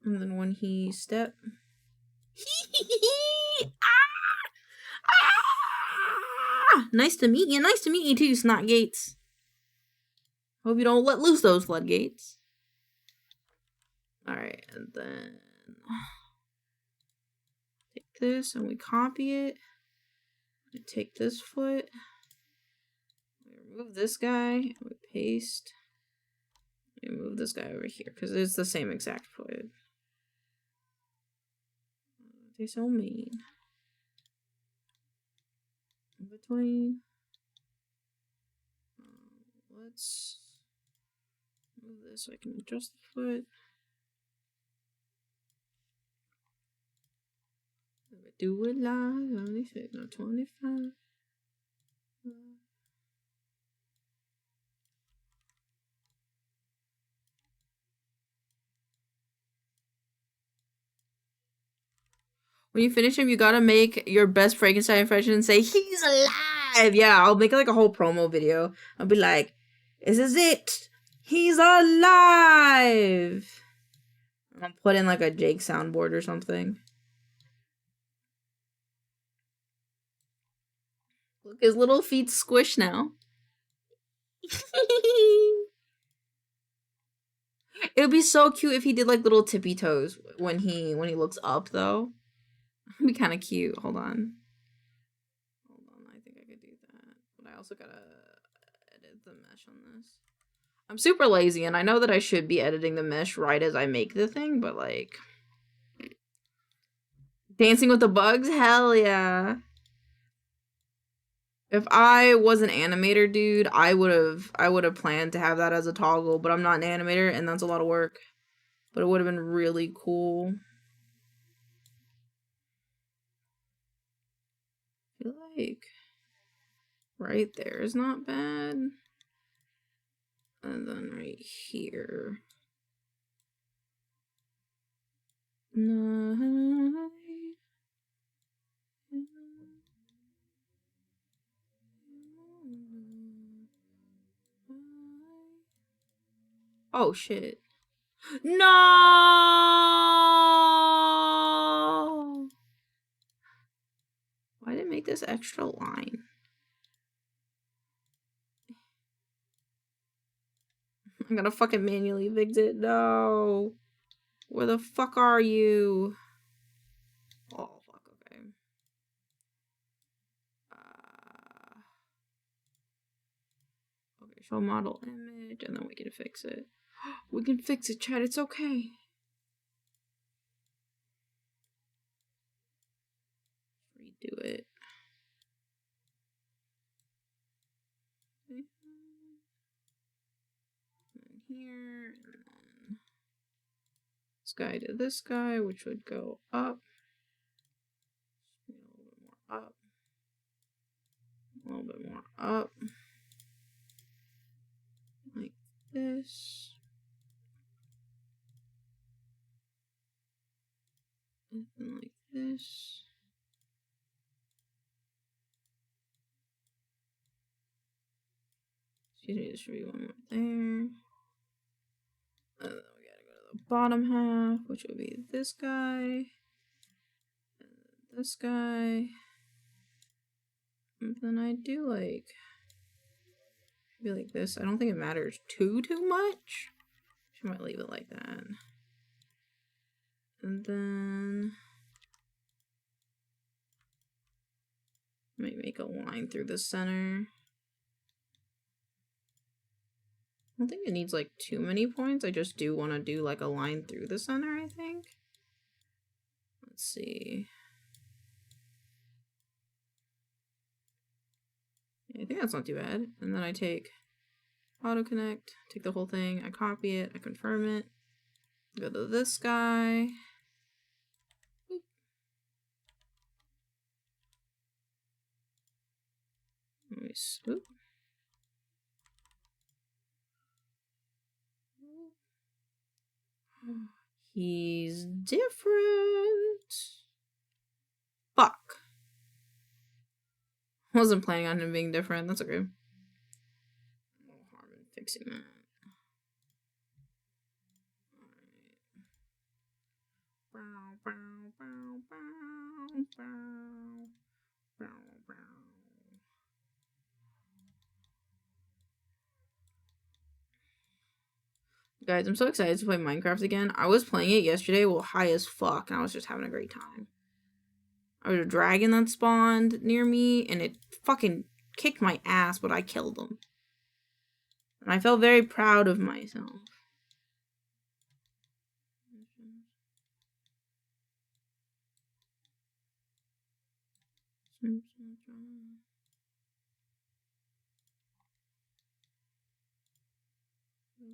And then when he step. Nice to meet you. Nice to meet you too, Snot Gates. Hope you don't let loose those floodgates. Alright, and then take this and we copy it. We take this foot. We remove this guy and we paste. We move this guy over here because it's the same exact foot. They're so mean. In between. Let's move this so I can adjust the foot. Do it live, only 25. When you finish him, you gotta make your best Frankenstein impression and say, "He's alive!" Yeah, I'll make like a whole promo video. I'll be like, "This is it! He's alive!" I'll put in like a Jake soundboard or something. Look, his little feet squish now. It would be so cute if he did like little tippy toes when he looks up though. It'd be kind of cute. Hold on. I think I could do that. But I also gotta edit the mesh on this. I'm super lazy and I know that I should be editing the mesh right as I make the thing, but like Dancing with the Bugs? Hell yeah. If I was an animator, dude, I would have planned to have that as a toggle, but I'm not an animator and that's a lot of work. But it would have been really cool. I feel like right there is not bad. And then right here. Oh shit. No! Why did it make this extra line? I'm gonna fucking manually fix it. No. Where the fuck are you? Oh, fuck, okay. Okay, show model image, and then we can fix it. We can fix it, chat. It's okay. Redo it. And here, and then this guy to this guy, which would go up. A little bit more up. A little bit more up. Like this. And then like this. Excuse me, there should be one more there. And then we gotta go to the bottom half, which would be this guy. And this guy. And then I do like maybe like this. I don't think it matters too much. I might leave it like that. And then might make a line through the center. I don't think it needs like too many points. I just do want to do like a line through the center, I think. Let's see. Yeah, I think that's not too bad. And then I take auto connect, take the whole thing, I copy it, I confirm it, go to this guy. Let me swoop. He's different. Fuck. Wasn't planning on him being different. That's okay. No harm in fixing that. Guys, I'm so excited to play Minecraft again. I was playing it yesterday, well, high as fuck, and I was just having a great time. I was a dragon that spawned near me, and it fucking kicked my ass, but I killed him. And I felt very proud of myself.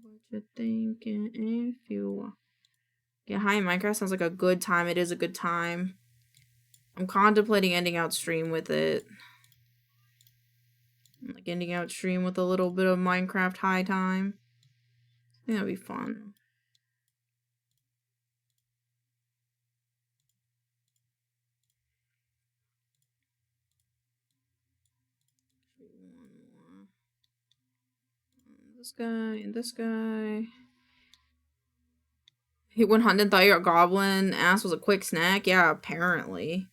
What you thinking if you get high in Minecraft sounds like a good time. It is a good time. I'm contemplating ending out stream with it. Like ending out stream with a little bit of Minecraft high time. I think that'd be fun. This guy and this guy. He went hunting, thought your goblin ass was a quick snack. Yeah, apparently.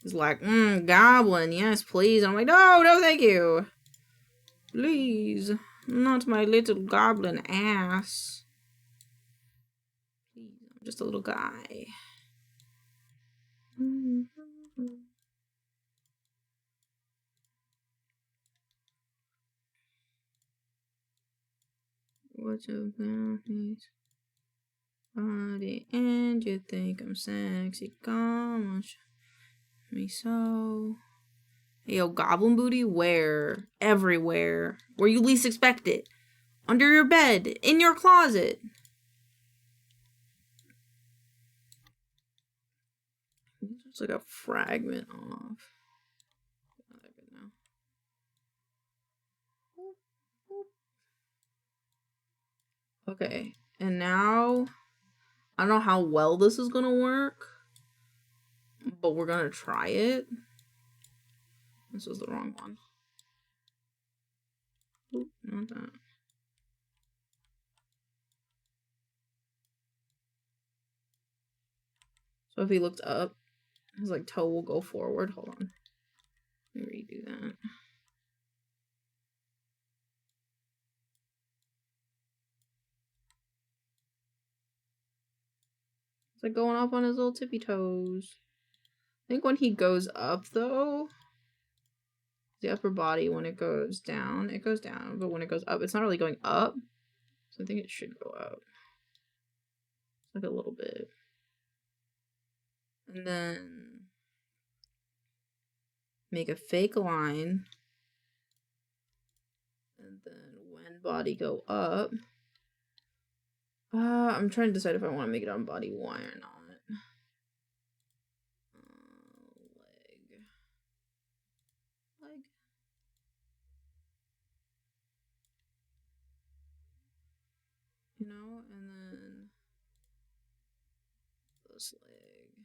He's like, goblin, yes, please. And I'm like, no, thank you. Please. Not my little goblin ass. Please, I'm just a little guy. What's your face? Body, and you think I'm sexy? Come on, show me so. Hey, yo, goblin booty, where? Everywhere. Where you least expect it. Under your bed. In your closet. It's like a fragment off. Okay, and now I don't know how well this is gonna work, but we're gonna try it. This was the wrong one. Oop, not that. So if he looks up, his like toe will go forward. Hold on. Let me redo that. It's like going up on his little tippy toes. I think when he goes up, though, the upper body, when it goes down, but when it goes up, it's not really going up. So I think it should go up. Like a little bit. And then make a fake line. And then when body go up. I'm trying to decide if I want to make it on body 1 or not. Leg. You know, and then this leg.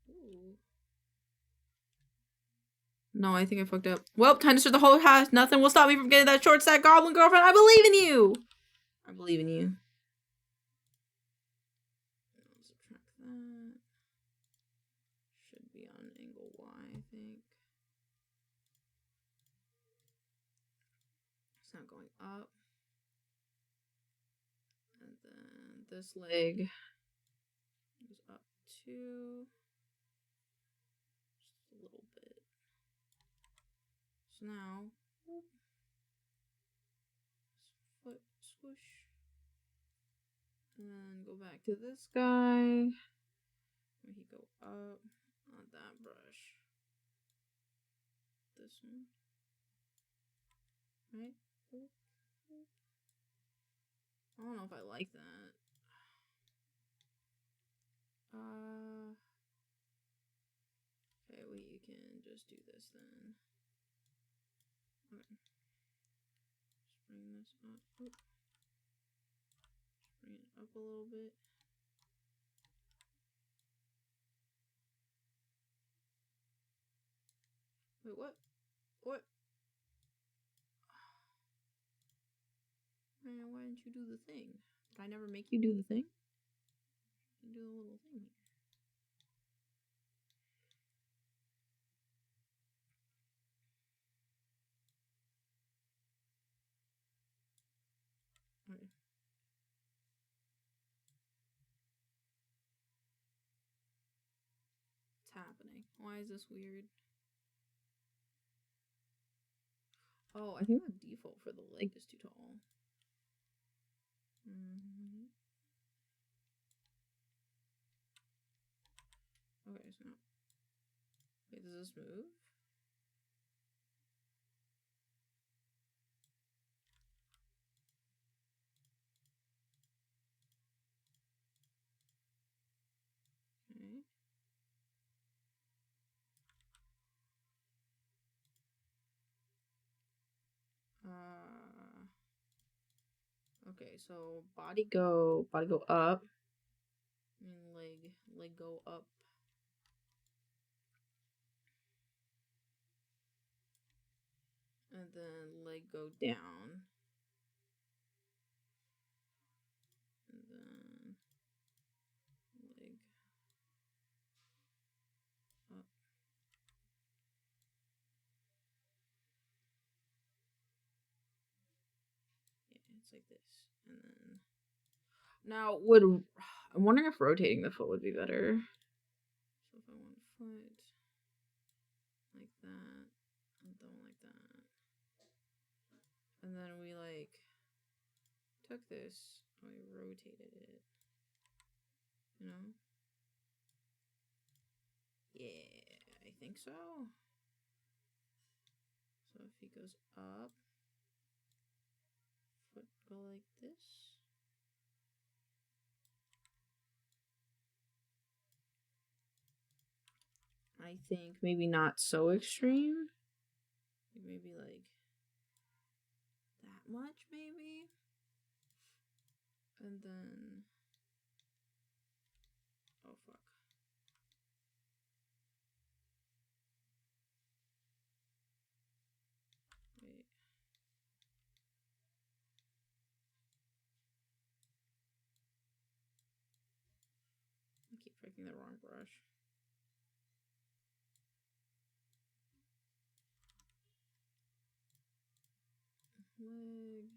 Ooh. No, I think I fucked up. Well, time to start the whole house. Nothing will stop me from getting that short stack goblin girlfriend. I believe in you. I believe in you. Subtract that. Should be on angle Y, I think. It's not going up. And then this leg goes up 2. Just a little bit. So now, whoop, foot swoosh. And then go back to this guy. Where he go up. Not that brush. This one. Right? Whoop, whoop. I don't know if I like that. Okay, we can just do this then. Okay. Just bring this up. Oop. Just bring it up a little bit. Wait, what? What? Man, why didn't you do the thing? Did I never make you do the thing? You do the little thing here. Okay. What's happening? Why is this weird? Oh, I think the default for the leg is too tall. Okay, so now. Wait, does this move? Okay. Okay, so body go up. And leg go up. And then leg go down. And then leg up. Yeah, it's like this. And then now I'm wondering if rotating the foot would be better. So if I want foot like that, and then like that. And then we like took this, and we rotated it. You know? Yeah, I think so. So if he goes up, foot go like this. I think maybe not so extreme. Maybe like that much, maybe. And then, oh fuck. Wait. I keep picking the wrong brush. Leg.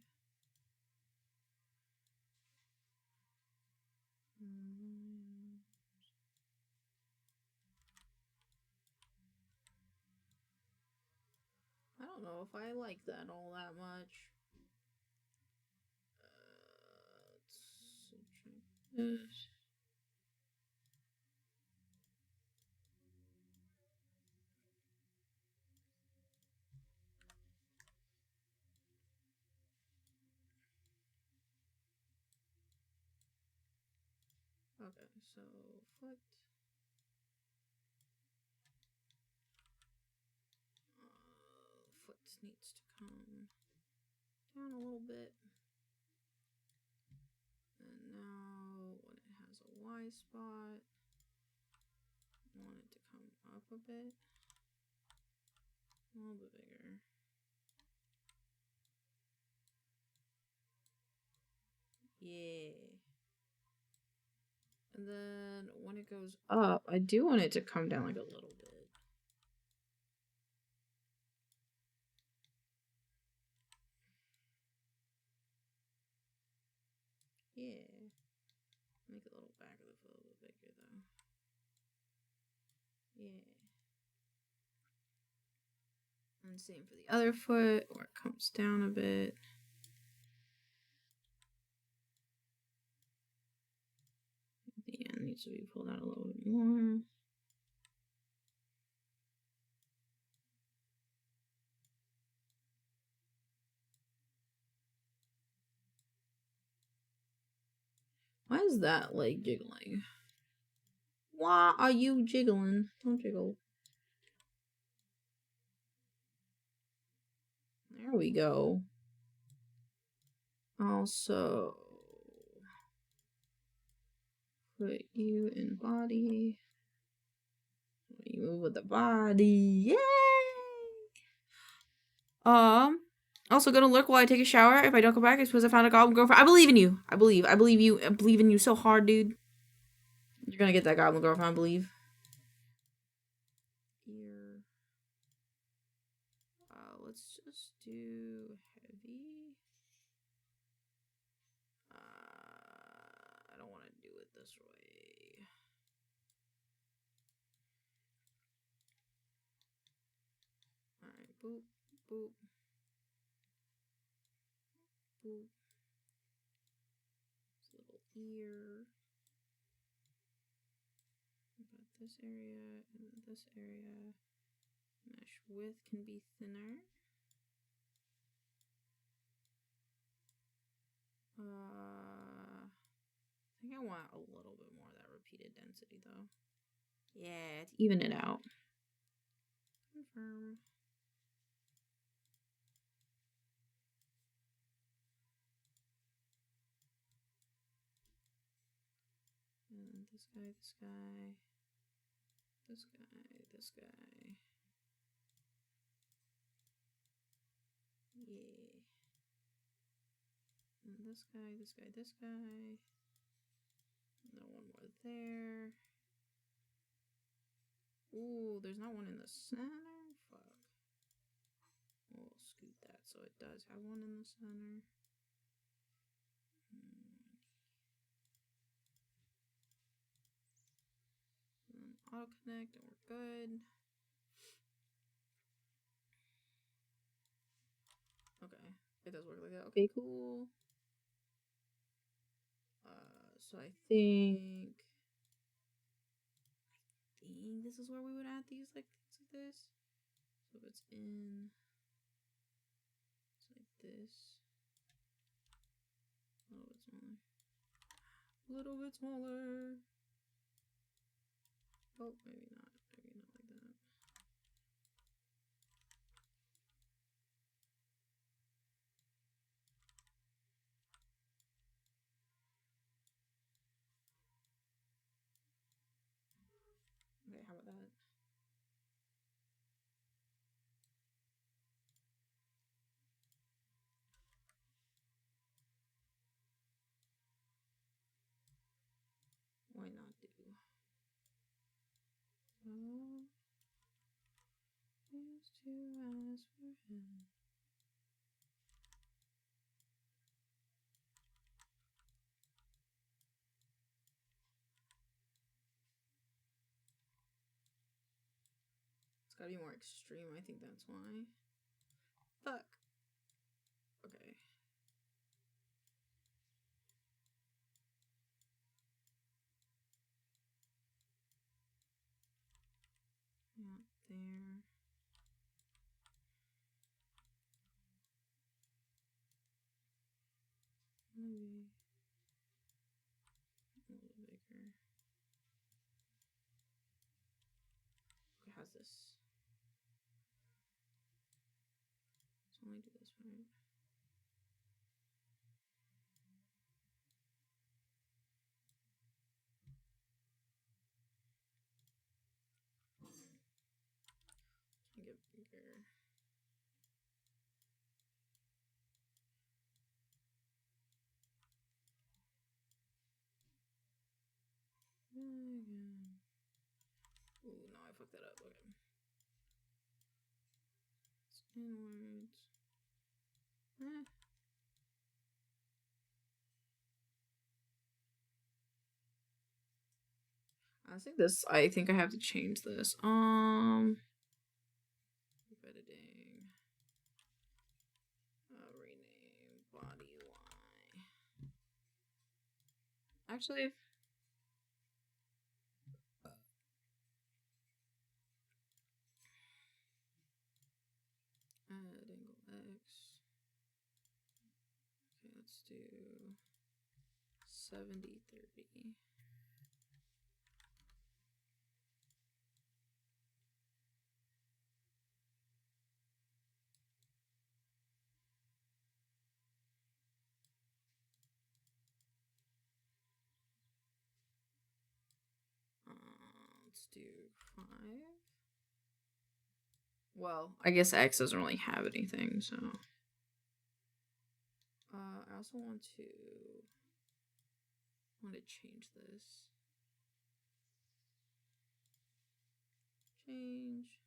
don't know if I like that all that much. Let's subtract this. Okay, so foot. Foot needs to come down a little bit. And now when it has a Y spot, I want it to come up a bit. A little bit bigger. Yeah. And then when it goes up, I do want it to come down like a little bit. Yeah. Make the little back of the foot a little bigger though. Yeah. And same for the other foot, where it comes down a bit. The end needs to be pulled out a little bit more. Why is that leg jiggling? Why are you jiggling? Don't jiggle. There we go. Also, put you in body. You move with the body. Yay! Also gonna look while I take a shower. If I don't come back, it's because I found a goblin girlfriend. I believe in you. I believe you. I believe in you so hard, dude. You're gonna get that goblin girlfriend, I believe. Here. Let's just do heavy. I don't want to do it this way. Alright, boop, boop. Boop. This little ear. Got this area and this area. Mesh width can be thinner. I think I want a little bit more of that repeated density though. Yeah, to even it out. Confirm. And this guy, this guy, this guy, this guy. Yeah. And this guy, this guy, this guy. And then one more there. Ooh, there's not one in the center? Fuck. We'll scoot that so it does have one in the center. And auto connect and we're good. Okay, it does work like that. Okay, cool. So I think this is where we would add these like things like this. So if it's in, it's like this. A little bit smaller. A little bit smaller. Oh, maybe not. Maybe not like that. Okay, how about that? Why not do? Oh, used to ask for him. It's gotta be more extreme. I think that's why. Fuck. Okay. Not there. Maybe a little bigger. Okay, how's this? Let's only do this one, right? Get bigger. Ooh, no, I fucked that up. Okay. It's inwards. I think I have to change this. Editing. Rename body Y. Actually, add angle X. Okay, let's do 70-30. Let's do 5. Well, I guess X doesn't really have anything, so. I also want to change this. Change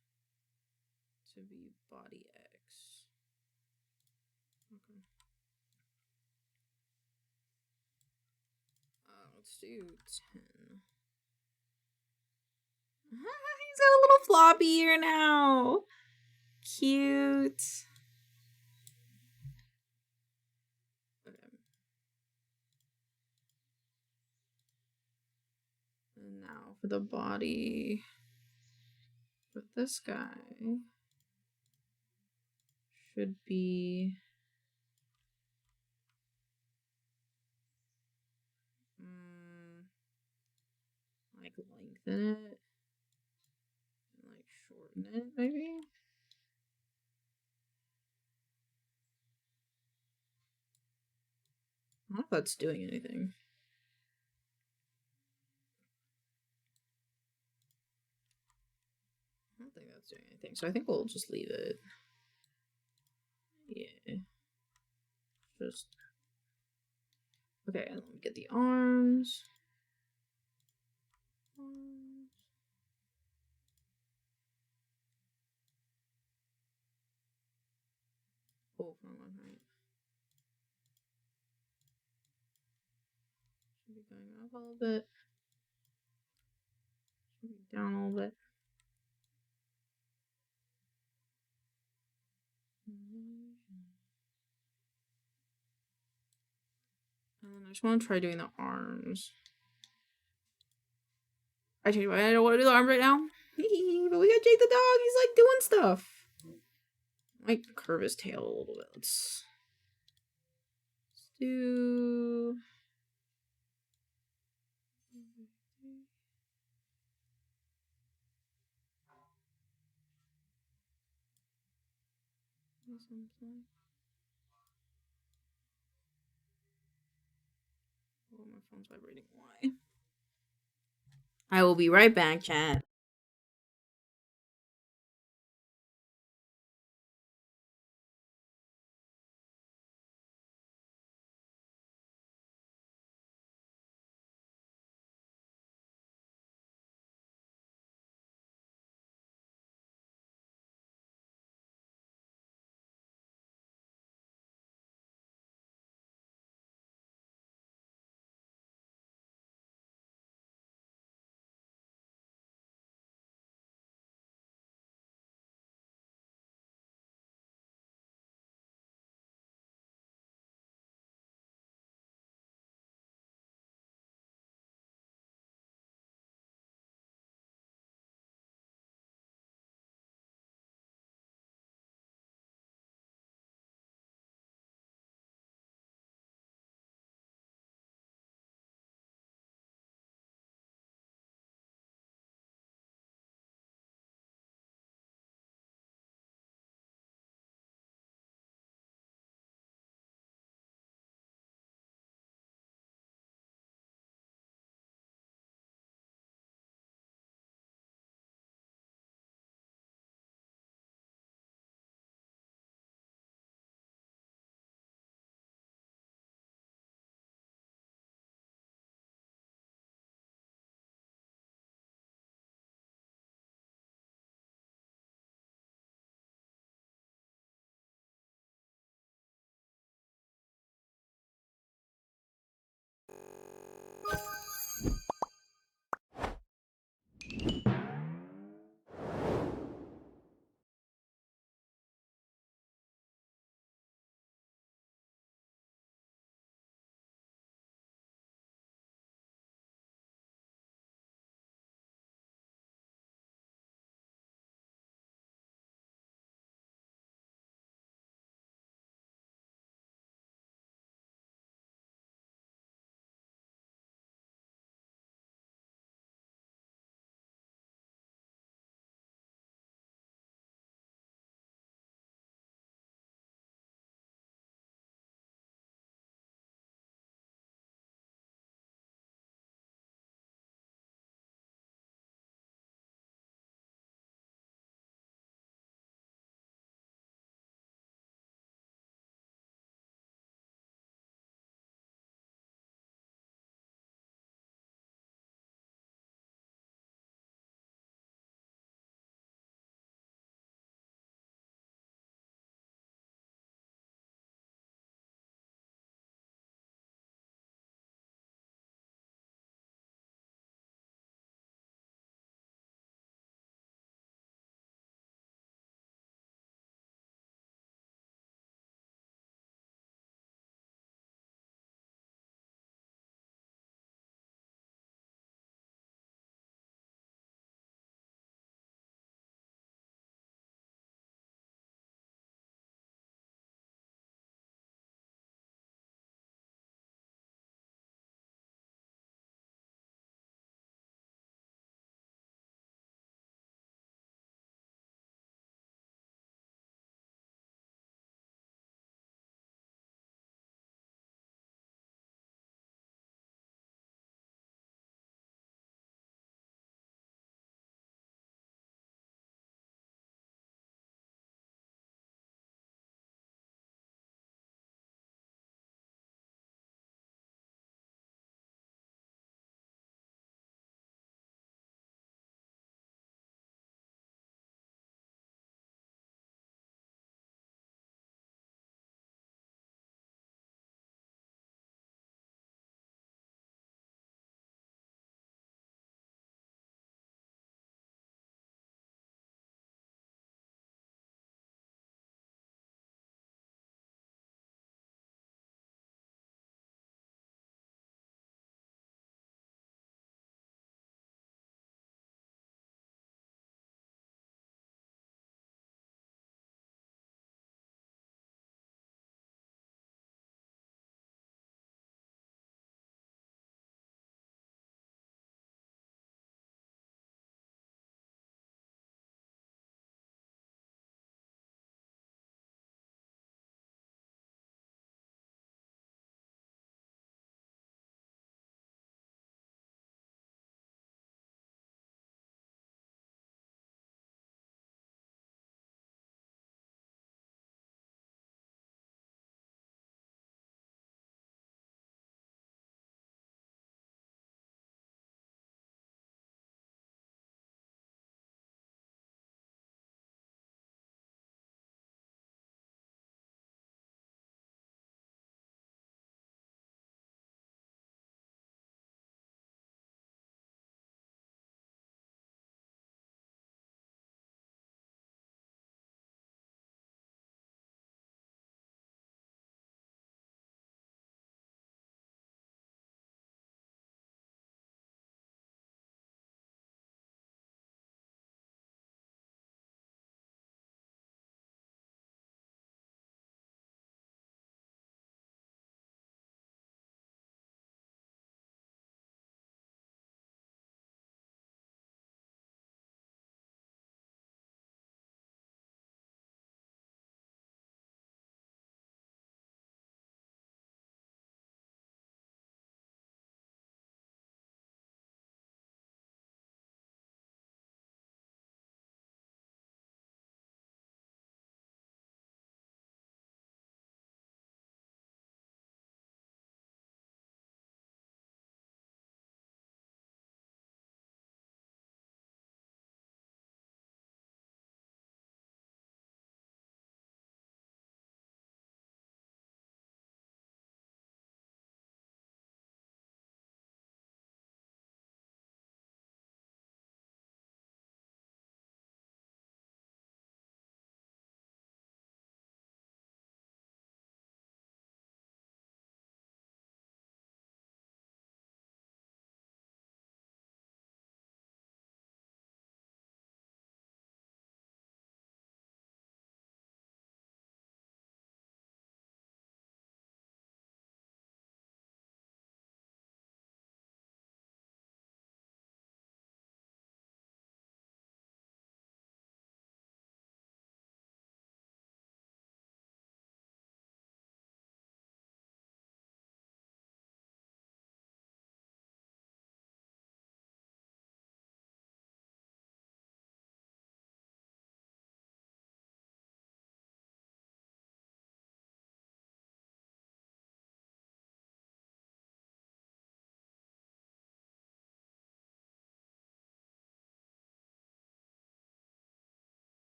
to be body X. Okay. Let's do 10. He's got a little floppy ear now. Cute. Okay. And now for the body. For this guy. Should be. Like lengthen it. And like shorten it, maybe? I don't know if that's doing anything. I don't think that's doing anything, so I think we'll just leave it. Yeah. Just. Okay, and let me get the arms. Oh, wrong one, right? Should be going up a little bit. Should be down a little bit. And then I just want to try doing the arms. I tell you what, I don't want to do the arms right now. But we gotta take the dog. He's like doing stuff. I might curve his tail a little bit. Let's do. Something. Oh, my phone's vibrating. Why? I will be right back, chat.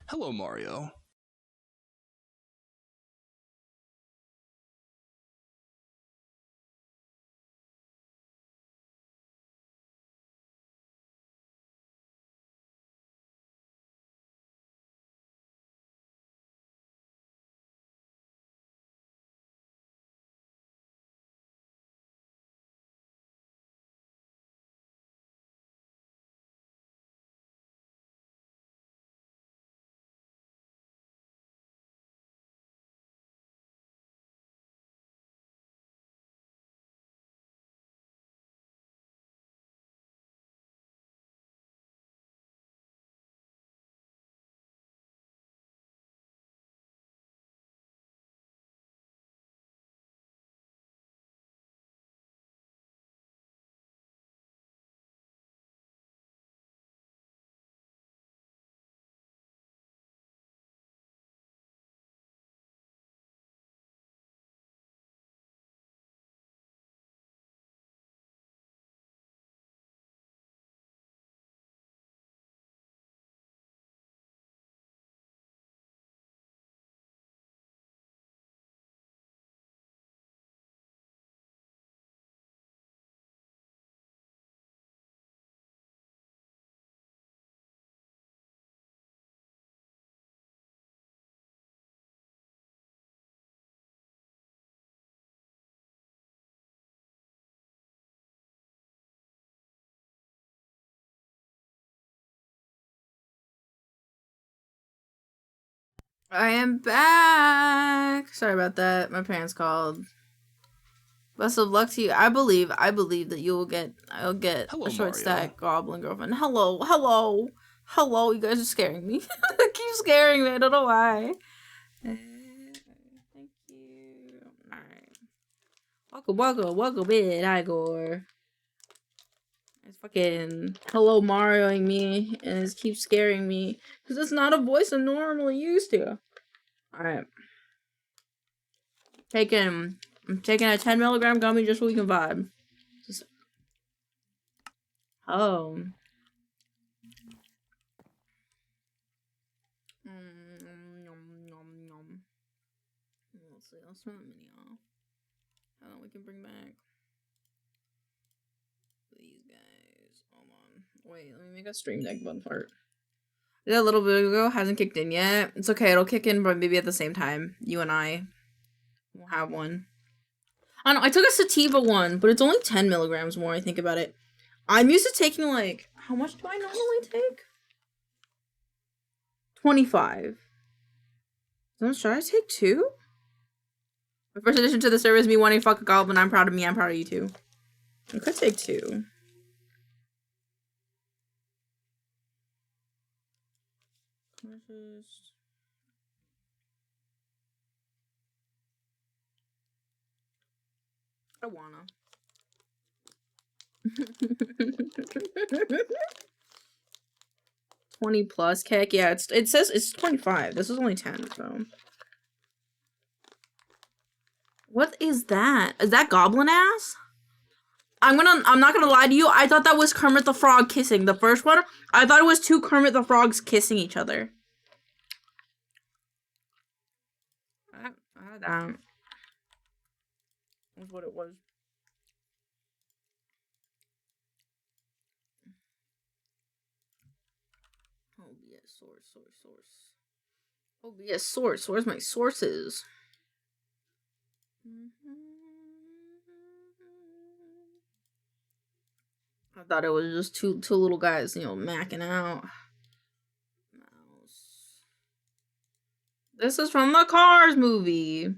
Hello, Mario. I am back. Sorry about that. My parents called. Best of luck to you. I believe that I'll get Hello, a short Mario. stack goblin girlfriend. Hello. You guys are scaring me. Keep scaring me. I don't know why. Thank you. Alright. Welcome in, Igor. It's fucking hello Marioing me and it keeps scaring me because it's not a voice I'm normally used to. Alright. I'm taking a 10 milligram gummy just so we can vibe. Oh. Let's see. Let's turn the mini off. And then we can bring back these guys. Hold on. Wait, let me make a stream deck button part. Did a little bit ago, hasn't kicked in yet. It's okay, it'll kick in, but maybe at the same time. You and I will have one. I don't know, I took a sativa one, but it's only 10 milligrams more, I think about it. I'm used to taking, like, how much do I normally take? 25. So should I take 2? The first addition to the service, me wanting to fuck a goblin. I'm proud of me, I'm proud of you too. I could take 2. I wanna. 20 plus kek. Yeah, it says it's 25. This is only 10, so. What is that? Is that goblin ass? I'm not gonna lie to you. I thought that was Kermit the Frog kissing. The first one, I thought it was 2 Kermit the Frogs kissing each other. That was what it was. Oh yes, source. Oh yes, source. Where's my sources? I thought it was just two little guys, you know, macking out. Mouse. This is from the Cars movie.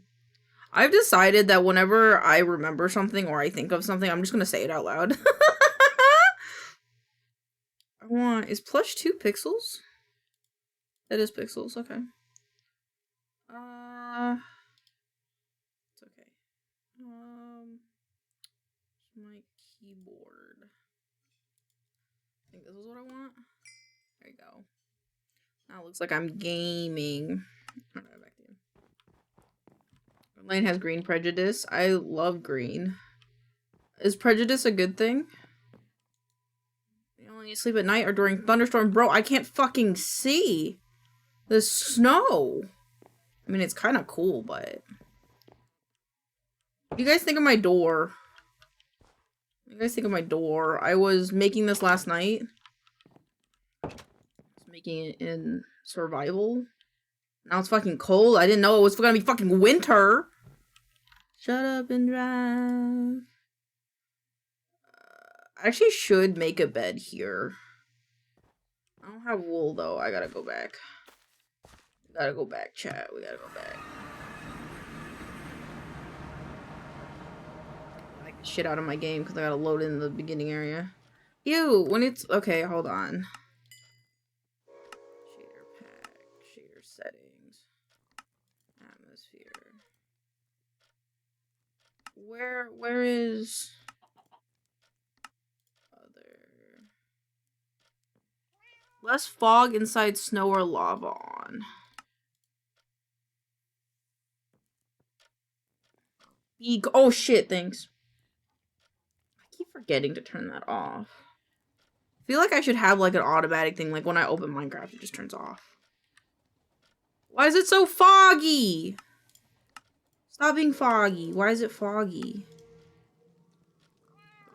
I've decided that whenever I remember something or I think of something, I'm just gonna say it out loud. Is plush 2 pixels? That is pixels, okay. It's okay. My keyboard. I think this is what I want. There you go. Now it looks like I'm gaming. Alright, back to you. Lane has green prejudice. I love green. Is prejudice a good thing? You only sleep at night or during thunderstorm? Bro, I can't fucking see. The snow. I mean, it's kind of cool, but... What do you guys think of my door? What do you guys think of my door? I was making this last night. I was making it in survival. Now it's fucking cold. I didn't know it was gonna be fucking winter. Shut up and drive. I actually should make a bed here. I don't have wool though. I gotta go back. We gotta go back, chat. We gotta go back. I like the shit out of my game because I gotta load in the beginning area. Ew, when it's... Okay, hold on. Shader pack. Shader settings. Atmosphere. Where is... Less fog inside snow or lava on. Oh shit, thanks. I keep forgetting to turn that off. I feel like I should have like an automatic thing, like when I open Minecraft, it just turns off. Why is it so foggy? Stop being foggy. Why is it foggy?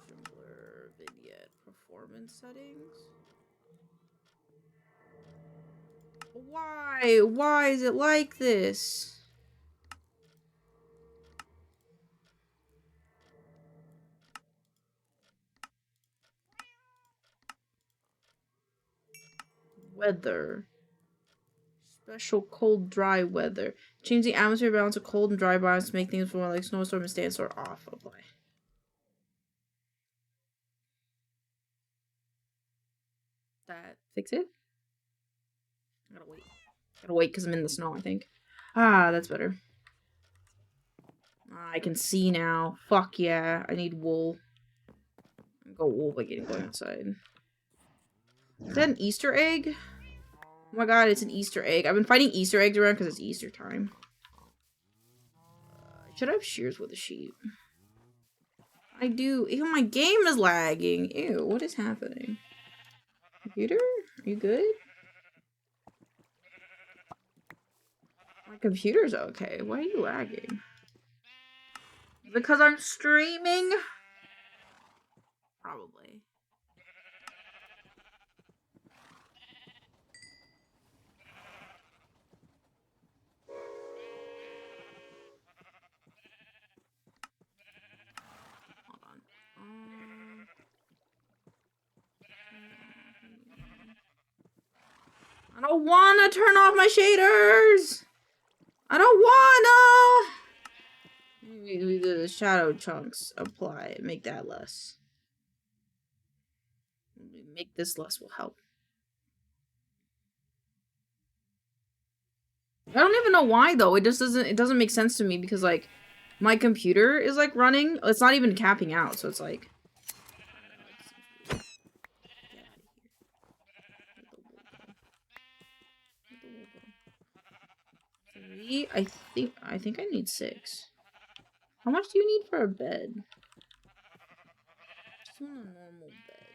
Blur, vignette, performance settings. Why? Why is it like this? Weather. Special cold, dry weather. Change the atmosphere balance of cold and dry biomes to make things more like snowstorm and sandstorm off. Apply. That fix it? I gotta wait. Gotta wait because I'm in the snow, I think. Ah, that's better. I can see now. Fuck yeah. I need wool. Go wool by going outside. Is that an Easter egg? Oh my god, it's an Easter egg. I've been finding Easter eggs around because it's Easter time. Should I have shears with a sheep? I do. Even my game is lagging. Ew, what is happening? Computer? Are you good? My computer's okay. Why are you lagging? Because I'm streaming? Probably. Hold on. I don't wanna turn off my shaders! I don't wanna! We do the shadow chunks. Apply. Make that less. Make this less will help. I don't even know why though. It doesn't make sense to me because like my computer is like running. It's not even capping out, so it's like three. I think I need 6. How much do you need for a bed? Just want a normal bed.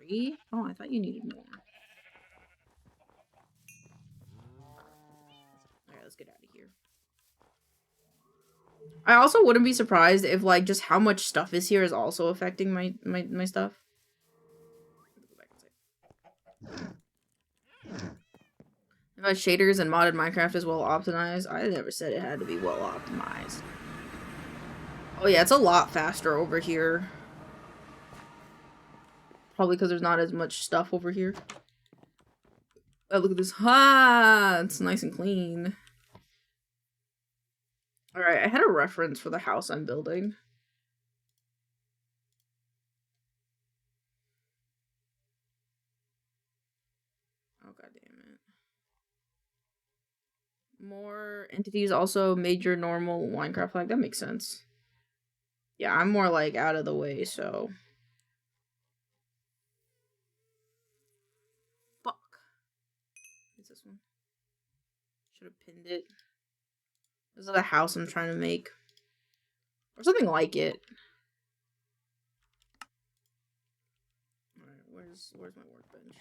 3? Oh, I thought you needed more. Alright, let's get out of here. I also wouldn't be surprised if like just how much stuff is here is also affecting my stuff. About shaders and modded Minecraft is well optimized. I never said it had to be well optimized. Oh yeah, it's a lot faster over here. Probably because there's not as much stuff over here. Oh, look at this. Ha! It's nice and clean. Alright, I had a reference for the house I'm building. Oh, god damn it. More entities also major normal Minecraft flag. That makes sense. Yeah, I'm more like out of the way, so. Fuck. What's this one? Should have pinned it. This is the house I'm trying to make. Or something like it. Alright, where's my workbench?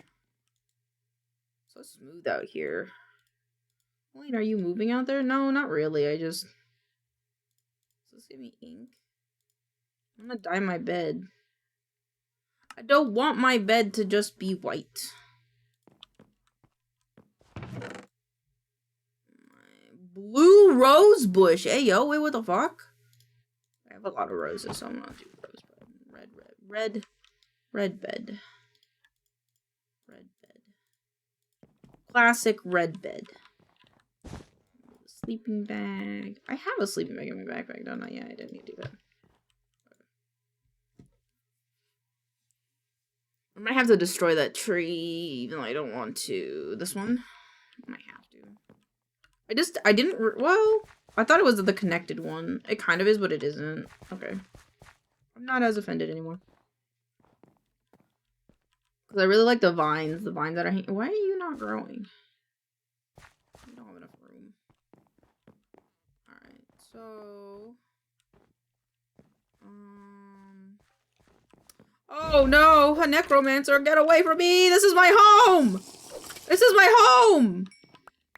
So smooth out here. Wait, are you moving out there? No, not really. I just... Does this give me ink? I'm gonna dye my bed. I don't want my bed to just be white. Blue rose bush. Hey, yo, wait, what the fuck? I have a lot of roses, so I'm gonna do rose bed. Red bed. Red bed. Classic red bed. Sleeping bag. I have a sleeping bag in my backpack, don't I? Yeah, I didn't need to do that. I might have to destroy that tree, even though I don't want to. This one? I might have to. I didn't, well, I thought it was the connected one. It kind of is, but it isn't. Okay. I'm not as offended anymore. Because I really like the vines that are hanging. Why are you not growing? You don't have enough room. Alright, so... Oh no! A necromancer, get away from me! This is my home! This is my home!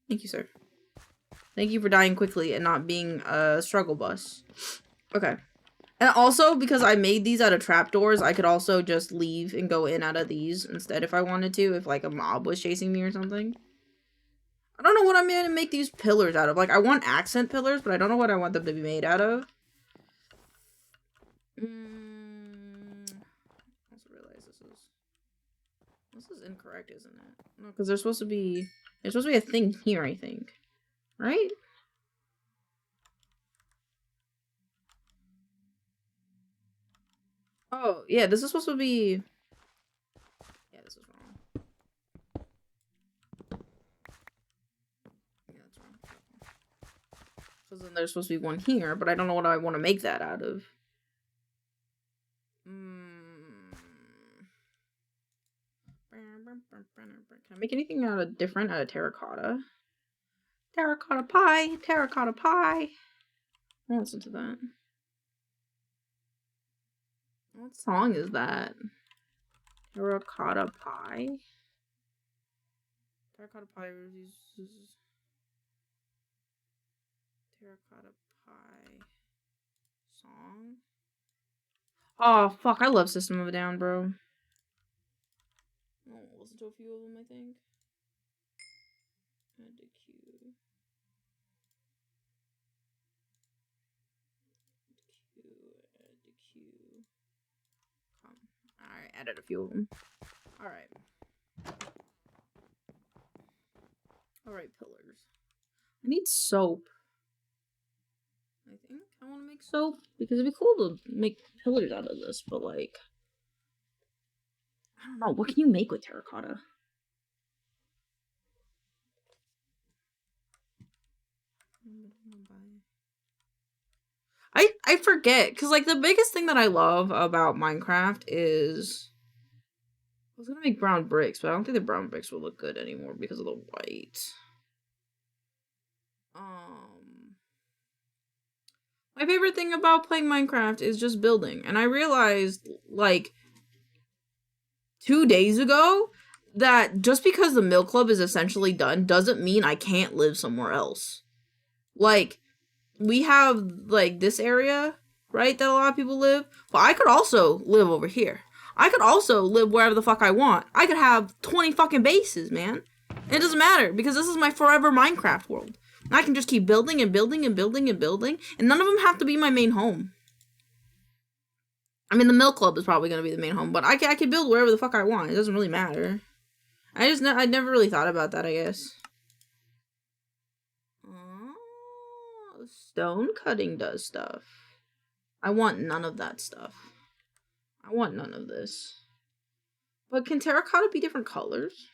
Thank you, sir. Thank you for dying quickly and not being a struggle bus. Okay. And also, because I made these out of trapdoors, I could also just leave and go in out of these instead if I wanted to, if like a mob was chasing me or something. I don't know what I'm gonna make these pillars out of. Like, I want accent pillars, but I don't know what I want them to be made out of. I also realize this is incorrect, isn't it? No, because there's supposed to be a thing here, I think. Right? Oh, yeah, this is supposed to be... Yeah, this is wrong. Yeah, that's wrong. Because then there's supposed to be one here, but I don't know what I want to make that out of. Can I make anything out of different out of terracotta? Terracotta pie! Terracotta pie! I'll listen to that. What song is that? Terracotta pie? Terracotta pie uses terracotta pie song. Oh fuck, I love System of a Down, bro. I'll listen to a few of them, I think. Add to queue. Add to queue. Alright, added a few of them. Alright. Alright, pillars. I need soap. I think I want to make soap because it'd be cool to make pillars out of this, but like, I don't know. What can you make with terracotta? I forget, because like the biggest thing that I love about Minecraft is I was gonna make brown bricks, but I don't think the brown bricks will look good anymore because of the white. My favorite thing about playing Minecraft is just building, and I realized like 2 days ago that just because the Milk Club is essentially done doesn't mean I can't live somewhere else. Like, we have, like, this area, right, that a lot of people live, but I could also live over here. I could also live wherever the fuck I want. I could have 20 fucking bases, man. And it doesn't matter, because this is my forever Minecraft world. And I can just keep building and building and building and building, and none of them have to be my main home. I mean, the Milk Club is probably going to be the main home, but I can build wherever the fuck I want. It doesn't really matter. I never really thought about that, I guess. Stone cutting does stuff. I want none of that stuff. I want none of this. But can terracotta be different colors?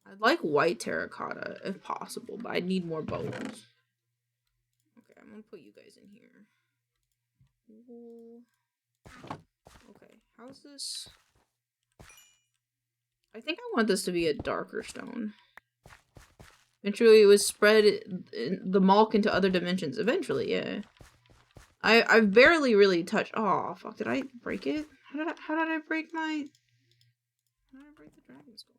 I'd like white terracotta if possible, but I need more bones. Okay, I'm gonna put you guys in here. Okay, how's this? I think I want this to be a darker stone. Eventually, it was spread the mulk into other dimensions. Eventually, yeah. I've barely really touched. Oh fuck! Did I break it? How did I break my? How did I break the dragon skull?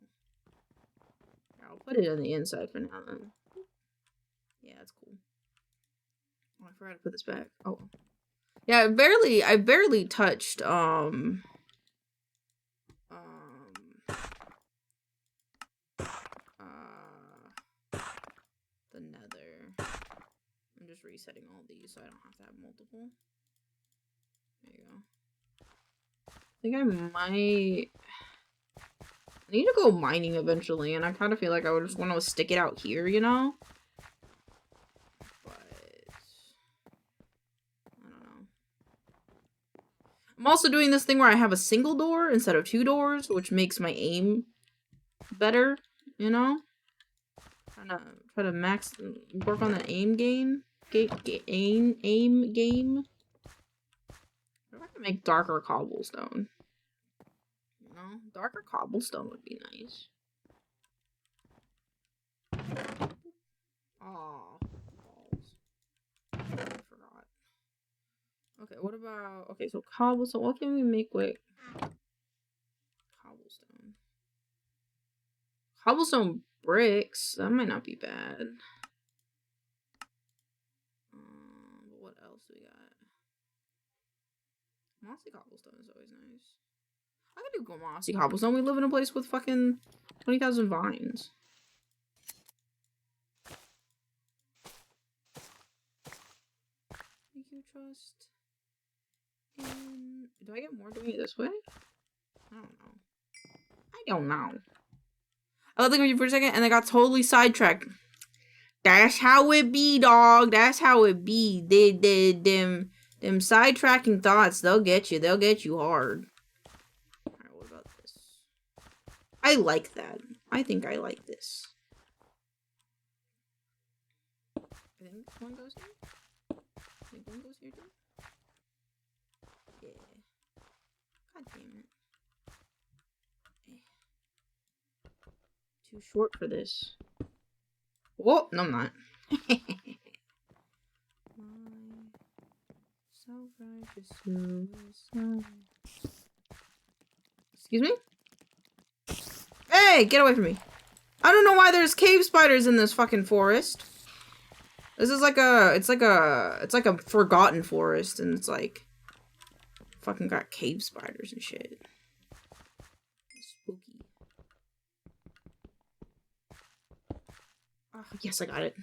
Yeah, I'll put it on the inside for now then. Yeah, that's cool. Oh, I forgot to put this back. Oh. Yeah, I barely touched, the nether. I'm just resetting all these so I don't have to have multiple. There you go. I think I might... I need to go mining eventually, and I kind of feel like I would just want to stick it out here, you know? But... I don't know. I'm also doing this thing where I have a single door instead of 2 doors, which makes my aim better, you know? Try to work on the aim game. Aim game. What if I can make darker cobblestone? You know, darker cobblestone would be nice. Aw, balls. I forgot. Okay, what about... Okay, so cobblestone. What can we make with cobblestone? Cobblestone bricks. That might not be bad. But what else do we got? Mossy cobblestone is always nice. I could do mossy cobblestone. We live in a place with fucking 20,000 vines. Thank you, trust. And do I get more doing it this way? I don't know. I don't know. I was thinking of you for a second and I got totally sidetracked. That's how it be, dog. That's how it be. Them sidetracking thoughts, they'll get you. They'll get you hard. Alright, what about this? I like that. I think I like this. I think one goes here. I think one goes here too. Yeah. God damn it. Too short for this. Whoa, no I'm not. Excuse me? Hey, get away from me. I don't know why there's cave spiders in this fucking forest. This is like it's like a forgotten forest and it's like fucking got cave spiders and shit. Spooky. Oh, yes, I got it.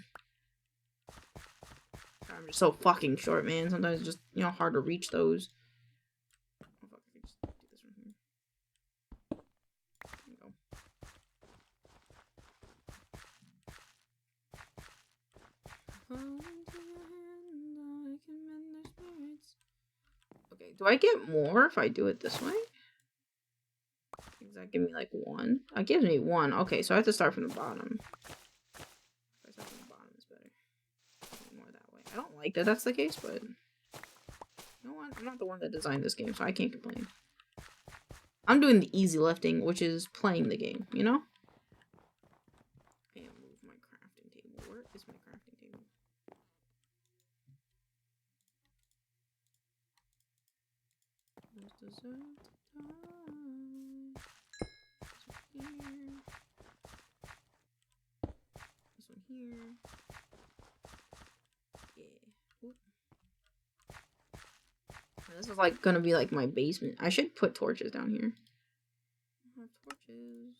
I'm just so fucking short, man. Sometimes it's just, you know, hard to reach those. Oh, fuck, I can just do this from here. There you go. Okay, do I get more if I do it this way? Does that give me like 1? It gives me 1. Okay, so I have to start from the bottom. If I start from the bottom, it's better. More that way. I don't like that that's the case, but you know what? I'm not the one that designed this game, so I can't complain. I'm doing the easy lifting, which is playing the game, you know? And move my crafting table. Where is my crafting table? There's dessert time. This one here. This one here. Yeah. Oop. This is like gonna be like my basement. I should put torches down here. I don't have torches.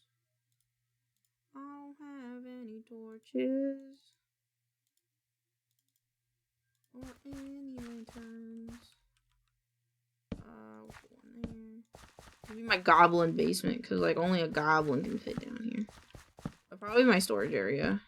I don't have any torches. Or any lanterns. We'll put one there. This will be my goblin basement, because like only a goblin can fit down here. But probably my storage area.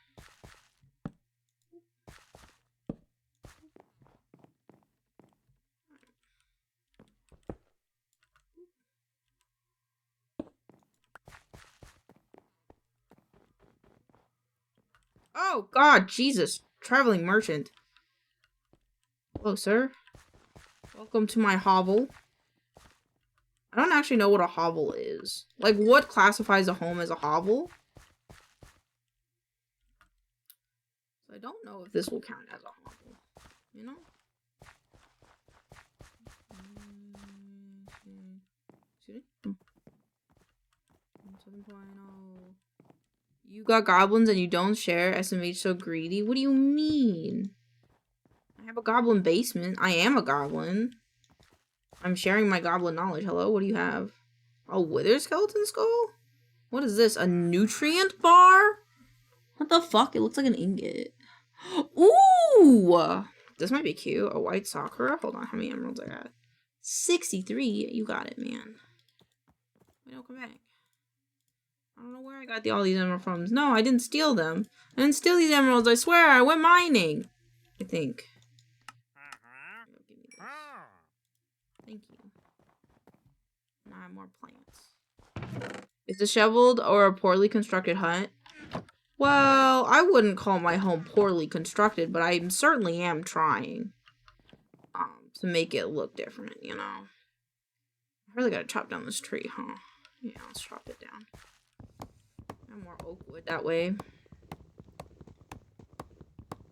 Oh god, Jesus. Traveling merchant. Hello, sir. Welcome to my hovel. I don't actually know what a hovel is. Like, what classifies a home as a hovel? So I don't know if this will count as a hovel. You know? Excuse me? 11.0. You got goblins and you don't share? SMH so greedy? What do you mean? I have a goblin basement. I am a goblin. I'm sharing my goblin knowledge. Hello, what do you have? A wither skeleton skull? What is this? A nutrient bar? What the fuck? It looks like an ingot. Ooh! This might be cute. A white sakura? Hold on, how many emeralds I got? 63. You got it, man. Wait, don't come back. I don't know where I got all these emeralds from. No, I didn't steal them. I didn't steal these emeralds, I swear. I went mining. I think. Give me this. Thank you. Now I have more plants. Is it shoveled or a poorly constructed hut? Well, I wouldn't call my home poorly constructed, but I certainly am trying to make it look different, you know. I really gotta chop down this tree, huh? Yeah, let's chop it down. Got more oak wood that way.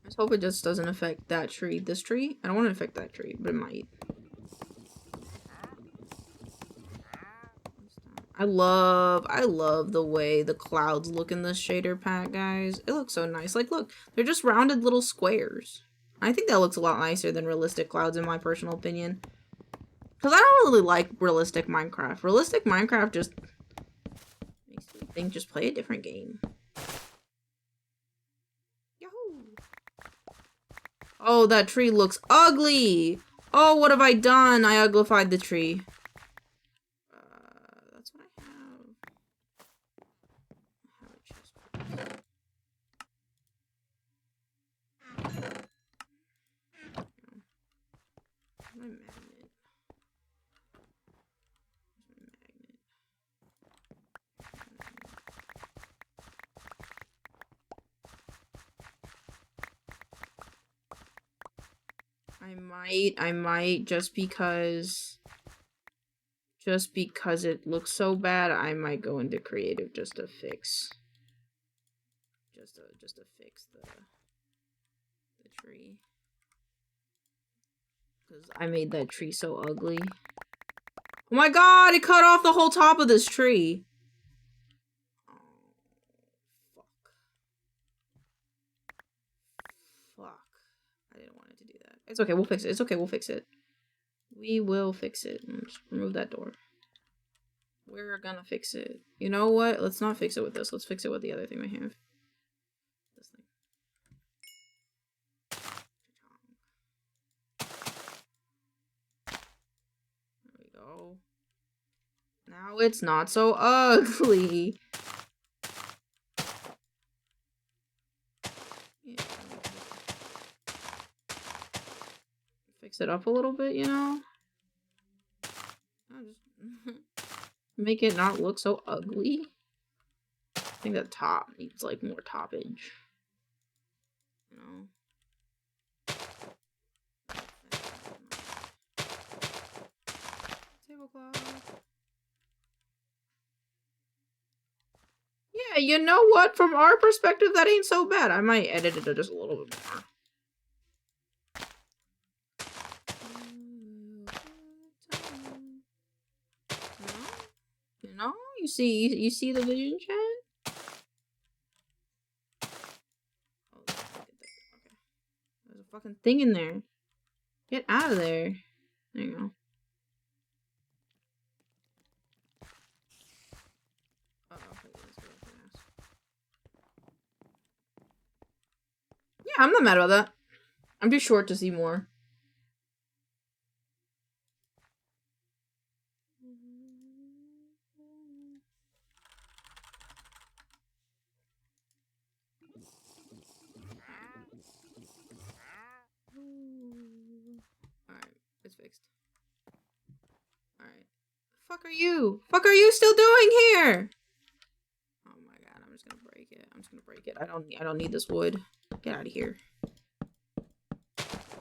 Let's hope it just doesn't affect that tree. This tree? I don't want to affect that tree, but it might. I love the way the clouds look in this shader pack, guys. It looks so nice. Like, look, they're just rounded little squares. I think that looks a lot nicer than realistic clouds, in my personal opinion. Because I don't really like realistic Minecraft. Realistic Minecraft just makes me think just play a different game. Yahoo! Oh, that tree looks ugly! Oh, what have I done? I uglified the tree. That's what I have. I have a chest plate. My magnet. I might just because it looks so bad, I might go into creative just to fix the tree. Because I made that tree so ugly. Oh my god, it cut off the whole top of this tree. Oh, fuck. Fuck. I didn't want it to do that. It's okay, we'll fix it. It's okay, we'll fix it. We will fix it. Just remove that door. We're gonna fix it. You know what? Let's not fix it with this. Let's fix it with the other thing we have. This thing. There we go. Now it's not so ugly. Yeah. Fix it up a little bit, you know? I'll just make it not look so ugly. I think the top needs like more toppage. You know? Tablecloth. Yeah, you know what? From our perspective, that ain't so bad. I might edit it just a little bit more. You know? You see the vision chat? Oh, okay. There's a fucking thing in there. Get out of there. There you go. Yeah, I'm not mad about that. I'm too short to see more. Alright, it's fixed. Alright. Fuck are you? Fuck are you still doing here? Oh my god, I'm just gonna break it. I'm just gonna break it. I don't need this wood. Get out of here.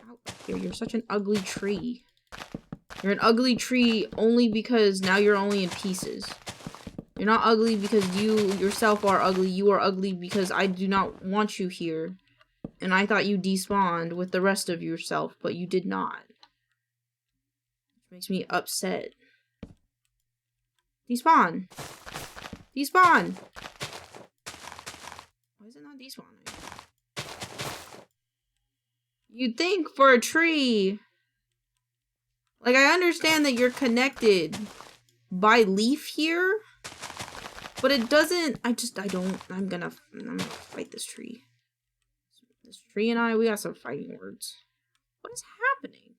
Out of here. You're such an ugly tree. You're an ugly tree only because now you're only in pieces. You're not ugly because you yourself are ugly. You are ugly because I do not want you here. And I thought you despawned with the rest of yourself, but you did not. Which makes me upset. Despawn. Despawn! Why is it not despawning? You'd think for a tree. Like, I understand that you're connected by leaf here, but it doesn't. I'm gonna fight this tree. This tree and we got some fighting words. What is happening?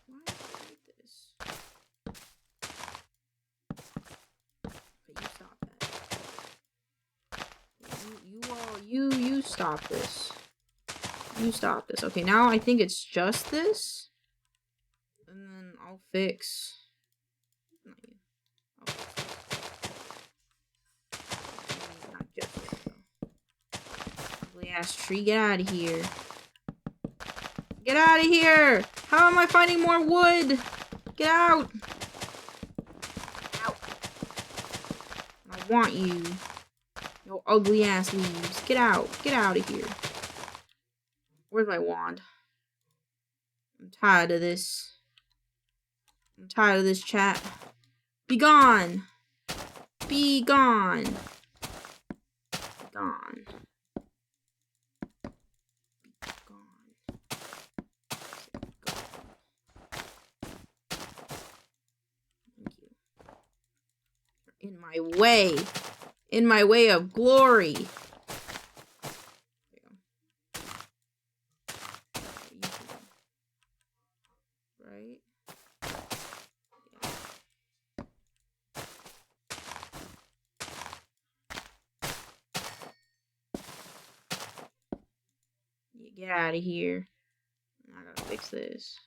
Why is it like this? Okay, you stop that. You stop this. You stop this. Okay, now I think it's just this. And then I'll fix. Not you. I'll fix this. Not just yet, though. Ugly ass tree, get out of here. Get out of here! How am I finding more wood? Get out! Out. I want you. Yo, ugly ass leaves. Get out. Get out of here. Where's my wand? I'm tired of this. I'm tired of this chat. Be gone! Be gone! Be gone. Be gone. Thank you. You're in my way. In my way of glory. Right? Yeah. Get out of here. I gotta fix this.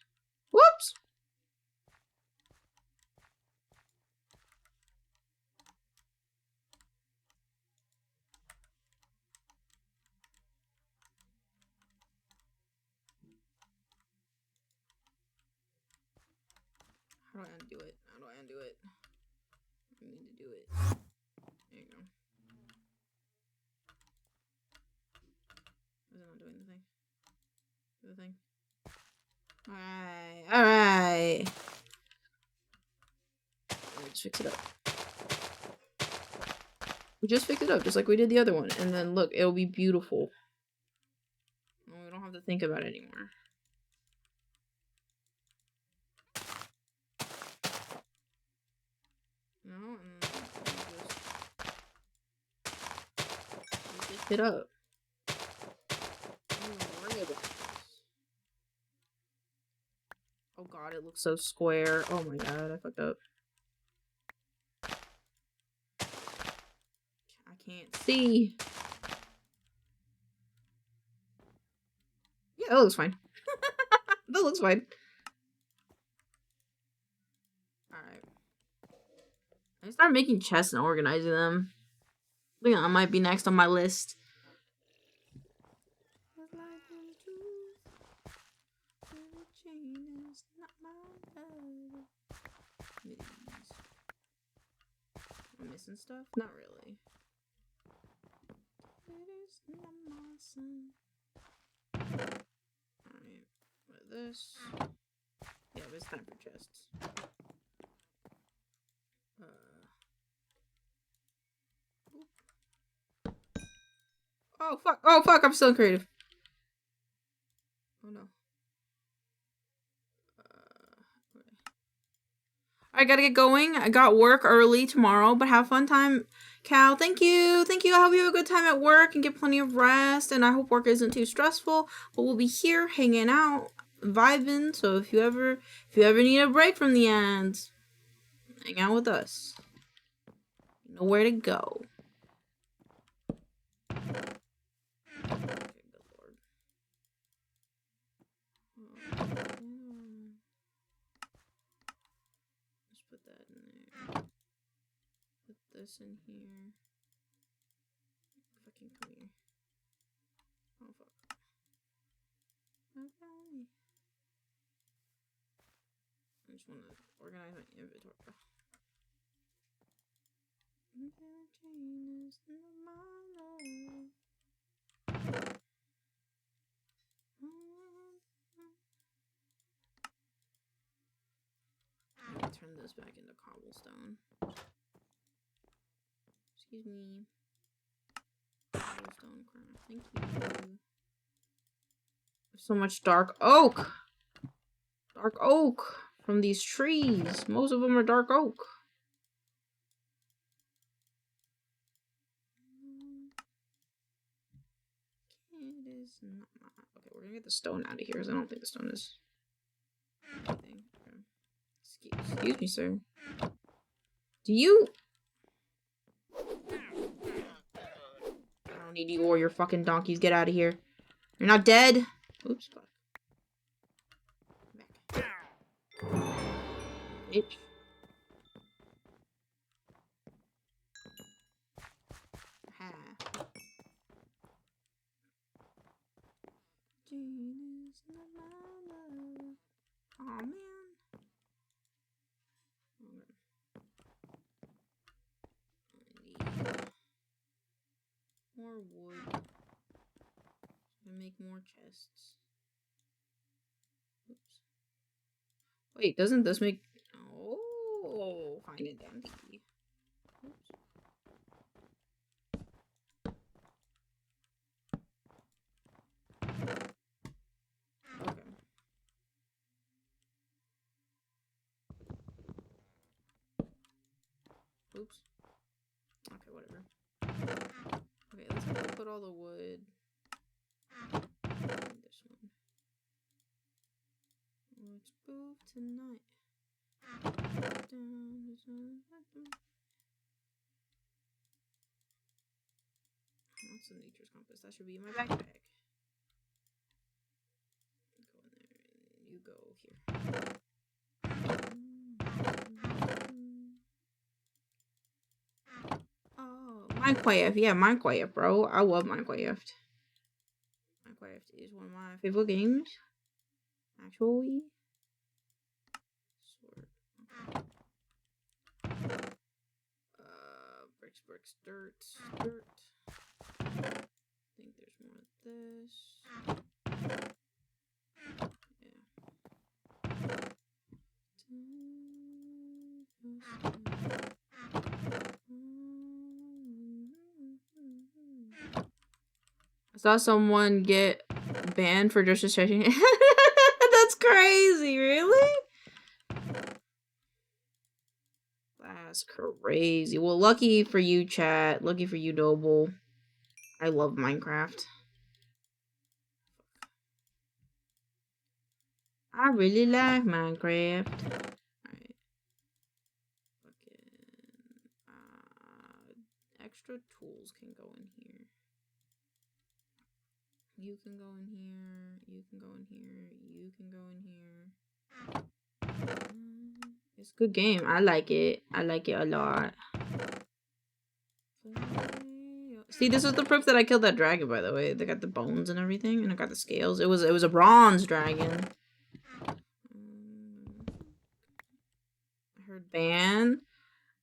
Whoops! How do I undo it? How do I undo it? I need to do it. There you go. Is it not doing the thing? Do the thing. Alright. Alright. Let me just fix it up. We just fixed it up just like we did the other one. And then look, it'll be beautiful. We don't have to think about it anymore. No, and then we just hit up. Don't even worry about this. Oh god, it looks so square. Oh my god, I fucked up. I can't see. Yeah, that looks fine. That looks fine. Alright. I start making chests and organizing them. I think that might be next on my list. I'm missing stuff? Not really. Alright, with this. Yeah, it's time for chests. Oh fuck! Oh fuck! I'm still creative. Oh no. I gotta get going. I got work early tomorrow, but have fun time. Cal, thank you. Thank you. I hope you have a good time at work and get plenty of rest. And I hope work isn't too stressful. But we'll be here hanging out, vibing. So if you ever need a break from the ads, hang out with us. You know where to go. This in here. Fucking come here. Oh fuck. Okay. I just want to organize my inventory. Let me turn this back into cobblestone. Excuse me. Cobblestone craft. Thank you. So much dark oak. Dark oak from these trees. Most of them are dark oak. It is not. Okay, we're gonna get the stone out of here because I don't think the stone is anything. Okay. Excuse me, sir. Do you? I don't need you or your fucking donkeys. Get out of here. You're not dead. Oops. Back. Bitch. Ha. Aw, man. More wood. And make more chests. Oops. Wait, doesn't this make... Oh, find it dandy. Oops. Okay. Oops. Okay, whatever. Okay, let's have to put all the wood in this one. Let's move tonight. What's the nature's compass? That should be in my backpack. Go in there and you go here. Oh, Minecraft. Yeah, Minecraft, bro. I love Minecraft. Minecraft is one of my favorite games. Actually. Sword. Okay. Bricks, dirt. I think there's more of this. I saw someone get banned for disrespecting. That's crazy, really? That's crazy. Well, lucky for you, chat. Lucky for you, Noble. I love Minecraft. I really like Minecraft. Alright. Fucking extra tools can go in here. You can go in here. You can go in here. You can go in here. It's a good game. I like it. I like it a lot. See, this is the proof that I killed that dragon, by the way. They got the bones and everything, and I got the scales. It was a bronze dragon. I heard ban.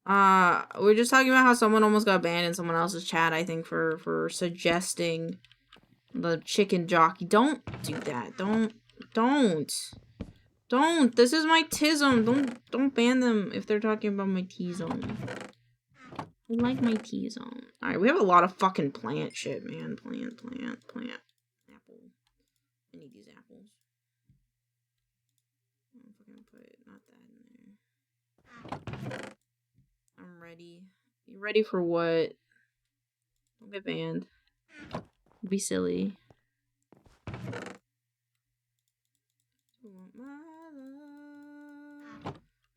We're just talking about how someone almost got banned in someone else's chat, I think, for suggesting the chicken jockey. Don't do that. Don't. This is my T-zone. Don't ban them if they're talking about my T-zone. I like my T-zone. Alright, we have a lot of fucking plant shit, man. Plant. Apple. I need these apples. I'm fucking put not that in there. I'm ready. You ready for what? Don't get banned. Be silly.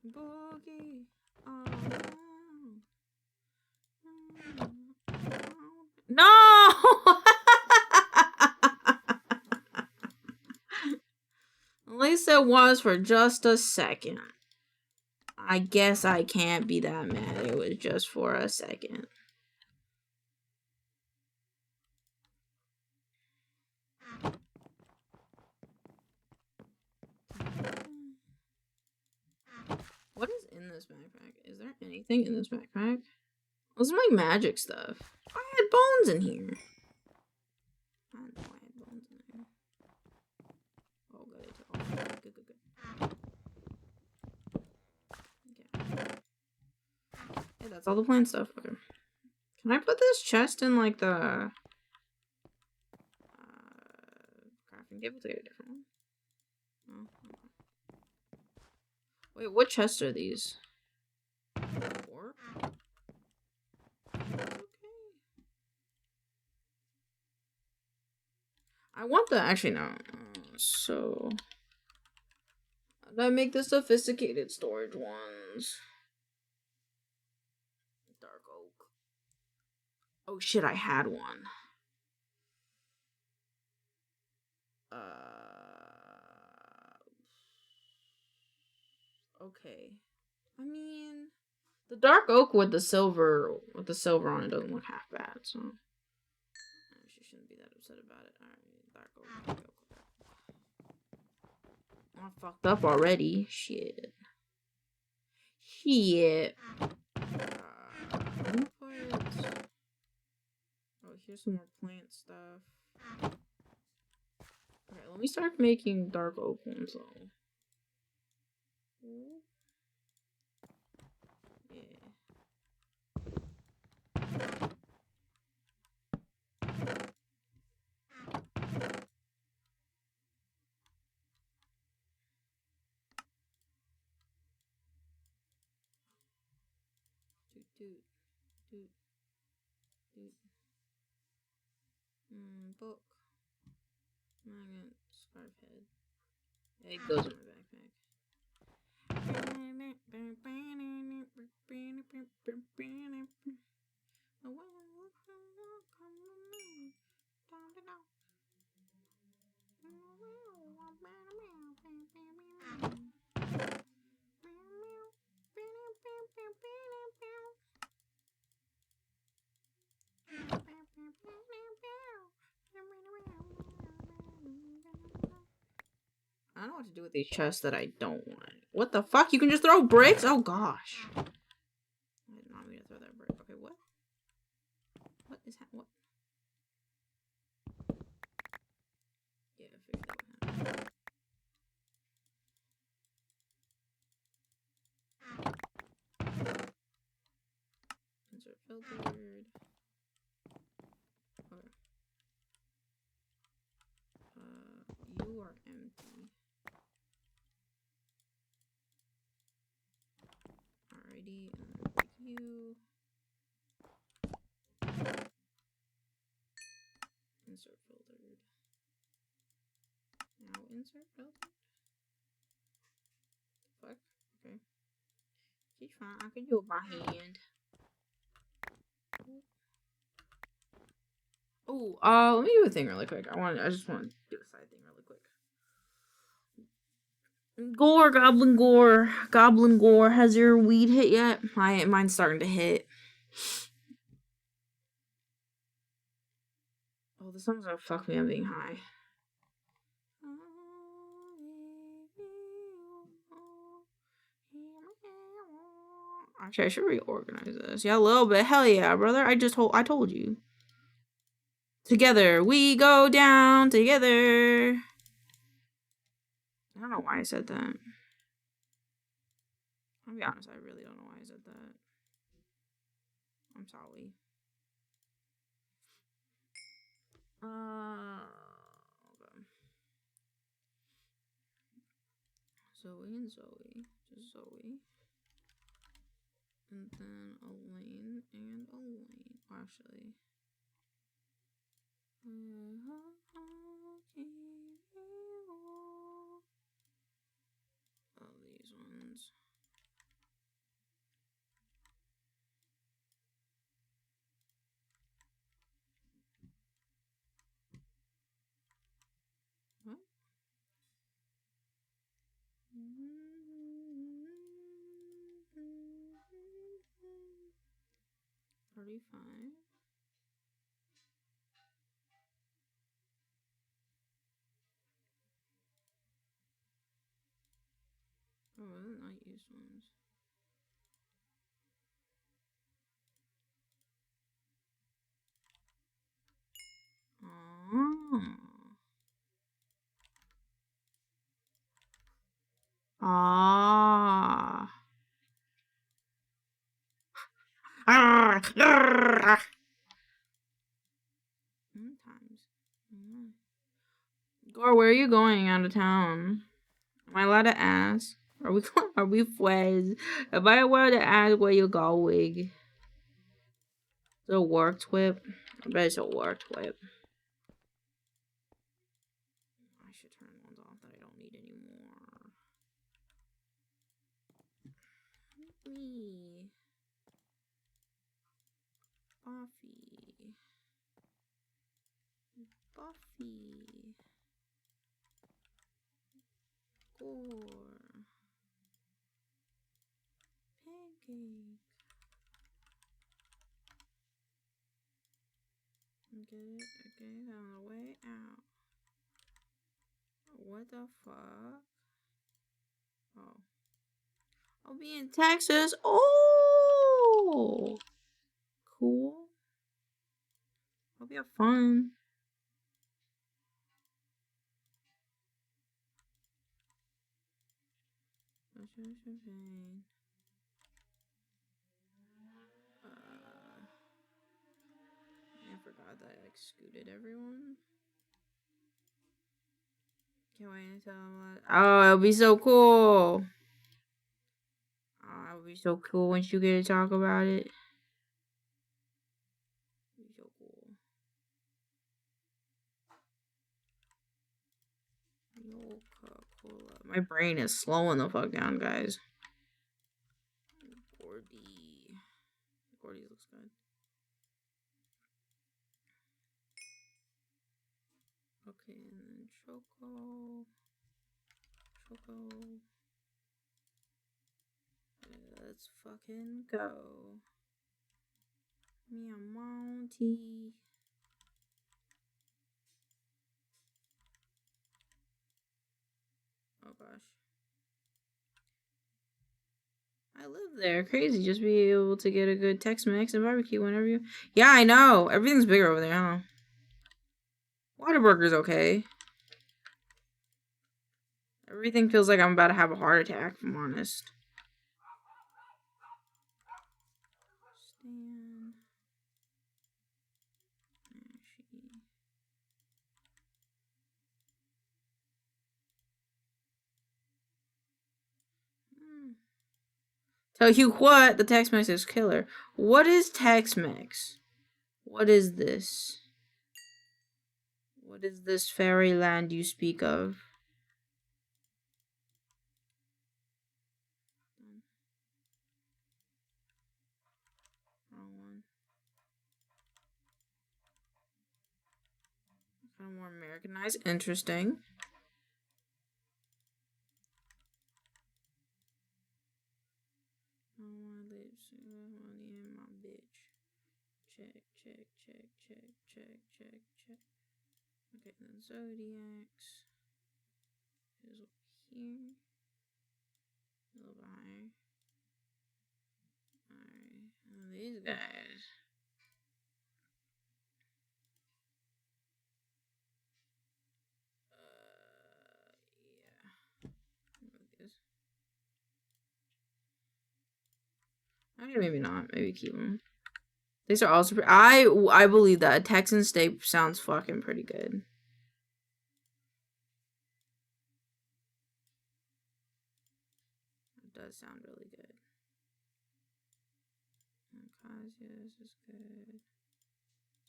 Boogie. No! At least it was for just a second. I guess I can't be that mad. It was just for a second. What is in this backpack? Is there anything in this backpack? Those are my magic stuff. I had bones in here. I know I had bones in there. Oh, good. Good. that's all the plant stuff. Okay. Can I put this chest in like the crafting table to get a different one? Oh, okay. Wait, what chests are these? 4? Okay. I want the actually no. So how do I make the sophisticated storage ones? Dark oak. Oh shit, I had one. Okay. I mean, the dark oak with the silver on it doesn't look half bad, so she shouldn't be that upset about it. Alright, dark oak. I fucked up already. Shit. Oh, here's some more plant stuff. Okay, let me start making dark oak ones though. Yeah. Book. Magnet. Scarf head. It goes in my backpack. I don't know what to do with these chests that I don't want. What the fuck? You can just throw bricks? Oh gosh. I did not mean to throw that brick. Okay, what? What is what? Yeah, I figured that would happen. Insert filtered. Okay. You are empty. Alrighty, and then break you. Insert filtered. Now insert filtered. Fuck. Okay. She's fine. I can do it by hand. Oh, let me do a thing really quick. I just want to do a side thing really quick. Gore, goblin gore. Has your weed hit yet? Mine's starting to hit. Oh, the sun's gonna fuck me up being high. Actually, I should reorganize this. Yeah, a little bit. Hell yeah, brother. I told you. Together we go down together. I don't know why I said that. I'll be honest, I really don't know why I said that. I'm sorry. Okay. Zoe and Zoe. Just Zoe. And then a lane and a lane. Actually. Oh, these ones. What? 35. Oh, those are not used ones. Ah. Gore, where are you going out of town? Am I allowed to ask? Are we friends? Am I allowed to ask where you going? Is it a work trip? I bet it's a work trip. I should turn ones off that I don't need anymore. Me. Buffy. Buffy. Gore. Pancake. Okay, on the way out. What the fuck? Oh. I'll be in Texas. Oh! Cool. Hope you have fun. I forgot that I scooted everyone. Can't wait to tell them. Oh, it'll be so cool. Oh, it'll be so cool once you get to talk about it. It'll be so cool. Coca-Cola. My brain is slowing the fuck down, guys. Gordy. Gordy looks good. Okay, and then Choco. Let's fucking go. Meow Monty. Oh gosh. I live there. Crazy. Just be able to get a good Tex-Mex and barbecue whenever you... Yeah, I know. Everything's bigger over there, huh? Whataburger's okay. Everything feels like I'm about to have a heart attack, if I'm honest. Stan. Tell you what, the Tex-Mex is killer. What is Tex-Mex? What is this? What is this fairyland you speak of? Wrong one. Kind of more Americanized. Interesting. I want to live money in my bitch. Check. Okay, then Zodiacs is over here. A little bit higher. Alright, and these guys. Yeah. Maybe not. Maybe keep them. These are also I believe that a Texan steak sounds fucking pretty good. It does sound really good. Casius is good.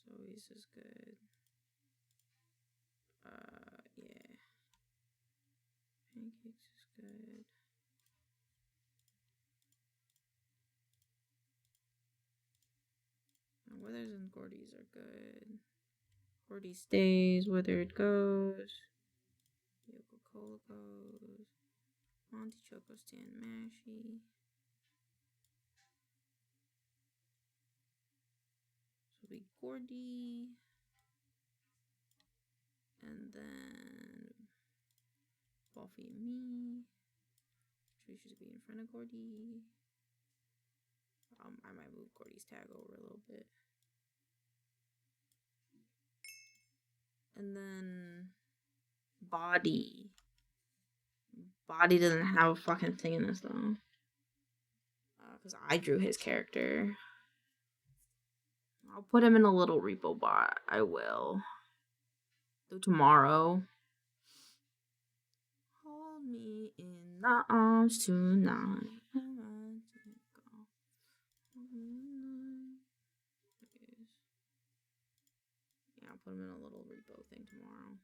Zoe's is good. Yeah. Pancakes is good. Withers and Gordy's are good. Gordy stays, Wither it goes. Coca-Cola goes. Monty Choco Stan Mashy. So we Gordy. And then Buffy and me. Trish should be in front of Gordy. I might move Gordy's tag over a little bit. And then Body. Body doesn't have a fucking thing in this though. Because I drew his character. I'll put him in a little repo bot. I will. Do tomorrow. Hold me in the arms tonight. Yeah, I'll put him in a little repo thing tomorrow.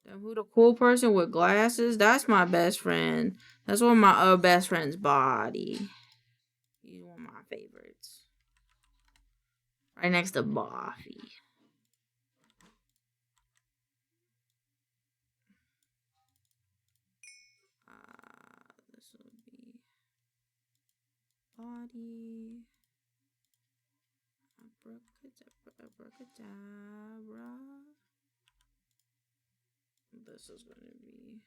Damn, who the cool person with glasses? That's my best friend. That's one of my best friend's body. He's one of my favorites. Right next to Buffy. This will be body. Abracadabra. This is going to be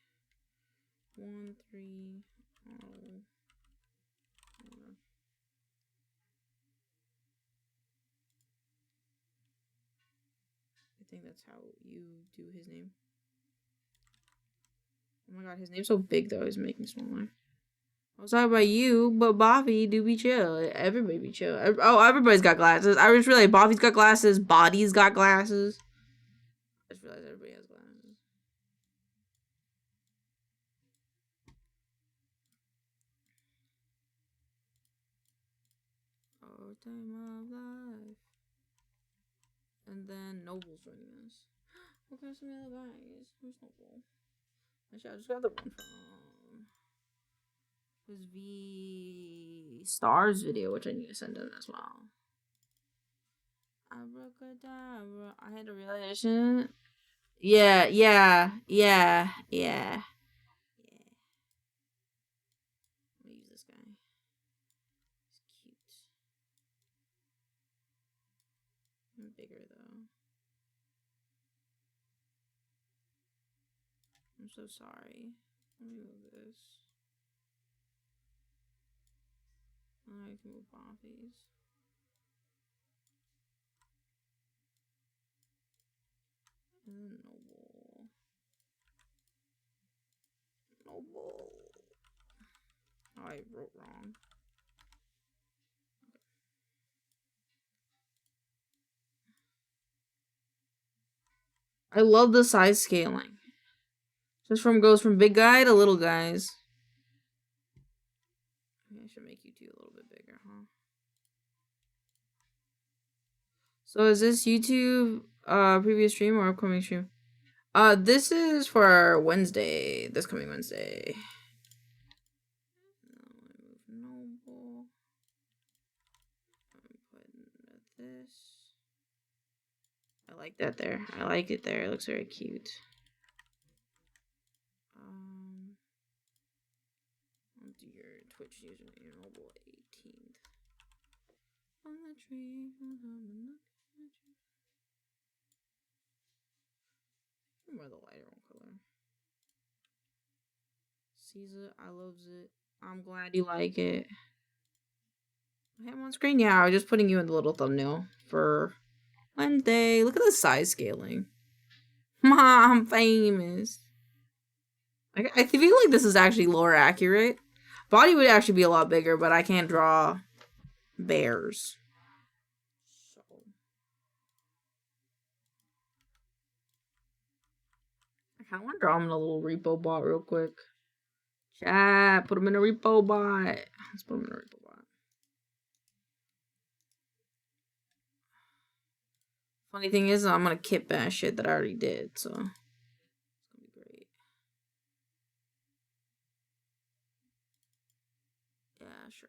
1, 3. Oh. I think that's how you do his name. Oh my god, his name's so big though, he's making smaller. I was talking about you, but Bobby do be chill. Everybody be chill. Oh, everybody's got glasses. I just realized Bobby's got glasses, Body's got glasses. I just realized everybody has glasses. Oh, time of life. And then Noble's joining us. What kind of some other guys? Who's Noble? Actually, I just got the one from his V Stars video, which I need to send him as well. Abracadabra. I had a realization. Yeah. Let me use this guy. He's cute. I'm bigger though. I'm so sorry. Let me move this. Oh, I can move Bobby's. And then Noble. Oh, I wrote wrong. I love the size scaling. Just goes from big guy to little guys. I should make you two a little bit bigger, huh? So is this YouTube previous stream or upcoming stream? This is for Wednesday. This coming Wednesday. Noble. I'm putting this. I like that there. I like it there. It looks very cute. I'll do your Twitch username, Noble 18th. On the tree. Wear the lighter one color. Sees it. I loves it. I'm glad you like it. I have on screen. Yeah, I was just putting you in the little thumbnail for Wednesday. Look at the size scaling. I'm famous. I feel like this is actually lore accurate. Body would actually be a lot bigger, but I can't draw bears. So. I kind of want to draw him in a little repo bot real quick. Chat, put him in a repo bot. Let's put him in a repo bot. Funny thing is, I'm gonna kit bash shit that I already did, so it's gonna be great. Yeah, sure.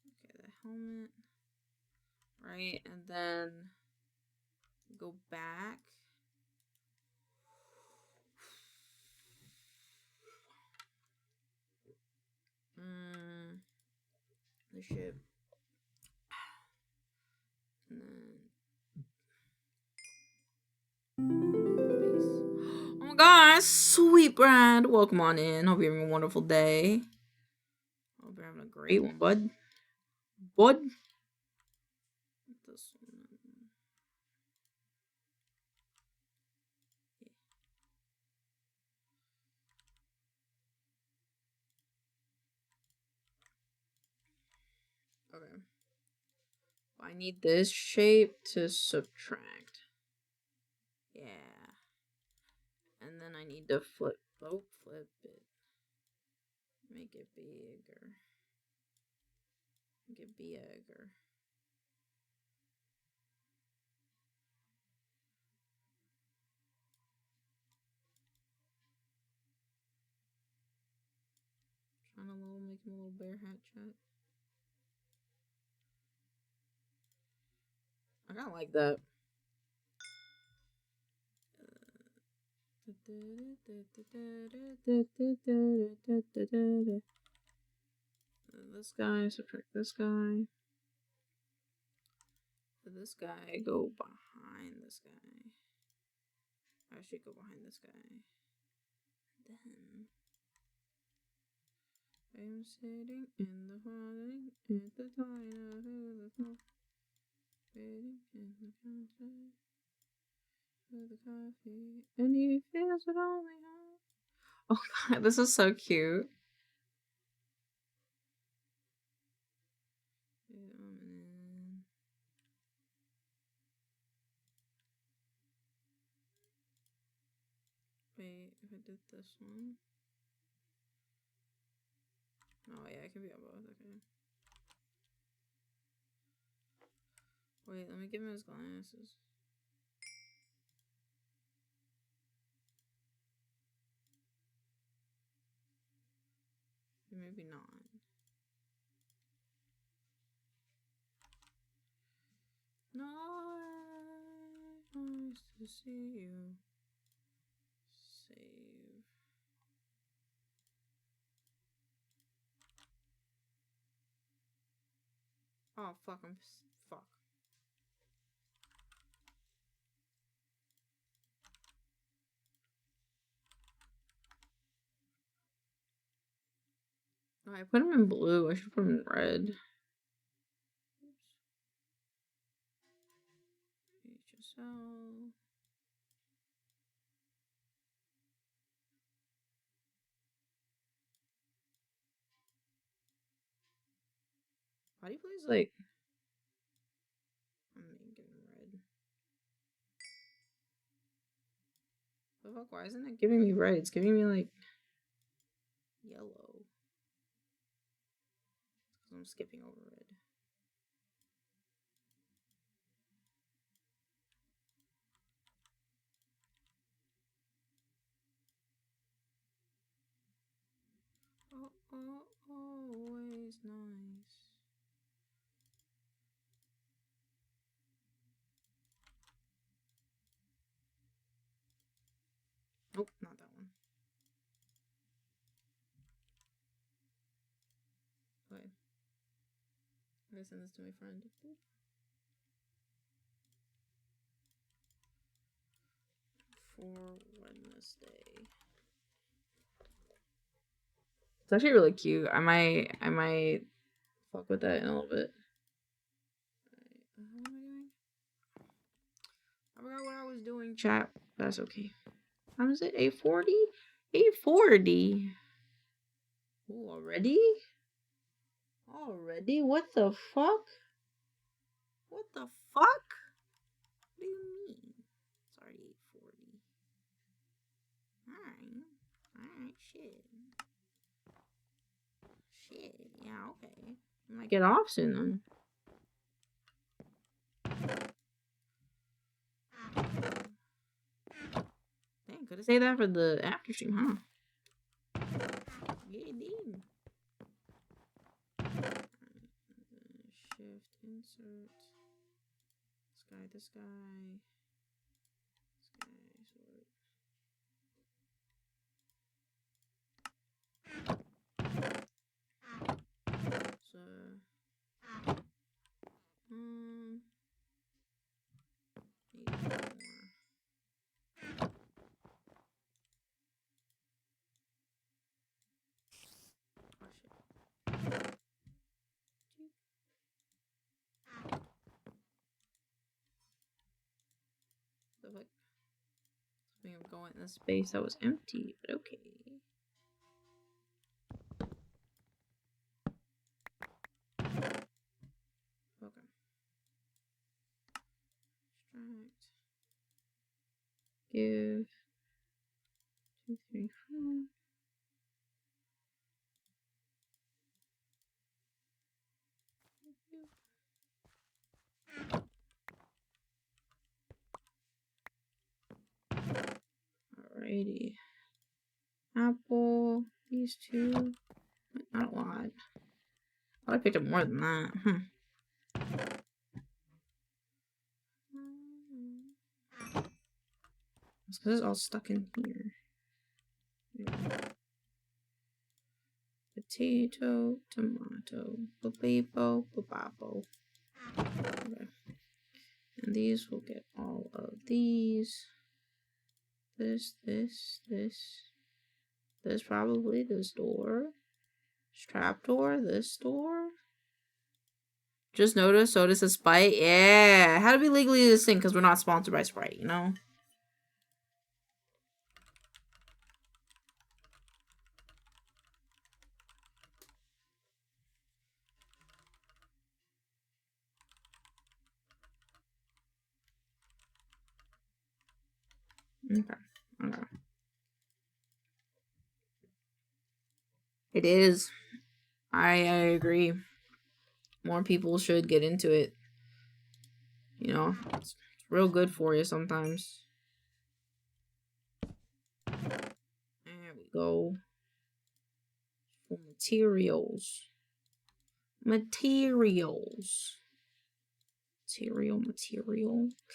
Okay, the helmet. Right, and then go back. The ship. And then oh my god, sweet Brad. Welcome on in. Hope you're having a wonderful day. Hope you're having a great one, bud. What Okay. I need this shape to subtract. Yeah. And then I need to flip it. Make it bigger. Make it bigger. Trying to make him a little bear hat chat. I kinda like that. This guy, subtract this guy. This guy, go behind this guy. I should go behind this guy. Then I'm sitting in the morning at the time of the smoke, waiting in the counter for the coffee, and he feels it only out. Oh god, this is so cute. Wait, if I did this one. Oh yeah, it can be on both, okay. Wait, let me give him his glasses. Maybe not. Nice to see you. Save. Oh fuck, fuck. Oh, I put him in blue. I should put him in red. HSL. How do you plays like? I'm making red. The fuck? Why isn't it giving me red? It's giving me like yellow. Because I'm skipping over red. Oh, always nice. Nope, not that one. Okay. I'm gonna send this to my friend. For Wednesday. It's actually really cute. I might fuck with that in a little bit. What am I doing? I forgot what I was doing, chat. That's okay. How is it? 8:40? 8:40? Ooh, already? Already? What the fuck? What the fuck? What do you mean? It's already 8:40. Alright, shit. Shit, yeah, okay. I might get off soon then. Dang, could have saved that for the after stream, huh? Yeah, indeed. Shift, insert. This guy. So, need more. Oh shit. So like, something of going in the space that was empty, but okay. Give 2, 3, 4. Alrighty. Apple. These two. Not a lot. I picked up more than that. It's because it's all stuck in here. Potato, tomato, babapo, babapo. Okay. And these will get all of these. This probably, this door. This trapdoor, this door. Just notice, so this is Sprite. Yeah, how to be legally distinct because we're not sponsored by Sprite, you know? Okay. It is. I agree. More people should get into it. You know, it's real good for you sometimes. There we go. For materials. Material.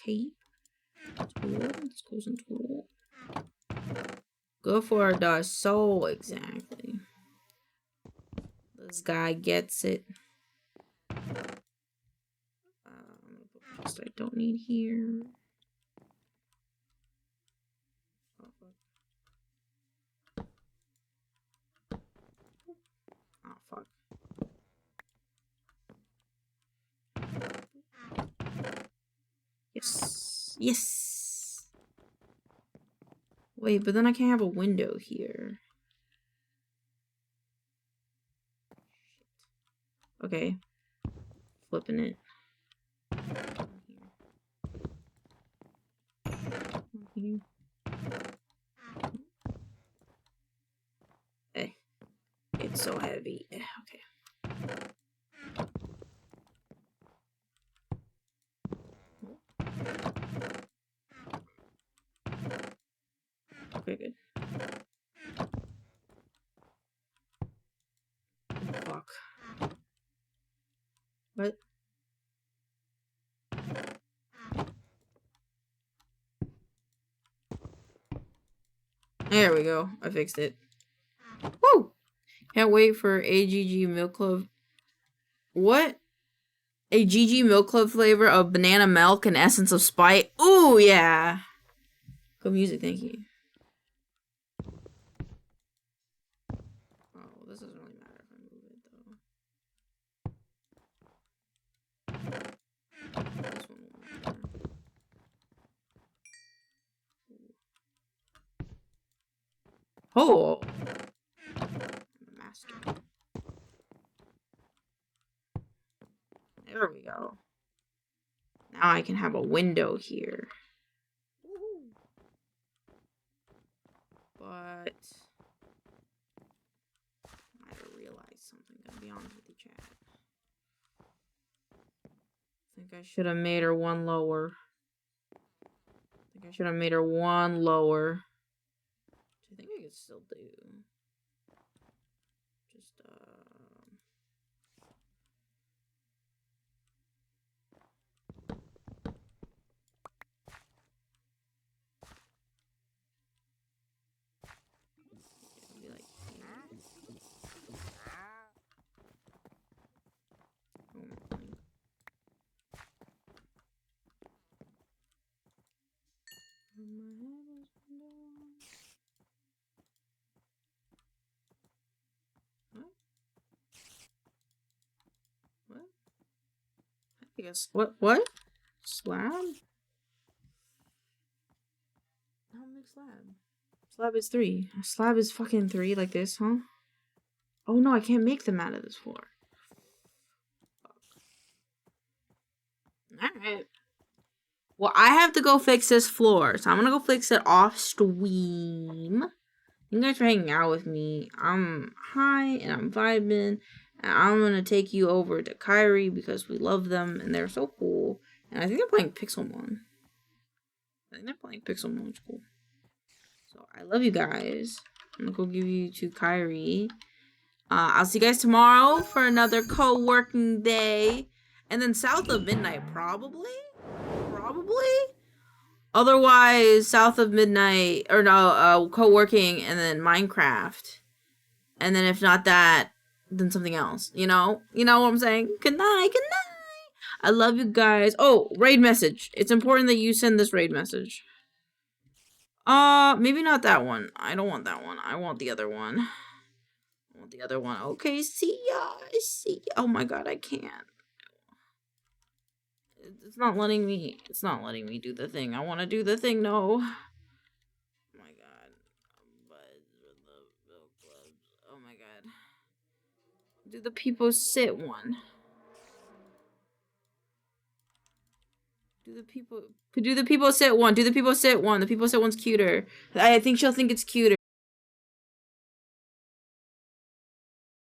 Cape. Tool. Let's go some tool. Good for the soul, exactly. This guy gets it. I don't need here. Oh, fuck. Yes. Yes. Wait, but then I can't have a window here. Okay. Flipping it. Here. Hey. It's so heavy. Okay. Okay, good. Fuck. What? There we go. I fixed it. Woo! Can't wait for AGG Milk Club. What? A GG Milk Club flavor of banana milk and essence of Sprite. Ooh, yeah. Good music, thank you. Oh, this doesn't really matter if I move it, though. This one won't matter. Oh! Master. There we go. Now I can have a window here. But I realized something. Gonna be honest with you, chat. I think I should have made her one lower. I think I should have made her one lower. Which I think I could still do. Just be like What? I guess what? Slab? How many slab? Slab is 3. A slab is fucking 3 like this, huh? Oh no, I can't make them out of this floor. Alright. Well, I have to go fix this floor, so I'm gonna go fix it off stream. You guys are hanging out with me. I'm high and I'm vibing. And I'm gonna take you over to Kyrie because we love them and they're so cool. And I think they're playing Pixelmon. Which is cool. So I love you guys. I'm gonna go give you to Kyrie. I'll see you guys tomorrow for another co-working day. And then south of midnight, probably? Otherwise, south of midnight, or no, co-working and then Minecraft. And then if not that, then something else. You know? You know what I'm saying? Good night. I love you guys. Oh, raid message. It's important that you send this raid message. Maybe not that one. I don't want that one. I want the other one. Okay, see ya. Oh my god, I can't. It's not letting me do the thing. I want to do the thing, no. Oh my god. Oh my god. Do the people sit one? Do the people sit one? The people sit one's cuter. I think she'll think it's cuter.